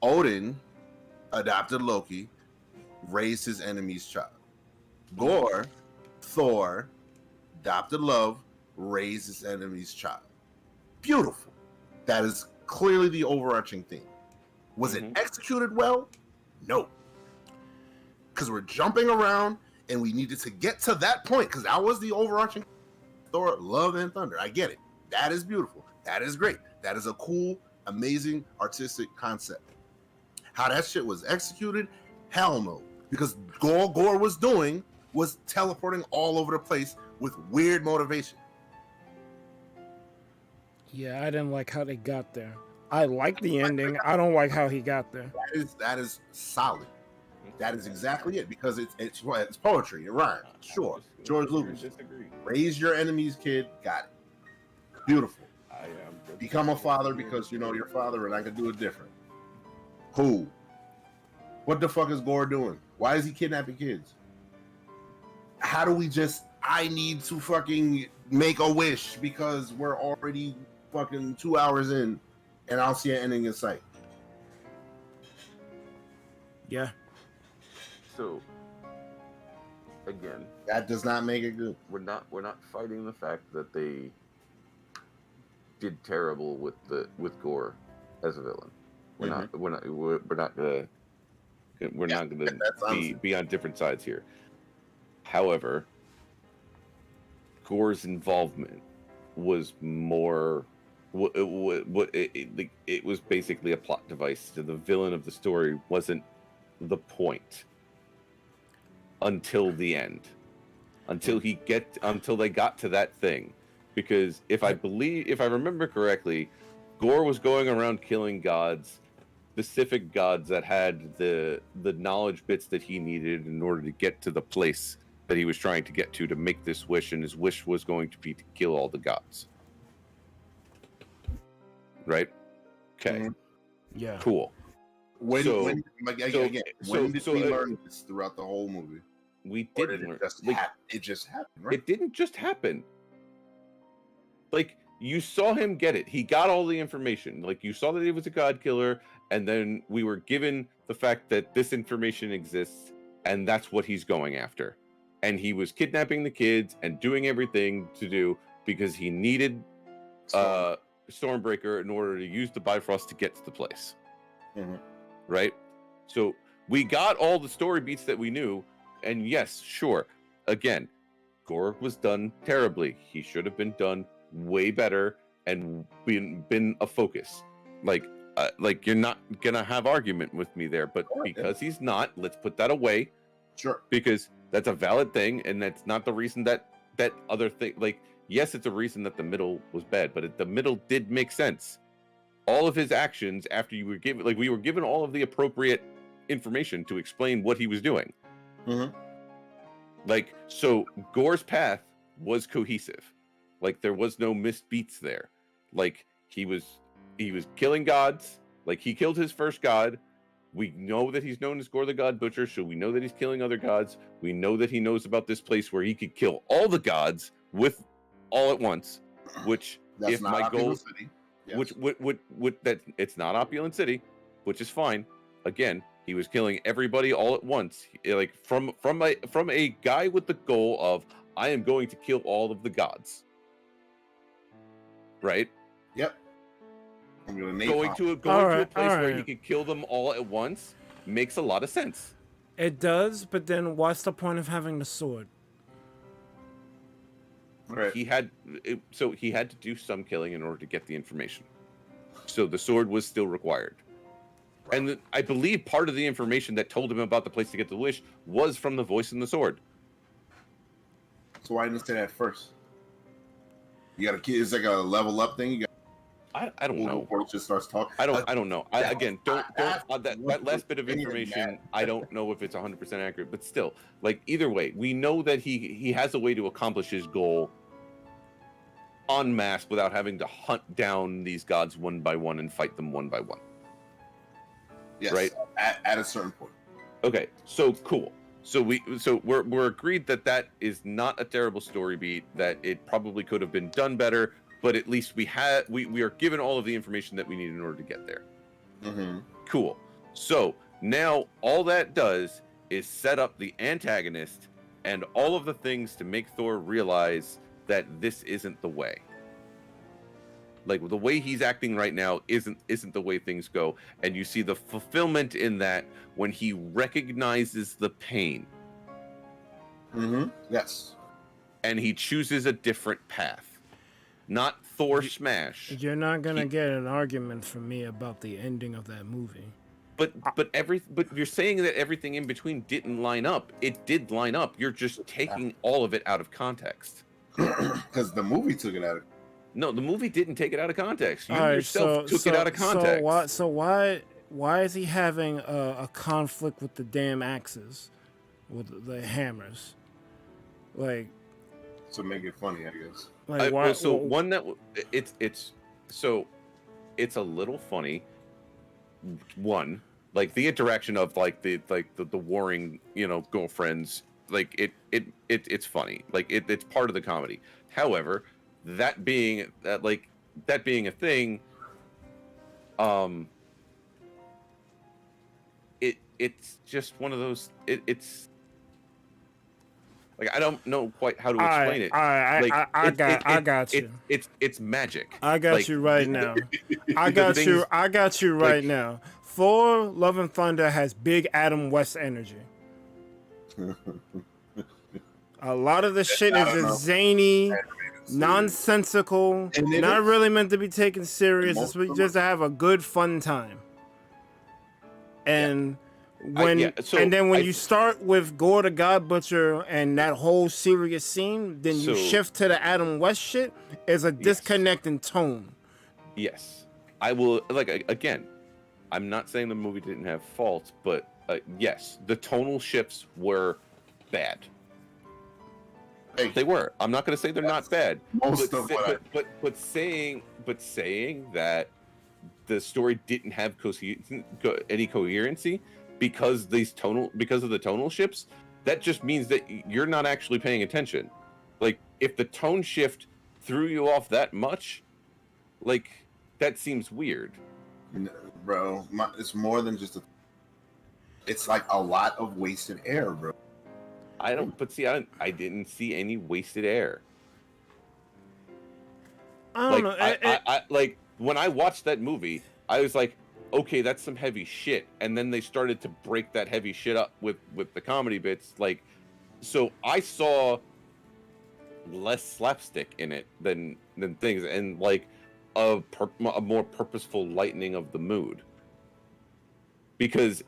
Odin adopted Loki, raised his enemy's child. Gore, Thor, adopted love, raised his enemy's child. Beautiful. That is clearly the overarching theme. Was it executed well? No. Because we're jumping around and we needed to get to that point, because that was the overarching Thor, Love and Thunder. I get it. That is beautiful. That is great. That is a cool, amazing, artistic concept. How that shit was executed? Hell no. Because Gore was doing was teleporting all over the place with weird motivation. Yeah, I didn't like how they got there. I like the ending. I don't like how he got there. That is solid. That is exactly it, because it's poetry. It rhymes. Sure. George Lucas. Raise your enemy's kid. Got it. Beautiful. Become a father because you know your father and I can do it different. Cool. What the fuck is Gore doing? Why is he kidnapping kids? How do we just, I need to fucking make a wish because we're already fucking 2 hours in and I'll see an ending in sight. Yeah. So again, that does not make it good. We're not fighting the fact that they did terrible with Gore as a villain. We're not gonna be on different sides here. However, Gore's involvement was more. It was basically a plot device. The villain of the story wasn't the point until the end, until they got to that thing. Because if I remember correctly, Gore was going around killing gods, specific gods that had the knowledge bits that he needed in order to get to the place that he was trying to get to make this wish, and his wish was going to be to kill all the gods. Right? Okay. Yeah. Cool. When did we learn this throughout the whole movie? We didn't learn. It just happened, right? It didn't just happen. Like, you saw him get it. He got all the information. Like, you saw that he was a god killer, and then we were given the fact that this information exists, and that's what he's going after. And he was kidnapping the kids and doing everything to do because he needed Stormbreaker in order to use the Bifrost to get to the place. Right? So we got all the story beats that we knew, and yes, sure. Again, Gore was done terribly. He should have been done way better and been a focus. Like you're not gonna have argument with me there, but because he's not, let's put that away. Sure. Because that's a valid thing, and that's not the reason that other thing. Like, yes, it's a reason that the middle was bad, but the middle did make sense. All of his actions after we were given all of the appropriate information to explain what he was doing. Like, so Gore's path was cohesive. Like, there was no missed beats there. Like, he was killing gods. Like, he killed his first god. We know that he's known as Gore the God Butcher, so we know that he's killing other gods. We know that he knows about this place where he could kill all the gods with all at once. Which, that's if not my goal, City. Yes. which that it's not Opulent City, which is fine. Again, he was killing everybody all at once. Like, from a guy with the goal of, I am going to kill all of the gods. Right? Yep. Going to a place where he can kill them all at once makes a lot of sense. It does, but then what's the point of having the sword? Right. he had to do some killing in order to get the information. So the sword was still required. And I believe part of the information that told him about the place to get the wish was from the voice in the sword. So why didn't you say that first? You got a kid. It's like a level up thing. You got. I don't know. Before it just starts talking. I don't know. That last bit of information. I don't know if it's 100% accurate, but still, like either way, we know that he has a way to accomplish his goal en masse without having to hunt down these gods one by one and fight them one by one. Yes. Right. At a certain point. Okay. So cool. So we're agreed that is not a terrible story beat. That it probably could have been done better. But at least we are given all of the information that we need in order to get there. Mm-hmm. Cool. So now all that does is set up the antagonist and all of the things to make Thor realize that this isn't the way. Like the way he's acting right now isn't the way things go. And you see the fulfillment in that when he recognizes the pain. Mm-hmm. Yes. And he chooses a different path. Not Thor smash. You're not gonna get an argument from me about the ending of that movie. But you're saying that everything in between didn't line up. It did line up. You're just taking all of it out of context. Because the movie took it out of. No, the movie didn't take it out of context. You Right, yourself took it out of context. So why is he having a conflict with the damn axes, with the hammers, like? To make it funny, I guess. Like why? It's a little funny. One, like the interaction of the warring, girlfriends. Like it's funny. Like it's part of the comedy. However, that being a thing, it's just one of those. It's like I don't know quite how to explain it. I got you. It's magic. I got you right now. I got you right now. Thor: Love and Thunder has big Adam West energy. A lot of the shit is just zany, nonsensical, not really meant to be taken serious. It's just to have a good fun time. And when you start with Gore the God Butcher and that whole serious scene, then you shift to the Adam West shit. Is a disconnect in tone. Yes, I will. Again, I'm not saying the movie didn't have faults, but yes, the tonal shifts were bad. They were. I'm not going to say they're not bad. But saying that the story didn't have any coherency because of the tonal shifts, that just means that you're not actually paying attention. Like if the tone shift threw you off that much, like that seems weird. Bro, it's more than just it's like a lot of wasted air, bro. I didn't see any wasted air. I don't know. I like when I watched that movie, I was like, okay, that's some heavy shit. And then they started to break that heavy shit up with the comedy bits. Like, so I saw less slapstick in it than things, and like a more purposeful lightening of the mood. Because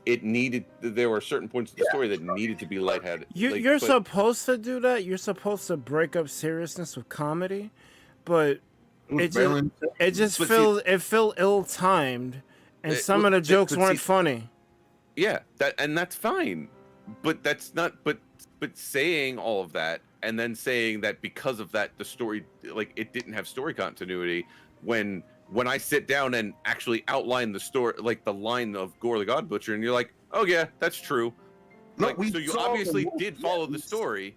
there were certain points of the story that needed to be lightheaded. You're supposed to do that. You're supposed to break up seriousness with comedy, but it felt ill-timed, and some of the jokes weren't funny. Yeah, that's fine, but that's not. But saying all of that and then saying that because of that the story, like, it didn't have story continuity when I sit down and actually outline the story, like the line of Gore the God Butcher, and you're like, oh yeah, that's true. No, like, so you obviously did follow the story.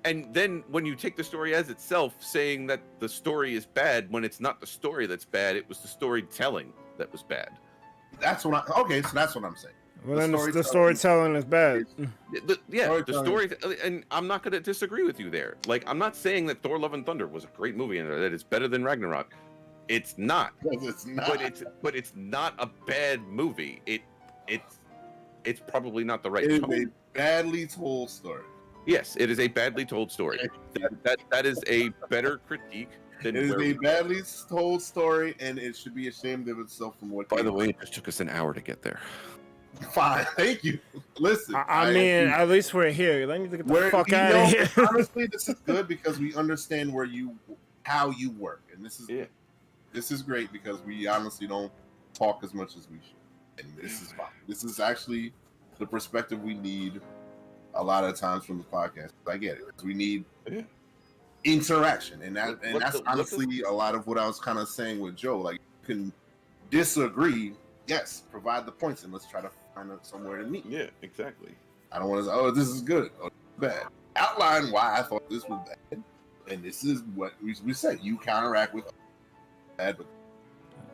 And then when you take the story as itself, saying that the story is bad when it's not the story that's bad, it was the storytelling that was bad. That's what I'm saying. Well, then the storytelling is bad. The story, and I'm not going to disagree with you there. Like, I'm not saying that Thor: Love and Thunder was a great movie and that it's better than Ragnarok. It's not. It's not. But it's not a bad movie. It's probably not the right It is tone. a badly told story. Yes, it is a badly told story. That is a better critique than. It is a badly told story, and it should be ashamed of itself from what. By the way, it just took us an hour to get there. Fine, thank you. Listen, I mean, at least we're here. Let me get the fuck out of here. Honestly, this is good because we understand how you work, and this is great because we honestly don't talk as much as we should, and this is fine. This is actually the perspective we need a lot of times from the podcast. I get it. We need interaction, and that's honestly a lot of what I was kind of saying with Joe. Like, you can disagree. Yes, provide the points, and let's try to find somewhere to meet. Yeah, exactly. I don't want to say, oh, this is good or bad. Outline why I thought this was bad, and this is what we say. You counteract with bad, but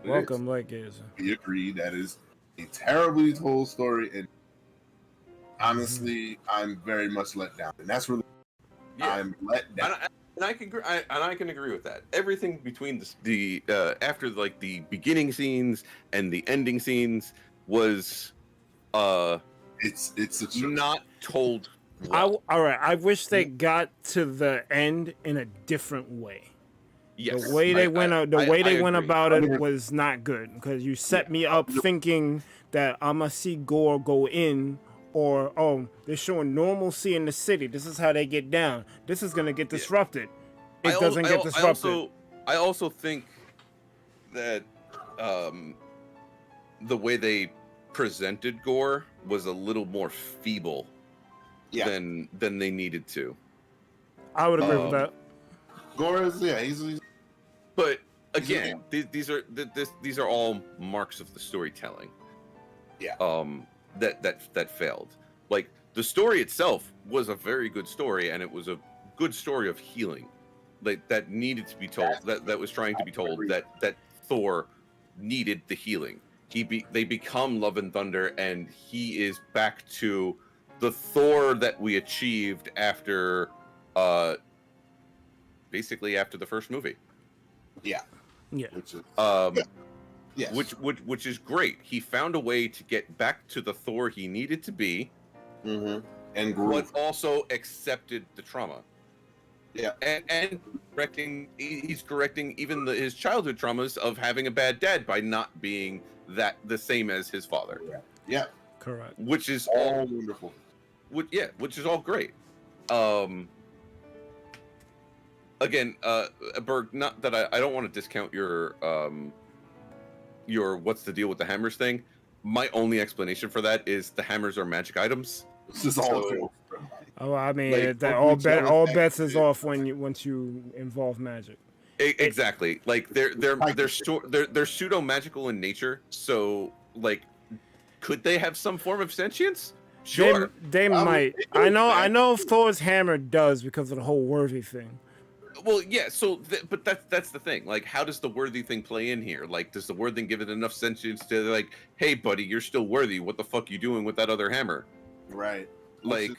welcome, like is. We agree that is a terribly told story, and honestly, I'm very much let down, and that's really I'm let down. And I can agree with that. Everything between the after like the beginning scenes and the ending scenes was it's not told well. All right. I wish they got to the end in a different way. Yes, the way they went about it was not good because you set me up thinking that I'm gonna see Gore go in. Or, oh, they're showing normalcy in the city. This is how they get down. This is going to get disrupted. It doesn't get disrupted. I also think that the way they presented Gore was a little more feeble than they needed to. I would agree with that. Gore is, he's but again, these are all marks of the storytelling. Yeah. That failed. Like, the story itself was a very good story, and it was a good story of healing, like that needed to be told. That was trying to be told. That Thor needed the healing. They become Love and Thunder, and he is back to the Thor that we achieved after, basically after the first movie. Yeah. Which is yes. Which is great. He found a way to get back to the Thor he needed to be, and but also accepted the trauma. Yeah, and he's correcting even his childhood traumas of having a bad dad by not being the same as his father. Yeah, correct. Which is all wonderful. Which is all great. Again, Berg, not that I don't want to discount your what's the deal with the hammers thing. My only explanation for that is the hammers are magic items. This is all. Oh, I mean, like, all bets is off once you involve magic. Exactly. Like they're pseudo magical in nature. So like, could they have some form of sentience? Sure, they might. I know Thor's hammer does because of the whole worthy thing. Well, yeah. So, but that's the thing. Like, how does the worthy thing play in here? Like, does the worthy thing give it enough sentience to like, hey, buddy, you're still worthy. What the fuck you doing with that other hammer? Right. Like,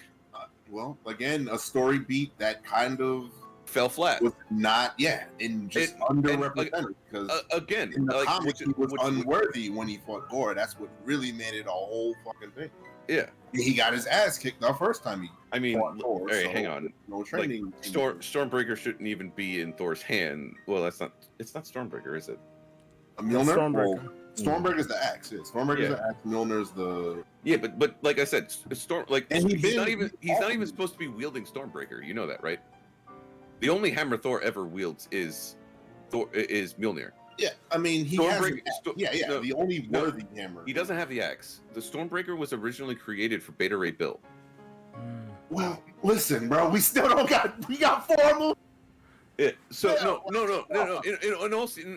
well, again, a story beat that kind of fell flat. Was not, and just underrepresented because again, in the comics, he was unworthy when he fought Gore. That's what really made it a whole fucking thing. Yeah, he got his ass kicked the first time he. I mean, fought Thor, hey, hang on. No training. Like, Stormbreaker shouldn't even be in Thor's hand. Well, it's not Stormbreaker, is it? A Mjolnir. Stormbreaker's the axe. Yeah. Stormbreaker's the axe. Mjolnir's the. Yeah, but like I said, he's not even supposed to be wielding Stormbreaker. You know that, right? The only hammer Thor ever wields is Mjolnir. Yeah, I mean he has. The only worthy hammer. He doesn't have the axe. The Stormbreaker was originally created for Beta Ray Bill. Well, listen, bro, we still don't got. We got 4 moves. Yeah. So no.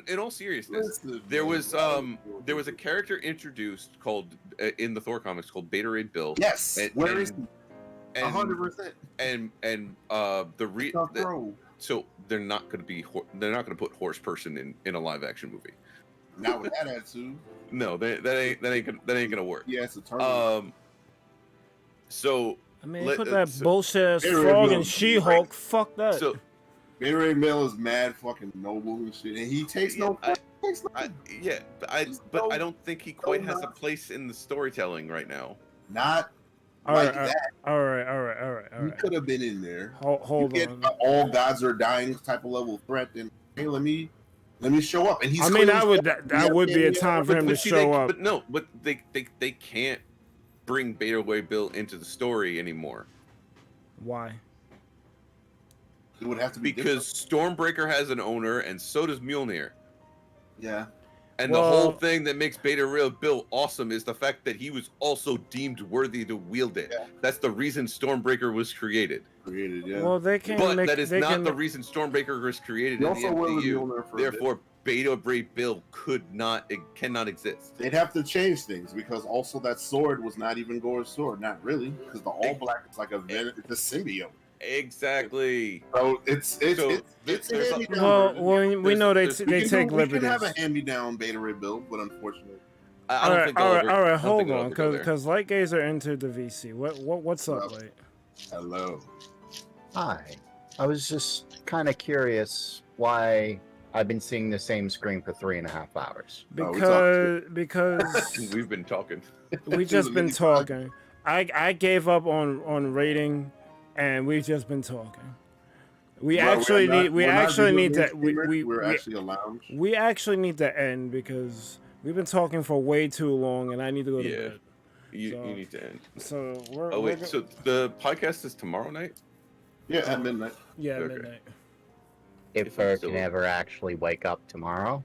In all seriousness, there was a character introduced called in the Thor comics called Beta Ray Bill. Yes. Where is he? 100%. So they're not going to put horse person in a live action movie. Not with that attitude. No, that ain't gonna work. Yeah, it's a turn. So I mean, they put that bullshit ass frog in She-Hulk. Fuck that. So Beta Ray Bill is mad fucking noble and shit, and he takes no. But I don't think he quite has a place in the storytelling right now. Not All like right, that. All right. You could have been in there. Hold you on. Get all gods are dying type of level threat. Then hey, let me show up. And he's. I mean, that would be a time for him to show up. But they can't bring Beta Ray Bill into the story anymore. Why? It would have to be because Stormbreaker has an owner, and so does Mjolnir. Yeah. And the whole thing that makes Beta Ray Bill awesome is the fact that he was also deemed worthy to wield it. Yeah. That's the reason Stormbreaker was created. Yeah. Well, they can. But that is not the reason Stormbreaker was created in the MCU. Therefore, Beta Ray Bill cannot exist. They'd have to change things because also that sword was not even Gore's sword. Not really, because the All Black is like it's a symbiote. Exactly. So it's we know they take liberties. We can have a hand-me-down Beta Ray Bill, but unfortunately, all right. Hold on, because Light Gazer entered the VC. What's up, Light? Hello. Hi. I was just kind of curious why I've been seeing the same screen for 3.5 hours. Because we've been talking. We just been talking. I gave up on rating. And we've just been talking. We actually need to end because we've been talking for way too long, and I need to go to bed. You need to end. So so the podcast is tomorrow night? Yeah, at midnight. Yeah, at midnight. If Burr can ever actually wake up tomorrow.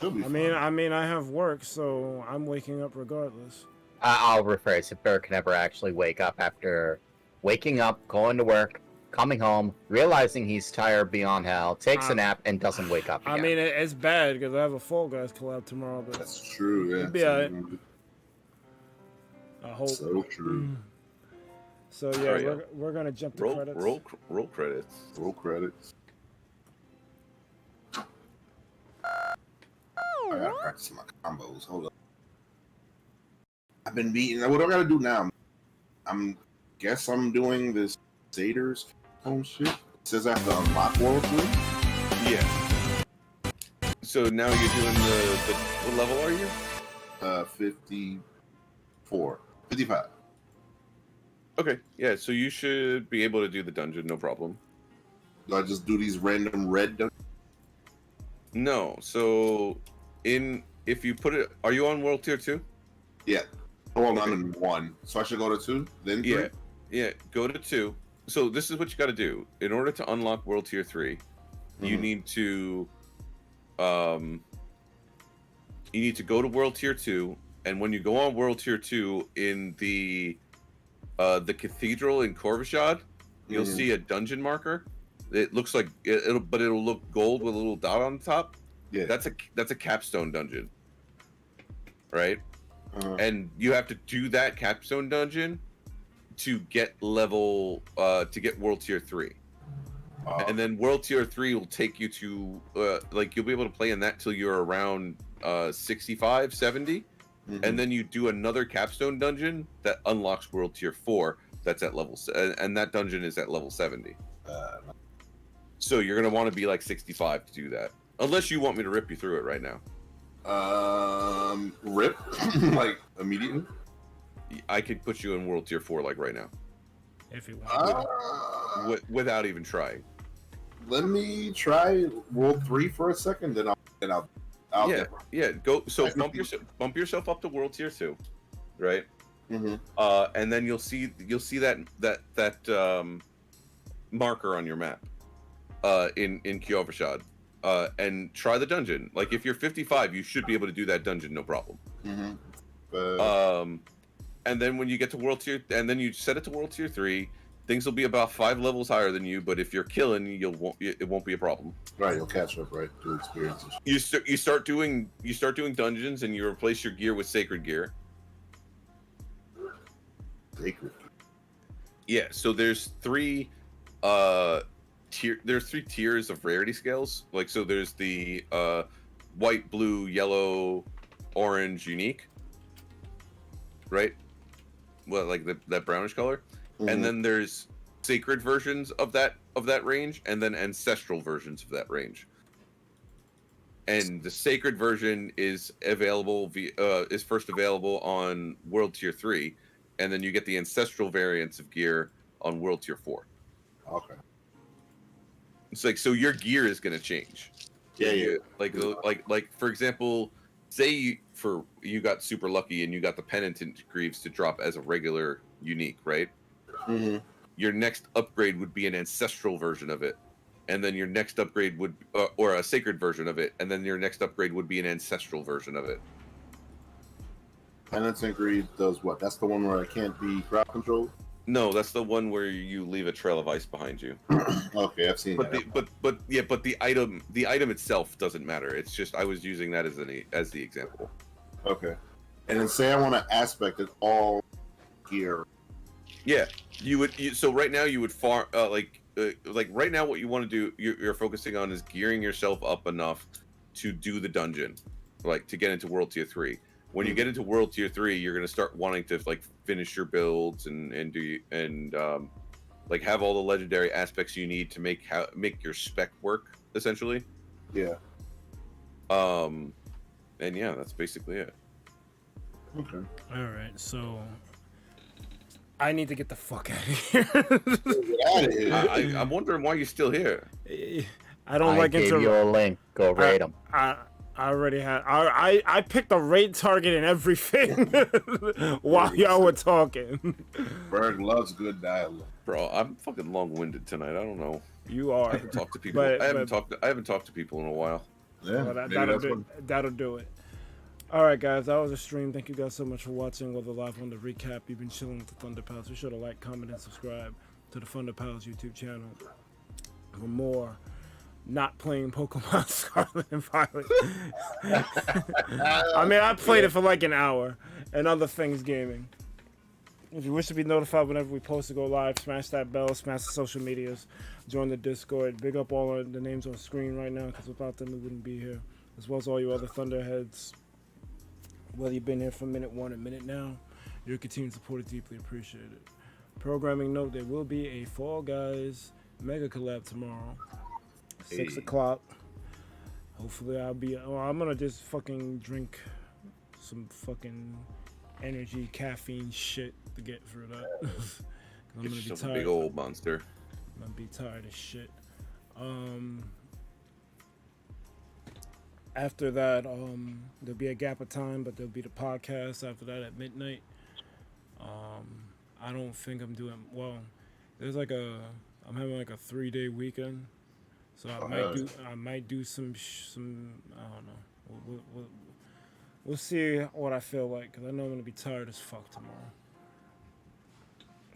I mean, I have work, so I'm waking up regardless. I'll rephrase. If Burr can ever actually wake up after waking up, going to work, coming home, realizing he's tired beyond hell, takes a nap, and doesn't wake up again. I mean, it's bad because I have a Fall Guys collab tomorrow. But that's true, yeah. Be all right. I hope. So true. So, yeah, we're going to jump to credits. Roll credits. Roll credits. I gotta practice my combos. Hold up. I've been beating. What do I gotta do now? Guess I'm doing this Satyrs shit. It says I have to unlock World 3? Yeah. So now you're doing the what level are you? 54. 55. Okay, yeah, so you should be able to do the dungeon, no problem. Do I just do these random red dungeons? No, so if you put it, are you on World Tier 2? Yeah. Well, I'm in 1. So I should go to 2, then 3? Yeah, go to 2. So this is what you got to do. In order to unlock World Tier 3, you need to go to World Tier 2, and when you go on World Tier 2 in the cathedral in Corvishad, you'll see a dungeon marker. It looks like it'll look gold with a little dot on the top. Yeah. That's a capstone dungeon. Right? And you have to do that capstone dungeon to get World Tier 3. And then World Tier 3 will take you to you'll be able to play in that till you're around 65, 70. And then you do another capstone dungeon that unlocks World Tier 4 that's at level and that dungeon is at level 70. So you're going to want to be like 65 to do that. Unless you want me to rip you through it right now. Rip? Like, immediately? I could put you in World Tier 4, like, right now. If you want. Without even trying. Let me try World 3 for a second, then I'll go. So bump yourself up to World Tier 2, right? And then you'll see that marker on your map in Kjolvershad. And try the dungeon. Like if you're 55, you should be able to do that dungeon, no problem. And then when you get to World Tier, and then you set it to World Tier 3, things will be about 5 levels higher than you. But if you're killing, it won't be a problem. Right, you'll catch up, right? To experiences. You start doing dungeons, and you replace your gear with sacred gear. Sacred. Yeah. So there's 3 tiers of rarity scales. Like, so there's the white, blue, yellow, orange, unique, right? Well, like that brownish color. And then there's sacred versions of that range, and then ancestral versions of that range. And the sacred version is available is first available on World Tier 3, and then you get the ancestral variants of gear on World Tier 4. Okay. It's like, so your gear is going to change. Yeah. Like for example, say you got super lucky and you got the Penitent Greaves to drop as a regular unique, right? Mm-hmm. Your next upgrade would be an ancestral version of it, and then your next upgrade would, or a sacred version of it, and then your next upgrade would be an ancestral version of it. Penitent Greaves does what? That's the one where it can't be crowd controlled? No, that's the one where you leave a trail of ice behind you. Okay, I've seen that. But the item itself doesn't matter. It's just I was using that as the example. Okay. And then say I want to aspect it all gear. Yeah, so right now you would farm like right now what you want to do, you're focusing on is gearing yourself up enough to do the dungeon, like to get into World Tier 3. When you get into World Tier 3, you're gonna start wanting to like finish your builds and like have all the legendary aspects you need to make your spec work essentially. Yeah. And yeah, that's basically it. Okay. All right, so I need to get the fuck out of here. Get out of here. I'm wondering why you're still here. I don't like gave you a link. Go raid them. I already had. I picked a raid target and everything while y'all were talking. Berg loves good dialogue. Bro, I'm fucking long-winded tonight. I don't know. You are. I haven't talked to people. I haven't talked to people in a while. Yeah, well, that'll do it. All right, guys, that was a stream. Thank you guys so much for watching. Whether live on the recap, you've been chilling with the ThunderPals. Be sure to like, comment, and subscribe to the ThunderPals YouTube channel for more. Not playing Pokemon Scarlet and Violet. I mean, I played it for like an hour and other things gaming. If you wish to be notified whenever we post to go live, smash that bell, smash the social medias, join the Discord. Big up all the names on screen right now because without them we wouldn't be here. As well as all you other Thunderheads. Whether you've been here for minute 1 or minute now, your continued support is deeply appreciated. Programming note, there will be a Fall Guys Mega Collab tomorrow. 6 o'clock. Hopefully I'm gonna just fucking drink some fucking energy caffeine shit to get through that. I'm gonna be tired. A big old monster. I'm gonna be tired as shit. After that, there'll be a gap of time, but there'll be the podcast after that at midnight. I don't think I'm doing well. There's like I'm having like a 3-day weekend. So I might do some I don't know. We'll see what I feel like because I know I'm gonna be tired as fuck tomorrow.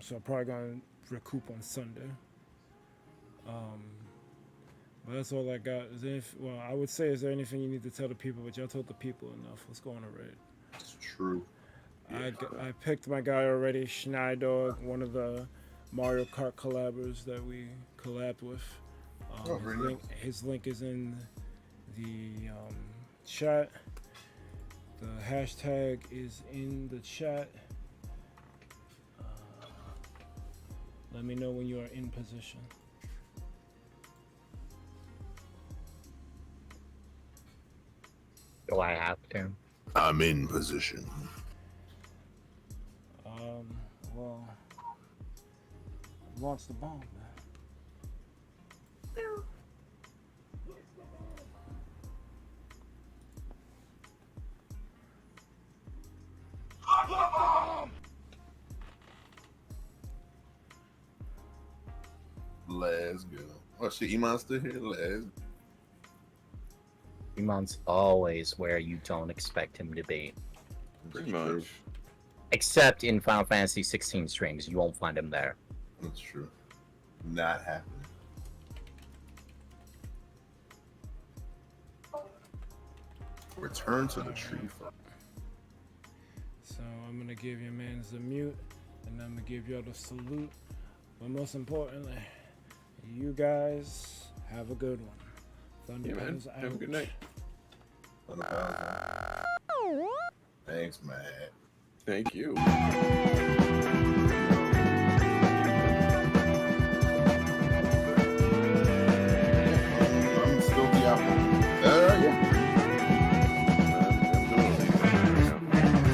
So I'm probably gonna recoup on Sunday. But that's all I got. I would say, is there anything you need to tell the people? But y'all told the people enough. Let's go on a raid. It's true. Yeah. I picked my guy already, Schneidog, one of the Mario Kart collabers that we collabed with. His link is in the chat. The hashtag is in the chat. Let me know when you are in position. Do I have to? I'm in position. Well, launch the bomb, man. Let's go. Oh shit, Iman's still here? Let's go. Iman's always where you don't expect him to be. Pretty much. Except in Final Fantasy 16 streams, you won't find him there. That's true. Not happening. Return to the tree farm. So I'm gonna give your mans the mute, and I'm gonna give y'all the salute. But most importantly, you guys have a good one. ThunderPals out. Have a good night. Thanks, man. Thank you.